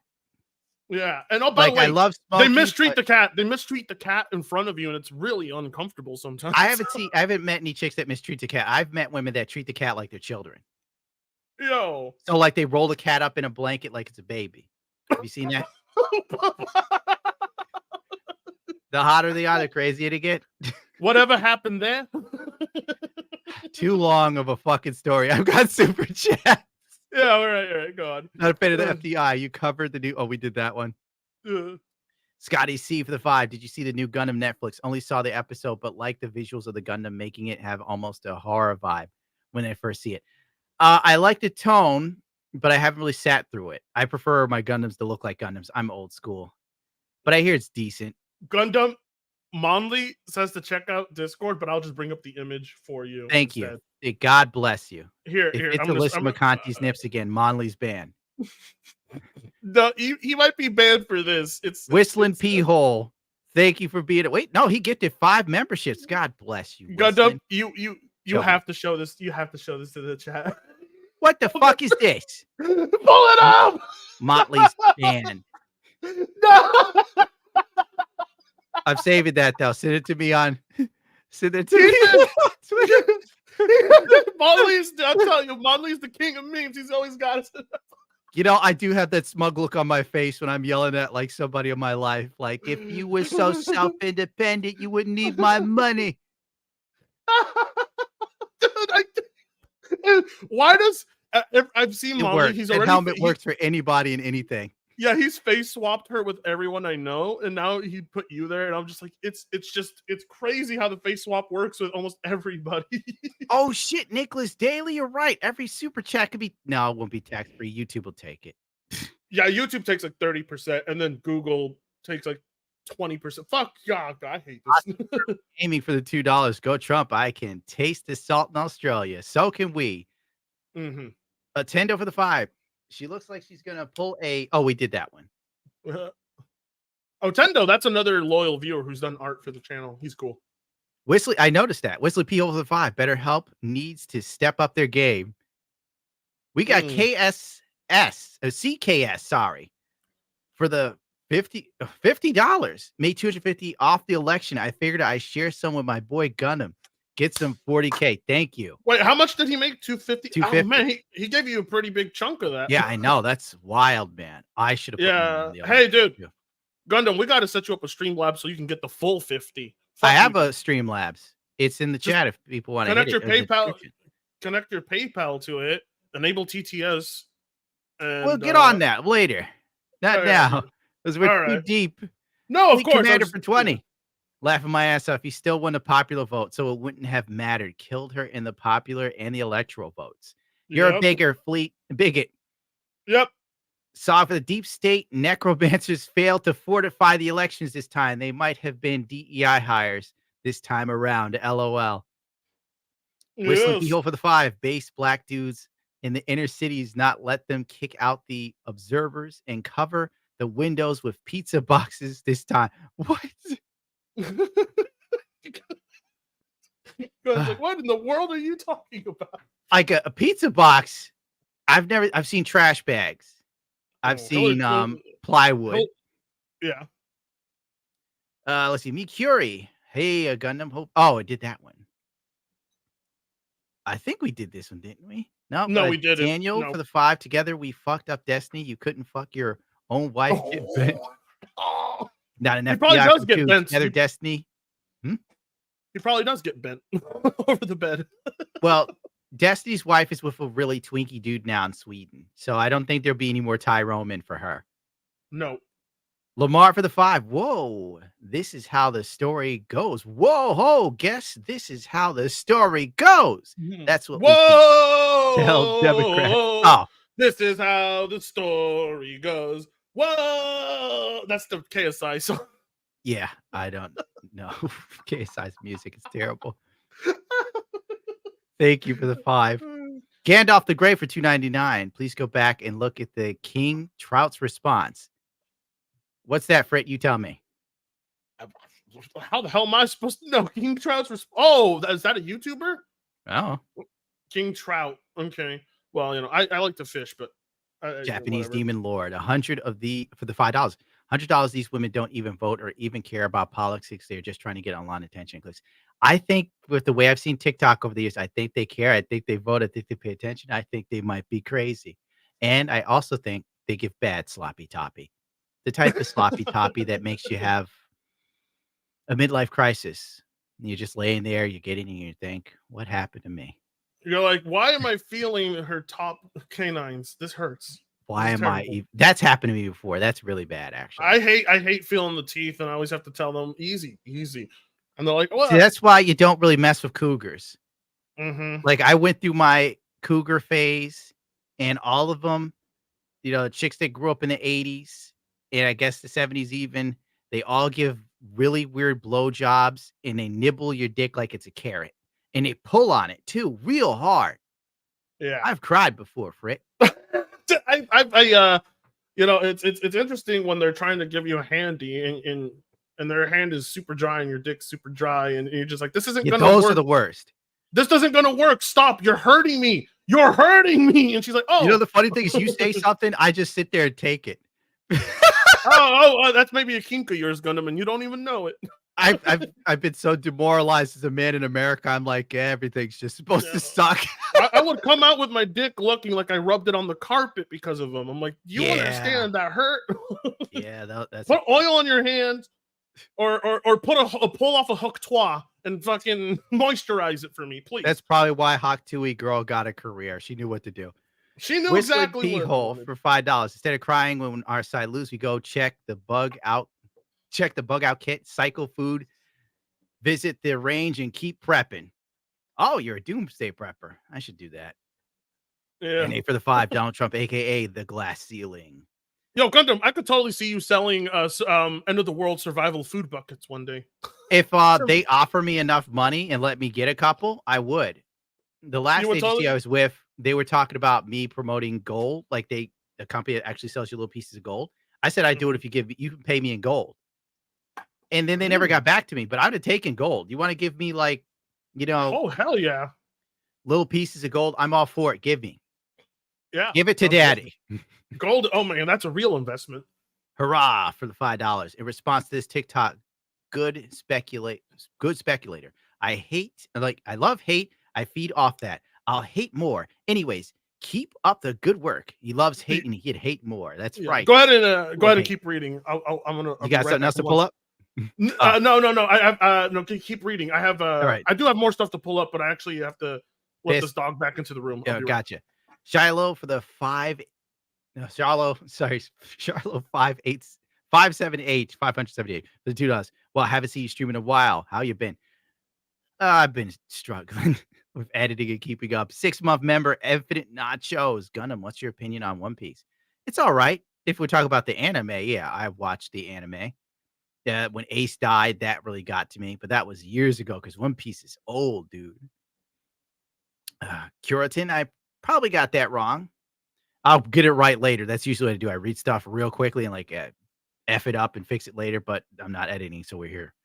[SPEAKER 2] Yeah, and by the way,
[SPEAKER 1] I love smoking,
[SPEAKER 2] they mistreat the cat. They mistreat the cat in front of you, and it's really uncomfortable sometimes.
[SPEAKER 1] I haven't met any chicks that mistreat the cat. I've met women that treat the cat like their children.
[SPEAKER 2] Yo,
[SPEAKER 1] so like they roll the cat up in a blanket like it's a baby. Have you seen that? The hotter they are, the crazier they get.
[SPEAKER 2] Whatever happened there?
[SPEAKER 1] Too long of a fucking story. I've got super chat.
[SPEAKER 2] Yeah, all right, go on.
[SPEAKER 1] Not a fan of the FDI. You covered the new. Oh, we did that one. Scotty C for the 5. Did you see the new Gundam Netflix? Only saw the episode, but like the visuals of the Gundam, making it have almost a horror vibe when I first see it. I like the tone, but I haven't really sat through it. I prefer my Gundams to look like Gundams. I'm old school, but I hear it's decent.
[SPEAKER 2] Gundam Monley says to check out Discord, but I'll just bring up the image for you.
[SPEAKER 1] Thank you. God bless you.
[SPEAKER 2] Here,
[SPEAKER 1] it's Alyssa McConaughey's nips again. Monley's banned.
[SPEAKER 2] No, he might be banned for this. It's
[SPEAKER 1] Whistling Pee Hole. Thank you for being. Wait, no, he gifted 5 memberships. God bless you.
[SPEAKER 2] Gundam, you have to show this. You have to show this to the chat.
[SPEAKER 1] What the fuck is this?
[SPEAKER 2] Pull it up.
[SPEAKER 1] Motley's banned.
[SPEAKER 2] No.
[SPEAKER 1] I'm saving that though. Send it to me on. Send it to me.
[SPEAKER 2] Motley's. I'll tell you, Motley's the king of memes. He's always got it.
[SPEAKER 1] I do have that smug look on my face when I'm yelling at like somebody in my life. Like, if you were so self-independent, you wouldn't need my money.
[SPEAKER 2] Dude, why does if I've seen Molly? He's already
[SPEAKER 1] helmet works for anybody and anything.
[SPEAKER 2] Yeah, he's face swapped her with everyone I know, and now he put you there, and I'm just like, it's crazy how the face swap works with almost everybody.
[SPEAKER 1] Oh shit, Nicholas Daly, you're right. Every super chat could be it won't be tax free. YouTube will take it.
[SPEAKER 2] Yeah, YouTube takes like 30%, and then Google takes like 20%. Fuck yeah, I hate this.
[SPEAKER 1] Aiming for the $2. Go Trump. I can taste the salt in Australia. So can we.
[SPEAKER 2] Mm-hmm.
[SPEAKER 1] Tendo for the 5. She looks like she's gonna pull a. Oh, we did that one.
[SPEAKER 2] Oh, Tendo, that's another loyal viewer who's done art for the channel. He's cool.
[SPEAKER 1] Whistly, I noticed that. Whistly P over the 5. BetterHelp needs to step up their game. We got CKS, sorry, for the $50. Made $250 off the election. I figured I share some with my boy Gundam. Get some 40K. Thank you.
[SPEAKER 2] Wait, how much did he make? 250. Oh
[SPEAKER 1] 250.
[SPEAKER 2] man, he gave you a pretty big chunk of that.
[SPEAKER 1] Yeah, I know. That's wild, man. I should have.
[SPEAKER 2] Yeah. Hey, dude. Gundam, we got to set you up a Streamlabs so you can get the full 50.
[SPEAKER 1] I have a Streamlabs. It's in the chat if people want to
[SPEAKER 2] connect
[SPEAKER 1] hit
[SPEAKER 2] your
[SPEAKER 1] it.
[SPEAKER 2] PayPal. Connect your PayPal to it. Enable TTS. And,
[SPEAKER 1] we'll get on that later. Not now, because we're too deep.
[SPEAKER 2] No, of course.
[SPEAKER 1] Commander for 20. Laughing my ass off. He still won the popular vote, so it wouldn't have mattered. Killed her in the popular and the electoral votes. You're a bigger bigot.
[SPEAKER 2] Yep.
[SPEAKER 1] Saw for the deep state necromancers failed to fortify the elections this time. They might have been DEI hires this time around. LOL. Whistling Keyhole for the 5. Base black dudes in the inner cities, not let them kick out the observers and cover the windows with pizza boxes this time. What?
[SPEAKER 2] Like, what in the world are you talking about?
[SPEAKER 1] Like a pizza box. I've seen trash bags. I've seen plywood.
[SPEAKER 2] Yeah.
[SPEAKER 1] Let's see. Me Curie. Hey, a Gundam Hope. Oh, I did that one. I think we did this one, didn't we? No,
[SPEAKER 2] we didn't.
[SPEAKER 1] Daniel for the 5. Together we fucked up Destiny. You couldn't fuck your own wife. Not enough.
[SPEAKER 2] He probably does get bent.
[SPEAKER 1] Together, Destiny.
[SPEAKER 2] He probably does get bent over the bed.
[SPEAKER 1] Well, Destiny's wife is with a really twinky dude now in Sweden, so I don't think there'll be any more Tyrone in for her.
[SPEAKER 2] No.
[SPEAKER 1] Lamar for the 5. Whoa, this is how the story goes. Whoa, ho, guess this is how the story goes. That's what.
[SPEAKER 2] Whoa,
[SPEAKER 1] we tell Democrats. Oh,
[SPEAKER 2] this is how the story goes. Whoa, that's the KSI song.
[SPEAKER 1] Yeah, I don't know. KSI's music is terrible. Thank you for the 5. Gandalf the Grey for $2.99. Please go back and look at the King Trout's response. What's that, Frit? You tell me.
[SPEAKER 2] How the hell am I supposed to know? King Trout's response. Oh, is that a YouTuber?
[SPEAKER 1] Oh.
[SPEAKER 2] King Trout. Okay. Well, you know, I like to fish, but
[SPEAKER 1] Japanese Demon Lord. 100 of the for the $5. $100. These women don't even vote or even care about politics. They're just trying to get online attention. Because I think with the way I've seen TikTok over the years, I think they care. I think they vote. I think they pay attention. I think they might be crazy. And I also think they give bad sloppy toppy. The type of sloppy toppy that makes you have a midlife crisis. And you're just laying there, you're getting and you think, what happened to me?
[SPEAKER 2] You're like, why am I feeling her top canines? This hurts.
[SPEAKER 1] Why am I? That's happened to me before. That's really bad, actually.
[SPEAKER 2] I hate feeling the teeth, and I always have to tell them easy, and they're like, "Well,
[SPEAKER 1] see, that's why you don't really mess with cougars."
[SPEAKER 2] Mm-hmm.
[SPEAKER 1] Like I went through my cougar phase, and all of them, you know, chicks that grew up in the '80s and I guess the '70s even, they all give really weird blowjobs, and they nibble your dick like it's a carrot, and they pull on it too, real hard.
[SPEAKER 2] Yeah,
[SPEAKER 1] I've cried before, Frick.
[SPEAKER 2] You know, it's interesting when they're trying to give you a handy and their hand is super dry and your dick's super dry and you're just like, this isn't gonna work.
[SPEAKER 1] Those are the worst.
[SPEAKER 2] This isn't gonna work. Stop! You're hurting me. You're hurting me. And she's like, oh.
[SPEAKER 1] You know, the funny thing is, you say something, I just sit there and take it.
[SPEAKER 2] That's maybe a kink of yours, Gundam, and you don't even know it.
[SPEAKER 1] I've been so demoralized as a man in America. I'm like, everything's just supposed to suck.
[SPEAKER 2] I would come out with my dick looking like I rubbed it on the carpet because of them. I'm like, you understand that hurt?
[SPEAKER 1] Yeah, that's
[SPEAKER 2] put oil on your hands, or put a pull off a hook toi and fucking moisturize it for me, please.
[SPEAKER 1] That's probably why Hawk Tui girl got a career. She knew what to do.
[SPEAKER 2] She knew exactly what.
[SPEAKER 1] Hole for $5. Instead of crying when our side lose, we go check the bug out. Check the bug out kit, cycle food, visit the range, and keep prepping. Oh, you're a doomsday prepper. I should do that.
[SPEAKER 2] Yeah.
[SPEAKER 1] And for the $5, Donald Trump, aka the glass ceiling.
[SPEAKER 2] Yo, Gundam, I could totally see you selling end of the world survival food buckets one day.
[SPEAKER 1] If they offer me enough money and let me get a couple, I would. The last agency I was with, they were talking about me promoting gold, like a company that actually sells you little pieces of gold. I said I'd do it if you can pay me in gold. And then they never got back to me, but I'd have taken gold. You want to give me like,
[SPEAKER 2] Oh, hell yeah.
[SPEAKER 1] little pieces of gold? I'm all for it. Give me.
[SPEAKER 2] Yeah.
[SPEAKER 1] Give it to daddy.
[SPEAKER 2] Gold. Oh, man, that's a real investment.
[SPEAKER 1] Hurrah for the $5. In response to this TikTok, good speculator. I love hate. I feed off that. I'll hate more. Anyways, keep up the good work. He loves hate and he'd hate more. That's right.
[SPEAKER 2] Go ahead and keep reading. I'm gonna.
[SPEAKER 1] You got something else to pull up?
[SPEAKER 2] No. No. Keep reading. I have.
[SPEAKER 1] All right.
[SPEAKER 2] I do have more stuff to pull up, but I actually have to let this dog back into the room.
[SPEAKER 1] Yeah, gotcha. Shiloh for the Shiloh 578 for the $2. Well, I haven't seen you stream in a while. How you been? I've been struggling with editing and keeping up. 6-month member, Infinite Nachos. Gunham, what's your opinion on One Piece? It's all right. If we talk about the anime, yeah, I watched the anime. When Ace died, that really got to me, but that was years ago because One Piece is old, dude. Curitin, I probably got that wrong. I'll get it right later. That's usually what I do. I read stuff real quickly and like F it up and fix it later, but I'm not editing, so we're here.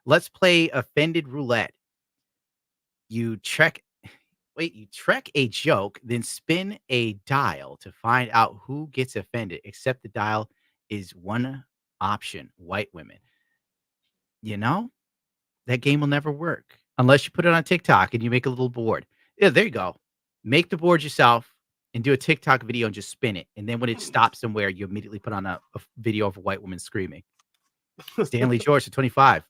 [SPEAKER 1] Let's play Offended Roulette. You trek a joke, then spin a dial to find out who gets offended, except the dial is one option, white women. That game will never work unless you put it on TikTok and you make a little board. Yeah, there you go. Make the board yourself and do a TikTok video and just spin it. And then when it stops somewhere, you immediately put on a video of a white woman screaming. Stanley George for 25.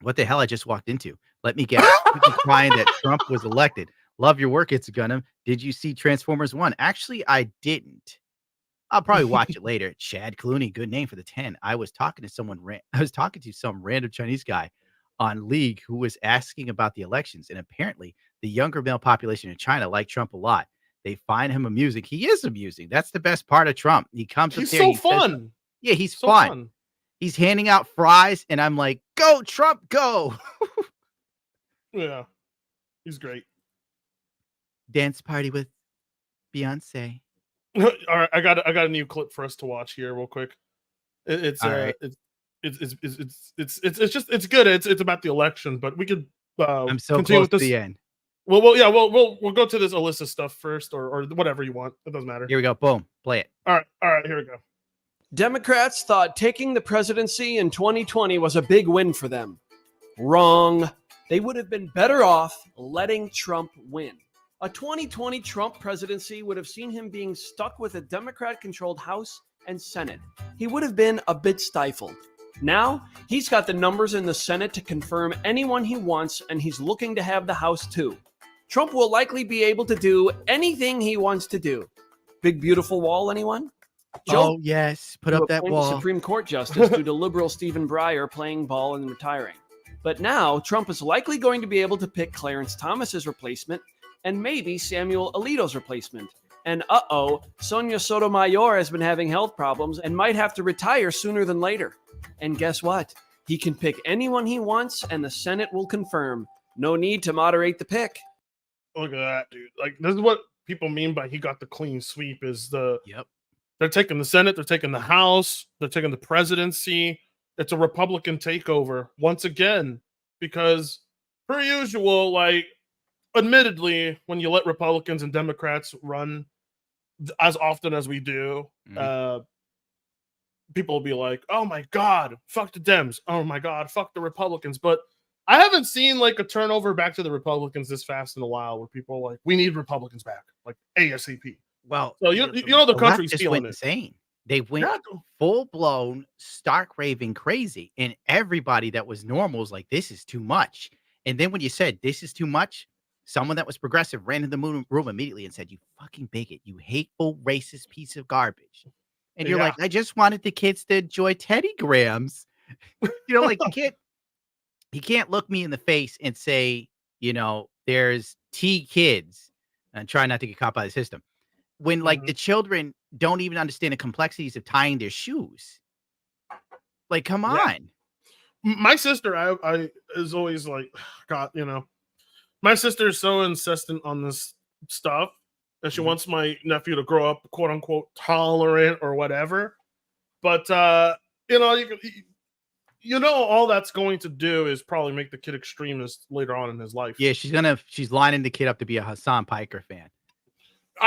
[SPEAKER 1] What the hell I just walked into? Let me guess. People crying that Trump was elected. Love your work, It's a Gunham. Did you see Transformers 1? Actually, I didn't. I'll probably watch it later. Chad Clooney, good name for the 10. I was talking to some random Chinese guy on League who was asking about the elections, and apparently the younger male population in China like Trump a lot. They find him amusing. He is amusing. That's the best part of Trump. He comes up there.
[SPEAKER 2] He's so fun.
[SPEAKER 1] Yeah, he's so fun. He's handing out fries, and I'm like, go, Trump, go.
[SPEAKER 2] Yeah, he's great.
[SPEAKER 1] Dance party with Beyonce.
[SPEAKER 2] All right, I got a new clip for us to watch here, real quick. It's
[SPEAKER 1] right.
[SPEAKER 2] It's good. It's about the election, but we could.
[SPEAKER 1] I'm so
[SPEAKER 2] continue
[SPEAKER 1] close
[SPEAKER 2] with this.
[SPEAKER 1] to the end.
[SPEAKER 2] Well, yeah, we'll go to this Alyssa stuff first, or whatever you want. It doesn't matter.
[SPEAKER 1] Here we go. Boom. Play it.
[SPEAKER 2] All right. Here we go.
[SPEAKER 15] Democrats thought taking the presidency in 2020 was a big win for them. Wrong. They would have been better off letting Trump win. A 2020 Trump presidency would have seen him being stuck with a Democrat-controlled House and Senate. He would have been a bit stifled. Now, he's got the numbers in the Senate to confirm anyone he wants, and he's looking to have the House too. Trump will likely be able to do anything he wants to do. Big beautiful wall, anyone?
[SPEAKER 1] Oh, yes. Put up that wall.
[SPEAKER 15] Supreme Court Justice due to liberal Stephen Breyer playing ball and retiring. But now, Trump is likely going to be able to pick Clarence Thomas's replacement and maybe Samuel Alito's replacement. And Sonia Sotomayor has been having health problems and might have to retire sooner than later. And guess what? He can pick anyone he wants and the Senate will confirm. No need to moderate the pick.
[SPEAKER 2] Look at that, dude. Like, this is what people mean by he got the clean sweep is
[SPEAKER 1] Yep.
[SPEAKER 2] They're taking the Senate, they're taking the House, they're taking the presidency. It's a Republican takeover once again, because per usual, like, admittedly, when you let Republicans and Democrats run as often as we do, people will be like, oh my God, fuck the Dems. Oh my God, fuck the Republicans. But I haven't seen like a turnover back to the Republicans this fast in a while where people are like, we need Republicans back, like ASAP.
[SPEAKER 1] Well,
[SPEAKER 2] so you know the country's
[SPEAKER 1] just
[SPEAKER 2] feeling
[SPEAKER 1] went
[SPEAKER 2] it.
[SPEAKER 1] insane. They went full blown, stark raving crazy, and everybody that was normal was like, "This is too much." And then when you said this is too much, someone that was progressive ran in the room immediately and said, "You fucking bigot! You hateful, racist piece of garbage!" And you're like, "I just wanted the kids to enjoy Teddy Grahams." Like he can't look me in the face and say, there's T kids, and try not to get caught by the system. When like the children don't even understand the complexities of tying their shoes. Like, come on.
[SPEAKER 2] My sister, I is always like, God, my sister is so insistent on this stuff that she wants my nephew to grow up, quote unquote, tolerant or whatever. But you know, all that's going to do is probably make the kid extremist later on in his life.
[SPEAKER 1] Yeah, she's lining the kid up to be a Hassan Piker fan.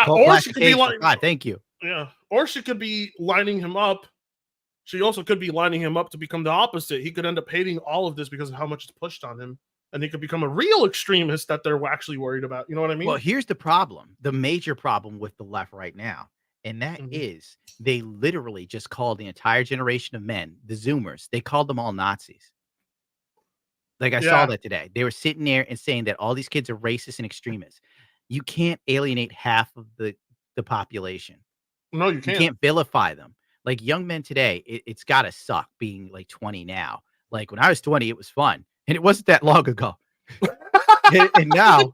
[SPEAKER 2] Or she could be like,
[SPEAKER 1] God, thank you.
[SPEAKER 2] Yeah, or she could be lining him up. She also could be lining him up to become the opposite. He could end up hating all of this because of how much it's pushed on him, and he could become a real extremist that they're actually worried about. You know what I mean?
[SPEAKER 1] Well, here's the problem, the major problem with the left right now, and that is they literally just called the entire generation of men, the Zoomers, they called them all Nazis. Like, I saw that today. They were sitting there and saying that all these kids are racist and extremists. You can't alienate half of the population.
[SPEAKER 2] No, you
[SPEAKER 1] You
[SPEAKER 2] can't.
[SPEAKER 1] can't vilify them. Like, young men today, it's gotta suck being, like, 20 now. Like, when I was 20, it was fun, and it wasn't that long ago. and now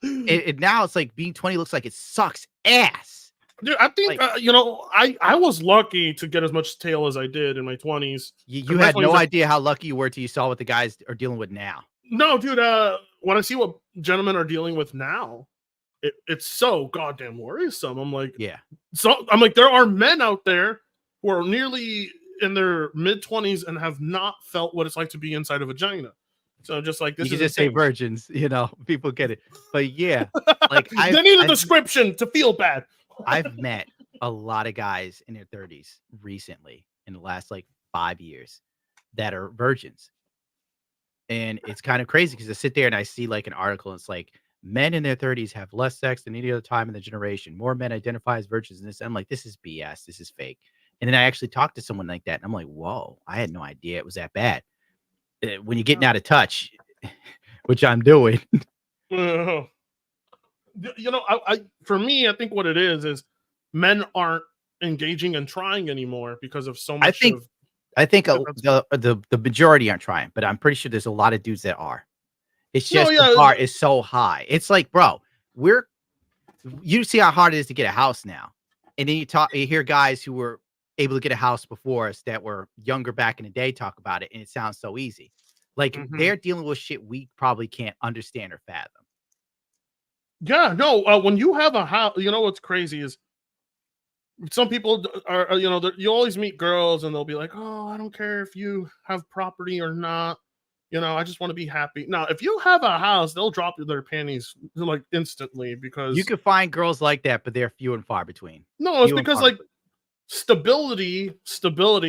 [SPEAKER 1] and now it's like being 20 looks like it sucks ass.
[SPEAKER 2] Dude, I think you know, I was lucky to get as much tail as I did in my 20s.
[SPEAKER 1] You had no idea how lucky you were till you saw what the guys are dealing with now.
[SPEAKER 2] No, dude, when I see what gentlemen are dealing with now, it's so goddamn worrisome. I'm like,
[SPEAKER 1] yeah.
[SPEAKER 2] So I'm like, there are men out there who are nearly in their mid-20s and have not felt what it's like to be inside a vagina. So just like this,
[SPEAKER 1] You
[SPEAKER 2] is
[SPEAKER 1] can just say
[SPEAKER 2] insane.
[SPEAKER 1] virgins, you know, people get it. But yeah, like
[SPEAKER 2] they need a description to feel bad.
[SPEAKER 1] I've met a lot of guys in their 30s recently in the last like 5 years that are virgins. And it's kind of crazy because I sit there and I see like an article. And it's like men in their 30s have less sex than any other time in the generation. More men identify as virgins. And this, I'm like, this is BS. This is fake. And then I actually talked to someone like that. And I'm like, whoa, I had no idea it was that bad. When you're getting out of touch, which I'm doing.
[SPEAKER 2] You know, I for me, I think what it is men aren't engaging and trying anymore because of so much.
[SPEAKER 1] I think the majority aren't trying, but I'm pretty sure there's a lot of dudes that are. It's just the bar is so high. It's like, bro, you see how hard it is to get a house now, and then you hear guys who were able to get a house before us that were younger back in the day talk about it, and it sounds so easy. Like they're dealing with shit we probably can't understand or fathom.
[SPEAKER 2] Yeah, no. When you have a house, you know what's crazy is some people are, you know, you always meet girls and they'll be like, "Oh, I don't care if you have property or not. You know, I just want to be happy." Now, if you have a house, they'll drop their panties like instantly because
[SPEAKER 1] you can find girls like that, but they're few and far between.
[SPEAKER 2] No, it's because like stability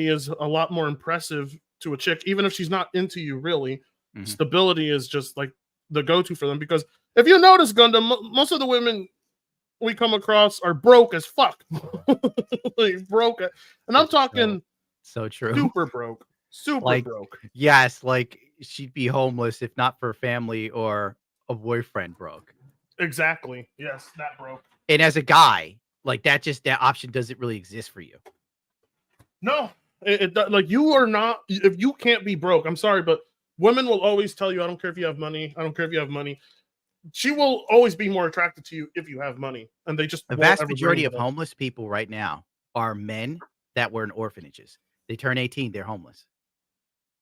[SPEAKER 2] is a lot more impressive to a chick, even if she's not into you really. Stability is just like the go-to for them because if you notice, Gundam, most of the women we come across are broke as fuck. Like broke. And I'm talking
[SPEAKER 1] so true.
[SPEAKER 2] Super broke. Super broke.
[SPEAKER 1] Yes, like she'd be homeless if not for family or a boyfriend broke.
[SPEAKER 2] Exactly. Yes, that broke.
[SPEAKER 1] And as a guy, like that option doesn't really exist for you.
[SPEAKER 2] No, like you are not, if you can't be broke, I'm sorry, but women will always tell you, I don't care if you have money. I don't care if you have money. She will always be more attracted to you if you have money. And they just
[SPEAKER 1] the vast majority of homeless people right now are men that were in orphanages. They turn 18, they're homeless.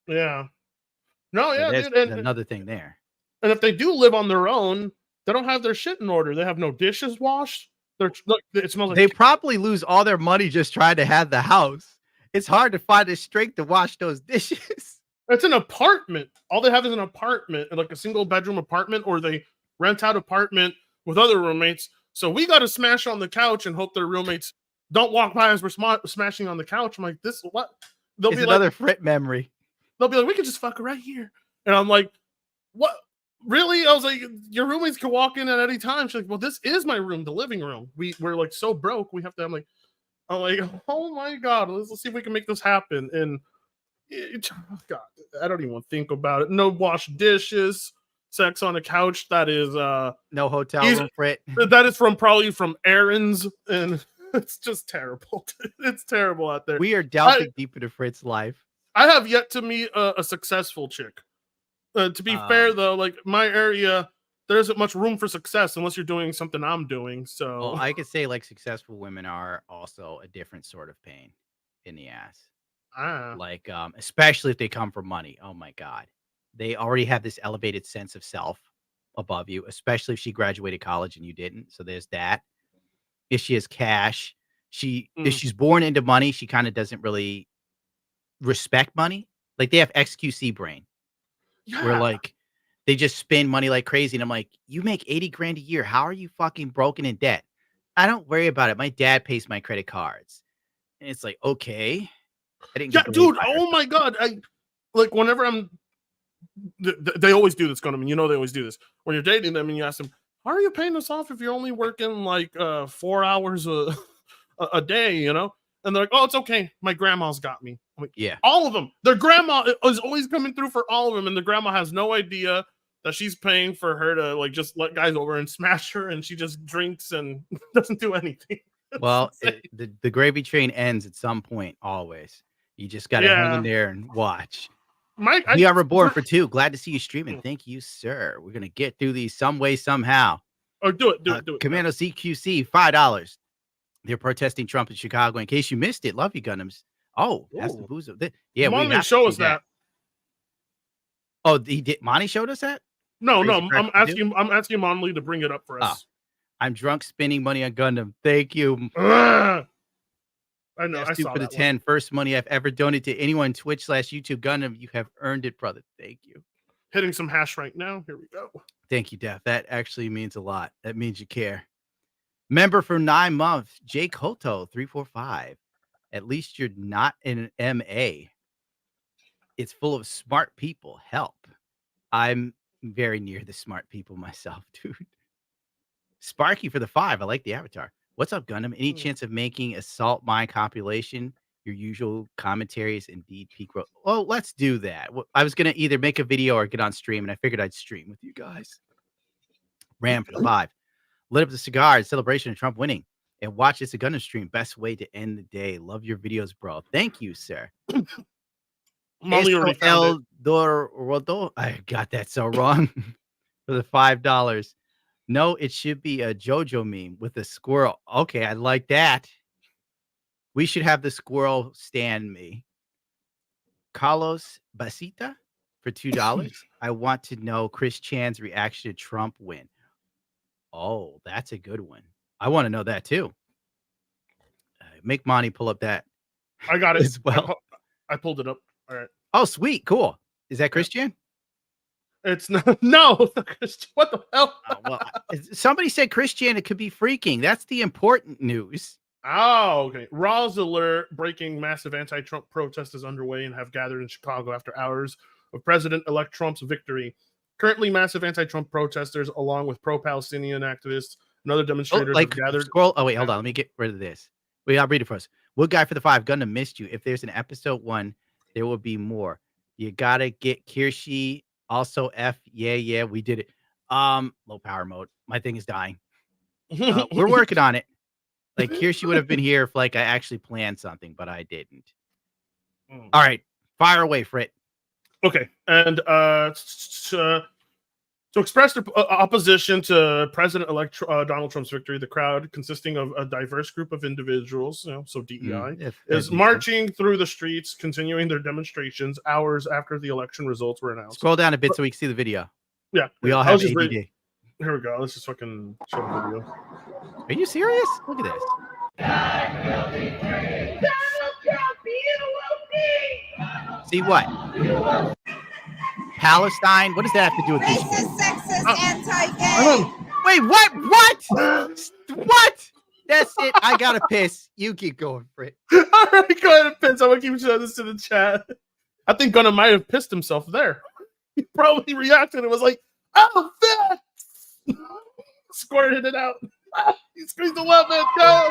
[SPEAKER 2] Yeah. No, yeah,
[SPEAKER 1] there's
[SPEAKER 2] dude,
[SPEAKER 1] another thing there.
[SPEAKER 2] And if they do live on their own, they don't have their shit in order. They have no dishes washed. It smells like
[SPEAKER 1] they probably lose all their money just trying to have the house. It's hard to find the strength to wash those dishes.
[SPEAKER 2] It's an apartment. All they have is an apartment, like a single bedroom apartment, or they rent out apartment with other roommates. So we got to smash on the couch and hope their roommates don't walk by as we're smashing on the couch. I'm like, this what? They'll
[SPEAKER 1] it's
[SPEAKER 2] be
[SPEAKER 1] another
[SPEAKER 2] like,
[SPEAKER 1] Frit memory.
[SPEAKER 2] They'll be like, we can just fuck right here. And I'm like, what? Really? I was like, your roommates can walk in at any time. She's like, well, this is my room, the living room. We're like so broke. We have to. I'm like, oh my God, let's see if we can make this happen. And God, I don't even want to think about it. No wash dishes, sex on a couch. That is
[SPEAKER 1] no hotel room Frit.
[SPEAKER 2] That is probably from errands, and it's just terrible. It's terrible out there.
[SPEAKER 1] We are delving deep into Frit's life.
[SPEAKER 2] I have yet to meet a successful chick. To be fair, though, like my area, there isn't much room for success unless you're doing something I'm doing. So
[SPEAKER 1] well, I could say like successful women are also a different sort of pain in the ass. Like especially if they come from money. Oh my God. They already have this elevated sense of self above you, especially if she graduated college and you didn't. So there's that. If she has cash, if she's born into money, she kind of doesn't really respect money. Like they have XQC brain. Where
[SPEAKER 2] Yeah.
[SPEAKER 1] like they just spend money like crazy. And I'm like, you make 80 grand a year. How are you fucking broken in debt? I don't worry about it. My dad pays my credit cards. And it's like, okay. I didn't
[SPEAKER 2] Yeah,
[SPEAKER 1] get delayed
[SPEAKER 2] dude.
[SPEAKER 1] by her.
[SPEAKER 2] Oh my god. I like whenever I'm. They always do this, Gunham. You know they always do this when you're dating them and you ask them, "How are you paying this off if you're only working like 4 hours a day?" You know, and they're like, "Oh, it's okay. My grandma's got me." I'm like,
[SPEAKER 1] Yeah.
[SPEAKER 2] all of them. Their grandma is always coming through for all of them, and the grandma has no idea that she's paying for her to like just let guys over and smash her, and she just drinks and doesn't do anything.
[SPEAKER 1] Well, the gravy train ends at some point, always. You just got to hang in there and watch.
[SPEAKER 2] Mike,
[SPEAKER 1] We are reborn for 2. Glad to see you streaming. Thank you, sir. We're going to get through these some way, somehow.
[SPEAKER 2] Oh, do it.
[SPEAKER 1] Commando CQC, $5. They're protesting Trump in Chicago. In case you missed it, love you, Gundams. Oh, that's the booze. Yeah, we
[SPEAKER 2] Monty
[SPEAKER 1] have to
[SPEAKER 2] show
[SPEAKER 1] see
[SPEAKER 2] us that.
[SPEAKER 1] Oh, he did. Monty showed us that?
[SPEAKER 2] No,
[SPEAKER 1] Crazy
[SPEAKER 2] I'm
[SPEAKER 1] crap to do?
[SPEAKER 2] asking Monley to bring it up for us.
[SPEAKER 1] I'm drunk spending money on Gundam. Thank you.
[SPEAKER 2] I know. I
[SPEAKER 1] Yes,
[SPEAKER 2] saw
[SPEAKER 1] for the
[SPEAKER 2] that
[SPEAKER 1] 10. First money I've ever donated to anyone, Twitch/YouTube Gundam. You have earned it, brother. Thank you.
[SPEAKER 2] Hitting some hash right now. Here we go.
[SPEAKER 1] Thank you, Def. That actually means a lot. That means you care. Member for 9 months, Jake Hoto, 345. At least you're not in an MA. It's full of smart people. Help. I'm very near the smart people myself, dude. Sparky for the 5. I like the avatar. What's up, Gundam? Any chance of making a Salt Mine compilation? Your usual commentaries, indeed, peak. Well, let's do that. I was going to either make a video or get on stream, and I figured I'd stream with you guys. Ram for the 5. Lit up the cigar in celebration of Trump winning. And watch It's a Gundam stream. Best way to end the day. Love your videos, bro. Thank you, sir.
[SPEAKER 2] Molly already found it.
[SPEAKER 1] Dorado. I got that so wrong. For the $5. No, it should be a JoJo meme with a squirrel. Okay, I like that. We should have the squirrel stand me. Carlos Basita for $2. I want to know Chris Chan's reaction to Trump win. Oh, that's a good one. I want to know that too. Make Monty pull up that.
[SPEAKER 2] I got it
[SPEAKER 1] as well.
[SPEAKER 2] I pulled it up. All right.
[SPEAKER 1] Oh, sweet. Cool. Is that Christian?
[SPEAKER 2] It's not. No. What the hell?
[SPEAKER 1] Well, somebody said Christian. It could be freaking. That's the important news.
[SPEAKER 2] Oh, okay. Raw's alert. Breaking massive anti-Trump protest is underway and have gathered in Chicago after hours of President-elect Trump's victory. Currently, massive anti-Trump protesters, along with pro-Palestinian activists and other demonstrators, have gathered.
[SPEAKER 1] Scroll. Oh, wait, hold on. Let me get rid of this. Wait, I'll read it for us. Wood guy for the 5. Gundam missed you. If there's an episode 1, there will be more. You gotta get Kirshi. Also, F. Yeah, we did it. Low power mode. My thing is dying. We're working on it. Like Kirshi would have been here if like I actually planned something, but I didn't. All right, fire away, Frit.
[SPEAKER 2] Okay, and to express their opposition to President-elect Donald Trump's victory, the crowd, consisting of a diverse group of individuals, so DEI, is marching through the streets, continuing their demonstrations hours after the election results were announced.
[SPEAKER 1] Scroll down a bit so we can see the video.
[SPEAKER 2] Yeah,
[SPEAKER 1] we all have ADD.
[SPEAKER 2] Here we go. Let's just fucking show the video.
[SPEAKER 1] Are you serious? Look at this. See what? Palestine? What does that have to do with this?
[SPEAKER 16] Racist, sexist, anti-gay.
[SPEAKER 1] Wait, what? What? That's it. I gotta piss. You keep going, Frit.
[SPEAKER 2] All right, go ahead and piss. I'm gonna keep showing this to the chat. I think Gunnar might have pissed himself there. He probably reacted and was like, "Oh, fat!" Squirted it out. He squeezed the weapon. No.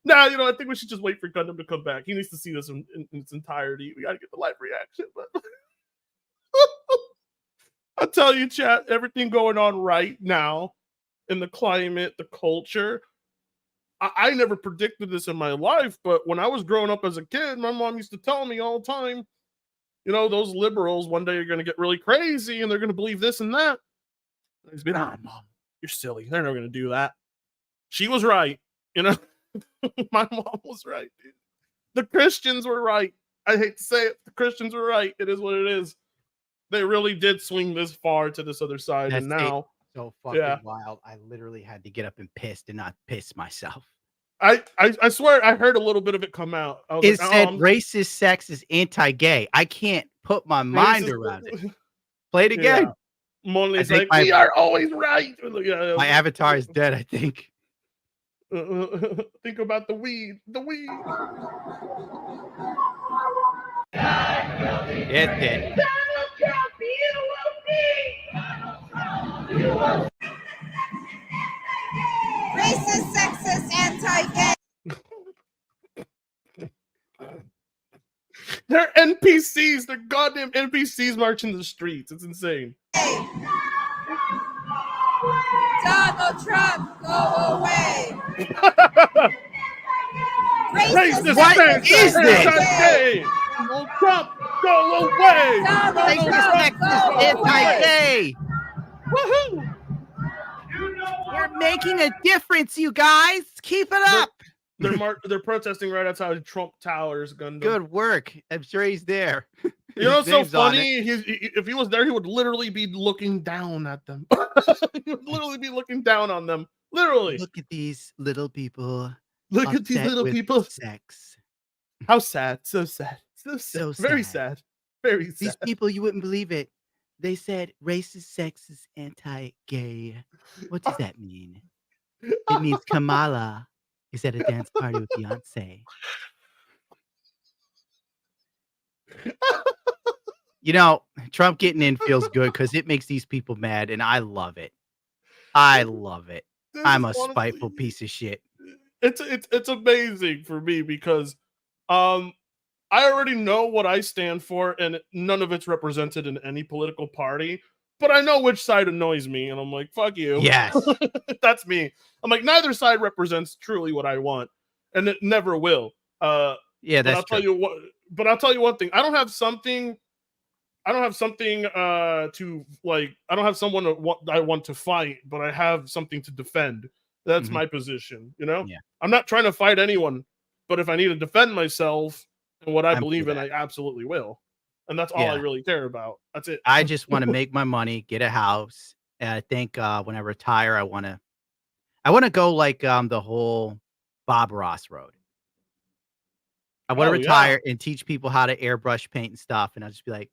[SPEAKER 2] Now, I think we should just wait for Gundam to come back. He needs to see this in its entirety. We gotta get the live reaction, but. I'll tell you, chat, everything going on right now in the climate, the culture. I never predicted this in my life, but when I was growing up as a kid, my mom used to tell me all the time, those liberals, one day are going to get really crazy and they're going to believe this and that. And he's been, Mom, you're silly. They're not going to do that. She was right. My mom was right, dude. The Christians were right. I hate to say it. The Christians were right. It is what it is. They really did swing this far to this other side.
[SPEAKER 1] That's
[SPEAKER 2] and now
[SPEAKER 1] so fucking wild. I literally had to get up and piss to not piss myself.
[SPEAKER 2] I swear I heard a little bit of it come out. I was
[SPEAKER 1] It
[SPEAKER 2] like,
[SPEAKER 1] said racist sex is anti-gay. I can't put my mind
[SPEAKER 2] racist-
[SPEAKER 1] around it. Play it
[SPEAKER 2] Yeah.
[SPEAKER 1] again.
[SPEAKER 2] Molly's
[SPEAKER 1] think
[SPEAKER 2] like, we are always right. Yeah,
[SPEAKER 1] My avatar is dead, I think.
[SPEAKER 2] think about the weed. The weed.
[SPEAKER 1] It's dead.
[SPEAKER 16] Racist, sexist, anti-gay.
[SPEAKER 2] They're NPCs. They're goddamn NPCs marching the streets. It's insane.
[SPEAKER 16] Donald Trump, go away.
[SPEAKER 2] Racist,
[SPEAKER 1] What is this?
[SPEAKER 2] anti-gay. Donald Trump, go away.
[SPEAKER 16] Donald
[SPEAKER 1] Racist
[SPEAKER 16] Trump,
[SPEAKER 1] sex
[SPEAKER 16] go
[SPEAKER 1] is
[SPEAKER 16] away.
[SPEAKER 1] anti-gay.
[SPEAKER 2] Woohoo!
[SPEAKER 1] We're making a difference, you guys. Keep it up.
[SPEAKER 2] They're protesting right outside Trump Towers. Gundam.
[SPEAKER 1] Good work. I'm sure he's there.
[SPEAKER 2] You know what's
[SPEAKER 1] His
[SPEAKER 2] so
[SPEAKER 1] name's on
[SPEAKER 2] funny? If he was there, he would literally be looking down at them. He would literally be looking down on them. Literally.
[SPEAKER 1] Look at these little people.
[SPEAKER 2] Look at these
[SPEAKER 1] upset
[SPEAKER 2] little
[SPEAKER 1] with
[SPEAKER 2] people.
[SPEAKER 1] Sex.
[SPEAKER 2] How sad. So sad.
[SPEAKER 1] So
[SPEAKER 2] Very
[SPEAKER 1] sad.
[SPEAKER 2] sad. Very sad.
[SPEAKER 1] These people, you wouldn't believe it. They said racist sex is anti-gay. What does that mean? It means Kamala is at a dance party with Beyonce. You know, Trump getting in feels good because it makes these people mad, and I love it. I love it. I'm a spiteful piece of shit.
[SPEAKER 2] It's amazing for me because I already know what I stand for, and none of it's represented in any political party. But I know which side annoys me, and I'm like, fuck you.
[SPEAKER 1] Yes.
[SPEAKER 2] That's me. I'm like, neither side represents truly what I want, and it never will.
[SPEAKER 1] Yeah,
[SPEAKER 2] but
[SPEAKER 1] that's
[SPEAKER 2] I'll tell you what. But I'll tell you one thing. I don't have something to like. I don't have someone I want to fight, but I have something to defend. That's my position. You know.
[SPEAKER 1] Yeah.
[SPEAKER 2] I'm not trying to fight anyone, but if I need to defend myself and what I
[SPEAKER 1] I'm
[SPEAKER 2] believe
[SPEAKER 1] for
[SPEAKER 2] in,
[SPEAKER 1] that.
[SPEAKER 2] I absolutely will. And that's all I
[SPEAKER 1] Yeah.
[SPEAKER 2] really care about. That's it.
[SPEAKER 1] I just want to make my money, get a house, and I think when I retire, I want to go like the whole Bob Ross road. I want to retire and teach people how to airbrush paint and stuff, and I'll just be like,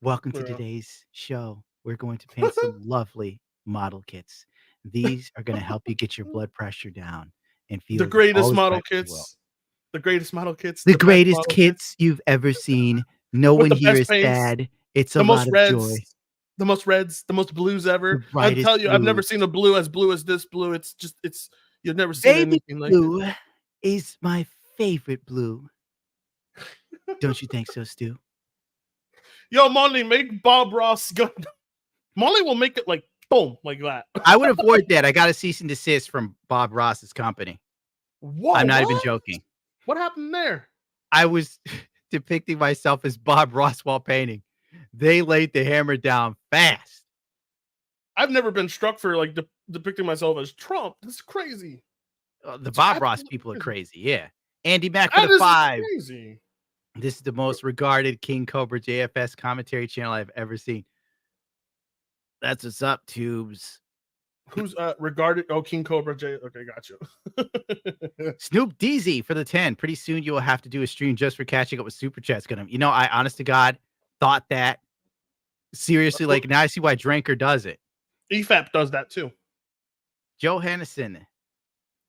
[SPEAKER 1] "Welcome to today's show. We're going to paint some lovely model kits. These are going to help you get your blood pressure down and feel
[SPEAKER 2] The greatest
[SPEAKER 1] all
[SPEAKER 2] model
[SPEAKER 1] respect in the world.
[SPEAKER 2] kits. The greatest model kits.
[SPEAKER 1] The
[SPEAKER 2] best
[SPEAKER 1] greatest
[SPEAKER 2] model
[SPEAKER 1] kits you've ever seen. No
[SPEAKER 2] With
[SPEAKER 1] one
[SPEAKER 2] the
[SPEAKER 1] here
[SPEAKER 2] best
[SPEAKER 1] is
[SPEAKER 2] paints,
[SPEAKER 1] sad. It's a
[SPEAKER 2] the most
[SPEAKER 1] lot of
[SPEAKER 2] reds,
[SPEAKER 1] joy.
[SPEAKER 2] the most reds, the most blues ever.
[SPEAKER 1] The
[SPEAKER 2] I
[SPEAKER 1] brightest
[SPEAKER 2] tell you, I've never
[SPEAKER 1] blues.
[SPEAKER 2] seen a blue as this blue. It's you've never seen
[SPEAKER 1] Baby
[SPEAKER 2] anything like
[SPEAKER 1] blue
[SPEAKER 2] it.
[SPEAKER 1] is my favorite blue. Don't you think so, Stu?
[SPEAKER 2] Yo, Molly, make Bob Ross gun. Molly will make it like boom, like that.
[SPEAKER 1] I would avoid that. I got a cease and desist from Bob Ross's company.
[SPEAKER 2] Whoa,
[SPEAKER 1] I'm not even
[SPEAKER 2] what?
[SPEAKER 1] joking.
[SPEAKER 2] What happened there?
[SPEAKER 1] I was depicting myself as Bob Ross while painting. They laid the hammer down fast.
[SPEAKER 2] I've never been struck for like depicting myself as Trump. This is crazy.
[SPEAKER 1] The Bob Ross people are crazy. Yeah. Andy Mack for
[SPEAKER 2] That
[SPEAKER 1] the
[SPEAKER 2] is
[SPEAKER 1] 5.
[SPEAKER 2] crazy.
[SPEAKER 1] This is the most regarded King Cobra JFS commentary channel I've ever seen. That's what's up, tubes.
[SPEAKER 2] Who's regarded? Oh, King Cobra J. Okay, gotcha.
[SPEAKER 1] Snoop DZ for the 10. Pretty soon you will have to do a stream just for catching up with Super Chats. You know, I honest to God thought that. Seriously, like now I see why Dranker does it.
[SPEAKER 2] EFAP does that too.
[SPEAKER 1] Joe Hannison,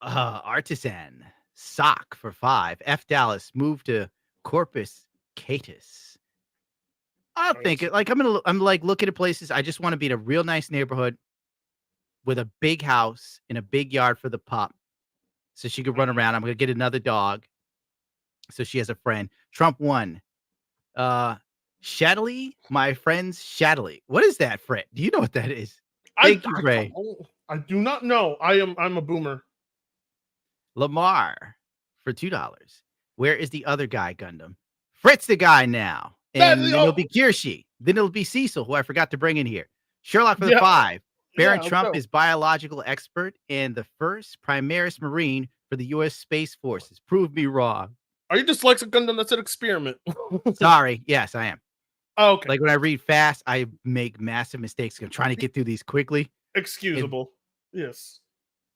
[SPEAKER 1] Artisan, Sock for 5. F Dallas, move to Corpus Catus. I'll think it. Like I'm like looking at places. I just want to be in a real nice neighborhood with a big house and a big yard for the pup, so she could run around. I'm gonna get another dog, so she has a friend. Trump won. Shadley, my friends Shadley. What is that, Fred? Do you know what that is? Thank you, Ray.
[SPEAKER 2] I do not know. I'm a boomer.
[SPEAKER 1] Lamar for $2. Where is the other guy, Gundam? Fritz the guy now. And then it'll be Kirshi. Then it'll be Cecil, who I forgot to bring in here. Sherlock for the 5. Baron Trump is biological expert and the first Primaris Marine for the U.S. Space Forces. Prove me wrong.
[SPEAKER 2] Are you dyslexic, Gundam? That's an experiment.
[SPEAKER 1] Sorry. Yes, I am.
[SPEAKER 2] Oh, okay.
[SPEAKER 1] Like when I read fast, I make massive mistakes. I'm trying to get through these quickly.
[SPEAKER 2] Excusable. Yes.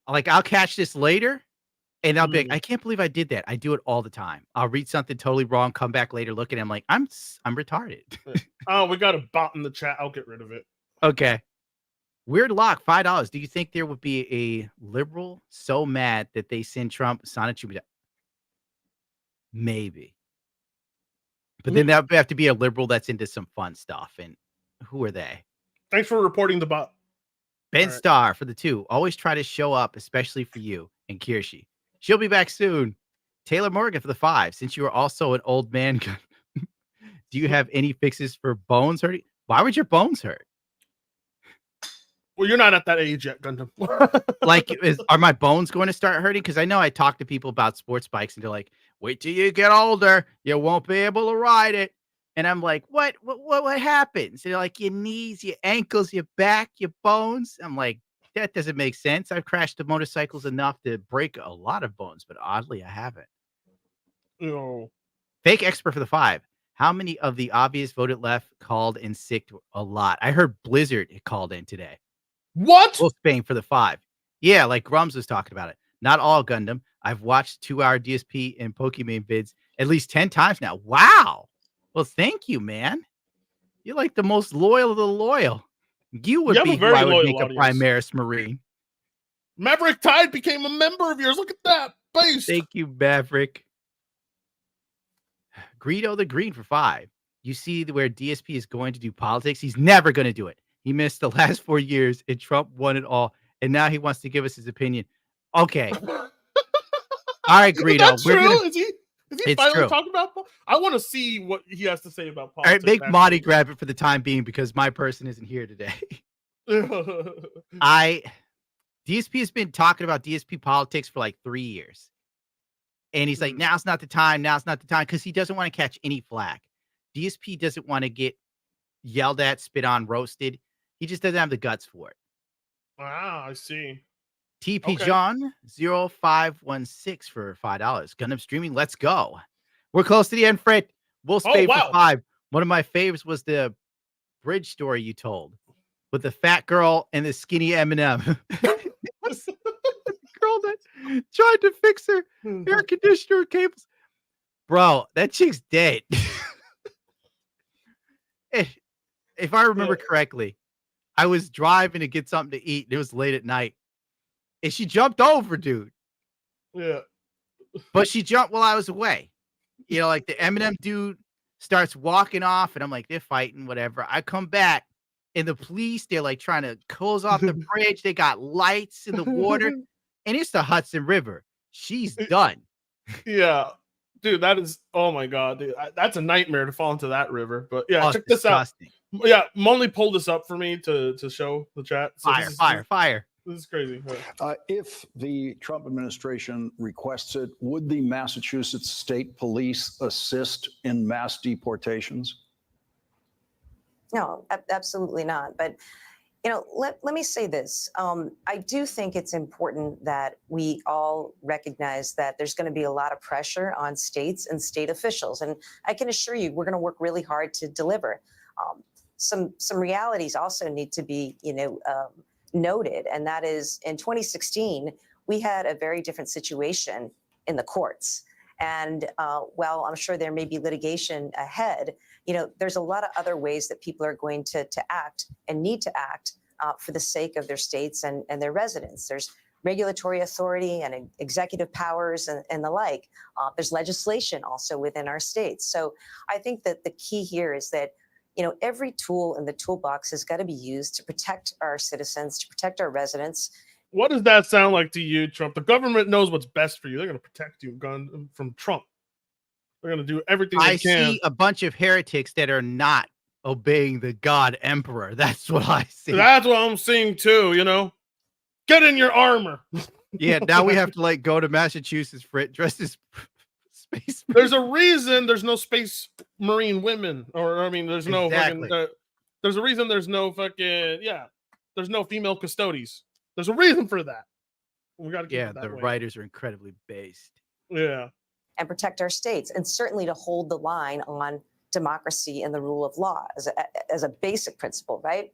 [SPEAKER 1] Like I'll catch this later, And I'll be like, I can't believe I did that. I do it all the time. I'll read something totally wrong, come back later, look at it. I'm like, I'm retarded.
[SPEAKER 2] Oh, we got a bot in the chat. I'll get rid of it.
[SPEAKER 1] Okay. Weird Lock, $5. Do you think there would be a liberal so mad that they send Trump Sonnet? Maybe. But then that would have to be a liberal that's into some fun stuff. And who are they?
[SPEAKER 2] Thanks for reporting the bot.
[SPEAKER 1] Ben Starr for the 2. Always try to show up, especially for you and Kirshi. She'll be back soon. Taylor Morgan for the 5. Since you are also an old man, do you have any fixes for bones hurting? Why would your bones hurt?
[SPEAKER 2] Well, you're not at that age yet, Gundam.
[SPEAKER 1] Like, are my bones going to start hurting? Because I know I talk to people about sports bikes, and they're like, wait till you get older. You won't be able to ride it. And I'm like, what happens? They're like, your knees, your ankles, your back, your bones. I'm like, that doesn't make sense. I've crashed the motorcycles enough to break a lot of bones, but oddly, I haven't.
[SPEAKER 2] No.
[SPEAKER 1] Fake expert for the 5. How many of the obvious voted left called in sick? A lot. I heard Blizzard called in today.
[SPEAKER 2] What?
[SPEAKER 1] Well, Spain for the 5. Yeah, like Grums was talking about it. Not all Gundam. I've watched 2-hour DSP and Pokemon vids at least 10 times now. Wow. Well, thank you, man. You're like the most loyal of the loyal. You would be who I would make a Primaris Marine.
[SPEAKER 2] Maverick Tide became a member of yours. Look at that. Base.
[SPEAKER 1] Thank you, Maverick. Greedo the Green for 5. You see where DSP is going to do politics? He's never going to do it. He missed the last 4 years, and Trump won it all. And now he wants to give us his opinion. Okay. All right, Greedo.
[SPEAKER 2] Is that true? Is he finally talking about? I want to see what he has to say about politics.
[SPEAKER 1] All right, make Monty grab it for the time being because my person isn't here today. DSP has been talking about DSP politics for like 3 years. And he's like, now's not the time. Now's not the time. Because he doesn't want to catch any flack. DSP doesn't want to get yelled at, spit on, roasted. He just doesn't have the guts for it.
[SPEAKER 2] Wow, I see.
[SPEAKER 1] TP John 0516 for $5. Gundam streaming. Let's go. We're close to the end, Fred. We'll stay for 5. One of my faves was the bridge story you told with the fat girl and the skinny Eminem. The girl that tried to fix her air conditioner cables. Bro, that chick's dead. If I remember correctly, I was driving to get something to eat. And it was late at night. And she jumped over, dude.
[SPEAKER 2] Yeah.
[SPEAKER 1] But she jumped while I was away. You know, like the Eminem dude starts walking off, and I'm like, they're fighting, whatever. I come back, and the police, they're like trying to close off the bridge. They got lights in the water, and it's the Hudson River. She's done.
[SPEAKER 2] Yeah. Dude, that is, oh my God, dude. That's a nightmare to fall into that river. But yeah, check this out. Yeah, Monley pulled this up for me to show the chat. So
[SPEAKER 1] Fire.
[SPEAKER 2] This is crazy.
[SPEAKER 17] If the Trump administration requests it, would the Massachusetts State Police assist in mass deportations?
[SPEAKER 18] No, absolutely not. But, you know, let me say this. I do think it's important that we all recognize that there's going to be a lot of pressure on states and state officials. And I can assure you, we're going to work really hard to deliver. Some realities also need to be, noted, and that is in 2016, we had a very different situation in the courts. And while I'm sure there may be litigation ahead, there's a lot of other ways that people are going to act and need to act for the sake of their states and their residents. There's regulatory authority and executive powers and the like. There's legislation also within our states. So I think that the key here is that every tool in the toolbox has got to be used to protect our citizens, to protect our residents.
[SPEAKER 2] What does that sound like to you, Trump? The government knows what's best for you. They're going to protect you from Trump. They're going to do everything they can.
[SPEAKER 1] I see a bunch of heretics that are not obeying the God Emperor. That's what I see.
[SPEAKER 2] That's what I'm seeing too, Get in your armor.
[SPEAKER 1] Yeah, now we have to go to Massachusetts for it, dressed as space.
[SPEAKER 2] There's a reason there's no space marine women, there's no fucking. There's a reason there's no fucking there's no female custodies. There's a reason for that. We got to keep it that
[SPEAKER 1] the
[SPEAKER 2] way.
[SPEAKER 1] writers are incredibly based.
[SPEAKER 2] Yeah,
[SPEAKER 18] and protect our states, and certainly to hold the line on democracy and the rule of law as a basic principle, right?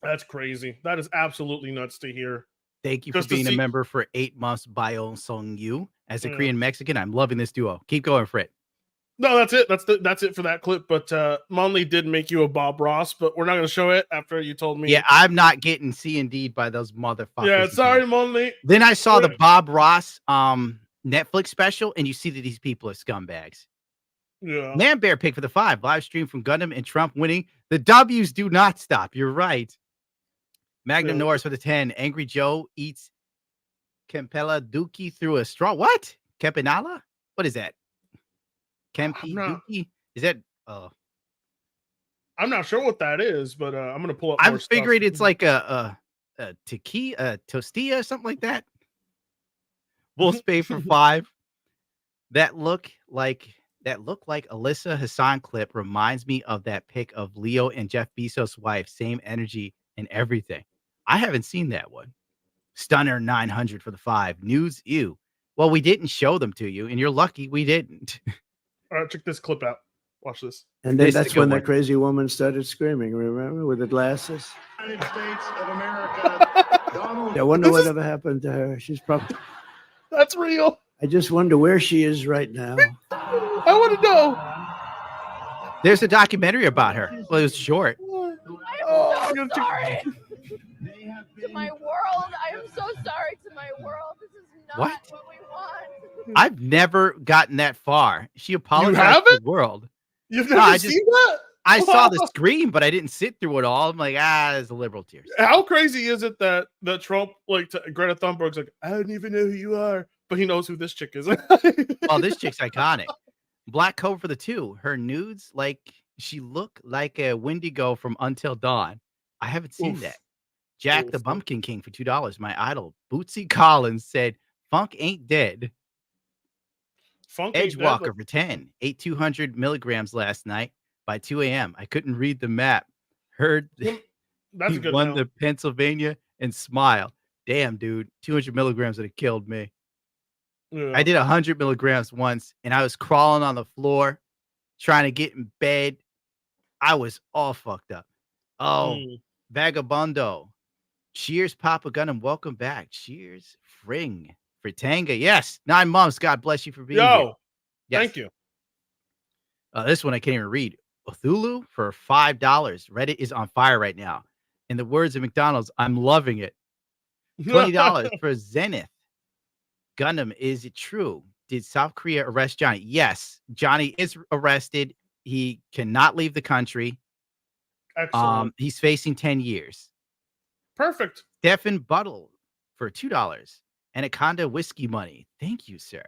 [SPEAKER 2] That's crazy. That is absolutely nuts to hear.
[SPEAKER 1] Thank you for
[SPEAKER 2] Just to
[SPEAKER 1] being a
[SPEAKER 2] see-
[SPEAKER 1] member for 8 months, Bio Song Yu. As a
[SPEAKER 2] Yeah.
[SPEAKER 1] Korean Mexican, I'm loving this duo. Keep going, Frit.
[SPEAKER 2] No, that's it. That's it for that clip. But Monley did make you a Bob Ross, but we're not going to show it after you told me.
[SPEAKER 1] Yeah, I'm not getting C&D'd by those motherfuckers.
[SPEAKER 2] Yeah,
[SPEAKER 1] again.
[SPEAKER 2] sorry, Monley.
[SPEAKER 1] Then I saw the Bob Ross Netflix special, and you see that these people are scumbags.
[SPEAKER 2] Yeah.
[SPEAKER 1] Man Bear pick for the 5. Live stream from Gundam and Trump winning. The W's do not stop. You're right. Magnum Norris for the 10. Angry Joe eats Kempela Dookie through a straw. What? Kempenala? What is that? Kempi Dookie? Is that
[SPEAKER 2] I'm not sure what that is, but I'm gonna pull up.
[SPEAKER 1] I'm
[SPEAKER 2] more
[SPEAKER 1] figuring
[SPEAKER 2] stuff.
[SPEAKER 1] it's like a tostilla, something like that. We'll pay for 5. That look like Alyssa Hassan clip reminds me of that pic of Leo and Jeff Bezos' wife. Same energy and everything. I haven't seen that one. Stunner 900 for the 5. News you. Well, we didn't show them to you, and you're lucky we didn't.
[SPEAKER 2] All right, check this clip out. Watch this.
[SPEAKER 3] And then
[SPEAKER 1] This is a
[SPEAKER 3] that's
[SPEAKER 1] good
[SPEAKER 3] when
[SPEAKER 1] one.
[SPEAKER 3] that crazy woman started screaming, remember, with the glasses?
[SPEAKER 19] United States of America. Donald.
[SPEAKER 3] I wonder whatever happened to her. She's probably.
[SPEAKER 2] That's real.
[SPEAKER 3] I just wonder where she is right now.
[SPEAKER 2] I want to know.
[SPEAKER 1] There's a documentary about her. Well, it was short.
[SPEAKER 2] Oh,
[SPEAKER 16] I'm so sorry. To my world. I am so sorry to my world. This is not
[SPEAKER 1] What?
[SPEAKER 16] what we want.
[SPEAKER 1] I've never gotten that far. She apologized to
[SPEAKER 2] haven't?
[SPEAKER 1] the world.
[SPEAKER 2] You've
[SPEAKER 1] No,
[SPEAKER 2] never
[SPEAKER 1] I
[SPEAKER 2] seen
[SPEAKER 1] just-
[SPEAKER 2] that?
[SPEAKER 1] I saw the screen, but I didn't sit through it all. I'm like, there's the liberal tears.
[SPEAKER 2] How crazy is it that Trump, like Greta Thunberg's like, I don't even know who you are, but he knows who this chick is.
[SPEAKER 1] Well, this chick's iconic. Black Cove for the 2. Her nudes, like she looked like a Wendigo from Until Dawn. I haven't seen
[SPEAKER 2] Oof.
[SPEAKER 1] that. Jack the Bumpkin King for $2. My idol, Bootsy Collins, said, Funk ain't dead.
[SPEAKER 2] Funk ain't dead,
[SPEAKER 1] Edgewalker
[SPEAKER 2] but-
[SPEAKER 1] for 10. Ate 200 milligrams last night by 2 a.m. I couldn't read the map. Heard
[SPEAKER 2] That's
[SPEAKER 1] he
[SPEAKER 2] a good
[SPEAKER 1] won
[SPEAKER 2] note.
[SPEAKER 1] the Pennsylvania and smile. Damn, dude. 200 milligrams would have killed me.
[SPEAKER 2] Yeah.
[SPEAKER 1] I did 100 milligrams once, and I was crawling on the floor trying to get in bed. I was all fucked up. Oh, Vagabundo. Cheers, Papa Gunham. Welcome back. Cheers, Fring. Fritanga. Yes. 9 months. God bless you for being here.
[SPEAKER 2] Yo,
[SPEAKER 1] Yes.
[SPEAKER 2] thank you.
[SPEAKER 1] This one I can't even read. Othulu for $5. Reddit is on fire right now. In the words of McDonald's, I'm loving it. $20 for Zenith. Gundam, is it true? Did South Korea arrest Johnny? Yes. Johnny is arrested. He cannot leave the country.
[SPEAKER 2] Excellent.
[SPEAKER 1] He's facing 10 years.
[SPEAKER 2] Perfect.
[SPEAKER 1] Stephen Buttle for $2. Anaconda whiskey money. Thank you, sir.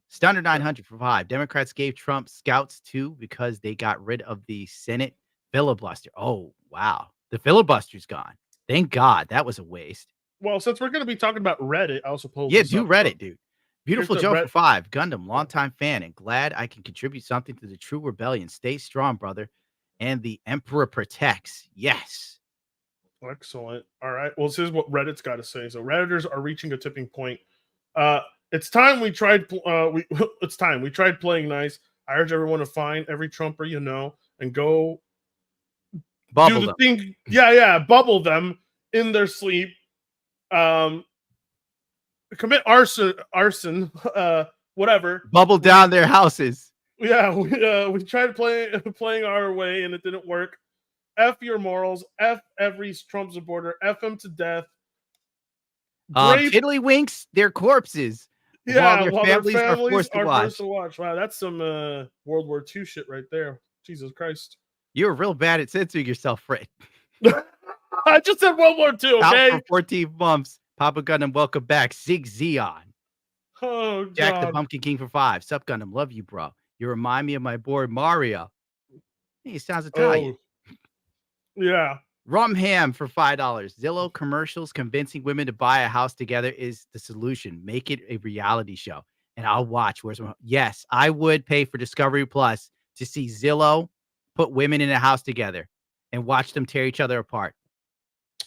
[SPEAKER 1] Stunner 900 for 5. Democrats gave Trump scouts too because they got rid of the Senate filibuster. Oh, wow. The filibuster's gone. Thank God. That was a waste.
[SPEAKER 2] Well, since we're going to be talking about Reddit, I'll suppose.
[SPEAKER 1] Yeah, do Reddit, dude. Beautiful
[SPEAKER 2] Here's the
[SPEAKER 1] Joe
[SPEAKER 2] Red-
[SPEAKER 1] for 5. Gundam, longtime fan and glad I can contribute something to the true rebellion. Stay strong, brother. And the Emperor protects. Yes.
[SPEAKER 2] Excellent. All right. Well, this is what Reddit's got to say. So Redditors are reaching a tipping point. It's time we tried. It's time we tried playing nice. I urge everyone to find every Trumper you know and go
[SPEAKER 1] Bubble
[SPEAKER 2] do the
[SPEAKER 1] them.
[SPEAKER 2] thing. Yeah, bubble them in their sleep. Commit arson. Whatever.
[SPEAKER 1] Bubble down their houses.
[SPEAKER 2] Yeah, we tried playing our way and it didn't work. F your morals. F every Trump supporter. F him to death. Brave-
[SPEAKER 1] Tiddlywinks, their corpses.
[SPEAKER 2] Yeah,
[SPEAKER 1] while their families are forced to watch.
[SPEAKER 2] Wow, that's some World War II shit right there. Jesus Christ.
[SPEAKER 1] You're real bad at censoring yourself, Fred.
[SPEAKER 2] I just said World War II, okay?
[SPEAKER 1] Out for 14 months. Papa Gundam, welcome back. Zig Zeon.
[SPEAKER 2] Oh,
[SPEAKER 1] Jack the
[SPEAKER 2] God.
[SPEAKER 1] Pumpkin King for 5. Sup, Gundam, love you, bro. You remind me of my boy Mario. He sounds Italian.
[SPEAKER 2] Yeah.
[SPEAKER 1] Rum Ham for $5. Zillow commercials convincing women to buy a house together is the solution. Make it a reality show. And I'll watch. Yes, I would pay for Discovery Plus to see Zillow put women in a house together and watch them tear each other apart.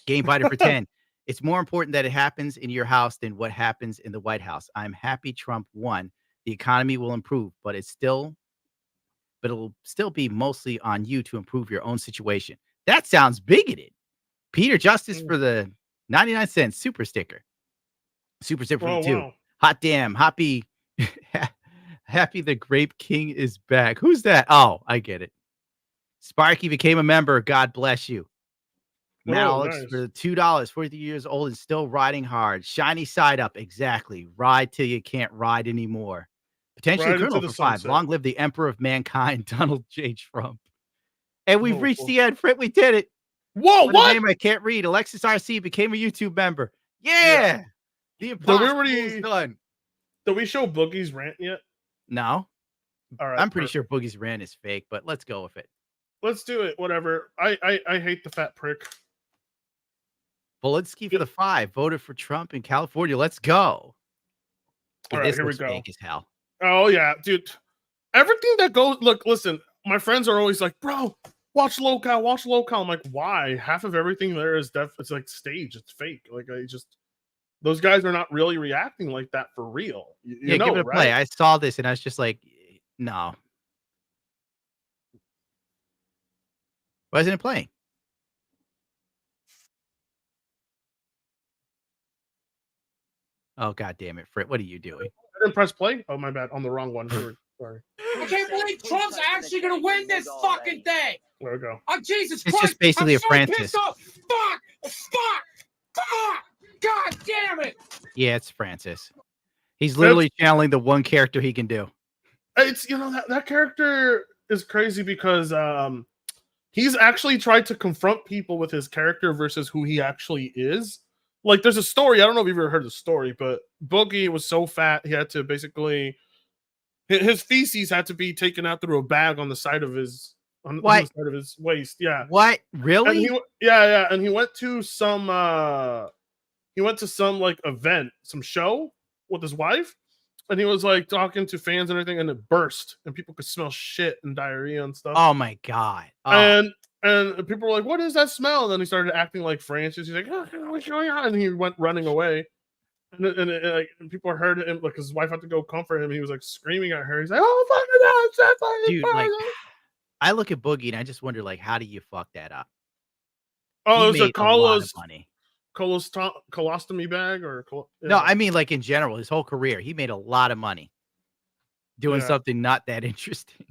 [SPEAKER 1] Game Fighter for 10. It's more important that it happens in your house than what happens in the White House. I'm happy Trump won. The economy will improve, but it'll still be mostly on you to improve your own situation. That sounds bigoted. Peter Justice for the 99 cents. Super sticker. Super sticker for
[SPEAKER 2] Oh,
[SPEAKER 1] the 2.
[SPEAKER 2] wow.
[SPEAKER 1] Hot damn. Happy. Happy the Grape King is back. Who's that? Oh, I get it. Sparky became a member. God bless you. Malix
[SPEAKER 2] nice.
[SPEAKER 1] for the $2. 43 years old and still riding hard. Shiny side up. Exactly. Ride till you can't ride anymore. Potentially
[SPEAKER 2] Ride into
[SPEAKER 1] criminal
[SPEAKER 2] the
[SPEAKER 1] for 5.
[SPEAKER 2] sunset.
[SPEAKER 1] Long live the Emperor of Mankind, Donald J. Trump. And we've
[SPEAKER 2] Oh,
[SPEAKER 1] reached
[SPEAKER 2] cool.
[SPEAKER 1] the end. Frit, we did it.
[SPEAKER 2] Whoa,
[SPEAKER 1] What a
[SPEAKER 2] what?
[SPEAKER 1] name I can't read. Alexis RC became a YouTube member. Yeah. The
[SPEAKER 2] Did we
[SPEAKER 1] impossible is done.
[SPEAKER 2] Did we show Boogie's rant yet?
[SPEAKER 1] No.
[SPEAKER 2] All right.
[SPEAKER 1] I'm pretty sure Boogie's rant is fake, but let's go with it.
[SPEAKER 2] Let's do it. Whatever. I hate the fat prick.
[SPEAKER 1] Volitsky for the 5. Voted for Trump in California. Let's go.
[SPEAKER 2] All right,
[SPEAKER 1] This
[SPEAKER 2] here we
[SPEAKER 1] looks
[SPEAKER 2] go.
[SPEAKER 1] fake as hell.
[SPEAKER 2] Oh yeah, dude. Everything that goes. Look, listen. My friends are always like, "Bro, watch local, watch local." I'm like, why? Half of everything there is it's like stage. It's fake. Like those guys are not really reacting like that for real. You know,
[SPEAKER 1] give it a
[SPEAKER 2] right?
[SPEAKER 1] play. I saw this and I was just like, no. Why isn't it playing? Oh, God damn it, Frit. What are you doing?
[SPEAKER 2] I didn't press play. Oh, my bad. On the wrong one. Sorry.
[SPEAKER 20] I can't believe Trump's actually going to win this fucking thing.
[SPEAKER 2] There we go.
[SPEAKER 20] Oh, Jesus
[SPEAKER 1] It's
[SPEAKER 20] Christ.
[SPEAKER 1] just basically
[SPEAKER 20] I'm
[SPEAKER 1] a
[SPEAKER 20] so
[SPEAKER 1] Francis.
[SPEAKER 20] pissed off. Fuck. God damn it.
[SPEAKER 1] Yeah, it's Francis. He's literally channeling the one character he can do.
[SPEAKER 2] It's that character is crazy because he's actually tried to confront people with his character versus who he actually is. Like, there's a story. I don't know if you've ever heard the story, but Boogie was so fat he had to basically his feces had to be taken out through a bag on the side of his on the side of his waist. Yeah.
[SPEAKER 1] What? Really?
[SPEAKER 2] And yeah. And he went to some like event, some show with his wife, and he was like talking to fans and everything, and it burst, and people could smell shit and diarrhea and stuff.
[SPEAKER 1] Oh my God. Oh.
[SPEAKER 2] And people were like, "What is that smell?" And then he started acting like Francis. He's like, "Oh, what's going on?" And he went running away. And people heard him, like his wife had to go comfort him. He was like screaming at her. He's like, "Oh, fuck it,
[SPEAKER 1] Dude, like, I look at Boogie and I just wonder, like, how do you fuck that up?
[SPEAKER 2] oh,
[SPEAKER 1] He
[SPEAKER 2] it was a
[SPEAKER 1] made lot of money.
[SPEAKER 2] colostomy bag or
[SPEAKER 1] No, I mean, like, in general, his whole career, he made a lot of money doing
[SPEAKER 2] Yeah.
[SPEAKER 1] something not that interesting.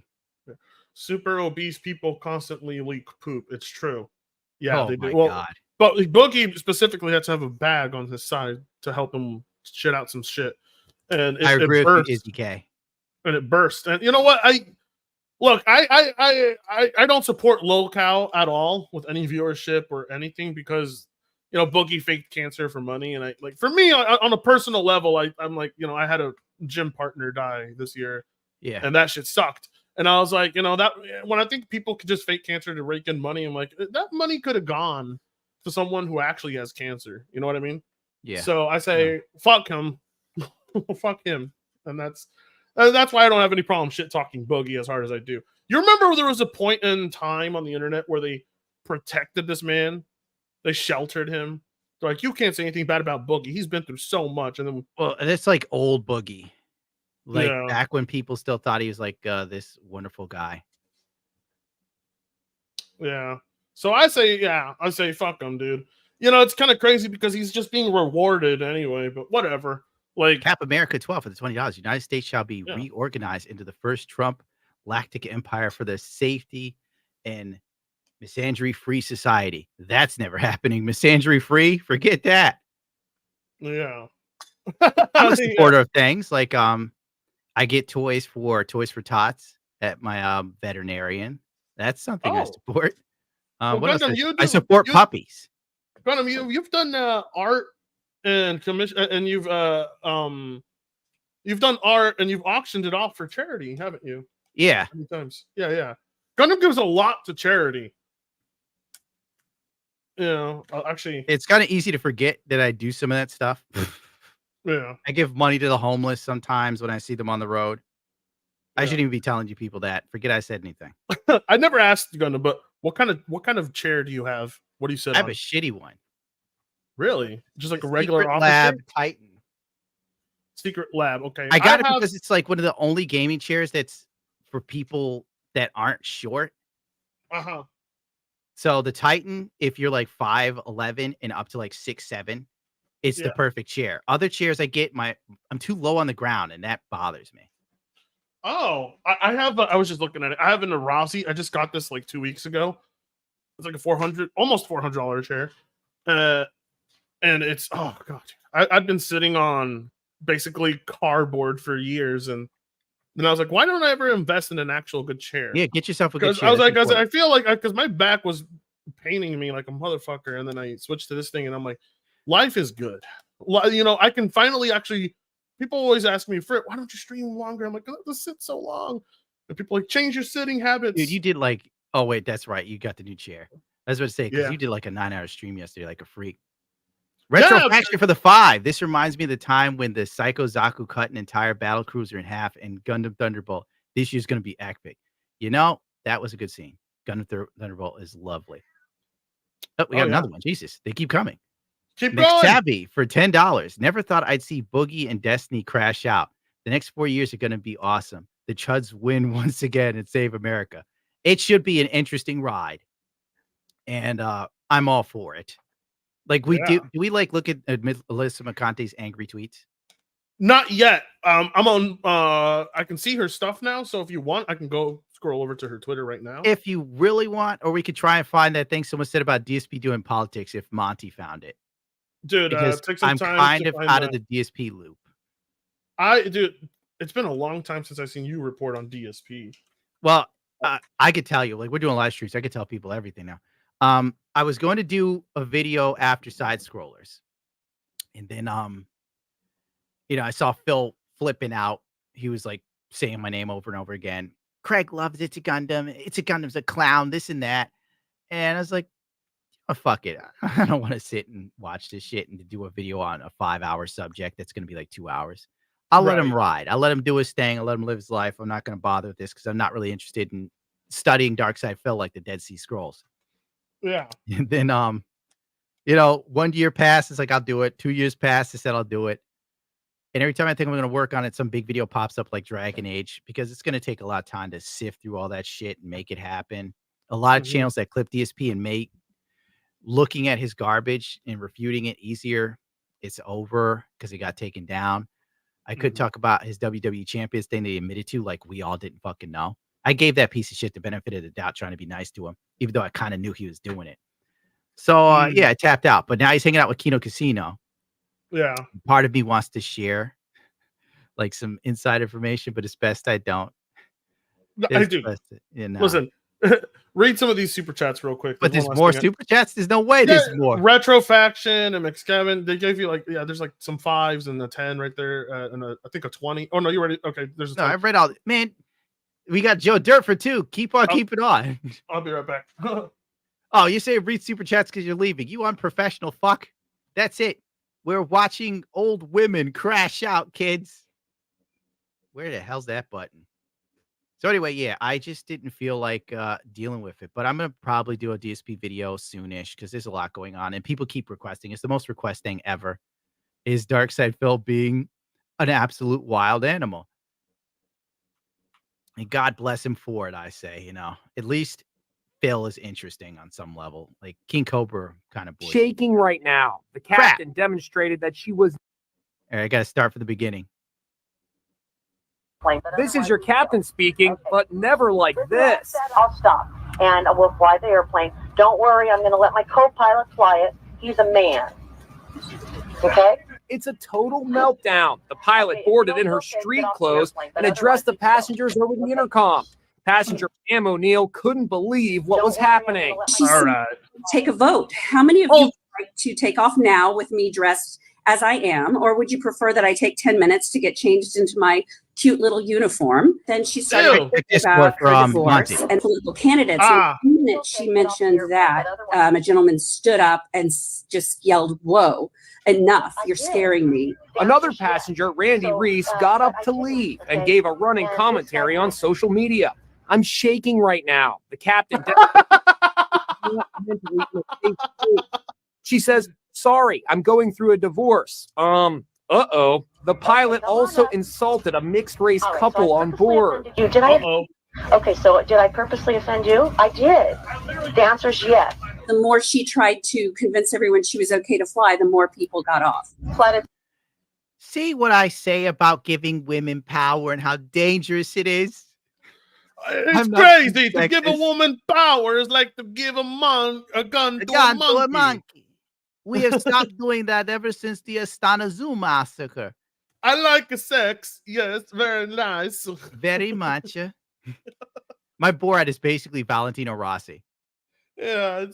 [SPEAKER 2] super obese people constantly leak poop. It's true. Yeah,
[SPEAKER 1] Oh
[SPEAKER 2] they
[SPEAKER 1] my
[SPEAKER 2] do. Well,
[SPEAKER 1] God.
[SPEAKER 2] but Boogie specifically had to have a bag on his side to help him shit out some shit. And
[SPEAKER 1] I agree with
[SPEAKER 2] burst.
[SPEAKER 1] you, Izzy K.
[SPEAKER 2] And it burst. And you know what? I don't support low-cal at all with any viewership or anything because Boogie faked cancer for money. And for me on a personal level, I'm like, I had a gym partner die this year.
[SPEAKER 1] Yeah.
[SPEAKER 2] And that shit sucked. And I was like, that when I think people could just fake cancer to rake in money, I'm like, that money could have gone to someone who actually has cancer. You know what I mean?
[SPEAKER 1] Yeah.
[SPEAKER 2] So I say, fuck him. Fuck him. And that's why I don't have any problem shit talking Boogie as hard as I do. You remember there was a point in time on the internet where they protected this man? They sheltered him. They're like, you can't say anything bad about Boogie. He's been through so much. And then,
[SPEAKER 1] well, it's like old Boogie. Like
[SPEAKER 2] Yeah.
[SPEAKER 1] back when people still thought he was like this wonderful guy.
[SPEAKER 2] yeah. So I say fuck him, dude. It's kind of crazy because he's just being rewarded anyway, but whatever. Like
[SPEAKER 1] Cap America 12 for the $20. United States shall be reorganized into the first Trump lactic empire for the safety and misandry-free society. That's never happening. Misandry-free? Forget that.
[SPEAKER 2] Yeah.
[SPEAKER 1] I'm a supporter of things like I get toys for Tots at my veterinarian. That's something I support.
[SPEAKER 2] Well,
[SPEAKER 1] What else?
[SPEAKER 2] Gundam,
[SPEAKER 1] I support puppies.
[SPEAKER 2] Gundam, you've done art and commission, and you've done art and you've auctioned it off for charity, haven't you?
[SPEAKER 1] Yeah.
[SPEAKER 2] Many times. Yeah. Gundam gives a lot to charity. Actually,
[SPEAKER 1] It's kind of easy to forget that I do some of that stuff.
[SPEAKER 2] yeah.
[SPEAKER 1] I give money to the homeless sometimes when I see them on the road. I shouldn't even be telling you people that. Forget I said anything.
[SPEAKER 2] I never asked Gundam, but what kind of chair do you have? What do you sit
[SPEAKER 1] I have
[SPEAKER 2] on?
[SPEAKER 1] a shitty one.
[SPEAKER 2] Really? Just like a regular
[SPEAKER 1] Secret
[SPEAKER 2] office
[SPEAKER 1] Lab
[SPEAKER 2] chair?
[SPEAKER 1] Titan.
[SPEAKER 2] Secret Lab. Okay.
[SPEAKER 1] I got it
[SPEAKER 2] have-
[SPEAKER 1] because it's like one of the only gaming chairs that's for people that aren't short.
[SPEAKER 2] Uh-huh.
[SPEAKER 1] So the Titan, if you're like 5'11" and up to like 6'7", it's the perfect chair. Other chairs I get, I'm too low on the ground, and that bothers me.
[SPEAKER 2] Oh, I have. I was just looking at it. I have a Rousey. I just got this like 2 weeks ago. It's like a almost $400 chair, and it's oh god. I've been sitting on basically cardboard for years, and then I was like, why don't I ever invest in an actual good chair?
[SPEAKER 1] Yeah, get yourself a good chair.
[SPEAKER 2] I was like, I feel like because my back was paining me like a motherfucker, and then I switched to this thing, and I'm like, life is good. You know, I can finally actually. People always ask me, Frit, why don't you stream longer? I'm like, I have to sit so long. And people are like, change your sitting habits.
[SPEAKER 1] Dude, you did like, oh wait, that's right. You got the new chair. I was about to say, because you did like a 9-hour stream yesterday, like a freak. Retro Faction for the 5. This reminds me of the time when the Psycho Zaku cut an entire battle cruiser in half and Gundam Thunderbolt. This year's going to be epic. You know, that was a good scene. Gundam Thunderbolt is lovely. Oh, we got another one. Jesus, they keep coming.
[SPEAKER 2] Keep
[SPEAKER 1] Next
[SPEAKER 2] going.
[SPEAKER 1] Tabby for $10. Never thought I'd see Boogie and Destiny crash out. The next 4 years are going to be awesome. The Chuds win once again and save America. It should be an interesting ride. And I'm all for it. Like do we like look at Alyssa McConte's angry tweets?
[SPEAKER 2] Not yet. I'm on I can see her stuff now, so if you want, I can go scroll over to her Twitter right now.
[SPEAKER 1] If you really want, or we could try and find that thing someone said about DSP doing politics if Monty found it.
[SPEAKER 2] Dude,
[SPEAKER 1] Because I'm kind of out of the DSP loop.
[SPEAKER 2] Dude, it's been a long time since I've seen you report on DSP.
[SPEAKER 1] Well, I could tell you, like, we're doing live streams. I could tell people everything now. I was going to do a video after Side Scrollers. And then, you know, I saw Phil flipping out. He was like saying my name over and over again. Craig loves It's a Gundam. It's a Gundam's a clown, this and that. And I was like, oh, fuck it. I don't want to sit and watch this shit and to do a video on a 5-hour subject that's going to be like 2 hours. I'll let him ride. I'll let him do his thing. I'll let him live his life. I'm not going to bother with this because I'm not really interested in studying Dark Side Phil like the Dead Sea Scrolls.
[SPEAKER 2] Yeah.
[SPEAKER 1] And then, you know, 1 year passed. It's like, I'll do it. 2 years passed. I said, I'll do it. And every time I think I'm going to work on it, some big video pops up like Dragon Age because it's going to take a lot of time to sift through all that shit and make it happen. A lot of channels that clip DSP and make looking at his garbage and refuting it easier. It's over because it got taken down. I could talk about his WWE Champions thing that he admitted to, like we all didn't fucking know. I gave that piece of shit the benefit of the doubt, trying to be nice to him, even though I kind of knew he was doing it. So, yeah, I tapped out. But now he's hanging out with Kino Casino.
[SPEAKER 2] Yeah.
[SPEAKER 1] Part of me wants to share, like, some inside information, but it's best I don't.
[SPEAKER 2] I do.
[SPEAKER 1] You know.
[SPEAKER 2] Listen, read some of these super chats real quick.
[SPEAKER 1] But there's more super chats? There's no way there's more.
[SPEAKER 2] Retro Faction and McKevin, they gave you like, there's like some 5s and a 10 right there, and I think a 20. Oh, no, you already, okay. There's a 20.
[SPEAKER 1] No, I've read all, man, we got Joe Dirt for 2. Keep on keeping on.
[SPEAKER 2] I'll be right back.
[SPEAKER 1] Oh, you say read super chats because you're leaving. You unprofessional fuck. That's it. We're watching old women crash out, kids. Where the hell's that button? So anyway, yeah, I just didn't feel like dealing with it, but I'm going to probably do a DSP video soonish because there's a lot going on and people keep requesting. It's the most request thing ever is Darkside Phil being an absolute wild animal. And God bless him for it, I say, you know, at least Phil is interesting on some level, like King Cobra kind of boy.
[SPEAKER 20] Shaking right now. The captain demonstrated that she was.
[SPEAKER 1] All right, I got to start from the beginning.
[SPEAKER 20] This is your captain speaking, but never like this.
[SPEAKER 21] I'll stop and we'll fly the airplane. Don't worry, I'm going to let my co-pilot fly it. He's a man. Okay?
[SPEAKER 20] It's a total meltdown. The pilot boarded in her street clothes and addressed the passengers over the intercom. Passenger Pam O'Neill couldn't believe what was happening.
[SPEAKER 2] All right.
[SPEAKER 22] Take a vote. How many of you would like to take off now with me dressed as I am, or would you prefer that I take 10 minutes to get changed into my cute little uniform? Then she started about her divorce and political candidates. And in a minute, she mentioned that a gentleman stood up and just yelled, "Whoa, enough, you're scaring me."
[SPEAKER 20] Another passenger, Randy Reese, got up to leave and gave a running commentary on social media. I'm shaking right now. The captain. She says, "Sorry, I'm going through a divorce." Uh-oh. The pilot also insulted a mixed-race couple on board.
[SPEAKER 21] Did I Okay, so did I purposely offend you? I did. The answer is yes.
[SPEAKER 22] The more she tried to convince everyone she was okay to fly, the more people got off.
[SPEAKER 1] See what I say about giving women power and how dangerous it is?
[SPEAKER 2] It's
[SPEAKER 1] I'm not being
[SPEAKER 2] crazy. To give a
[SPEAKER 1] sexist.
[SPEAKER 2] woman power is like to give a gun to a monkey.
[SPEAKER 1] We have stopped doing that ever since the Astana Zoo massacre.
[SPEAKER 2] I like a sex. Yes, very nice.
[SPEAKER 1] Very much. My Borat is basically Valentino Rossi.
[SPEAKER 2] Yeah.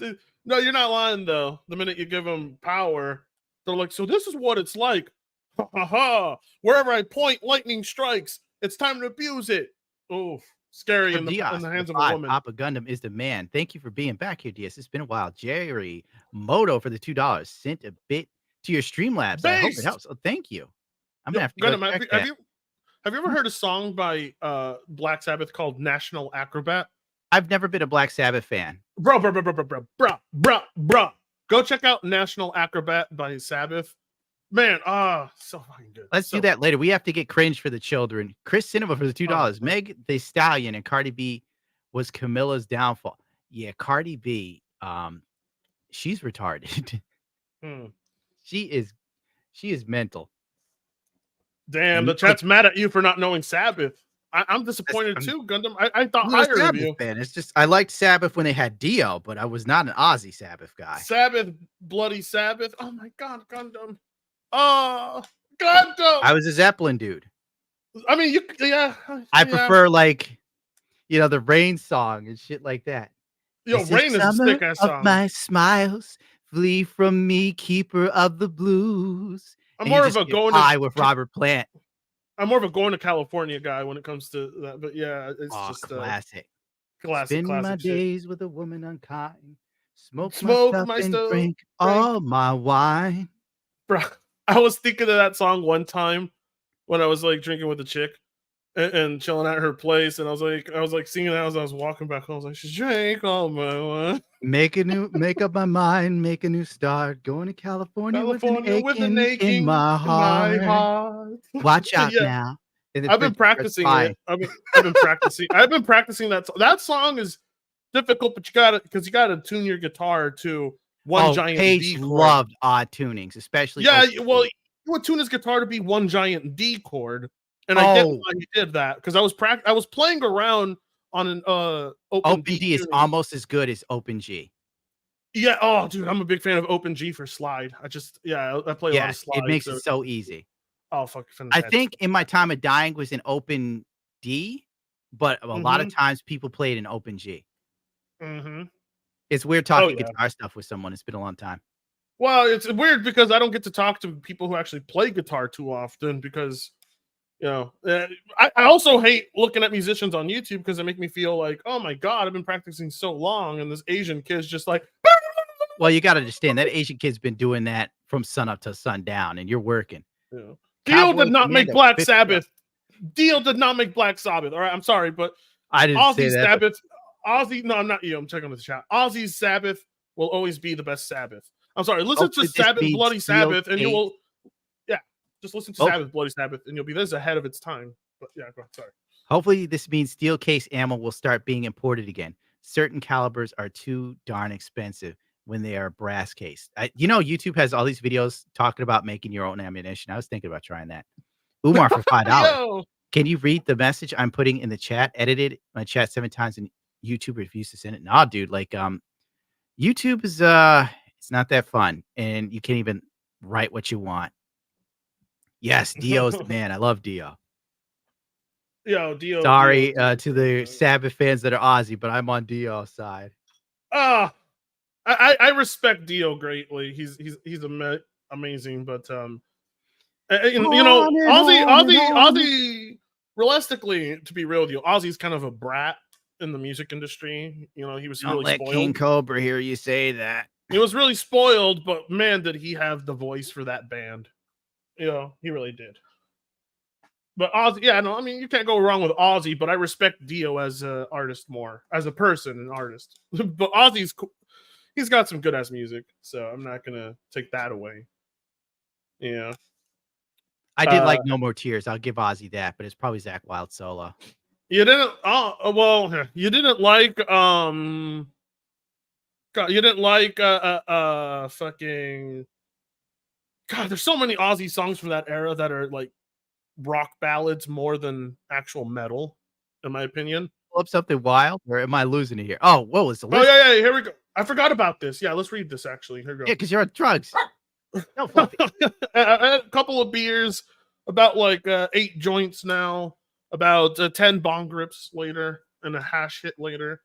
[SPEAKER 2] No, you're not lying though. The minute you give them power, they're like, so this is what it's like. Ha ha ha. Wherever I point, lightning strikes. It's time to abuse it. Oh, scary in the
[SPEAKER 1] Diaz,
[SPEAKER 2] hands
[SPEAKER 1] the
[SPEAKER 2] of a
[SPEAKER 1] 5,
[SPEAKER 2] woman.
[SPEAKER 1] Papa Gundam is the man. Thank you for being back here, Diaz. It's been a while. Jerry Moto for the $2 sent a bit to your Streamlabs. I hope it
[SPEAKER 2] Based.
[SPEAKER 1] helps. Oh, thank you. I'm
[SPEAKER 2] Yo,
[SPEAKER 1] gonna have to go
[SPEAKER 2] Gundam,
[SPEAKER 1] check that.
[SPEAKER 2] have you ever heard a song by Black Sabbath called National Acrobat?
[SPEAKER 1] I've never been a Black Sabbath fan.
[SPEAKER 2] Bro. Go check out National Acrobat by Sabbath. Man, so fucking good.
[SPEAKER 1] Let's do that later. We have to get Cringe for the children. Chris Cinema for the $2. Meg the Stallion and Cardi B was Camilla's downfall. Yeah, Cardi B, she's retarded. She is mental.
[SPEAKER 2] Damn, the chat's mad at you for not knowing Sabbath. I'm disappointed too, Gundam. I thought
[SPEAKER 1] I'm not a
[SPEAKER 2] higher of
[SPEAKER 1] Sabbath
[SPEAKER 2] you.
[SPEAKER 1] fan. It's just I liked Sabbath when they had Dio, but I was not an Ozzy Sabbath guy.
[SPEAKER 2] Sabbath, Bloody Sabbath. Oh my God, Gundam. Oh, Gundam.
[SPEAKER 1] I was a Zeppelin dude.
[SPEAKER 2] I mean,
[SPEAKER 1] I prefer the Rain song and shit like that.
[SPEAKER 2] Yo,
[SPEAKER 1] This
[SPEAKER 2] Rain is a
[SPEAKER 1] summer
[SPEAKER 2] sick-ass
[SPEAKER 1] of
[SPEAKER 2] song.
[SPEAKER 1] my smiles, flee from me, keeper of the blues.
[SPEAKER 2] I'm
[SPEAKER 1] And you
[SPEAKER 2] more of
[SPEAKER 1] just
[SPEAKER 2] a
[SPEAKER 1] get
[SPEAKER 2] going
[SPEAKER 1] high with Robert Plant.
[SPEAKER 2] I'm more of a going to California guy when it comes to that. But yeah, it's just
[SPEAKER 1] classic.
[SPEAKER 2] Classic.
[SPEAKER 1] Spend my
[SPEAKER 2] Classic shit.
[SPEAKER 1] days with a woman unkind. Smoke
[SPEAKER 2] my
[SPEAKER 1] and
[SPEAKER 2] stuff,
[SPEAKER 1] drink all my wine.
[SPEAKER 2] Bro, I was thinking of that song one time when I was like drinking with a chick and chilling at her place, and I was like singing that as I was walking back home. I was like, she drank all my wine.
[SPEAKER 1] Make up my mind, make a new start. Going to California with an aching
[SPEAKER 2] aching
[SPEAKER 1] in my heart. Watch out
[SPEAKER 2] Yeah.
[SPEAKER 1] now. And then
[SPEAKER 2] I've been
[SPEAKER 1] Prince starts
[SPEAKER 2] practicing
[SPEAKER 1] crying.
[SPEAKER 2] it. I've been practicing. I've been practicing that. That song is difficult, but you gotta tune your guitar to one giant
[SPEAKER 1] Paige
[SPEAKER 2] D chord.
[SPEAKER 1] loved odd tunings, especially.
[SPEAKER 2] Yeah,
[SPEAKER 1] open
[SPEAKER 2] well,
[SPEAKER 1] D.
[SPEAKER 2] you would tune his guitar to be one giant D chord, and I get why he did that because I was playing around on an open
[SPEAKER 1] D is
[SPEAKER 2] tuning.
[SPEAKER 1] almost as good as open G.
[SPEAKER 2] Yeah. Oh, dude, I'm a big fan of open G for slide. I play a lot of slide.
[SPEAKER 1] It makes it so easy.
[SPEAKER 2] Oh, fuck!
[SPEAKER 1] I think in my time of dying was in open D, but a lot of times people played in open G. It's weird talking guitar stuff with someone. It's been a long time.
[SPEAKER 2] Well, it's weird because I don't get to talk to people who actually play guitar too often because, I also hate looking at musicians on YouTube because they make me feel like, oh my God, I've been practicing so long, and this Asian kid's just like.
[SPEAKER 1] Well, you got to understand that Asian kid's been doing that from sun up to sundown, and you're working.
[SPEAKER 2] Yeah. Dio did not make Black Sabbath. Dio did not make Black Sabbath. All right, I'm sorry, but
[SPEAKER 1] I didn't say that.
[SPEAKER 2] Sabbath, Ozzy. No, I'm not you. I'm checking the chat. Ozzy's Sabbath will always be the best Sabbath. I'm sorry. Listen to Sabbath, Bloody Sabbath, and you will. Yeah, just listen to Sabbath, Bloody Sabbath, and you'll be this ahead of its time. But yeah, go ahead. Sorry.
[SPEAKER 1] Hopefully, this means steel case ammo will start being imported again. Certain calibers are too darn expensive when they are brass cased. YouTube has all these videos talking about making your own ammunition. I was thinking about trying that. Umar for $5. Can you read the message I'm putting in the chat? Edited my chat 7 times and YouTube refused to send it. Nah, dude, YouTube is it's not that fun, and you can't even write what you want. Yes, Dio's the man. I love Dio.
[SPEAKER 2] Dio.
[SPEAKER 1] Sorry to the Sabbath fans that are Aussie, but I'm on Dio's side.
[SPEAKER 2] I respect Dio greatly. He's amazing, but Ozzy. Realistically, to be real with you, Ozzy's kind of a brat in the music industry. He was
[SPEAKER 1] Don't
[SPEAKER 2] really
[SPEAKER 1] let
[SPEAKER 2] spoiled.
[SPEAKER 1] King Cobra hear you say that.
[SPEAKER 2] He was really spoiled, but man, did he have the voice for that band. He really did. But Ozzy, you can't go wrong with Ozzy, but I respect Dio as an artist more, as a person, an artist. But Ozzy's cool. He's got some good ass music, so I'm not gonna take that away.
[SPEAKER 1] I did like No More Tears. I'll give Ozzy that, but it's probably Zakk Wylde solo.
[SPEAKER 2] You didn't. Oh well, you didn't like. God, you didn't like. Fucking. God, there's so many Aussie songs from that era that are like rock ballads more than actual metal, in my opinion.
[SPEAKER 1] Pull up something wild, or am I losing it here? Oh, what was the
[SPEAKER 2] Oh
[SPEAKER 1] list?
[SPEAKER 2] yeah, here we go. I forgot about this. Yeah, let's read this actually. Here we go.
[SPEAKER 1] Yeah, because you're on drugs. No, Fluffy.
[SPEAKER 2] I had a couple of beers, about like 8 joints now, about 10 bong grips later, and a hash hit later.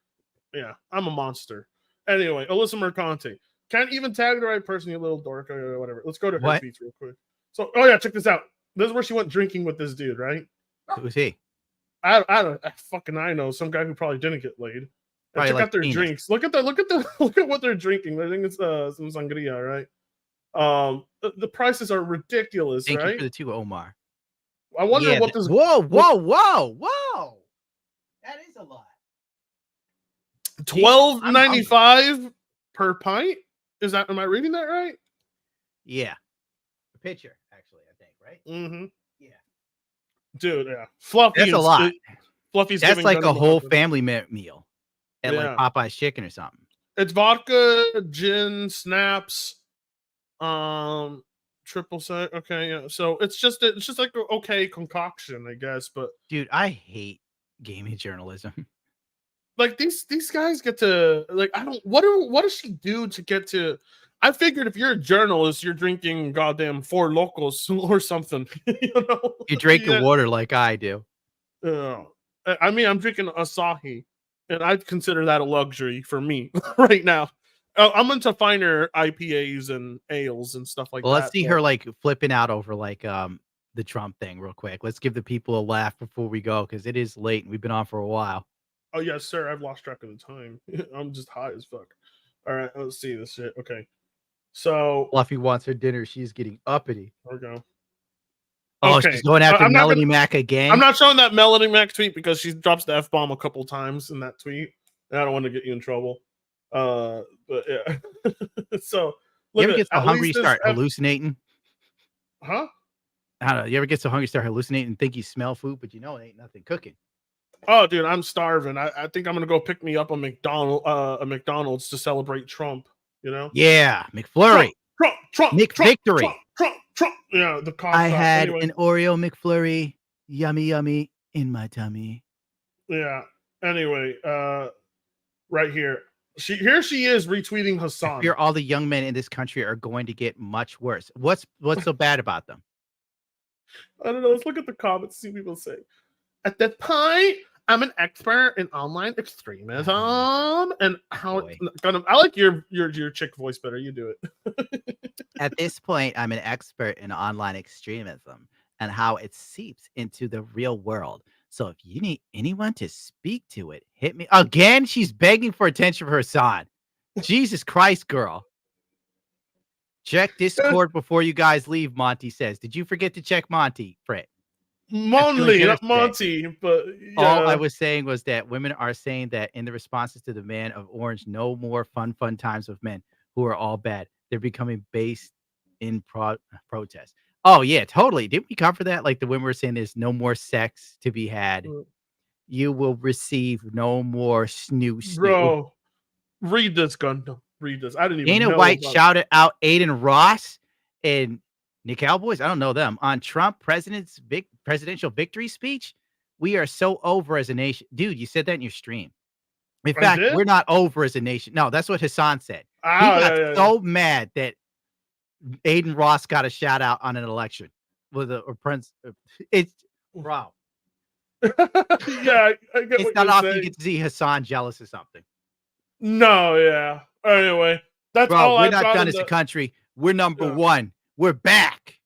[SPEAKER 2] Yeah, I'm a monster. Anyway, Alyssa Mercante. Can't even tag the right person, you little dork, or whatever. Let's go to her
[SPEAKER 1] What?
[SPEAKER 2] tweets real quick. So, oh yeah, check this out. This is where she went drinking with this dude, right?
[SPEAKER 1] Who's he?
[SPEAKER 2] I know some guy who probably didn't get laid. And
[SPEAKER 1] Probably
[SPEAKER 2] check
[SPEAKER 1] like
[SPEAKER 2] out their
[SPEAKER 1] penis.
[SPEAKER 2] drinks. Look at what they're drinking. I think it's some sangria, right? The prices are ridiculous,
[SPEAKER 1] Thank
[SPEAKER 2] right?
[SPEAKER 1] you for the 2, Omar.
[SPEAKER 2] I wonder
[SPEAKER 1] Yeah,
[SPEAKER 2] what this.
[SPEAKER 1] Whoa! That is a lot.
[SPEAKER 2] $12.95 per pint. Is that? Am I reading that right?
[SPEAKER 1] Yeah, a pitcher actually, I think, right?
[SPEAKER 2] Mm-hmm.
[SPEAKER 1] Yeah,
[SPEAKER 2] dude. Yeah, Fluffy.
[SPEAKER 1] That's a lot.
[SPEAKER 2] Fluffy's
[SPEAKER 1] That's
[SPEAKER 2] giving
[SPEAKER 1] like a
[SPEAKER 2] Venom
[SPEAKER 1] whole
[SPEAKER 2] 100.
[SPEAKER 1] family meal at
[SPEAKER 2] Yeah.
[SPEAKER 1] like Popeye's Chicken or something.
[SPEAKER 2] It's vodka, gin, snaps, triple sec. Okay, yeah. So it's just like an okay concoction, I guess. But
[SPEAKER 1] Dude, I hate gaming journalism.
[SPEAKER 2] like these guys get to like I don't. What does she do to get to? I figured if you're a journalist, you're drinking goddamn Four Locos or something. You know,
[SPEAKER 1] You drink
[SPEAKER 2] Yeah.
[SPEAKER 1] the water like I do.
[SPEAKER 2] I mean, I'm drinking Asahi, and I'd consider that a luxury for me right now. I'm into finer IPAs and ales and stuff like
[SPEAKER 1] Well,
[SPEAKER 2] that.
[SPEAKER 1] let's see
[SPEAKER 2] but-
[SPEAKER 1] her like flipping out over like the Trump thing real quick. Let's give the people a laugh before we go because it is late and we've been on for a while.
[SPEAKER 2] Oh yes, sir. I've lost track of the time. I'm just high as fuck. All right, let's see this shit. Okay, so
[SPEAKER 1] Fluffy wants her dinner. She's getting uppity.
[SPEAKER 2] there we go.
[SPEAKER 1] Oh,
[SPEAKER 2] Okay.
[SPEAKER 1] she's going after
[SPEAKER 2] I'm not
[SPEAKER 1] Melody
[SPEAKER 2] gonna-
[SPEAKER 1] Mac again.
[SPEAKER 2] I'm not showing that Melody Mac tweet because she drops the F bomb a couple times in that tweet, and I don't want to get you in trouble. But yeah. So
[SPEAKER 1] You
[SPEAKER 2] look
[SPEAKER 1] ever
[SPEAKER 2] at
[SPEAKER 1] get so
[SPEAKER 2] at
[SPEAKER 1] hungry you
[SPEAKER 2] least this
[SPEAKER 1] start
[SPEAKER 2] F-
[SPEAKER 1] hallucinating?
[SPEAKER 2] Huh?
[SPEAKER 1] I don't know. You ever get so hungry you start hallucinating and think you smell food, but you know it ain't nothing cooking.
[SPEAKER 2] Oh, dude, I'm starving. I think I'm gonna go pick me up a McDonald's to celebrate Trump. You know?
[SPEAKER 1] Yeah, McFlurry.
[SPEAKER 2] Trump,
[SPEAKER 1] McVictory.
[SPEAKER 2] Trump. Yeah, the cough.
[SPEAKER 1] I had
[SPEAKER 2] anyway.
[SPEAKER 1] an Oreo McFlurry. Yummy, yummy in my tummy.
[SPEAKER 2] Yeah. Anyway, right here. She is retweeting
[SPEAKER 1] I
[SPEAKER 2] Hassan.
[SPEAKER 1] fear all the young men in this country are going to get much worse. What's so bad about them?
[SPEAKER 2] I don't know. Let's look at the comments, see what people say. At that point, I'm an expert in online extremism and how I like your chick voice better. You do it.
[SPEAKER 1] At this point, I'm an expert in online extremism and how it seeps into the real world. So if you need anyone to speak to it, hit me. Again, she's begging for attention for her son. Jesus Christ, girl. Check Discord before you guys leave, Monty says. Did you forget to check Monty, Fred?
[SPEAKER 2] Monty, not Monty, but yeah.
[SPEAKER 1] All I was saying was that women are saying that in the responses to the Man of Orange, no more fun times with men who are all bad. They're becoming based in protest. Oh, yeah, totally. Didn't we cover that? Like the women were saying there's no more sex to be had. You will receive no more snoo.
[SPEAKER 2] Bro, read this, Gundam. Read this. I didn't even
[SPEAKER 1] Dana
[SPEAKER 2] know
[SPEAKER 1] White
[SPEAKER 2] about
[SPEAKER 1] shouted out Aiden Ross and Nick Cowboys. I don't know them on Trump presidential victory speech. We are so over as a nation. Dude, you said that in your stream. In
[SPEAKER 2] I
[SPEAKER 1] fact,
[SPEAKER 2] did?
[SPEAKER 1] we're not over as a nation. No, that's what Hassan said. He
[SPEAKER 2] Ah,
[SPEAKER 1] got
[SPEAKER 2] yeah.
[SPEAKER 1] so mad that Aiden Ross got a shout out on an election with a prince. It's bro.
[SPEAKER 2] Yeah, I get
[SPEAKER 1] It's
[SPEAKER 2] what
[SPEAKER 1] not
[SPEAKER 2] you're
[SPEAKER 1] often you
[SPEAKER 2] saying.
[SPEAKER 1] get to see Hassan jealous of something.
[SPEAKER 2] No, yeah. Anyway, that's
[SPEAKER 1] Bro,
[SPEAKER 2] all
[SPEAKER 1] we're
[SPEAKER 2] I've
[SPEAKER 1] not
[SPEAKER 2] got
[SPEAKER 1] done
[SPEAKER 2] in
[SPEAKER 1] as a
[SPEAKER 2] the-
[SPEAKER 1] country. We're number one. We're back.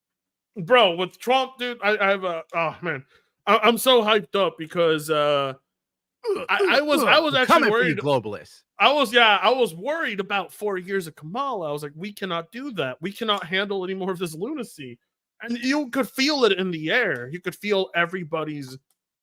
[SPEAKER 2] Bro, with Trump, dude, I have a oh man, I'm so hyped up because I was
[SPEAKER 1] We're
[SPEAKER 2] actually
[SPEAKER 1] coming
[SPEAKER 2] worried.
[SPEAKER 1] for you, globalists.
[SPEAKER 2] I was worried about 4 years of Kamala. I was like, we cannot do that. We cannot handle any more of this lunacy. And you could feel it in the air. You could feel everybody's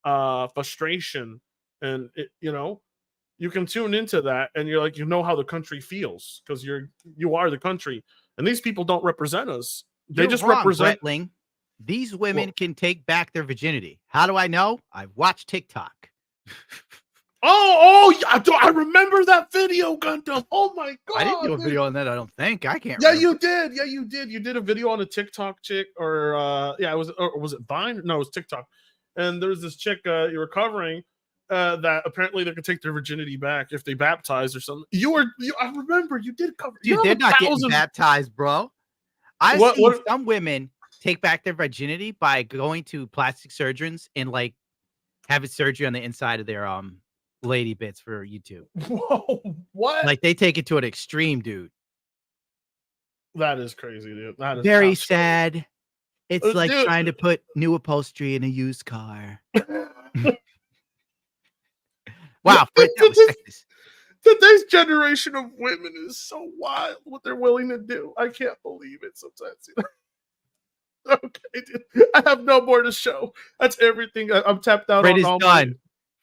[SPEAKER 2] frustration, and you can tune into that, and you're like, you know how the country feels because you are the country, and these people don't represent us. They
[SPEAKER 1] You're
[SPEAKER 2] just
[SPEAKER 1] wrong,
[SPEAKER 2] represent.
[SPEAKER 1] Bretling. These women can take back their virginity. How do I know? I've watched TikTok.
[SPEAKER 2] I remember that video, Gundam. Oh my god!
[SPEAKER 1] I didn't do a
[SPEAKER 2] dude.
[SPEAKER 1] video on that. I don't think. I can't.
[SPEAKER 2] Yeah,
[SPEAKER 1] remember.
[SPEAKER 2] you did. Yeah, you did. You did a video on a TikTok chick, or was it Vine? No, it was TikTok. And there was this chick you were covering that apparently they could take their virginity back if they baptize or something. I remember you did cover.
[SPEAKER 1] Dude, they're not getting baptized, bro. I've seen some women take back their virginity by going to plastic surgeons and like having surgery on the inside of their lady bits for YouTube.
[SPEAKER 2] Whoa, what?
[SPEAKER 1] Like they take it to an extreme, dude.
[SPEAKER 2] That is crazy, dude. That is
[SPEAKER 1] Very sad. It's like
[SPEAKER 2] dude.
[SPEAKER 1] trying to put new upholstery in a used car. Wow.
[SPEAKER 2] Today's generation of women is so wild what they're willing to do. I can't believe it sometimes. Okay, dude. I have no more to show. That's everything. I'm tapped out
[SPEAKER 1] Fred is
[SPEAKER 2] on all
[SPEAKER 1] done.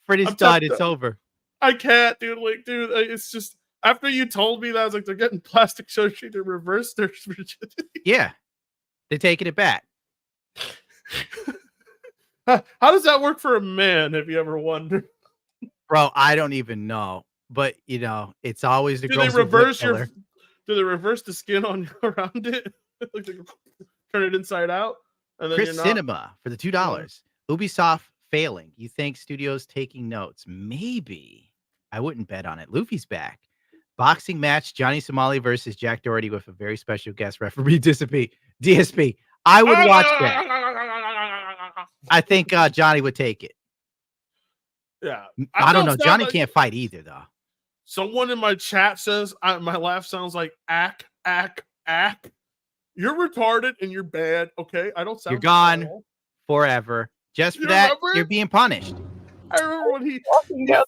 [SPEAKER 1] Fred is done. It's over.
[SPEAKER 2] I can't, dude. Like, dude, it's just after you told me that, I was like, they're getting plastic surgery to reverse their virginity.
[SPEAKER 1] Yeah. They're taking it back.
[SPEAKER 2] How does that work for a man? Have you ever wondered?
[SPEAKER 1] Bro, I don't even know. But you know, it's always the
[SPEAKER 2] Do
[SPEAKER 1] girls.
[SPEAKER 2] they reverse do they reverse the skin on around it? Like they turn it inside out? And then
[SPEAKER 1] Chris
[SPEAKER 2] you're not...
[SPEAKER 1] Cinema for the $2. Ubisoft failing. You think studios taking notes? Maybe. I wouldn't bet on it. Luffy's back. Boxing match, Johnny Somali versus Jack Doherty with a very special guest referee, DSP. I would watch that. I think Johnny would take it.
[SPEAKER 2] Yeah.
[SPEAKER 1] I don't know. Johnny can't fight either, though.
[SPEAKER 2] Someone in my chat says my laugh sounds like ack. You're retarded and you're bad. Okay, I don't sound.
[SPEAKER 1] You're gone forever. Just for that, you're being punished.
[SPEAKER 2] I remember when he
[SPEAKER 5] walking down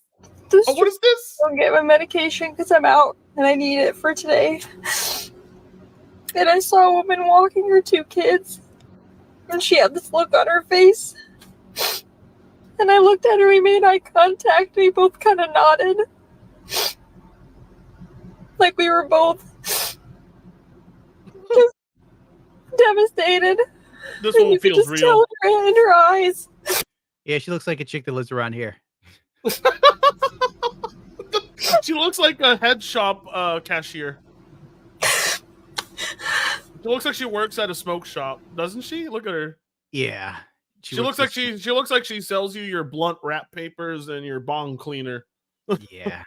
[SPEAKER 5] the
[SPEAKER 2] what is this?
[SPEAKER 5] I'll get my medication because I'm out and I need it for today. And I saw a woman walking her 2 kids, and she had this look on her face. And I looked at her. We made eye contact. We both kind of nodded, like we were both just devastated.
[SPEAKER 2] This
[SPEAKER 5] and
[SPEAKER 2] one
[SPEAKER 5] you could
[SPEAKER 2] feels
[SPEAKER 5] just
[SPEAKER 2] real.
[SPEAKER 5] tell in her eyes.
[SPEAKER 1] Yeah, she looks like a chick that lives around here.
[SPEAKER 2] She looks like a head shop cashier. She looks like she works at a smoke shop, doesn't she? Look at her.
[SPEAKER 1] Yeah.
[SPEAKER 2] She looks like she looks like she sells you your blunt wrap papers and your bong cleaner.
[SPEAKER 1] Yeah.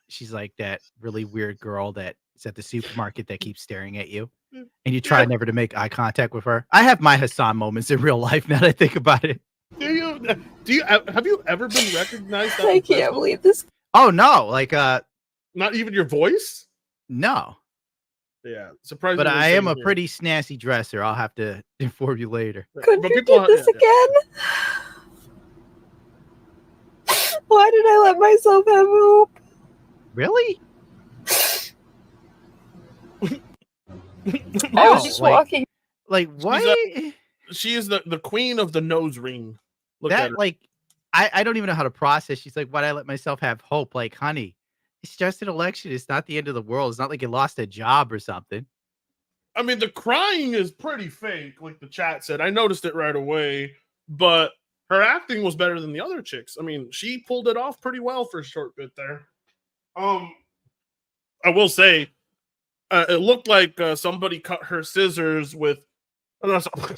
[SPEAKER 1] She's like that really weird girl that's at the supermarket that keeps staring at you. And you try never to make eye contact with her. I have my Hassan moments in real life now that I think about it.
[SPEAKER 2] Do you have you ever been recognized?
[SPEAKER 5] I can't believe this.
[SPEAKER 1] Oh no, like
[SPEAKER 2] not even your voice?
[SPEAKER 1] No.
[SPEAKER 2] Yeah, surprising.
[SPEAKER 1] But I am a pretty snazzy dresser. I'll have to inform you later.
[SPEAKER 5] Could you do this again? Why did I let myself have hope?
[SPEAKER 1] Really?
[SPEAKER 5] I was just walking.
[SPEAKER 1] Like what?
[SPEAKER 2] She is the queen of the nose ring. Look at
[SPEAKER 1] That
[SPEAKER 2] her.
[SPEAKER 1] like I don't even know how to process. She's like, why'd I let myself have hope? Like, honey, it's just an election. It's not the end of the world. It's not like you lost a job or something.
[SPEAKER 2] I mean, the crying is pretty fake, like the chat said. I noticed it right away, but her acting was better than the other chicks. I mean, she pulled it off pretty well for a short bit there. I will say, it looked like somebody cut her scissors with.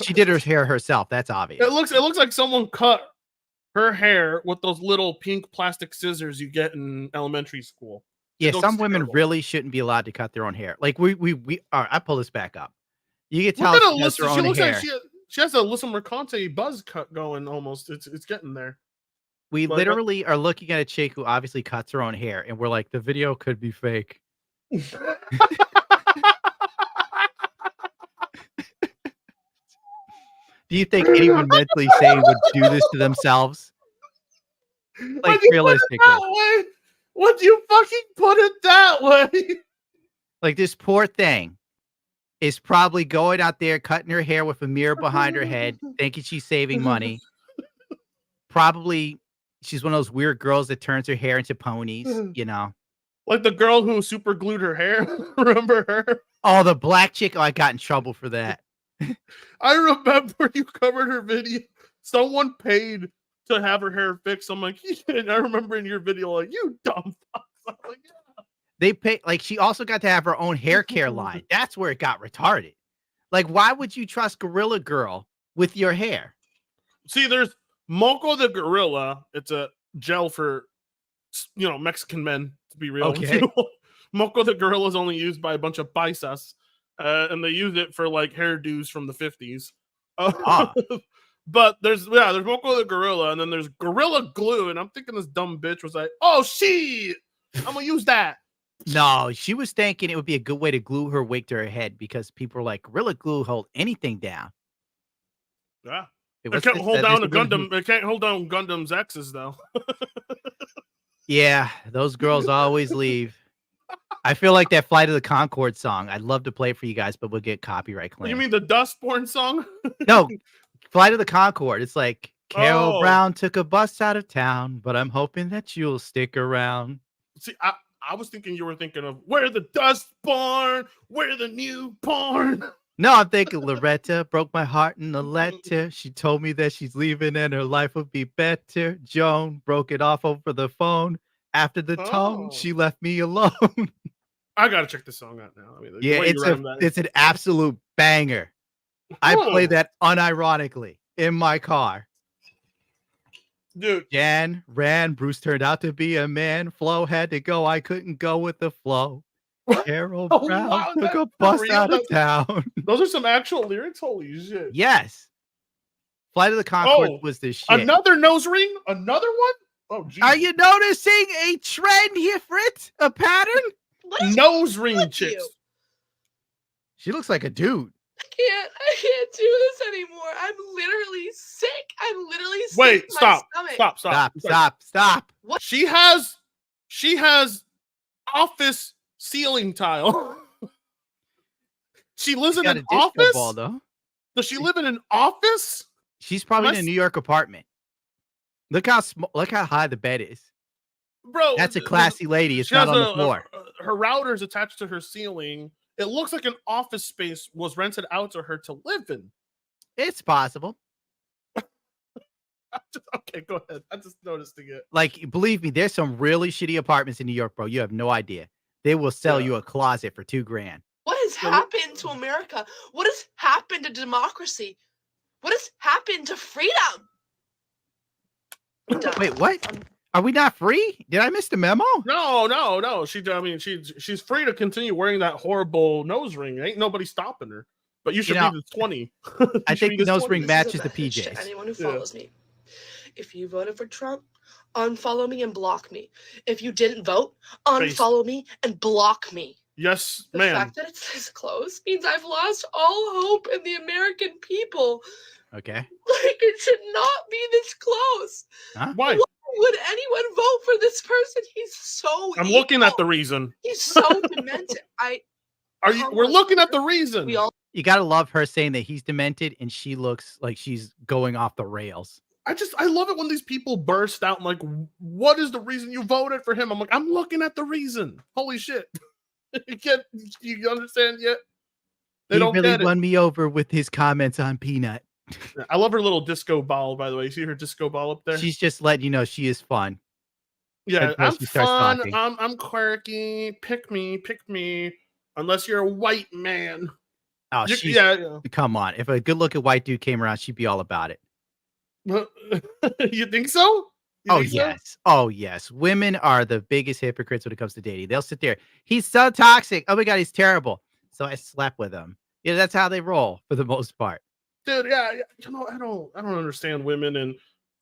[SPEAKER 1] She did her hair herself. That's obvious.
[SPEAKER 2] It looks like someone cut her hair with those little pink plastic scissors you get in elementary school.
[SPEAKER 1] Yeah, some women really shouldn't be allowed to cut their own hair. Like we all right, I pull this back up. You can tell she has her own
[SPEAKER 2] looks
[SPEAKER 1] hair.
[SPEAKER 2] like she has a Alyssa Mercante buzz cut going almost. It's getting there.
[SPEAKER 1] We
[SPEAKER 2] But-
[SPEAKER 1] literally are looking at a chick who obviously cuts her own hair, and we're like, the video could be fake. Do you think anyone mentally sane would do this to themselves? Like realistically,
[SPEAKER 2] Would you fucking put it that way?
[SPEAKER 1] like this poor thing is probably going out there cutting her hair with a mirror behind her head, thinking she's saving money. Probably she's one of those weird girls that turns her hair into ponies, you know.
[SPEAKER 2] Like the girl who super glued her hair. Remember her?
[SPEAKER 1] Oh, the black chick. Oh, I got in trouble for that.
[SPEAKER 2] I remember you covered her video. Someone paid to have her hair fixed. I'm like, and I remember in your video, like, you dumb fuck. I'm like, yeah.
[SPEAKER 1] They pay like she also got to have her own hair care line. That's where it got retarded. Like, why would you trust Gorilla Girl with your hair?
[SPEAKER 2] See, there's Moco the Gorilla. It's a gel for, Mexican men, to be real.
[SPEAKER 1] Okay.
[SPEAKER 2] Moco the Gorilla is only used by a bunch of paisas, and they use it for like hairdos from the 50s. But there's Moco the Gorilla, and then there's Gorilla Glue, and I'm thinking this dumb bitch was like, oh shit, I'm gonna use that.
[SPEAKER 1] No, she was thinking it would be a good way to glue her wig to her head because people were like, Gorilla Glue hold anything down.
[SPEAKER 2] Yeah.
[SPEAKER 1] It
[SPEAKER 2] It can't hold down a Gundam. It can't hold down Gundam's X's though.
[SPEAKER 1] Yeah, those girls always leave. I feel like that Flight of the Conchord song. I'd love to play it for you guys, but we'll get copyright claim.
[SPEAKER 2] You mean the Dustborn song?
[SPEAKER 1] No, Flight of the Conchord. It's like Carol
[SPEAKER 2] Oh.
[SPEAKER 1] Brown took a bus out of town, but I'm hoping that you'll stick around.
[SPEAKER 2] See, I was thinking you were thinking of where the Dustborn, where the new porn.
[SPEAKER 1] No, I'm thinking Loretta broke my heart in a letter. She told me that she's leaving and her life would be better. Joan broke it off over the phone. After the tone, she left me alone.
[SPEAKER 2] I gotta check this song out now. I mean, the
[SPEAKER 1] Yeah,
[SPEAKER 2] way you rhyme that-
[SPEAKER 1] it's an absolute banger. I
[SPEAKER 2] Huh.
[SPEAKER 1] play that unironically in my car.
[SPEAKER 2] Dude.
[SPEAKER 1] Jan ran. Bruce turned out to be a man. Flo had to go. I couldn't go with the flow. Carol
[SPEAKER 2] Oh,
[SPEAKER 1] Brown
[SPEAKER 2] wow,
[SPEAKER 1] took
[SPEAKER 2] that's
[SPEAKER 1] a
[SPEAKER 2] for
[SPEAKER 1] bus
[SPEAKER 2] real?
[SPEAKER 1] out of
[SPEAKER 2] That's-
[SPEAKER 1] town.
[SPEAKER 2] Those are some actual lyrics. Holy shit!
[SPEAKER 1] Yes. Flight of the Conchords was the shit.
[SPEAKER 2] Another nose ring? Another one? Oh, geez.
[SPEAKER 1] Are you noticing a trend here, Fritz? A pattern?
[SPEAKER 2] Nose ring chicks?
[SPEAKER 1] She looks like a dude.
[SPEAKER 6] I can't do this anymore. I'm literally sick. I'm literally sick.
[SPEAKER 2] Wait,
[SPEAKER 6] to my
[SPEAKER 2] stop.
[SPEAKER 6] stomach.
[SPEAKER 1] Stop.
[SPEAKER 2] She has office ceiling tile. She lives in
[SPEAKER 1] got
[SPEAKER 2] an
[SPEAKER 1] a disco
[SPEAKER 2] office?
[SPEAKER 1] ball, though.
[SPEAKER 2] Does she live in an office?
[SPEAKER 1] She's probably in a
[SPEAKER 2] Unless-
[SPEAKER 1] New York apartment. Look how high the bed is.
[SPEAKER 2] Bro,
[SPEAKER 1] That's a classy lady. It's
[SPEAKER 2] she
[SPEAKER 1] not
[SPEAKER 2] has
[SPEAKER 1] on the floor.
[SPEAKER 2] Her router is attached to her ceiling. It looks like an office space was rented out to her to live in.
[SPEAKER 1] It's possible.
[SPEAKER 2] Okay, go ahead. I just noticed it.
[SPEAKER 1] Like, believe me, there's some really shitty apartments in New York, bro. You have no idea. They will sell you a closet for $2,000.
[SPEAKER 6] What has happened to America? What has happened to democracy? What has happened to freedom?
[SPEAKER 1] Wait, what? Are we not free? Did I miss the memo?
[SPEAKER 2] No. She's free to continue wearing that horrible nose ring. Ain't nobody stopping her. But you should be the 20.
[SPEAKER 1] I think the nose ring
[SPEAKER 6] This is a
[SPEAKER 1] matches the
[SPEAKER 6] message to
[SPEAKER 1] PJs.
[SPEAKER 6] anyone who follows me. If you voted for Trump, unfollow me and block me. If you didn't vote, unfollow me and block me.
[SPEAKER 2] Yes,
[SPEAKER 6] The
[SPEAKER 2] ma'am.
[SPEAKER 6] fact that it's this close means I've lost all hope in the American people.
[SPEAKER 1] Okay.
[SPEAKER 6] Like, it should not be this close.
[SPEAKER 1] Huh?
[SPEAKER 2] Why?
[SPEAKER 6] Would anyone vote for this person? He's so
[SPEAKER 2] I'm looking at the reason.
[SPEAKER 6] He's so demented.
[SPEAKER 2] We're looking at the reason.
[SPEAKER 1] You gotta love her saying that he's demented and she looks like she's going off the rails.
[SPEAKER 2] I love it when these people burst out and like, what is the reason you voted for him? I'm like, I'm looking at the reason. Holy shit. You understand yet? They
[SPEAKER 1] He
[SPEAKER 2] don't
[SPEAKER 1] really
[SPEAKER 2] get it.
[SPEAKER 1] won me over with his comments on Peanut.
[SPEAKER 2] I love her little disco ball, by the way. You see her disco ball up there?
[SPEAKER 1] She's just letting you know she is fun.
[SPEAKER 2] Yeah,
[SPEAKER 1] until
[SPEAKER 2] I'm
[SPEAKER 1] she starts
[SPEAKER 2] fun.
[SPEAKER 1] talking.
[SPEAKER 2] I'm quirky. Pick me. Unless you're a white man.
[SPEAKER 1] Oh,
[SPEAKER 2] You-
[SPEAKER 1] come on. If a good-looking white dude came around, she'd be all about it.
[SPEAKER 2] You think so? You
[SPEAKER 1] Oh
[SPEAKER 2] think so?
[SPEAKER 1] yes. Oh yes. Women are the biggest hypocrites when it comes to dating. They'll sit there. He's so toxic. Oh my god, he's terrible. So I slept with him. Yeah, that's how they roll for the most part.
[SPEAKER 2] Dude, yeah. I don't understand women and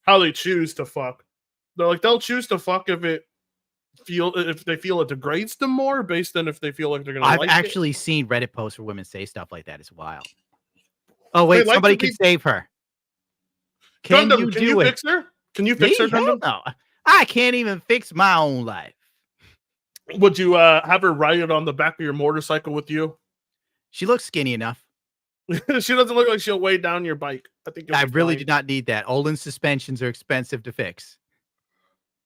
[SPEAKER 2] how they choose to fuck. They'll choose to fuck if they feel it degrades them more based on if they feel like they're gonna
[SPEAKER 1] I've
[SPEAKER 2] like
[SPEAKER 1] actually seen Reddit posts where women say stuff like that. It's wild. Oh wait,
[SPEAKER 2] They like
[SPEAKER 1] somebody
[SPEAKER 2] to
[SPEAKER 1] can
[SPEAKER 2] be-
[SPEAKER 1] save her.
[SPEAKER 2] it. Gundam, can you
[SPEAKER 1] it?
[SPEAKER 2] fix her? Can you fix
[SPEAKER 1] Me?
[SPEAKER 2] her,
[SPEAKER 1] Hell
[SPEAKER 2] Gundam?
[SPEAKER 1] no. I can't even fix my own life.
[SPEAKER 2] Would you have her ride it on the back of your motorcycle with you?
[SPEAKER 1] She looks skinny enough.
[SPEAKER 2] She doesn't look like she'll weigh down your bike. I think
[SPEAKER 1] I really do not need that. Olin suspensions are expensive to fix.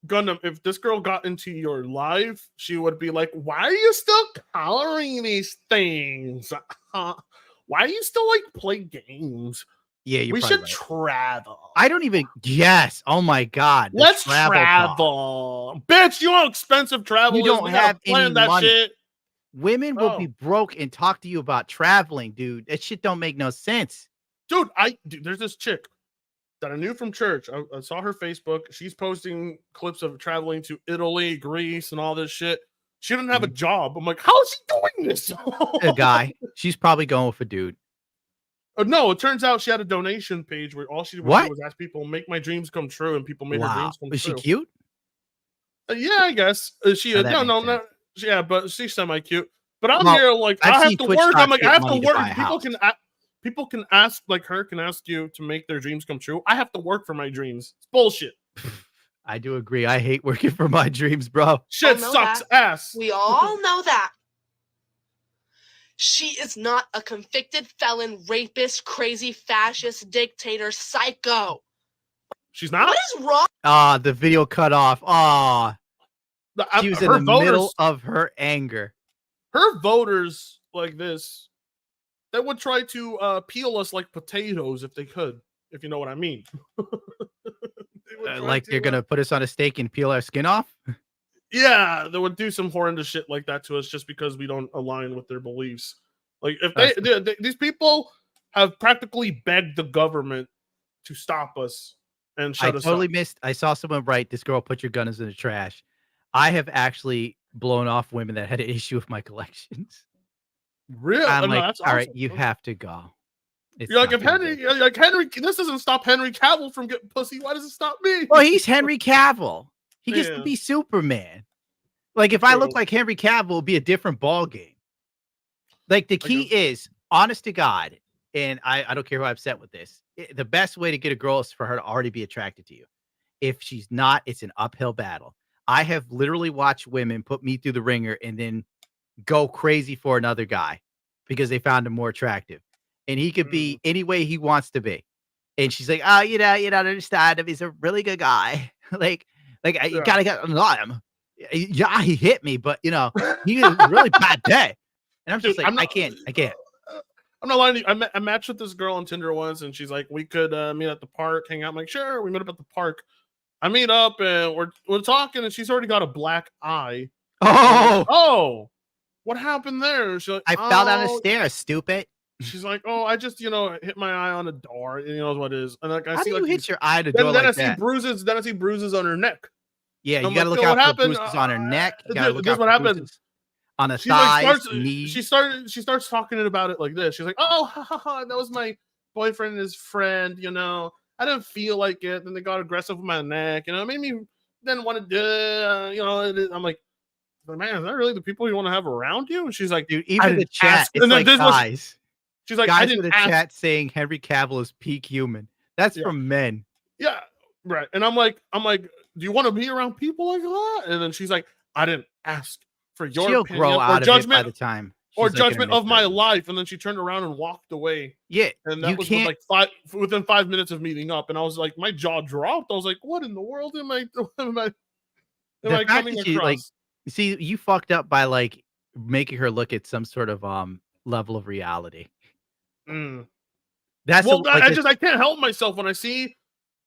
[SPEAKER 2] Gundam, if this girl got into your life, she would be like, why are you still coloring these things? Why do you still like play games?
[SPEAKER 1] Yeah, you're
[SPEAKER 2] we
[SPEAKER 1] probably
[SPEAKER 2] should
[SPEAKER 1] right.
[SPEAKER 2] travel.
[SPEAKER 1] I don't even. Yes. Oh my God. the
[SPEAKER 2] Let's
[SPEAKER 1] travel talk.
[SPEAKER 2] travel. Bitch, you know how expensive travel
[SPEAKER 1] You
[SPEAKER 2] is?
[SPEAKER 1] don't
[SPEAKER 2] We gotta
[SPEAKER 1] have any
[SPEAKER 2] plan that
[SPEAKER 1] money.
[SPEAKER 2] shit.
[SPEAKER 1] Women will be broke and talk to you about traveling, dude. That shit don't make no sense.
[SPEAKER 2] Dude, there's this chick that I knew from church. I saw her Facebook. She's posting clips of traveling to Italy, Greece, and all this shit. She didn't have a job. I'm like, how is she doing this?
[SPEAKER 1] A guy. She's probably going with a dude.
[SPEAKER 2] No, it turns out she had a donation page where all she would do was ask people, make my dreams come true, and people made her
[SPEAKER 1] Wow.
[SPEAKER 2] dreams come
[SPEAKER 1] Is she
[SPEAKER 2] true.
[SPEAKER 1] cute?
[SPEAKER 2] Yeah, I guess. She
[SPEAKER 1] Oh, that
[SPEAKER 2] no,
[SPEAKER 1] makes
[SPEAKER 2] no, yeah, but she's semi-cute. But I'm
[SPEAKER 1] Well,
[SPEAKER 2] here like
[SPEAKER 1] I've
[SPEAKER 2] I have
[SPEAKER 1] seen
[SPEAKER 2] to
[SPEAKER 1] Twitch
[SPEAKER 2] work. I'm
[SPEAKER 1] stocks
[SPEAKER 2] like,
[SPEAKER 1] get
[SPEAKER 2] I have to
[SPEAKER 1] money to
[SPEAKER 2] work.
[SPEAKER 1] buy a house.
[SPEAKER 2] People can ask, like her can ask you to make their dreams come true. I have to work for my dreams. It's bullshit.
[SPEAKER 1] I do agree. I hate working for my dreams, bro.
[SPEAKER 2] Shit
[SPEAKER 6] know
[SPEAKER 2] sucks
[SPEAKER 6] that.
[SPEAKER 2] ass.
[SPEAKER 6] We all know that. She is not a convicted felon, rapist, crazy fascist, dictator, psycho.
[SPEAKER 2] She's not?
[SPEAKER 6] What is wrong?
[SPEAKER 1] Ah, the video cut off. Ah, she was in
[SPEAKER 2] her
[SPEAKER 1] the middle
[SPEAKER 2] voters-
[SPEAKER 1] of her anger.
[SPEAKER 2] Her voters like this, they would try to peel us like potatoes if they could, if you know what I mean.
[SPEAKER 1] Like they're gonna put us on a stake and peel our skin off.
[SPEAKER 2] Yeah, they would do some horrendous shit like that to us just because we don't align with their beliefs. Like if these people have practically begged the government to stop us and
[SPEAKER 1] I
[SPEAKER 2] shut us
[SPEAKER 1] totally
[SPEAKER 2] up.
[SPEAKER 1] missed. I saw someone write, "This girl put your guns in the trash." I have actually blown off women that had an issue with my collections.
[SPEAKER 2] Really?
[SPEAKER 1] I'm
[SPEAKER 2] Oh, no,
[SPEAKER 1] like,
[SPEAKER 2] that's
[SPEAKER 1] all right,
[SPEAKER 2] awesome.
[SPEAKER 1] you have to go. It's
[SPEAKER 2] You're like,
[SPEAKER 1] not
[SPEAKER 2] if
[SPEAKER 1] gonna
[SPEAKER 2] Henry,
[SPEAKER 1] be-
[SPEAKER 2] you're like Henry, this doesn't stop Henry Cavill from getting pussy. Why does it stop me?
[SPEAKER 1] Well, he's Henry Cavill. He gets to
[SPEAKER 2] Yeah.
[SPEAKER 1] be Superman. Like, if I look
[SPEAKER 2] True.
[SPEAKER 1] like Henry Cavill, it'd be a different ball game. Like, the key is, honest to God, and I don't care who I'm upset with this. The best way to get a girl is for her to already be attracted to you. If she's not, it's an uphill battle. I have literally watched women put me through the ringer and then go crazy for another guy because they found him more attractive. And he could be any way he wants to be. And she's like, oh, you don't understand him. He's a really good guy. You gotta get to know him. Yeah, he hit me, but he had a really bad day. And I'm just like, I can't.
[SPEAKER 2] I'm not lying to you. I matched with this girl on Tinder once, and she's like, we could meet at the park, hang out. I'm like, sure. We met up at the park. I meet up, and we're talking, and she's already got a black eye. Oh, what happened there? She's like,
[SPEAKER 1] I fell down the stairs, stupid.
[SPEAKER 2] She's like, oh, I just, hit my eye on a door. You know what it is. And like, I
[SPEAKER 1] How
[SPEAKER 2] see
[SPEAKER 1] do
[SPEAKER 2] like
[SPEAKER 1] you hit
[SPEAKER 2] these-
[SPEAKER 1] your eye on a
[SPEAKER 2] then,
[SPEAKER 1] door
[SPEAKER 2] then
[SPEAKER 1] like
[SPEAKER 2] I see
[SPEAKER 1] that?
[SPEAKER 2] bruises. Then I see bruises on her neck.
[SPEAKER 1] Yeah,
[SPEAKER 2] And
[SPEAKER 1] you
[SPEAKER 2] I'm
[SPEAKER 1] gotta
[SPEAKER 2] like,
[SPEAKER 1] look
[SPEAKER 2] yo,
[SPEAKER 1] out
[SPEAKER 2] what
[SPEAKER 1] for
[SPEAKER 2] happened?
[SPEAKER 1] bruises on her neck. You gotta look
[SPEAKER 2] Guess
[SPEAKER 1] out
[SPEAKER 2] what
[SPEAKER 1] for
[SPEAKER 2] happened?
[SPEAKER 1] bruises on the
[SPEAKER 2] She like
[SPEAKER 1] thighs,
[SPEAKER 2] starts.
[SPEAKER 1] knees.
[SPEAKER 2] She starts talking about it like this. She's like, "Oh, ha, ha, ha, that was my boyfriend and his friend. I didn't feel like it. Then they got aggressive with my neck. It made me didn't want to do. I'm like, man, is that really the people you want to have around you?" And she's like,
[SPEAKER 1] Dude,
[SPEAKER 2] I
[SPEAKER 1] even the
[SPEAKER 2] didn't
[SPEAKER 1] chat,
[SPEAKER 2] ask.
[SPEAKER 1] it's
[SPEAKER 2] And then
[SPEAKER 1] like
[SPEAKER 2] this was-
[SPEAKER 1] guys.
[SPEAKER 2] She's like, I
[SPEAKER 1] guys
[SPEAKER 2] didn't
[SPEAKER 1] with a
[SPEAKER 2] ask.
[SPEAKER 1] chat saying Henry Cavill is peak human. That's
[SPEAKER 2] Yeah.
[SPEAKER 1] from men.
[SPEAKER 2] Yeah, right. And I'm like, do you want to be around people like that? And then she's like, I didn't ask for your
[SPEAKER 1] She'll
[SPEAKER 2] opinion
[SPEAKER 1] grow
[SPEAKER 2] or
[SPEAKER 1] out of it
[SPEAKER 2] judgment
[SPEAKER 1] by the time.
[SPEAKER 2] or
[SPEAKER 1] she's, like, in her
[SPEAKER 2] judgment of my
[SPEAKER 1] mid-thirties.
[SPEAKER 2] life. And then she turned around and walked away.
[SPEAKER 1] Yeah,
[SPEAKER 2] And that
[SPEAKER 1] you
[SPEAKER 2] was
[SPEAKER 1] can't.
[SPEAKER 2] within 5 minutes of meeting up. And I was like, my jaw dropped. I was like, what in the world am I
[SPEAKER 1] The fact
[SPEAKER 2] coming
[SPEAKER 1] that she,
[SPEAKER 2] across?
[SPEAKER 1] see, you fucked up by making her look at some sort of level of reality.
[SPEAKER 2] Mm.
[SPEAKER 1] That's
[SPEAKER 2] Well,
[SPEAKER 1] like
[SPEAKER 2] I can't help myself when I see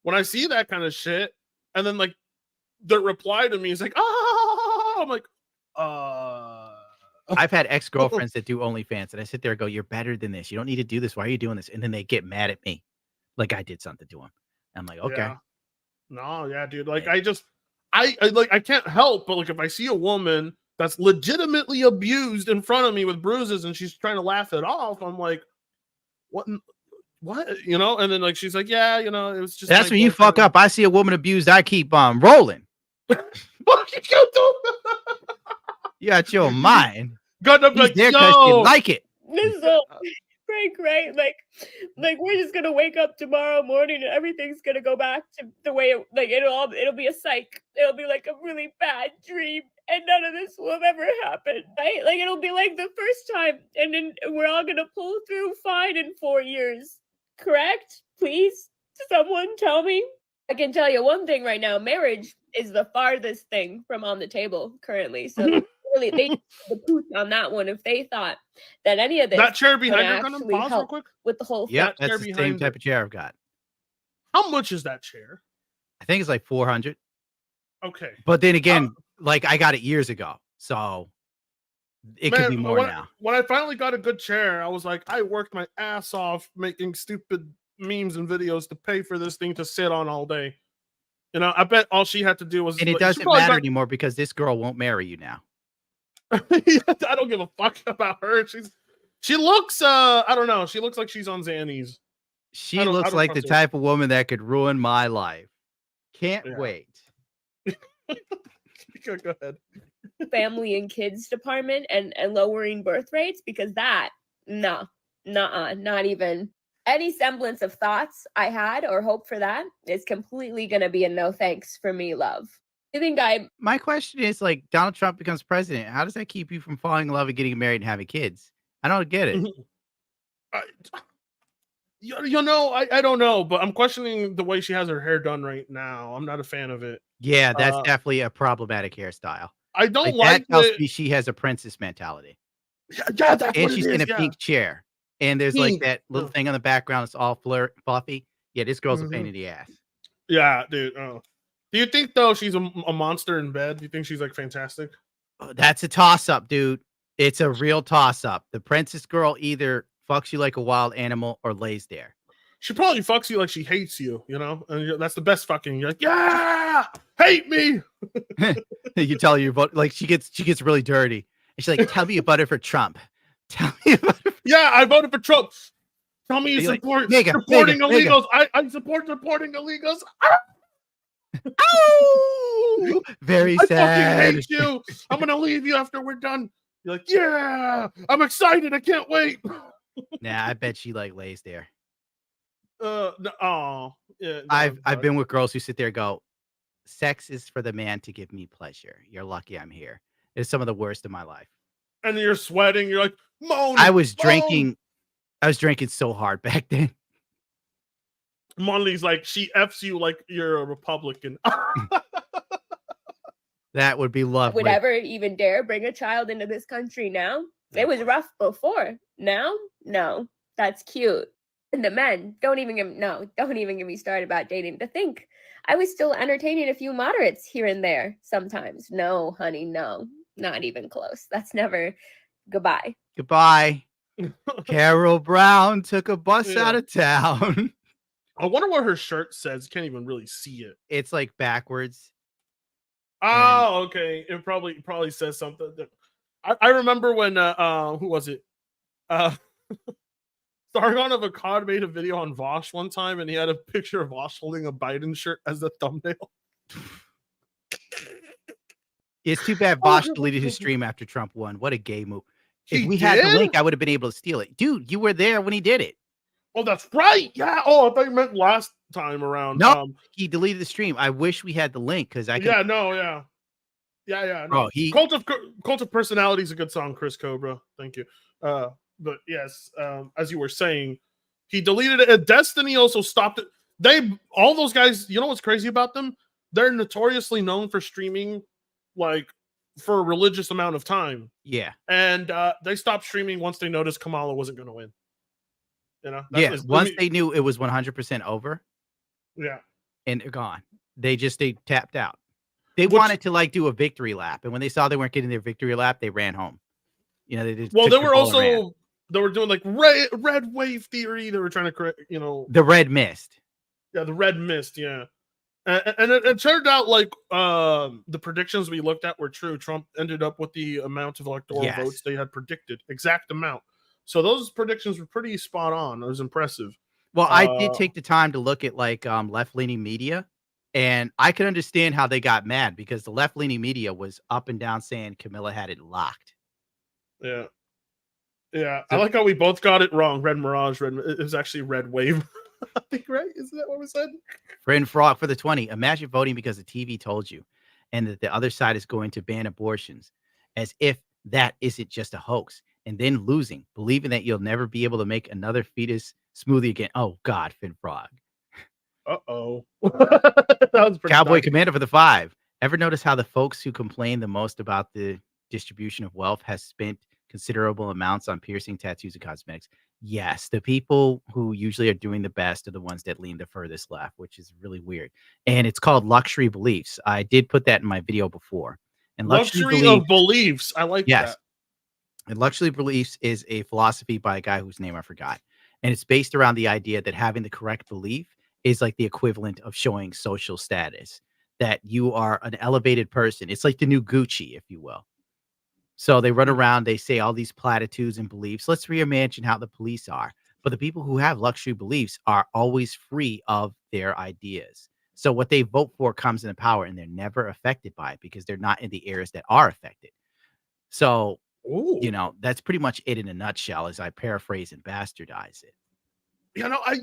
[SPEAKER 2] that kind of shit. And then the reply to me is like, I'm like,
[SPEAKER 1] I've had ex-girlfriends that do OnlyFans, and I sit there and go, "You're better than this. You don't need to do this. Why are you doing this?" And then they get mad at me, like I did something to them. I'm like, okay.
[SPEAKER 2] Yeah. No, yeah, dude. Like, I can't help but if I see a woman that's legitimately abused in front of me with bruises and she's trying to laugh it off, I'm like, what? And then she's like, yeah, it was just.
[SPEAKER 1] That's
[SPEAKER 2] my
[SPEAKER 1] when you fuck
[SPEAKER 2] boyfriend."
[SPEAKER 1] up. I see a woman abused, I keep rolling.
[SPEAKER 2] What you do?
[SPEAKER 1] You got your mind.
[SPEAKER 2] Got to be
[SPEAKER 1] He's
[SPEAKER 2] like,
[SPEAKER 1] there 'cause you
[SPEAKER 2] yo.
[SPEAKER 1] like it.
[SPEAKER 7] This is all great. Like we're just gonna wake up tomorrow morning and everything's gonna go back to the way it'll be a psych. It'll be like a really bad dream, and none of this will have ever happened, right? Like it'll be like the first time, and then we're all gonna pull through fine in 4 years. Correct? Please, someone tell me. I can tell you one thing right now: marriage is the farthest thing from on the table currently. So. really they the pooch on that one if they thought that any of this
[SPEAKER 2] That chair
[SPEAKER 7] would
[SPEAKER 2] behind her, gonna
[SPEAKER 7] actually
[SPEAKER 2] pause real
[SPEAKER 7] help
[SPEAKER 2] quick.
[SPEAKER 7] with the whole
[SPEAKER 1] Yeah,
[SPEAKER 7] thing.
[SPEAKER 2] chair
[SPEAKER 1] that's the same
[SPEAKER 2] behind
[SPEAKER 1] type
[SPEAKER 2] her.
[SPEAKER 1] of chair I've got.
[SPEAKER 2] How much is that chair?
[SPEAKER 1] I think it's like 400.
[SPEAKER 2] Okay.
[SPEAKER 1] But then again, like I got it years ago, so it could be more
[SPEAKER 2] when,
[SPEAKER 1] now.
[SPEAKER 2] When I finally got a good chair, I was like, I worked my ass off making stupid memes and videos to pay for this thing to sit on all day. You know, I bet all she had to do was.
[SPEAKER 1] And it
[SPEAKER 2] she
[SPEAKER 1] doesn't
[SPEAKER 2] probably
[SPEAKER 1] matter
[SPEAKER 2] got-
[SPEAKER 1] anymore because this girl won't marry you now.
[SPEAKER 2] I don't give a fuck about her. She looks I don't know. She looks like she's on Xannies.
[SPEAKER 1] She
[SPEAKER 2] I
[SPEAKER 1] looks
[SPEAKER 2] don't
[SPEAKER 1] like the
[SPEAKER 2] trust her.
[SPEAKER 1] type of woman that could ruin my life. Can't wait.
[SPEAKER 2] Go ahead.
[SPEAKER 7] Family and kids department and lowering birth rates because that not even any semblance of thoughts I had or hope for that is completely gonna be a no thanks for me, love. I think
[SPEAKER 1] My question is like Donald Trump becomes president. How does that keep you from falling in love and getting married and having kids? I don't get it.
[SPEAKER 2] You know, I don't know, but I'm questioning the way she has her hair done right now. I'm not a fan of it.
[SPEAKER 1] Yeah, that's definitely a problematic hairstyle.
[SPEAKER 2] I don't
[SPEAKER 1] that tells
[SPEAKER 2] it.
[SPEAKER 1] me she has a princess mentality.
[SPEAKER 2] Yeah, that's
[SPEAKER 1] And
[SPEAKER 2] what
[SPEAKER 1] she's
[SPEAKER 2] it
[SPEAKER 1] in
[SPEAKER 2] is,
[SPEAKER 1] a pink chair. And there's
[SPEAKER 2] Pink.
[SPEAKER 1] like that little thing on the background. It's all fluffy. Yeah, this girl's a pain
[SPEAKER 2] Mhm.
[SPEAKER 1] in the ass.
[SPEAKER 2] Yeah, dude. Do you think though she's a monster in bed? Do you think she's like fantastic?
[SPEAKER 1] That's a toss up, dude. It's a real toss up. The princess girl either fucks you like a wild animal or lays there.
[SPEAKER 2] She probably fucks you like she hates you, you know? And that's the best fucking. You're like, yeah, hate me.
[SPEAKER 1] You tell her you vote like she gets really dirty. And she's like, tell me you voted for Trump. Tell me about
[SPEAKER 2] Yeah, I voted for Trump. Tell me you
[SPEAKER 1] You're like,
[SPEAKER 2] support
[SPEAKER 1] "Mega,
[SPEAKER 2] supporting
[SPEAKER 1] mega, mega."
[SPEAKER 2] illegals. I support supporting illegals.
[SPEAKER 1] Very
[SPEAKER 2] I
[SPEAKER 1] sad.
[SPEAKER 2] fucking hate you. I'm gonna leave you after we're done. You're like, yeah, I'm excited. I can't wait.
[SPEAKER 1] Nah, I bet she like lays there.
[SPEAKER 2] Oh, yeah.
[SPEAKER 1] I've been with girls who sit there and go, sex is for the man to give me pleasure. You're lucky I'm here. It's some of the worst of my life.
[SPEAKER 2] And you're sweating. You're like, moan.
[SPEAKER 1] I was
[SPEAKER 2] moan.
[SPEAKER 1] drinking so hard back then.
[SPEAKER 2] Monley's like, she F's you like you're a Republican.
[SPEAKER 1] That would be lovely.
[SPEAKER 7] would ever even dare bring a child into this country now. It was rough before. Now, no, that's cute. And the men, don't even get me started about dating. To think I was still entertaining a few moderates here and there sometimes. No, honey, no, not even close. That's never. Goodbye.
[SPEAKER 1] Goodbye. Carol Brown took a bus out of town.
[SPEAKER 2] I wonder what her shirt says. Can't even really see it.
[SPEAKER 1] It's like backwards.
[SPEAKER 2] Oh, okay. It probably says something. I remember when who was it? Sargon of Akkad made a video on Vosh one time, and he had a picture of Vosh holding a Biden shirt as the thumbnail.
[SPEAKER 1] It's too bad Bosch deleted his stream after Trump won. What a gay move. If
[SPEAKER 2] He
[SPEAKER 1] we had the
[SPEAKER 2] did?
[SPEAKER 1] link, I would have been able to steal it. Dude, you were there when he did it.
[SPEAKER 2] Oh, that's right. Yeah. Oh, I thought you meant last time around.
[SPEAKER 1] No, he deleted the stream. I wish we had the link because I could.
[SPEAKER 2] Yeah. No. Yeah. Yeah. No.
[SPEAKER 1] Bro,
[SPEAKER 2] Cult of Personality is a good song, Chris Cobra. Thank you. But yes, as you were saying, he deleted it. And Destiny also stopped it. All those guys. You know what's crazy about them? They're notoriously known for streaming, like for a religious amount of time.
[SPEAKER 1] Yeah.
[SPEAKER 2] And they stopped streaming once they noticed Kamala wasn't going to win. You know.
[SPEAKER 1] Once they knew it was 100% over.
[SPEAKER 2] Yeah.
[SPEAKER 1] And they're gone. They tapped out. They wanted to like do a victory lap, and when they saw they weren't getting their victory lap, they ran home. You know, they just
[SPEAKER 2] Well,
[SPEAKER 1] took
[SPEAKER 2] they
[SPEAKER 1] the
[SPEAKER 2] were
[SPEAKER 1] ball and ran.
[SPEAKER 2] also they were doing like red wave theory. They were trying to correct, you know,
[SPEAKER 1] The red mist.
[SPEAKER 2] Yeah, the red mist. Yeah, and it turned out like the predictions we looked at were true. Trump ended up with the amount of electoral
[SPEAKER 1] Yes.
[SPEAKER 2] votes they had predicted, exact amount. So those predictions were pretty spot on. It was impressive.
[SPEAKER 1] Well, I did take the time to look at like left-leaning media, and I could understand how they got mad because the left-leaning media was up and down saying Camilla had it locked.
[SPEAKER 2] Yeah. Yeah. I like how we both got it wrong. Red Mirage, it was actually Red Wave. I think, right? Isn't that what we said?
[SPEAKER 1] Friend Frog for the 20. Imagine voting because the TV told you and that the other side is going to ban abortions as if that isn't just a hoax, and then losing, believing that you'll never be able to make another fetus smoothie again. Oh God, Finn Frog.
[SPEAKER 2] Uh-oh. That was pretty
[SPEAKER 1] Cowboy
[SPEAKER 2] dark.
[SPEAKER 1] Commander for the 5. Ever notice how the folks who complain the most about the distribution of wealth has spent considerable amounts on piercing, tattoos, and cosmetics. Yes, the people who usually are doing the best are the ones that lean the furthest left, which is really weird. And it's called luxury beliefs. I did put that in my video before. And
[SPEAKER 2] Luxury of beliefs. I like
[SPEAKER 1] yes.
[SPEAKER 2] that.
[SPEAKER 1] And luxury beliefs is a philosophy by a guy whose name I forgot. And it's based around the idea that having the correct belief is like the equivalent of showing social status, that you are an elevated person. It's like the new Gucci, if you will. So they run around, they say all these platitudes and beliefs. Let's reimagine how the police are. But the people who have luxury beliefs are always free of their ideas. So what they vote for comes into power, and they're never affected by it because they're not in the areas that are affected. So, you know, that's pretty much it in a nutshell as I paraphrase and bastardize it.
[SPEAKER 2] You know, I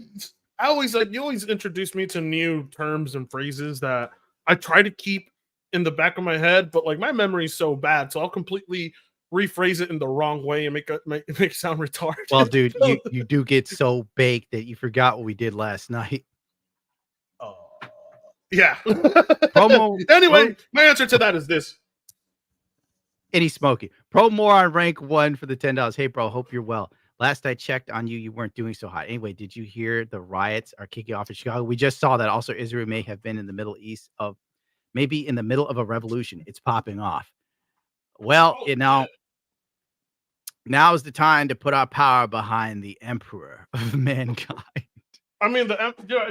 [SPEAKER 2] always you always introduce me to new terms and phrases that I try to keep in the back of my head, but like my memory's so bad, so I'll completely rephrase it in the wrong way and make it sound retarded.
[SPEAKER 1] Well, dude, you do get so baked that you forgot what we did last night.
[SPEAKER 2] Yeah.
[SPEAKER 1] Promo.
[SPEAKER 2] Anyway, my answer to that is this.
[SPEAKER 1] Any smoky. Pro more on rank 1 for the $10. Hey, bro, hope you're well. Last I checked on you, you weren't doing so hot. Anyway, did you hear the riots are kicking off in Chicago? We just saw that. Also, Israel may have been in the Middle East of, maybe in the middle of a revolution. It's popping off. Well, you know, now is the time to put our power behind the emperor of mankind.
[SPEAKER 2] I mean,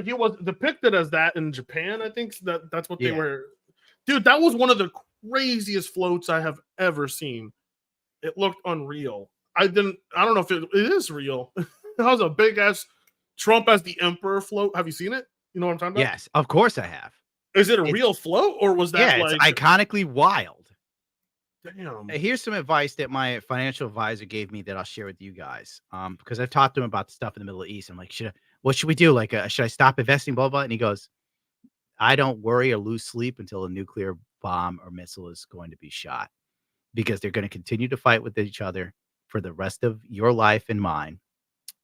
[SPEAKER 2] he was depicted as that in Japan. I think that's what they were. Dude, that was one of the craziest floats I have ever seen. It looked unreal. I don't know if it is real. That was a big ass Trump as the emperor float. Have you seen it? You know what I'm talking about?
[SPEAKER 1] Yes, of course I have.
[SPEAKER 2] Is it a real float or was that
[SPEAKER 1] it's iconically wild?
[SPEAKER 2] Damn.
[SPEAKER 1] Here's some advice that my financial advisor gave me that I'll share with you guys. Because I've talked to him about the stuff in the Middle East. I'm like, what should we do? Like, should I stop investing? Blah, blah. And he goes, I don't worry or lose sleep until a nuclear bomb or missile is going to be shot, because they're going to continue to fight with each other for the rest of your life and mine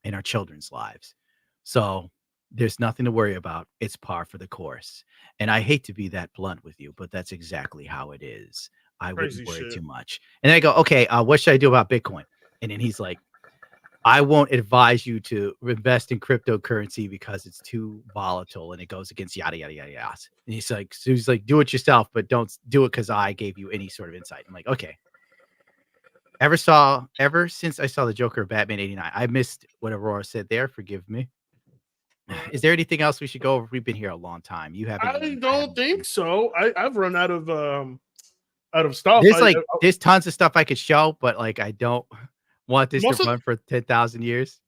[SPEAKER 1] and our children's lives. So there's nothing to worry about. It's par for the course. And I hate to be that blunt with you, but that's exactly how it is. I wouldn't worry too much. And I go, okay, what should I do about Bitcoin? And then he's like, I won't advise you to invest in cryptocurrency because it's too volatile and it goes against yada, yada, yada, yada. And he's like, do it yourself, but don't do it because I gave you any sort of insight. I'm like, okay. Ever since I saw the Joker of Batman 89, I missed what Aurora said there. Forgive me. Is there anything else we should go over? We've been here a long time. You haven't.
[SPEAKER 2] I don't think so. I've run out of stuff.
[SPEAKER 1] There's tons of stuff I could show, but like I don't want this to run for 10,000 years.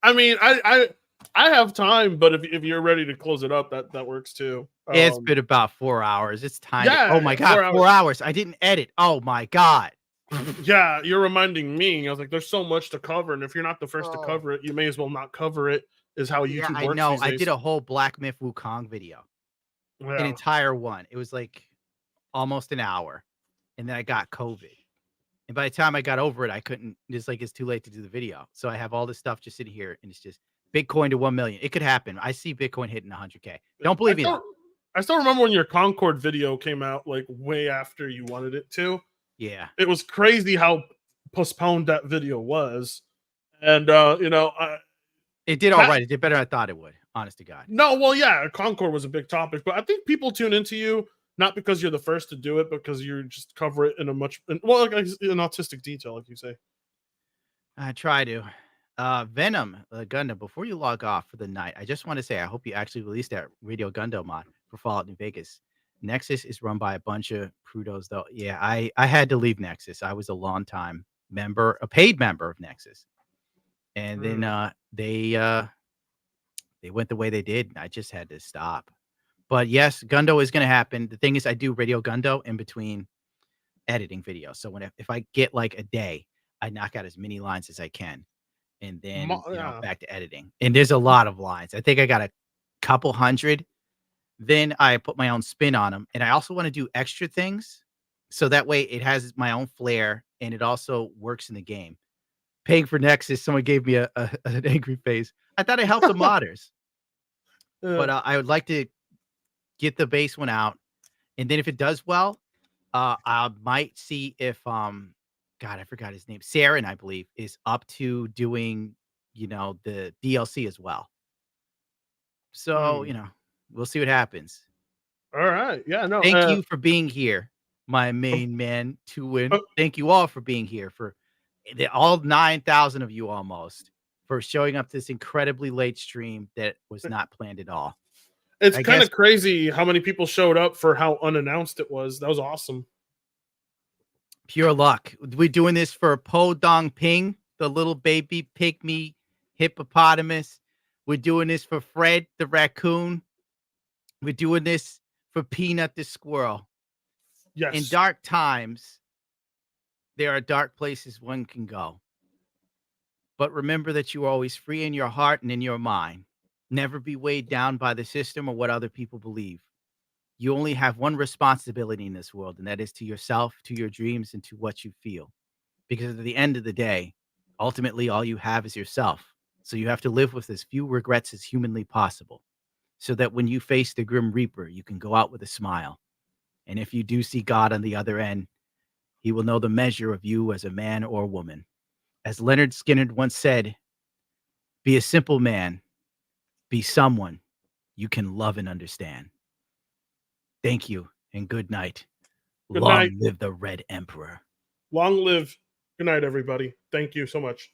[SPEAKER 2] I mean, I have time, but if you're ready to close it up, that works too.
[SPEAKER 1] It's been about 4 hours. It's time.
[SPEAKER 2] Yeah,
[SPEAKER 1] oh my god, 4 hours. I didn't edit. Oh my god.
[SPEAKER 2] Yeah, you're reminding me. I was like, there's so much to cover, and if you're not the first to cover it, you may as well not cover it. Is how YouTube works.
[SPEAKER 1] I know.
[SPEAKER 2] These days.
[SPEAKER 1] I did a whole Black Myth Wukong video, an entire one. It was like almost an hour, and then I got COVID. And by the time I got over it, I couldn't. It's too late to do the video. So I have all this stuff just sitting here, and it's just Bitcoin to 1 million. It could happen. I see Bitcoin hitting 100K. Don't believe me.
[SPEAKER 2] I still remember when your Concord video came out, like way after you wanted it to.
[SPEAKER 1] Yeah,
[SPEAKER 2] it was crazy how postponed that video was, and
[SPEAKER 1] it did all right. It did better than I thought it would. Honest to God.
[SPEAKER 2] No, well, yeah, Concord was a big topic, but I think people tune into you not because you're the first to do it, because you just cover it in like an autistic detail, like you say.
[SPEAKER 1] I try to. Venom, Gundam, before you log off for the night, I just want to say I hope you actually released that Radio Gundo mod for Fallout New Vegas. Nexus is run by a bunch of prudos, though. Yeah, I had to leave Nexus. I was a long-time member, a paid member of Nexus. And then they went the way they did. I just had to stop. But yes, Gundo is going to happen. The thing is, I do Radio Gundo in between editing videos. So if I get like a day, I knock out as many lines as I can, and then back to editing. And there's a lot of lines. I think I got a couple hundred. Then I put my own spin on them, and I also want to do extra things, so that way it has my own flair and it also works in the game. Paying for Nexus, someone gave me an angry face. I thought I helped the modders, but I would like to get the base one out, and then if it does well, I might see if God, I forgot his name. Saren, I believe, is up to doing, the DLC as well. So, we'll see what happens.
[SPEAKER 2] All right. Yeah, no.
[SPEAKER 1] Thank you for being here, my main man, to win. Thank you all for being here, for all 9,000 of you almost, for showing up to this incredibly late stream that was not planned at all.
[SPEAKER 2] It's
[SPEAKER 1] I
[SPEAKER 2] kind
[SPEAKER 1] guess
[SPEAKER 2] of crazy how many people showed up for how unannounced it was. That was awesome.
[SPEAKER 1] pure luck. We're doing this for Po Dong Ping, the little baby pygmy hippopotamus. We're doing this for Fred the raccoon. We're doing this for Peanut the squirrel.
[SPEAKER 2] Yes.
[SPEAKER 1] In dark times, there are dark places one can go. But remember that you are always free in your heart and in your mind. Never be weighed down by the system or what other people believe. You only have one responsibility in this world, and that is to yourself, to your dreams, and to what you feel. Because at the end of the day, ultimately, all you have is yourself. So you have to live with as few regrets as humanly possible, so that when you face the Grim Reaper, you can go out with a smile. And if you do see God on the other end, he will know the measure of you as a man or woman. As Leonard Skinner once said, be a simple man, be someone you can love and understand. Thank you and good night.
[SPEAKER 2] Good
[SPEAKER 1] Long
[SPEAKER 2] night.
[SPEAKER 1] live the Red Emperor.
[SPEAKER 2] Long live. Good night, everybody. Thank you so much.